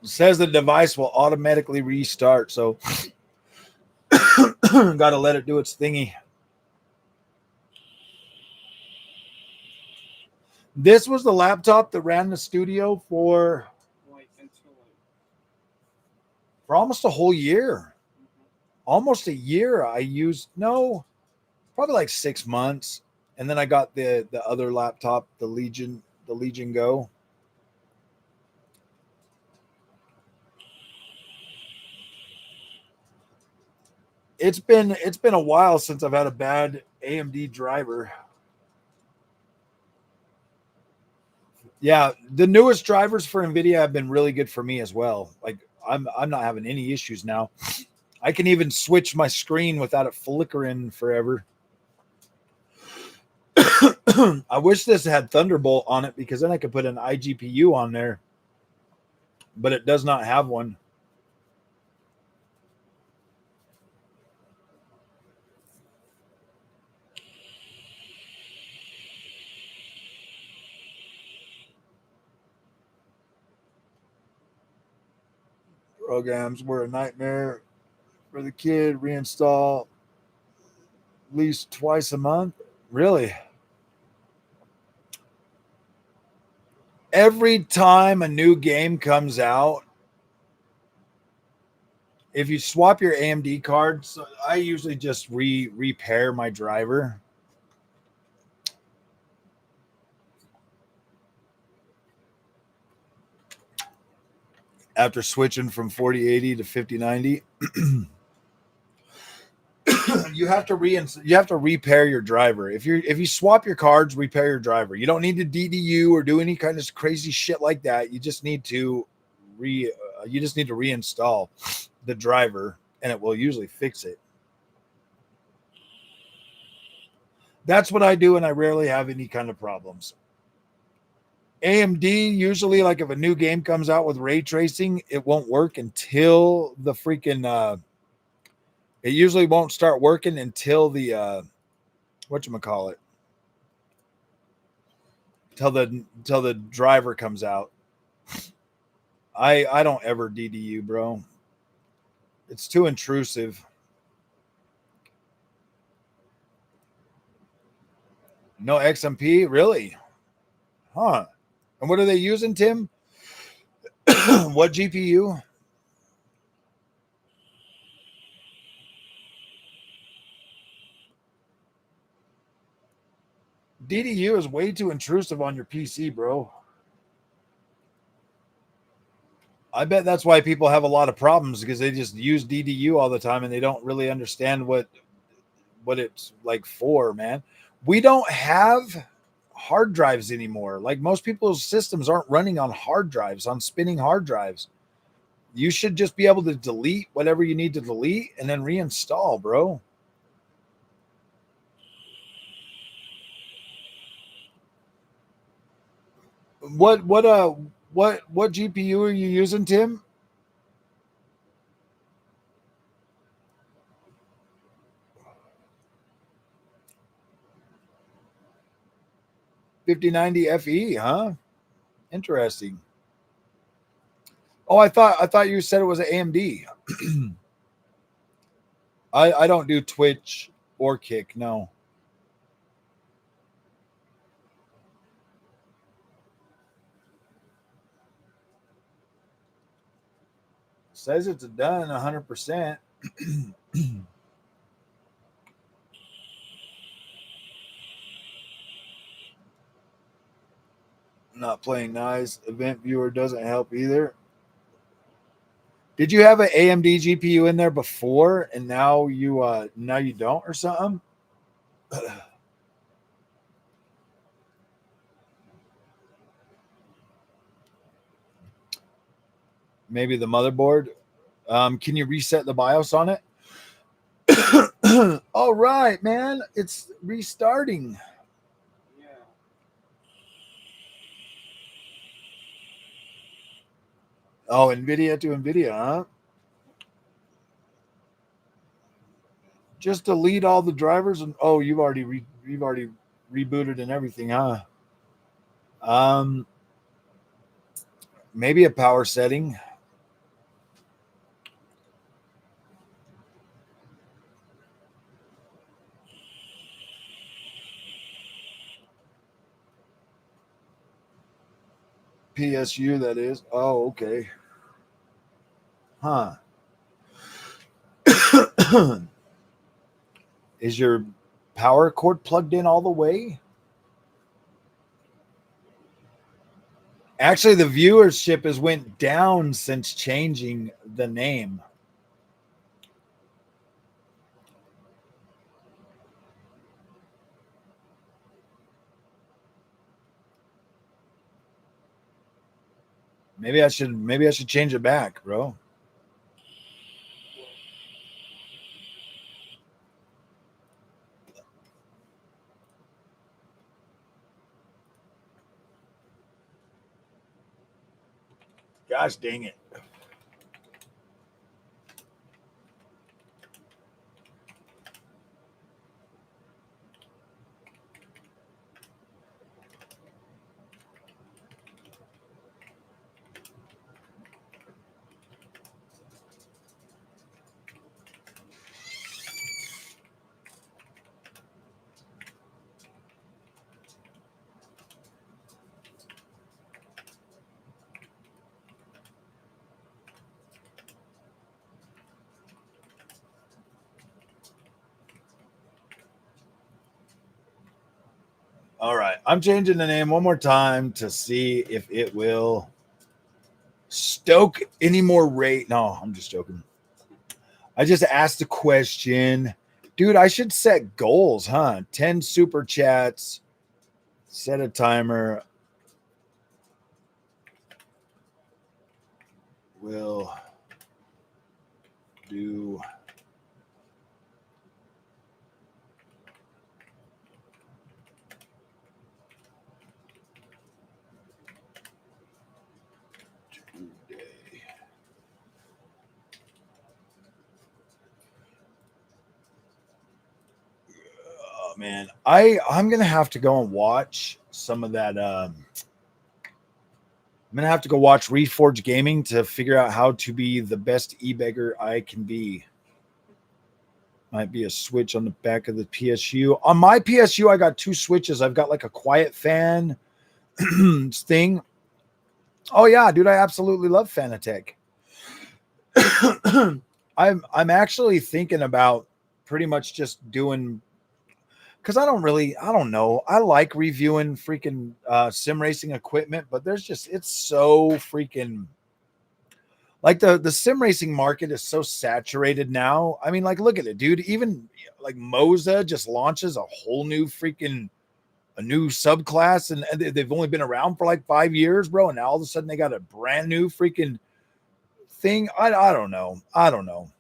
It says the device will automatically restart, so got to let it do its thingy. This was the laptop that ran the studio for almost a whole year. Almost a year. I used, probably like 6 months. And then I got the other laptop, the Legion Go. It's been a while since I've had a bad AMD driver. Yeah, the newest drivers for NVIDIA have been really good for me as well. Like I'm not having any issues now. I can even switch my screen without it flickering forever. I wish this had Thunderbolt on it because then I could put an iGPU on there, but it does not have one. Programs were a nightmare for the kid. Reinstall at least twice a month. Really? Every time a new game comes out, if you swap your AMD cards, I usually just repair my driver. After switching from 4080 to 5090, you have to repair your driver. If you swap your cards, repair your driver. You don't need to DDU or do any kind of crazy shit like that. You just need to reinstall the driver, and it will usually fix it. That's what I do, and I rarely have any kind of problems. AMD, usually, like if a new game comes out with ray tracing, it won't work until the freaking it usually won't start working until the whatchamacallit, till the driver comes out. I don't ever DDU, bro. It's too intrusive. No XMP, really? Huh? And what are they using, Tim? What GPU? DDU is way too intrusive on your PC, bro. I bet that's why people have a lot of problems, because they just use DDU all the time and they don't really understand what it's like for, man. We don't have hard drives anymore. Like most people's systems aren't running on hard drives, on spinning hard drives. You should just be able to delete whatever you need to delete and then reinstall, bro. What GPU are you using, Tim? $5090 FE, huh? Interesting. Oh, I thought you said it was an AMD. I don't do Twitch or Kick, no. Says it's done 100%. Not playing nice. Event viewer doesn't help either. Did you have an AMD GPU in there before, and now you don't, or something? Maybe the motherboard. Can you reset the BIOS on it? All right, man. It's restarting. Yeah. Oh, NVIDIA to NVIDIA, huh? Just delete all the drivers, and oh, you've already rebooted and everything, huh? Maybe a power setting. PSU, that is. Oh, okay. Huh. Is your power cord plugged in all the way? Actually, the viewership has went down since changing the name. Maybe I should change it back, bro. Gosh dang it. All right. I'm changing the name one more time to see if it will stoke any more rate. No, I'm just joking. I just asked a question. Dude, I should set goals, huh? 10 super chats, set a timer. Will do today. Oh man, I'm gonna have to go and watch some of that. I'm gonna have to go watch Reforge Gaming to figure out how to be the best e-beggar I can be. Might be a switch on the back of the PSU. On my PSU, I got 2 switches. I've got like a quiet fan thing. Oh yeah, dude, I absolutely love Fanatec. I'm actually thinking about pretty much just doing, because I don't know. I like reviewing freaking sim racing equipment, but it's so freaking like the sim racing market is so saturated now. I mean, like, look at it, dude. Even like MOZA just launches a whole new a new subclass, and they've only been around for like 5 years, bro. And now all of a sudden they got a brand new freaking thing. I don't know. I don't know.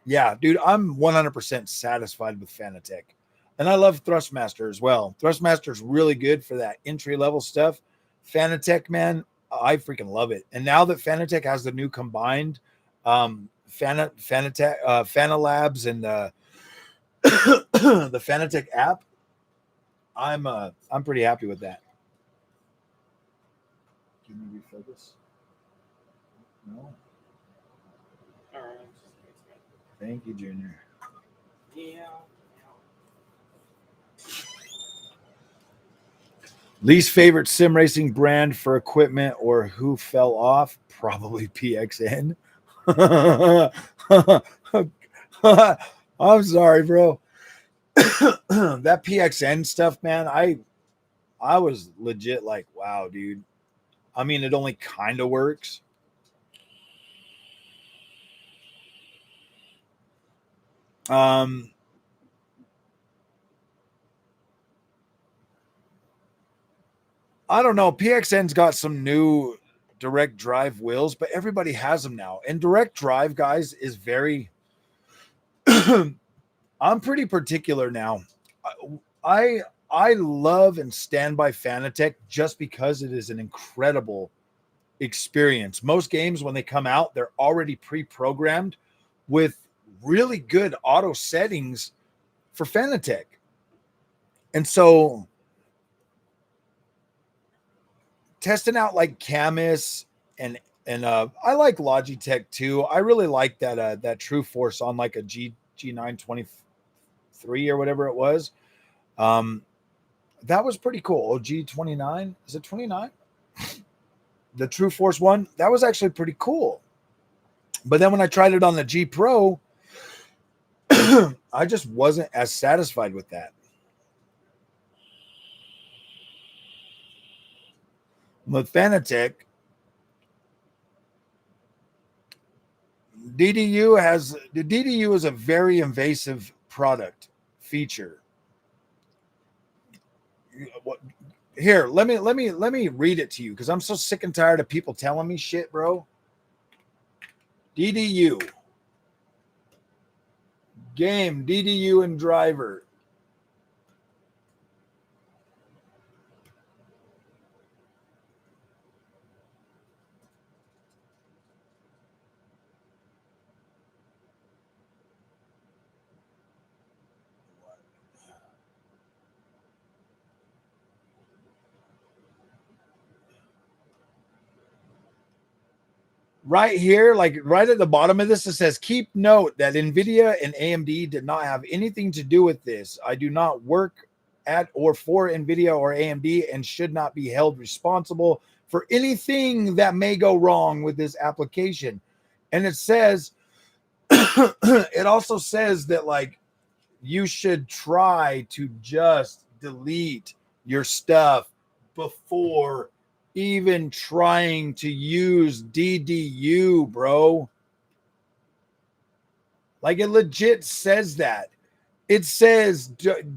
Yeah, dude, I'm 100% satisfied with Fanatec. And I love Thrustmaster as well. Thrustmaster is really good for that entry level stuff. Fanatec, man, I freaking love it. And now that Fanatec has the new combined Fanatec, Fanalabs and the Fanatec app, I'm pretty happy with that. Can you refocus? No. All right. Thank you, Junior. Yeah. Least favorite sim racing brand for equipment or who fell off? Probably PXN. I'm sorry, bro. That PXN stuff, man, I was legit like, wow, dude. I mean, it only kind of works. I don't know. PXN's got some new direct drive wheels, but everybody has them now. And direct drive, guys, is very I'm pretty particular now. I love and stand by Fanatec just because it is an incredible experience. Most games when they come out, they're already pre-programmed with really good auto settings for Fanatec. And so testing out like Camus and I like Logitech too. I really like that True Force on like a G923 or whatever it was. That was pretty cool. Oh, G29, is it 29? The True Force one, that was actually pretty cool. But then when I tried it on the G Pro, I just wasn't as satisfied with that. With Fanatec, DDU is a very invasive product feature. Here, let me read it to you because I'm so sick and tired of people telling me shit, bro. DDU. Game, DDU, and driver. right here, like right at the bottom of this, it says, keep note that NVIDIA and AMD did not have anything to do with this. I do not work at or for NVIDIA or AMD and should not be held responsible for anything that may go wrong with this application. And it says, it also says that like you should try to just delete your stuff before even trying to use DDU, bro. Like it legit says that. It says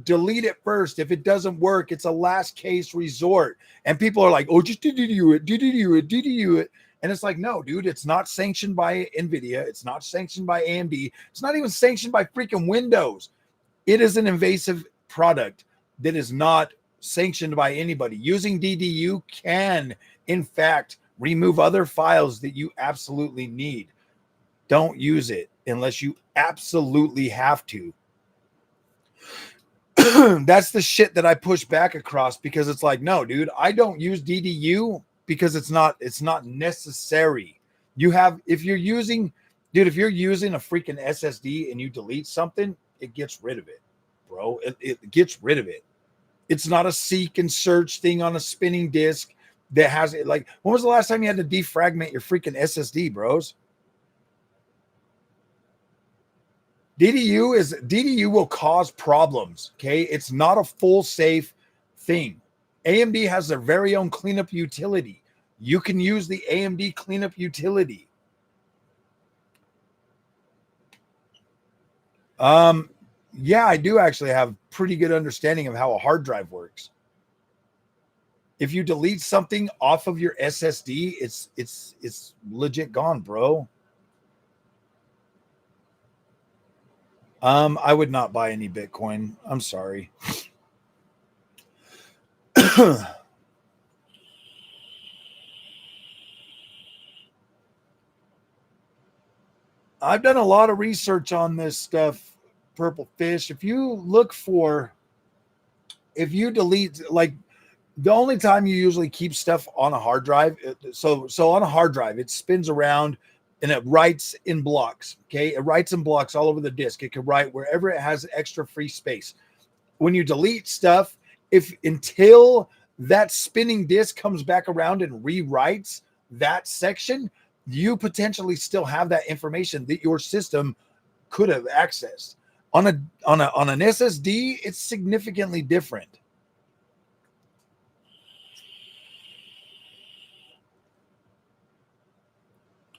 delete it first. If it doesn't work, it's a last case resort. And people are like, oh, just DDU it, DDU it, DDU it. And it's like, no, dude, it's not sanctioned by NVIDIA. It's not sanctioned by AMD. It's not even sanctioned by freaking Windows. It is an invasive product that is not sanctioned by anybody. Using DDU can, in fact, remove other files that you absolutely need. Don't use it unless you absolutely have to. That's the shit that I push back across, because it's like, no, dude, I don't use DDU because it's not necessary. You have, if you're using a freaking SSD and you delete something, it gets rid of it, bro. It gets rid of it. It's not a seek and search thing on a spinning disk that has it. Like, when was the last time you had to defragment your freaking SSD, bros? DDU will cause problems. Okay. It's not a full safe thing. AMD has their very own cleanup utility. You can use the AMD cleanup utility. Yeah, I do actually have pretty good understanding of how a hard drive works. If you delete something off of your SSD, it's legit gone, bro. I would not buy any Bitcoin. I'm sorry. I've done a lot of research on this stuff, Purple Fish. If you delete, like, the only time you usually keep stuff on a hard drive, so on a hard drive, it spins around and it writes in blocks. Okay, it writes in blocks all over the disk. It can write wherever it has extra free space. When you delete stuff, until that spinning disk comes back around and rewrites that section, you potentially still have that information that your system could have accessed. On an SSD, it's significantly different.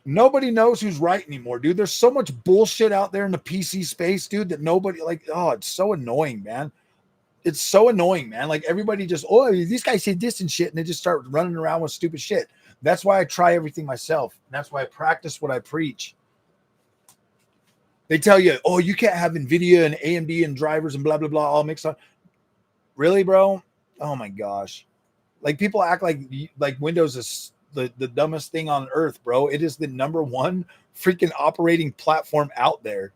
Nobody knows who's right anymore, dude. There's so much bullshit out there in the PC space, dude, that nobody, like, oh, it's so annoying, man. It's so annoying, man. Like, everybody just, oh, these guys say this and shit, and they just start running around with stupid shit. That's why I try everything myself. And that's why I practice what I preach. They tell you, oh, you can't have NVIDIA and AMD and drivers and blah, blah, blah all mixed up. Really, bro? Oh, my gosh. Like, people act like Windows is the dumbest thing on earth, bro. It is the #1 freaking operating platform out there.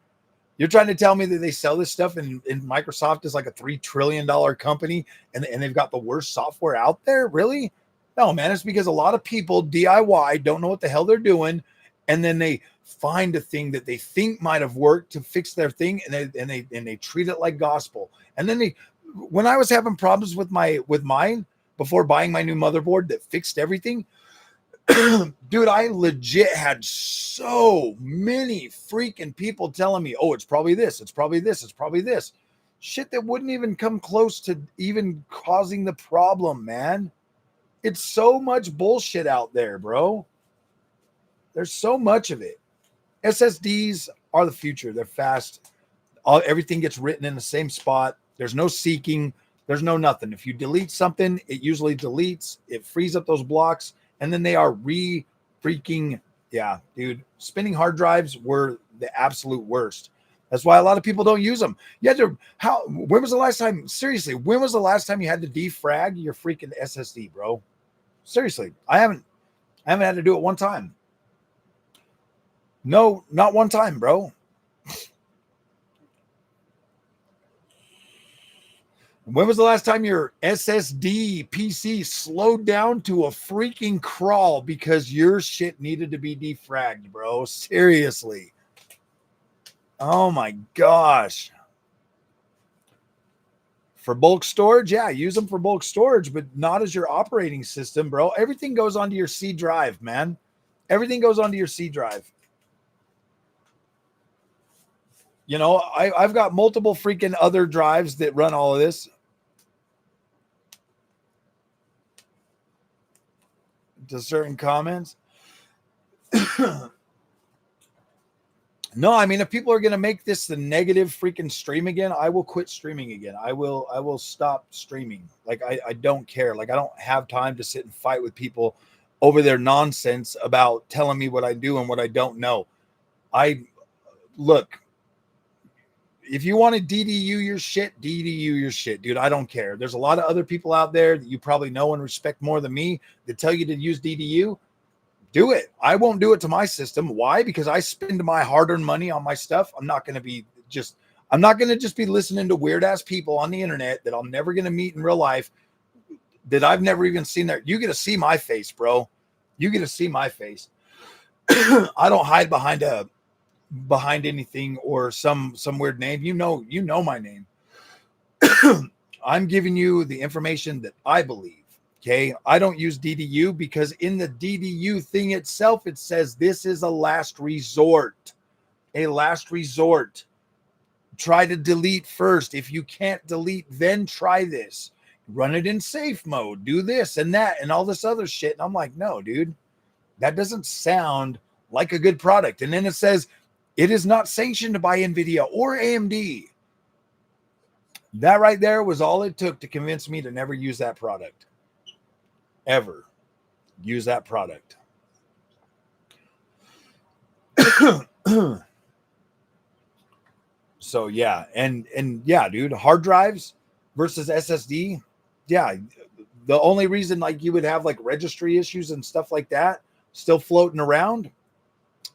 You're trying to tell me that they sell this stuff and Microsoft is like a $3 trillion company and they've got the worst software out there? Really? No, man. It's because a lot of people DIY, don't know what the hell they're doing, and then they find a thing that they think might have worked to fix their thing, and they treat it like gospel. And then when I was having problems with mine before buying my new motherboard that fixed everything, dude, I legit had so many freaking people telling me, oh, it's probably this, it's probably this, it's probably this. Shit that wouldn't even come close to even causing the problem, man. It's so much bullshit out there, bro. There's so much of it. SSDs are the future. They're fast. Everything gets written in the same spot. There's no seeking. There's no nothing. If you delete something, it usually deletes. It frees up those blocks. And then they are yeah, dude. Spinning hard drives were the absolute worst. That's why a lot of people don't use them. When was the last time, seriously, when was the last time you had to defrag your freaking SSD, bro? Seriously, I haven't had to do it one time. No, not one time, bro. When was the last time your SSD PC slowed down to a freaking crawl because your shit needed to be defragged, bro? Seriously. Oh my gosh. For bulk storage, yeah, use them for bulk storage, but not as your operating system, bro. Everything goes onto your C drive, man. Everything goes onto your C drive. You know, I've got multiple freaking other drives that run all of this. To certain comments. No, I mean, if people are going to make this the negative freaking stream again, I will quit streaming again. I will stop streaming. Like, I don't care. Like, I don't have time to sit and fight with people over their nonsense about telling me what I do and what I don't know. Look, if you want to DDU your shit, DDU your shit, dude. I don't care. There's a lot of other people out there that you probably know and respect more than me that tell you to use DDU. Do it. I won't do it to my system. Why? Because I spend my hard-earned money on my stuff. I'm not going to just be listening to weird ass people on the internet that I'm never going to meet in real life, that I've never even seen their. You get to see my face, bro. You get to see my face. I don't hide behind anything or some weird name. You know my name. I'm giving you the information that I believe. Okay, I don't use DDU because in the DDU thing itself, it says this is a last resort. A last resort. Try to delete first. If you can't delete, then try this. Run it in safe mode. Do this and that and all this other shit. And I'm like, no, dude, that doesn't sound like a good product. And then it says it is not sanctioned by NVIDIA or AMD. That right there was all it took to convince me to never use that product. Ever use that product. So yeah, and yeah, dude, hard drives versus SSD. Yeah, the only reason like you would have like registry issues and stuff like that still floating around.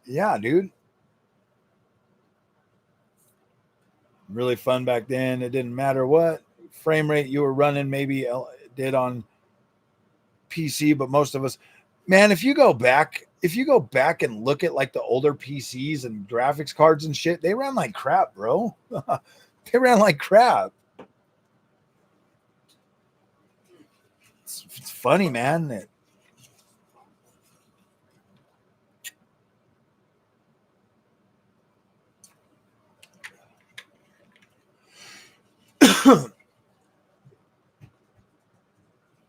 Yeah, dude. Really fun back then. It didn't matter what frame rate you were running, maybe did on PC, but most of us, man, if you go back and look at like the older PCs and graphics cards and shit, they ran like crap, bro. They ran like crap. It's funny, man. That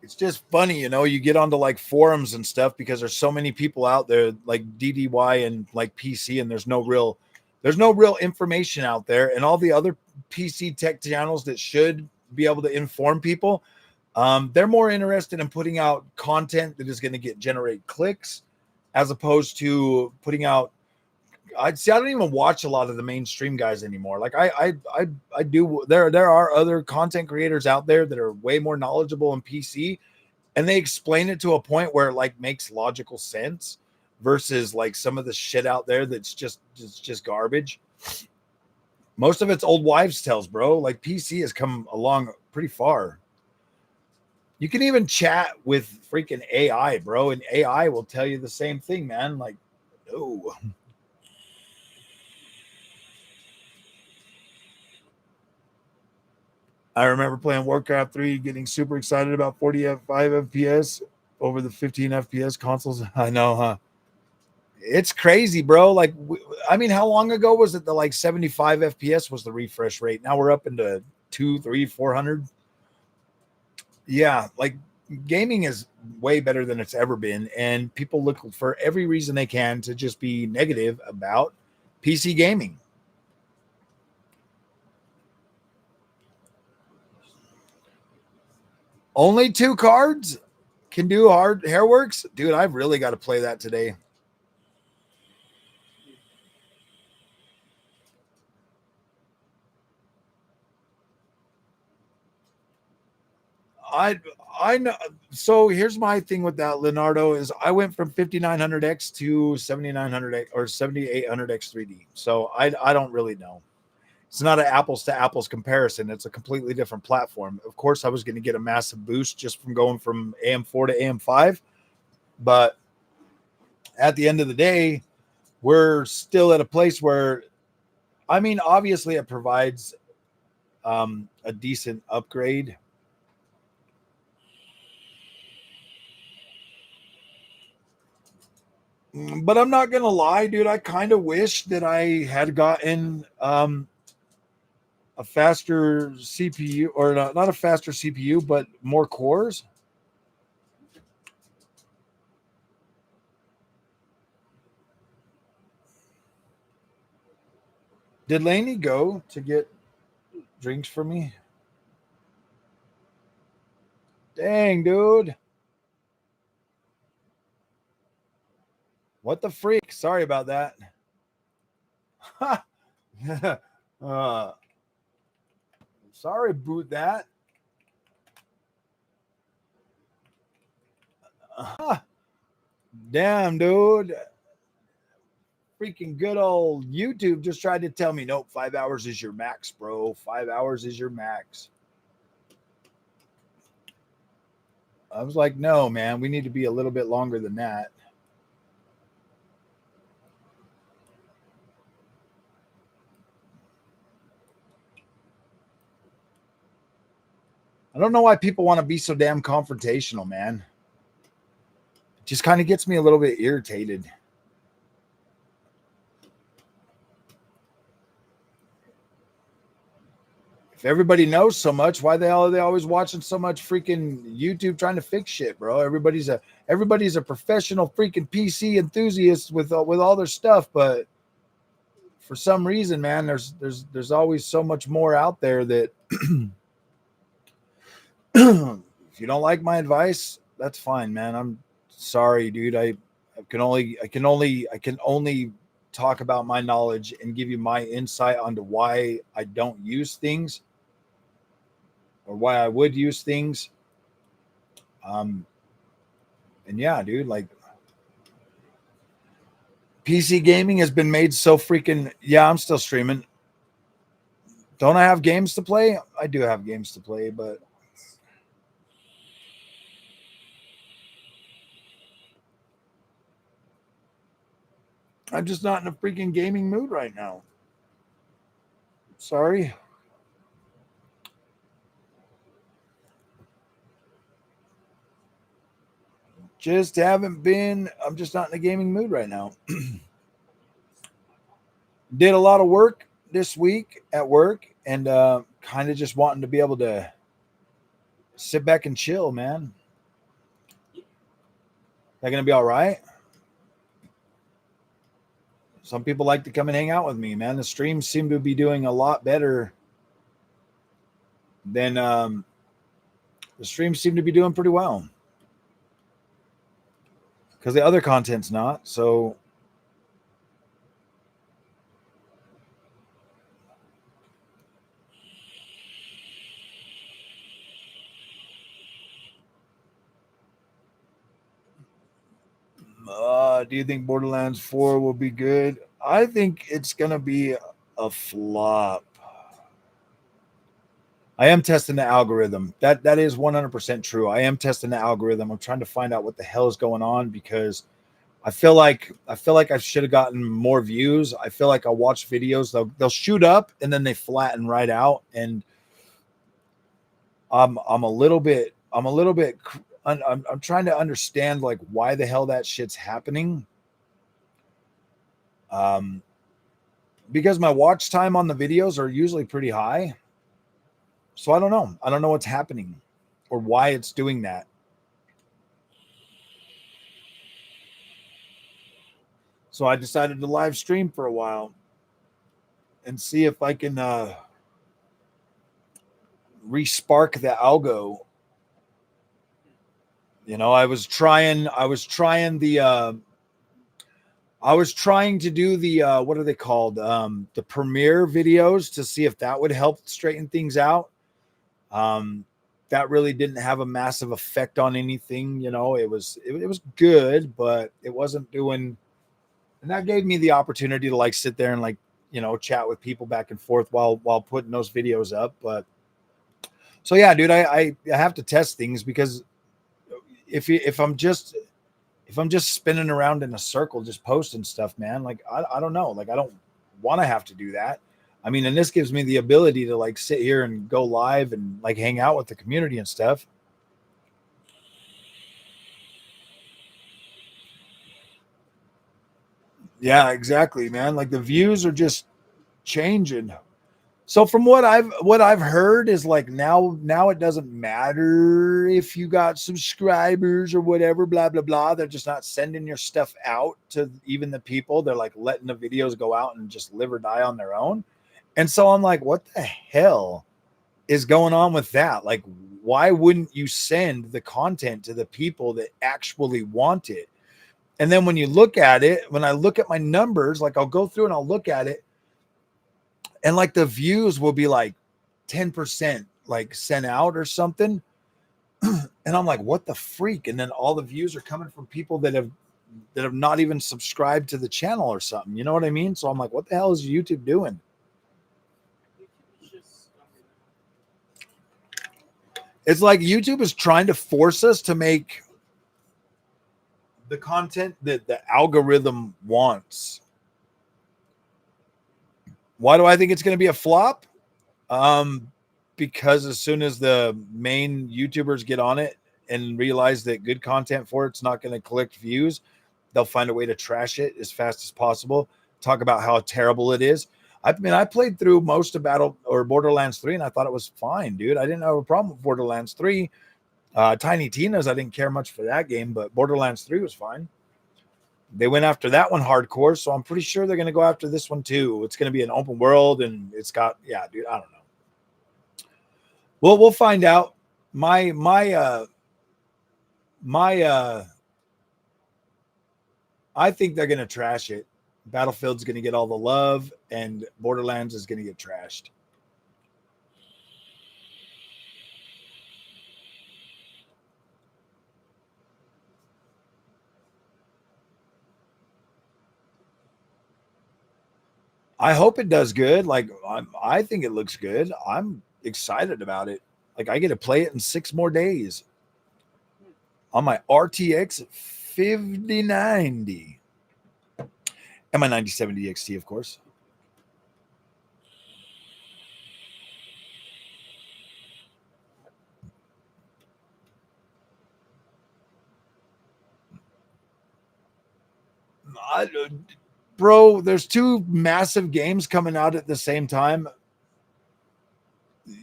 it's just funny, you know, you get onto like forums and stuff because there's so many people out there like DDY and like PC, and there's no real information out there. And all the other PC tech channels that should be able to inform people, they're more interested in putting out content that is going to generate clicks as opposed to putting out. I don't even watch a lot of the mainstream guys anymore. Like I do. There are other content creators out there that are way more knowledgeable in PC, and they explain it to a point where it like makes logical sense versus like some of the shit out there that's just garbage. Most of it's old wives' tales, bro. Like PC has come along pretty far. You can even chat with freaking AI, bro, and AI will tell you the same thing, man. Like, no. I remember playing Warcraft 3, getting super excited about 45 FPS over the 15 FPS consoles. I know, huh? It's crazy, bro. Like, I mean, how long ago was it that like 75 FPS was the refresh rate? Now we're up into 200, 300, 400. Yeah, like gaming is way better than it's ever been. And people look for every reason they can to just be negative about PC gaming. Only 2 cards can do hard hairworks? Dude, I've really got to play that today. I know. So here's my thing with that, Leonardo, is I went from 5900X to 7900X or 7800X 3D. So I don't really know. It's not an apples to apples comparison. It's a completely different platform. Of course, I was going to get a massive boost just from going from AM4 to AM5. But at the end of the day, we're still at a place where, I mean, obviously it provides a decent upgrade. But I'm not going to lie, dude. I kind of wish that I had gotten a faster CPU, or not a faster CPU, but more cores. Did Lainey go to get drinks for me? Dang, dude. What the freak? Sorry about that. Sorry, boot that. Damn, dude. Freaking good old YouTube just tried to tell me, nope, 5 hours is your max, bro. 5 hours is your max. I was like, no, man, we need to be a little bit longer than that. I don't know why people want to be so damn confrontational, man. It just kind of gets me a little bit irritated. If everybody knows so much, why the hell are they always watching so much freaking YouTube trying to fix shit, bro? Everybody's a professional freaking PC enthusiast with all their stuff, but for some reason, man, there's always so much more out there that if you don't like my advice, that's fine, man. I'm sorry, dude. I can only talk about my knowledge and give you my insight onto why I don't use things, or why I would use things. And yeah, dude, like PC gaming has been made so freaking, yeah, I'm still streaming. Don't I have games to play? I do have games to play, but I'm just not in a freaking gaming mood right now. Sorry. Just haven't been. I'm just not in a gaming mood right now. Did a lot of work this week at work, and kind of just wanting to be able to sit back and chill, man. That gonna be all right? Some people like to come and hang out with me, man. The streams seem to be doing a lot better than the streams seem to be doing pretty well, because the other content's not. So do you think Borderlands 4 will be good? I think it's gonna be a flop. I am testing the algorithm. That is 100% true. I am testing the algorithm. I'm trying to find out what the hell is going on, because I feel like I should have gotten more views. I feel like I watch videos, they'll shoot up and then they flatten right out, and I'm trying to understand like why the hell that shit's happening. Because my watch time on the videos are usually pretty high. So I don't know. I don't know what's happening or why it's doing that. So I decided to live stream for a while and see if I can re-spark the algo. You know, I was trying to do the what are they called? The premiere videos, to see if that would help straighten things out. That really didn't have a massive effect on anything. You know, it was good, but it wasn't doing. And that gave me the opportunity to like sit there and like chat with people back and forth while putting those videos up. But so yeah, dude, I have to test things, because if I'm just spinning around in a circle just posting stuff, man, like I don't know, like I don't want to have to do that. I mean, and this gives me the ability to like sit here and go live and like hang out with the community and stuff. Yeah, exactly, man. Like the views are just changing. So from what I've heard is like now it doesn't matter if you got subscribers or whatever, blah blah blah. They're just not sending your stuff out to even the people. They're like letting the videos go out and just live or die on their own. And so I'm like, what the hell is going on with that? Like, why wouldn't you send the content to the people that actually want it? And then when you look at it, when I look at my numbers, like I'll go through and I'll look at it, and like the views will be like 10% like sent out or something. And I'm like, what the freak? And then all the views are coming from people that have not even subscribed to the channel or something. You know what I mean? So I'm like, what the hell is YouTube doing? It's like YouTube is trying to force us to make the content that the algorithm wants. Why do I think it's going to be a flop? Because as soon as the main YouTubers get on it and realize that good content for it's not going to collect views, they'll find a way to trash it as fast as possible. Talk about how terrible it is. I mean, I played through most of Borderlands 3, and I thought it was fine, dude. I didn't have a problem with Borderlands 3. Tiny Tina's, I didn't care much for that game, but Borderlands 3 was fine. They went after that one hardcore, so I'm pretty sure they're going to go after this one too. It's going to be an open world, and it's got, yeah, dude, I don't know. Well, we'll find out. I think they're going to trash it. Battlefield's going to get all the love, and Borderlands is going to get trashed. I hope it does good. Like I think it looks good. I'm excited about it. Like I get to play it in 6 more days on my RTX 5090 and my 9070 XT, of course. Bro, there's 2 massive games coming out at the same time.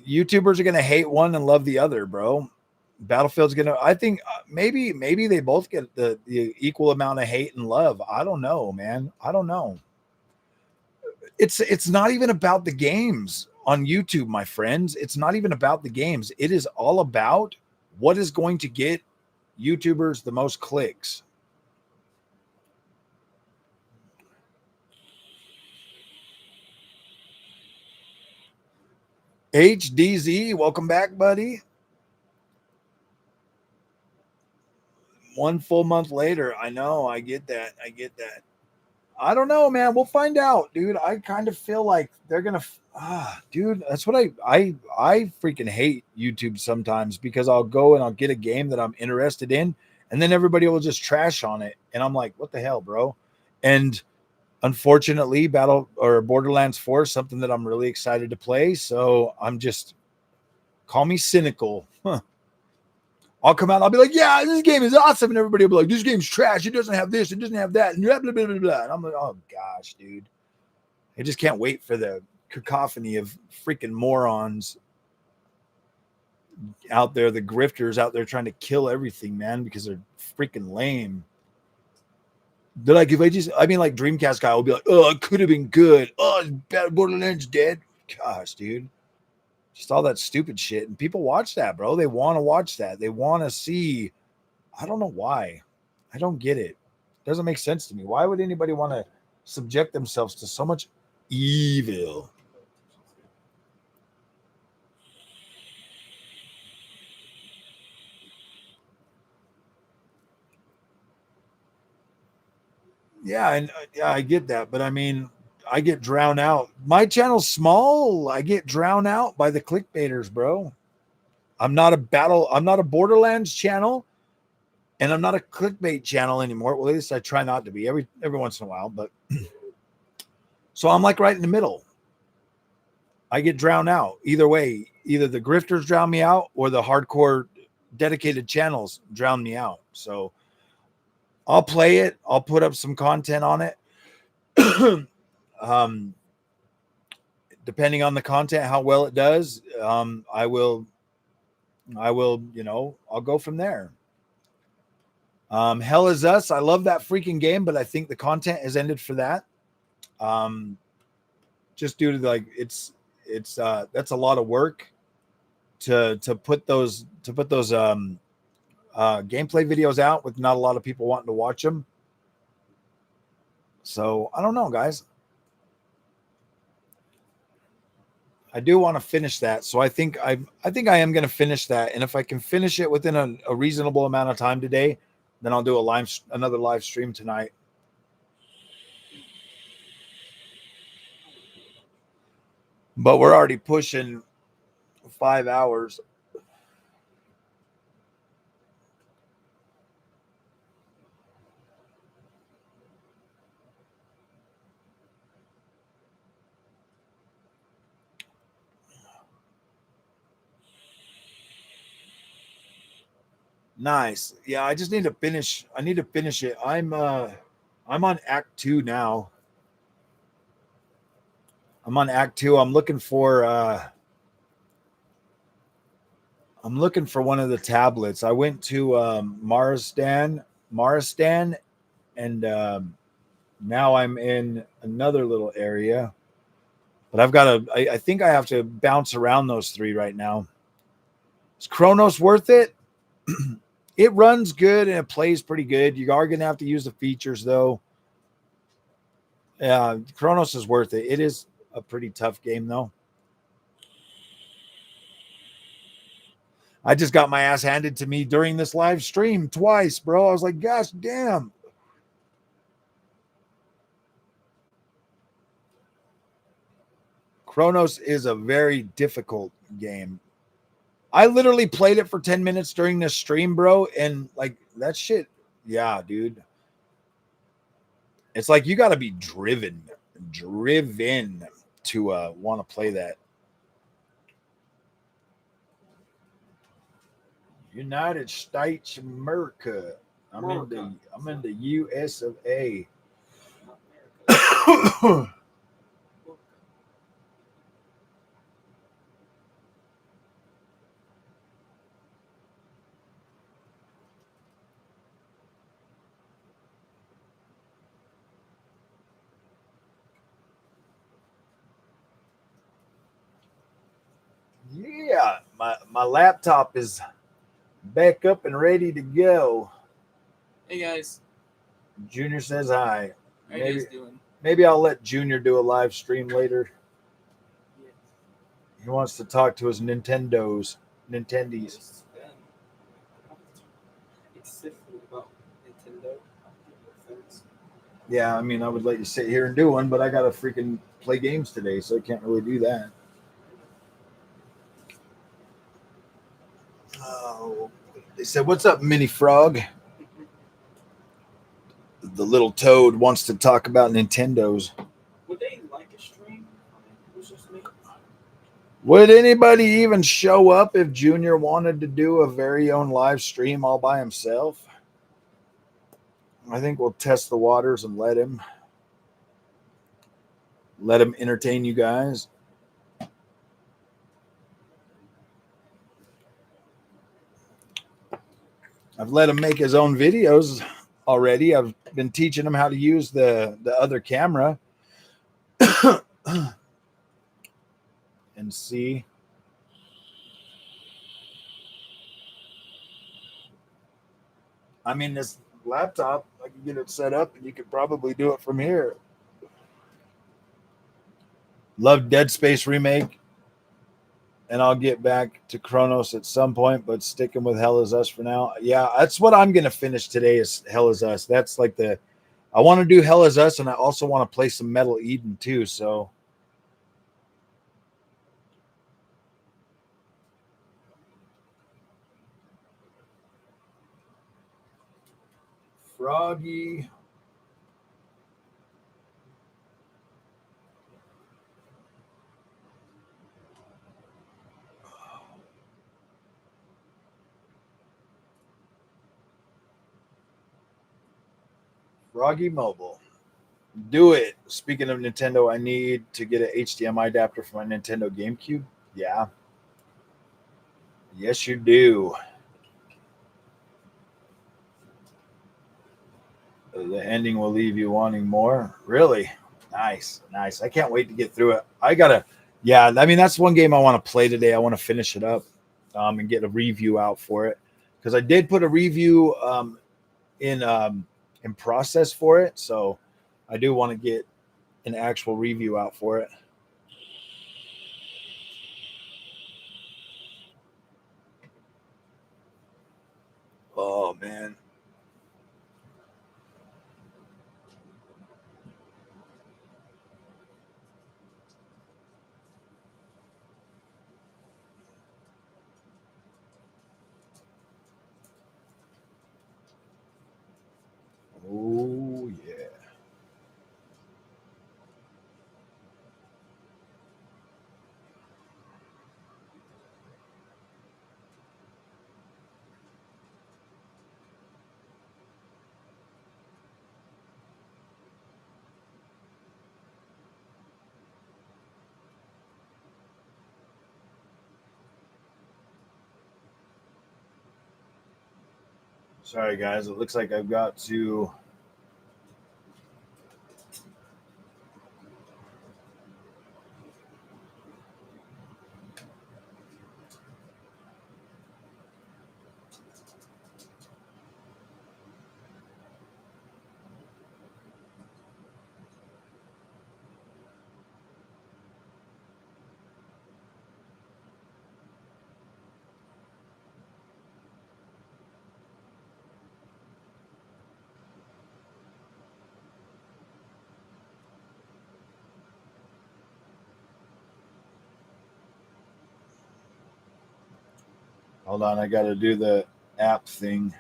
YouTubers are going to hate one and love the other, bro. Battlefield's going to, I think maybe they both get the equal amount of hate and love. I don't know, man. I don't know. It's not even about the games on YouTube, my friends. It's not even about the games. It is all about what is going to get YouTubers the most clicks. HDZ, welcome back, buddy. 1 full month later. I know. I get that. I don't know, man. We'll find out, dude. I kind of feel like they're gonna, dude. That's what I freaking hate YouTube sometimes, because I'll go and I'll get a game that I'm interested in, and then everybody will just trash on it, and I'm like, what the hell, bro? And unfortunately, Borderlands 4 is something that I'm really excited to play. So I'm just, call me cynical. I'll come out and I'll be like, yeah, this game is awesome. And everybody will be like, this game's trash. It doesn't have this. It doesn't have that. And blah, blah, blah, blah, blah. And I'm like, oh, gosh, dude. I just can't wait for the cacophony of freaking morons out there, the grifters out there trying to kill everything, man, because they're freaking lame. They're like, like Dreamcast guy will be like, oh, it could have been good. Oh, Borderlands dead. Gosh, dude. Just all that stupid shit. And people watch that, bro. They want to watch that. They want to see. I don't know why. I don't get it. It doesn't make sense to me. Why would anybody want to subject themselves to so much evil? Yeah, and yeah, I get that. But I mean, I get drowned out. My channel's small. I get drowned out by the clickbaiters, bro. I'm not a Borderlands channel, and I'm not a clickbait channel anymore. Well, at least I try not to be every once in a while, but so I'm like right in the middle. I get drowned out. Either way, either the grifters drown me out or the hardcore dedicated channels drown me out. So I'll play it. I'll put up some content on it. Depending on the content, how well it does, I will, I'll go from there. Hell Is Us. I love that freaking game, but I think the content has ended for that. Just due to it's that's a lot of work to put those gameplay videos out with not a lot of people wanting to watch them. So I don't know, guys. I do want to finish that. So I think I am going to finish that. And if I can finish it within a reasonable amount of time today, then I'll do another live stream tonight. But we're already pushing 5 hours. Nice. Yeah, I just need to finish. I need to finish it. I'm on Act 2 now. I'm on Act 2. I'm looking for one of the tablets. I went to Maristan, and now I'm in another little area. But I think I have to bounce around those 3 right now. Is Chronos worth it? It runs good and it plays pretty good. You are going to have to use the features, though. Yeah, Chronos is worth it. It is a pretty tough game, though. I just got my ass handed to me during this live stream twice, bro. I was like, gosh damn. Chronos is a very difficult game. I literally played it for 10 minutes during this stream, bro. And like that shit. Yeah, dude. It's like you got to be driven to want to play that. United States of America. I'm in the US of A. Yeah, my laptop is back up and ready to go. Hey guys. Junior says hi. How you guys doing? Maybe I'll let Junior do a live stream later. Yes. He wants to talk to his Nintendies. About Nintendo. Yeah, I mean, I would let you sit here and do one, but I got to freaking play games today, so I can't really do that. Oh, they said, "What's up, Mini Frog?" The little toad wants to talk about Nintendos. Would they like a stream? Would anybody even show up if Junior wanted to do a very own live stream all by himself? I think we'll test the waters and let him entertain you guys. I've let him make his own videos already. I've been teaching him how to use the other camera and see. I mean, this laptop, I can get it set up and you could probably do it from here. Love Dead Space remake. And I'll get back to Chronos at some point, but sticking with Hell Is Us for now. Yeah, that's what I'm going to finish today is Hell Is Us. That's like the I want to do Hell Is Us, and I also want to play some Metal Eden too. So Froggy. Froggy Mobile. Do it. Speaking of Nintendo, I need to get an HDMI adapter for my Nintendo GameCube. Yeah. Yes, you do. The ending will leave you wanting more. Really? Nice. Nice. I can't wait to get through it. Yeah, I mean, that's one game I want to play today. I want to finish it up and get a review out for it. Because I did put a review in process for it. So I do want to get an actual review out for it. Oh, man. Oh, yeah. Sorry, guys. It looks like I've got to. Hold on. I got to do the app thing.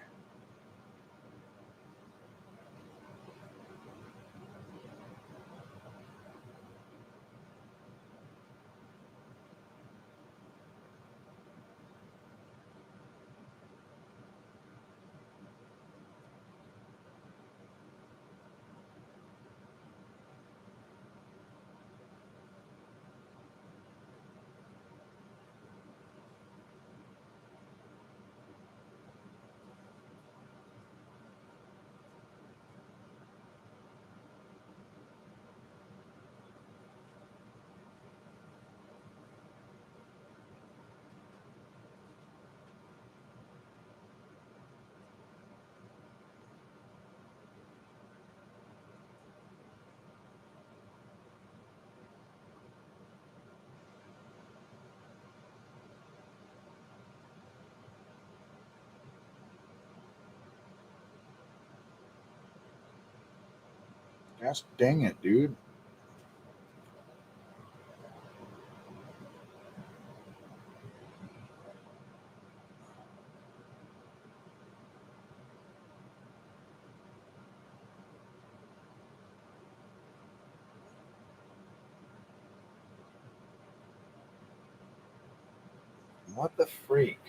Gosh dang it, dude. What the freak?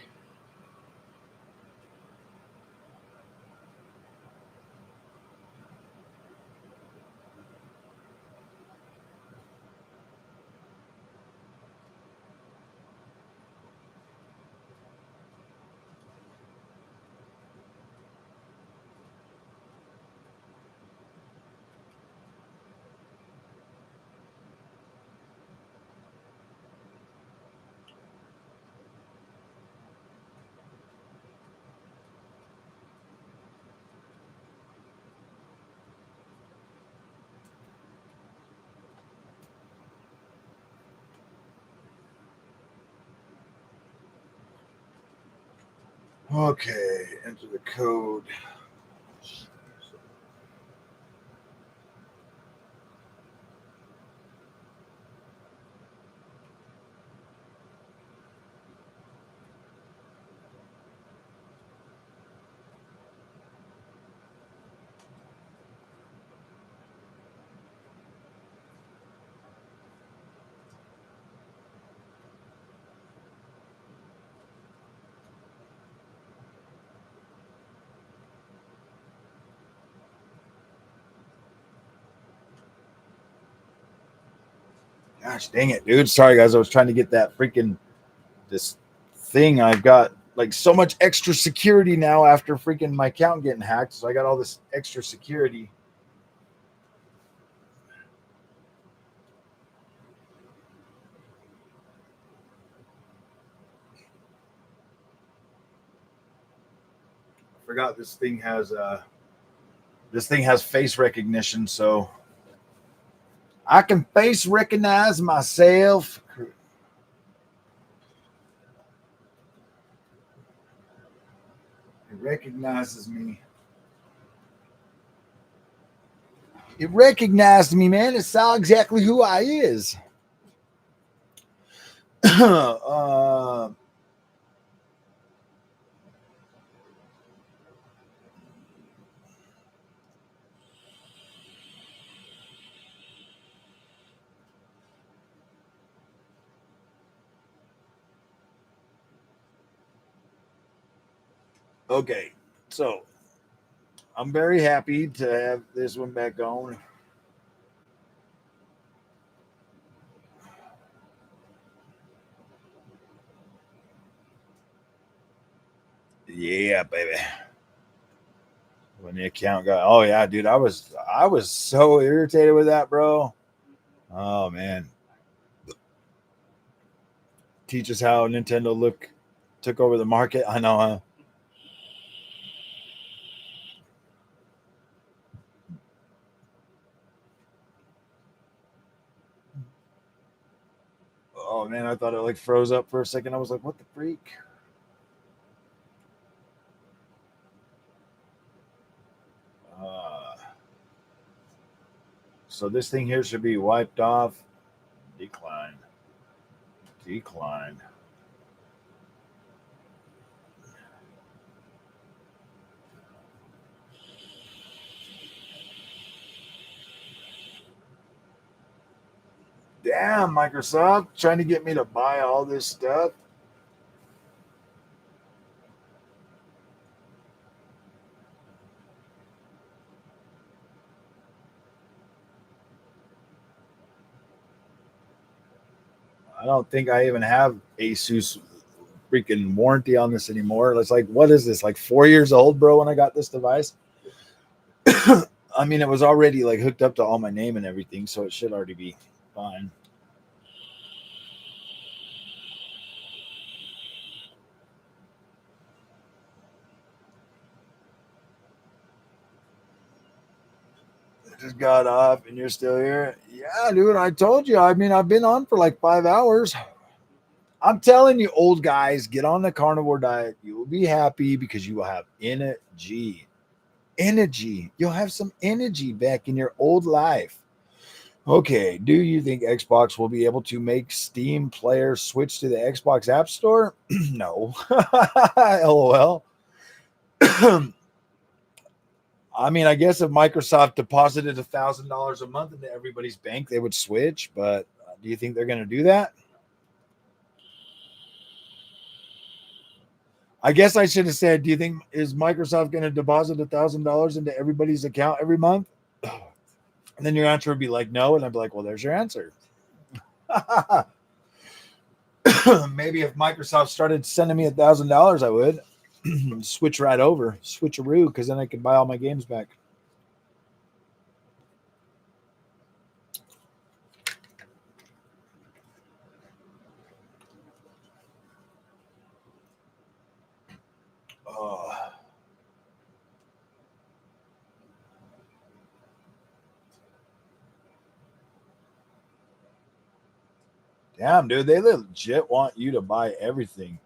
Okay, enter the code. Gosh dang it, dude. Sorry, guys. I was trying to get that freaking this thing. I've got like so much extra security now after freaking my account getting hacked. So I got all this extra security. I forgot this thing has face recognition, so I can face recognize myself. It recognizes me. It recognized me, man. It saw exactly who I is. Okay, so I'm very happy to have this one back on. Yeah, baby. When the account got, oh yeah, dude, I was so irritated with that, bro. Oh man, teach us how Nintendo took over the market. I know, huh? Oh man, I thought it like froze up for a second. I was like, what the freak? So this thing here should be wiped off. Decline. Decline. Damn, Microsoft trying to get me to buy all this stuff. I don't think I even have Asus freaking warranty on this anymore. It's like, what is this? Like 4 years old, bro, when I got this device? I mean, it was already like hooked up to all my name and everything, so it should already be fine. I just got off and you're still here. Yeah, dude, I told you. I mean, I've been on for like 5 hours. I'm telling you, old guys, get on the carnivore diet. You will be happy because you will have energy. Energy. You'll have some energy back in your old life. Okay, do you think Xbox will be able to make Steam players switch to the Xbox App Store? No. LOL. I mean, I guess if Microsoft deposited $1,000 a month into everybody's bank, they would switch. But do you think they're going to do that? I guess I should have said, do you think is Microsoft going to deposit $1,000 into everybody's account every month? And then your answer would be like, no. And I'd be like, well, there's your answer. Maybe if Microsoft started sending me $1,000, I would switch right over, switcheroo, because then I could buy all my games back. Oh. Damn, dude, they legit want you to buy everything.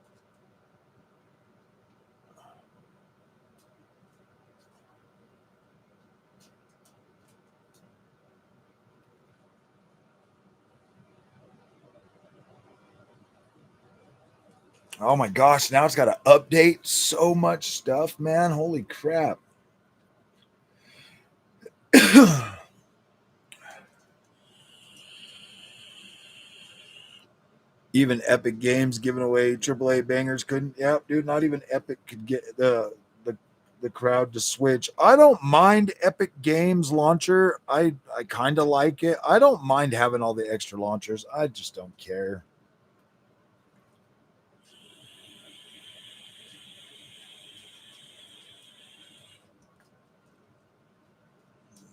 Oh my gosh, now it's got to update so much stuff, man. Holy crap. Even Epic Games giving away AAA bangers couldn't. Yep, dude, not even Epic could get the the crowd to switch. I don't mind Epic Games launcher. I kind of like it. I don't mind having all the extra launchers. I just don't care.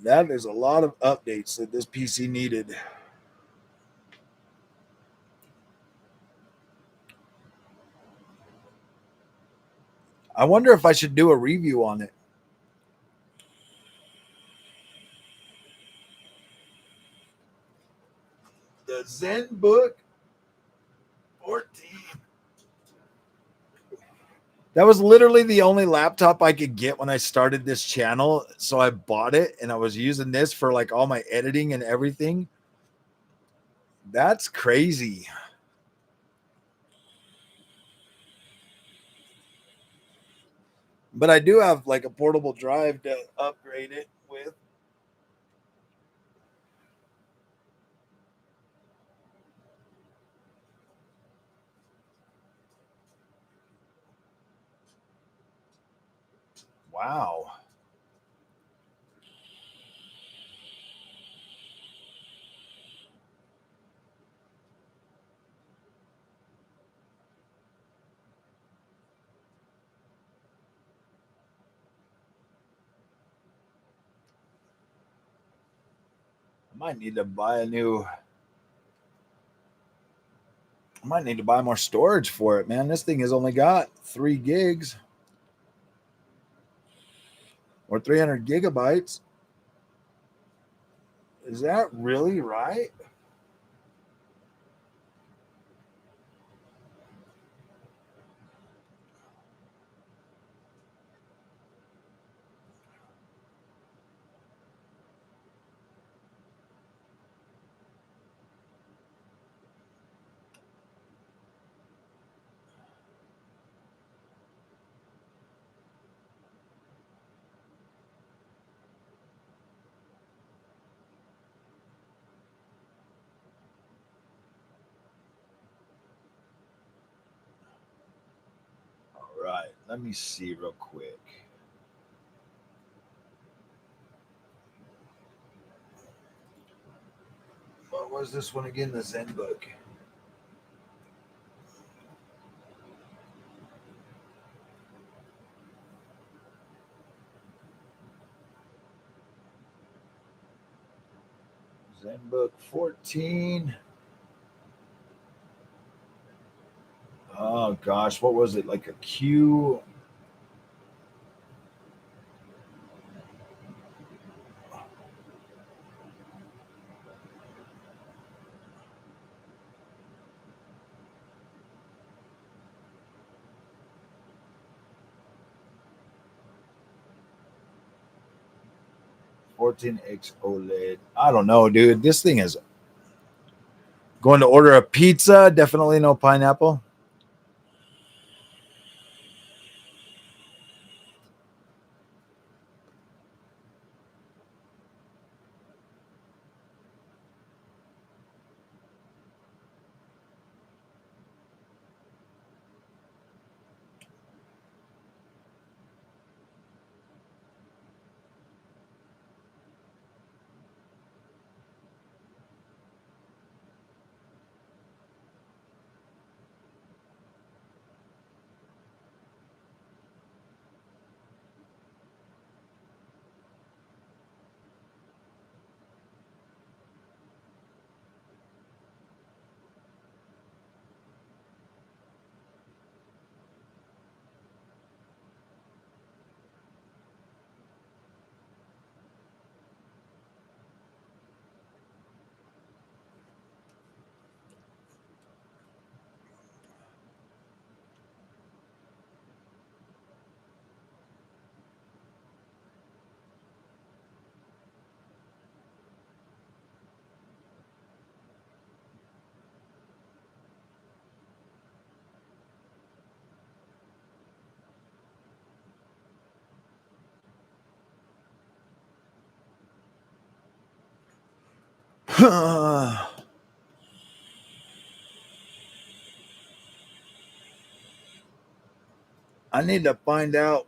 That is a lot of updates that this PC needed. I wonder if I should do a review on it. The ZenBook 14. That was literally the only laptop I could get when I started this channel. So I bought it and I was using this for like all my editing and everything. That's crazy. But I do have like a portable drive to upgrade it with. Wow. I might need to buy more storage for it, man. This thing has only got 3 gigs or 300 gigabytes. Is that really right? All right, let me see real quick. What was this one again? The ZenBook. ZenBook 14. Oh gosh, what was it? Like a Q. $14X OLED. I don't know, dude. This thing is going to order a pizza. Definitely no pineapple. I need to find out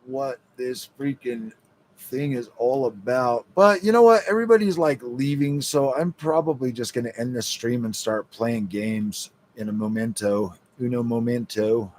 what this freaking thing is all about. But you know what? Everybody's like leaving, so I'm probably just going to end the stream and start playing games in a momento. Uno momento.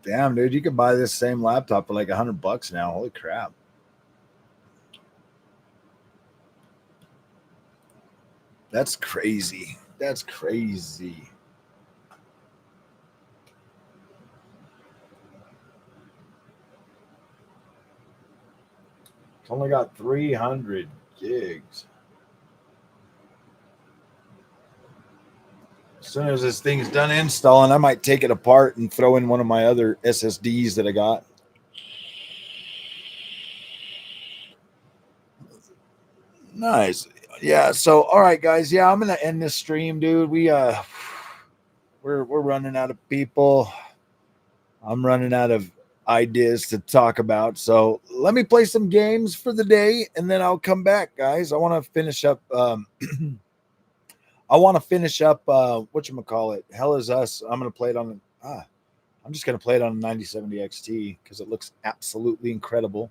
Damn, dude, you could buy this same laptop for like $100 now. Holy crap. That's crazy. That's crazy. It's only got 300 gigs. As soon as this thing's done installing, I might take it apart and throw in one of my other SSDs that I got. Nice. Yeah, so all right, guys. Yeah, I'm gonna end this stream, dude. We're running out of people. I'm running out of ideas to talk about. So let me play some games for the day and then I'll come back, guys. I want to finish up whatchamacallit, Hell Is Us. I'm gonna play it on I'm just gonna play it on the 9070 XT because it looks absolutely incredible.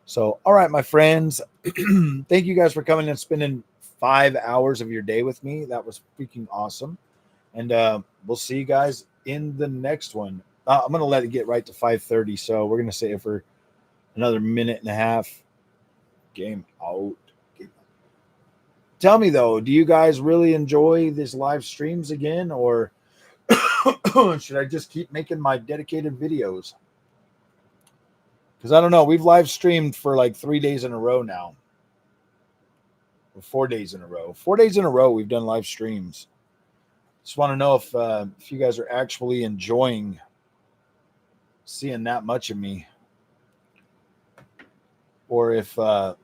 So all right, my friends, thank you guys for coming and spending 5 hours of your day with me. That was freaking awesome. And we'll see you guys in the next one. I'm going to let it get right to 5:30. So we're going to say it for another minute and a half. Game out. Tell me, though, do you guys really enjoy this live streams again? Or should I just keep making my dedicated videos? Because I don't know. We've live streamed for like 3 days in a row now. Or 4 days in a row. 4 days in a row we've done live streams. Just want to know if you guys are actually enjoying seeing that much of me, or if you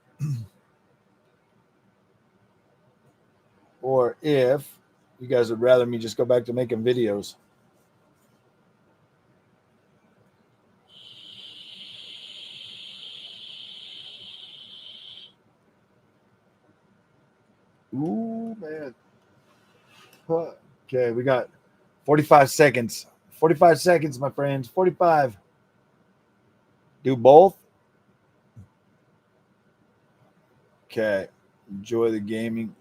guys would rather me just go back to making videos. Ooh, man. Okay, we got 45 seconds. 45 seconds, my friends. 45. Do both. Okay. Enjoy the gaming.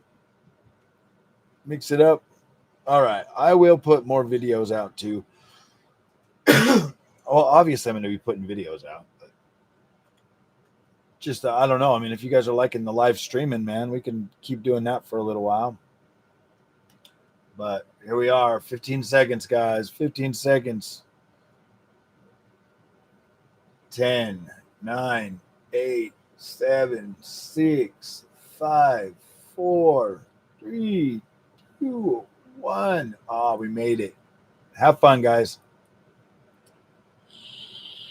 Mix it up. All right. I will put more videos out too. Well, obviously, I'm going to be putting videos out. But just, I don't know. I mean, if you guys are liking the live streaming, man, we can keep doing that for a little while. But here we are. 15 seconds, guys. 15 seconds. 10, 9, 8, 7, 6, 5, 4, 3, 2, 1. Oh, we made it. Have fun, guys.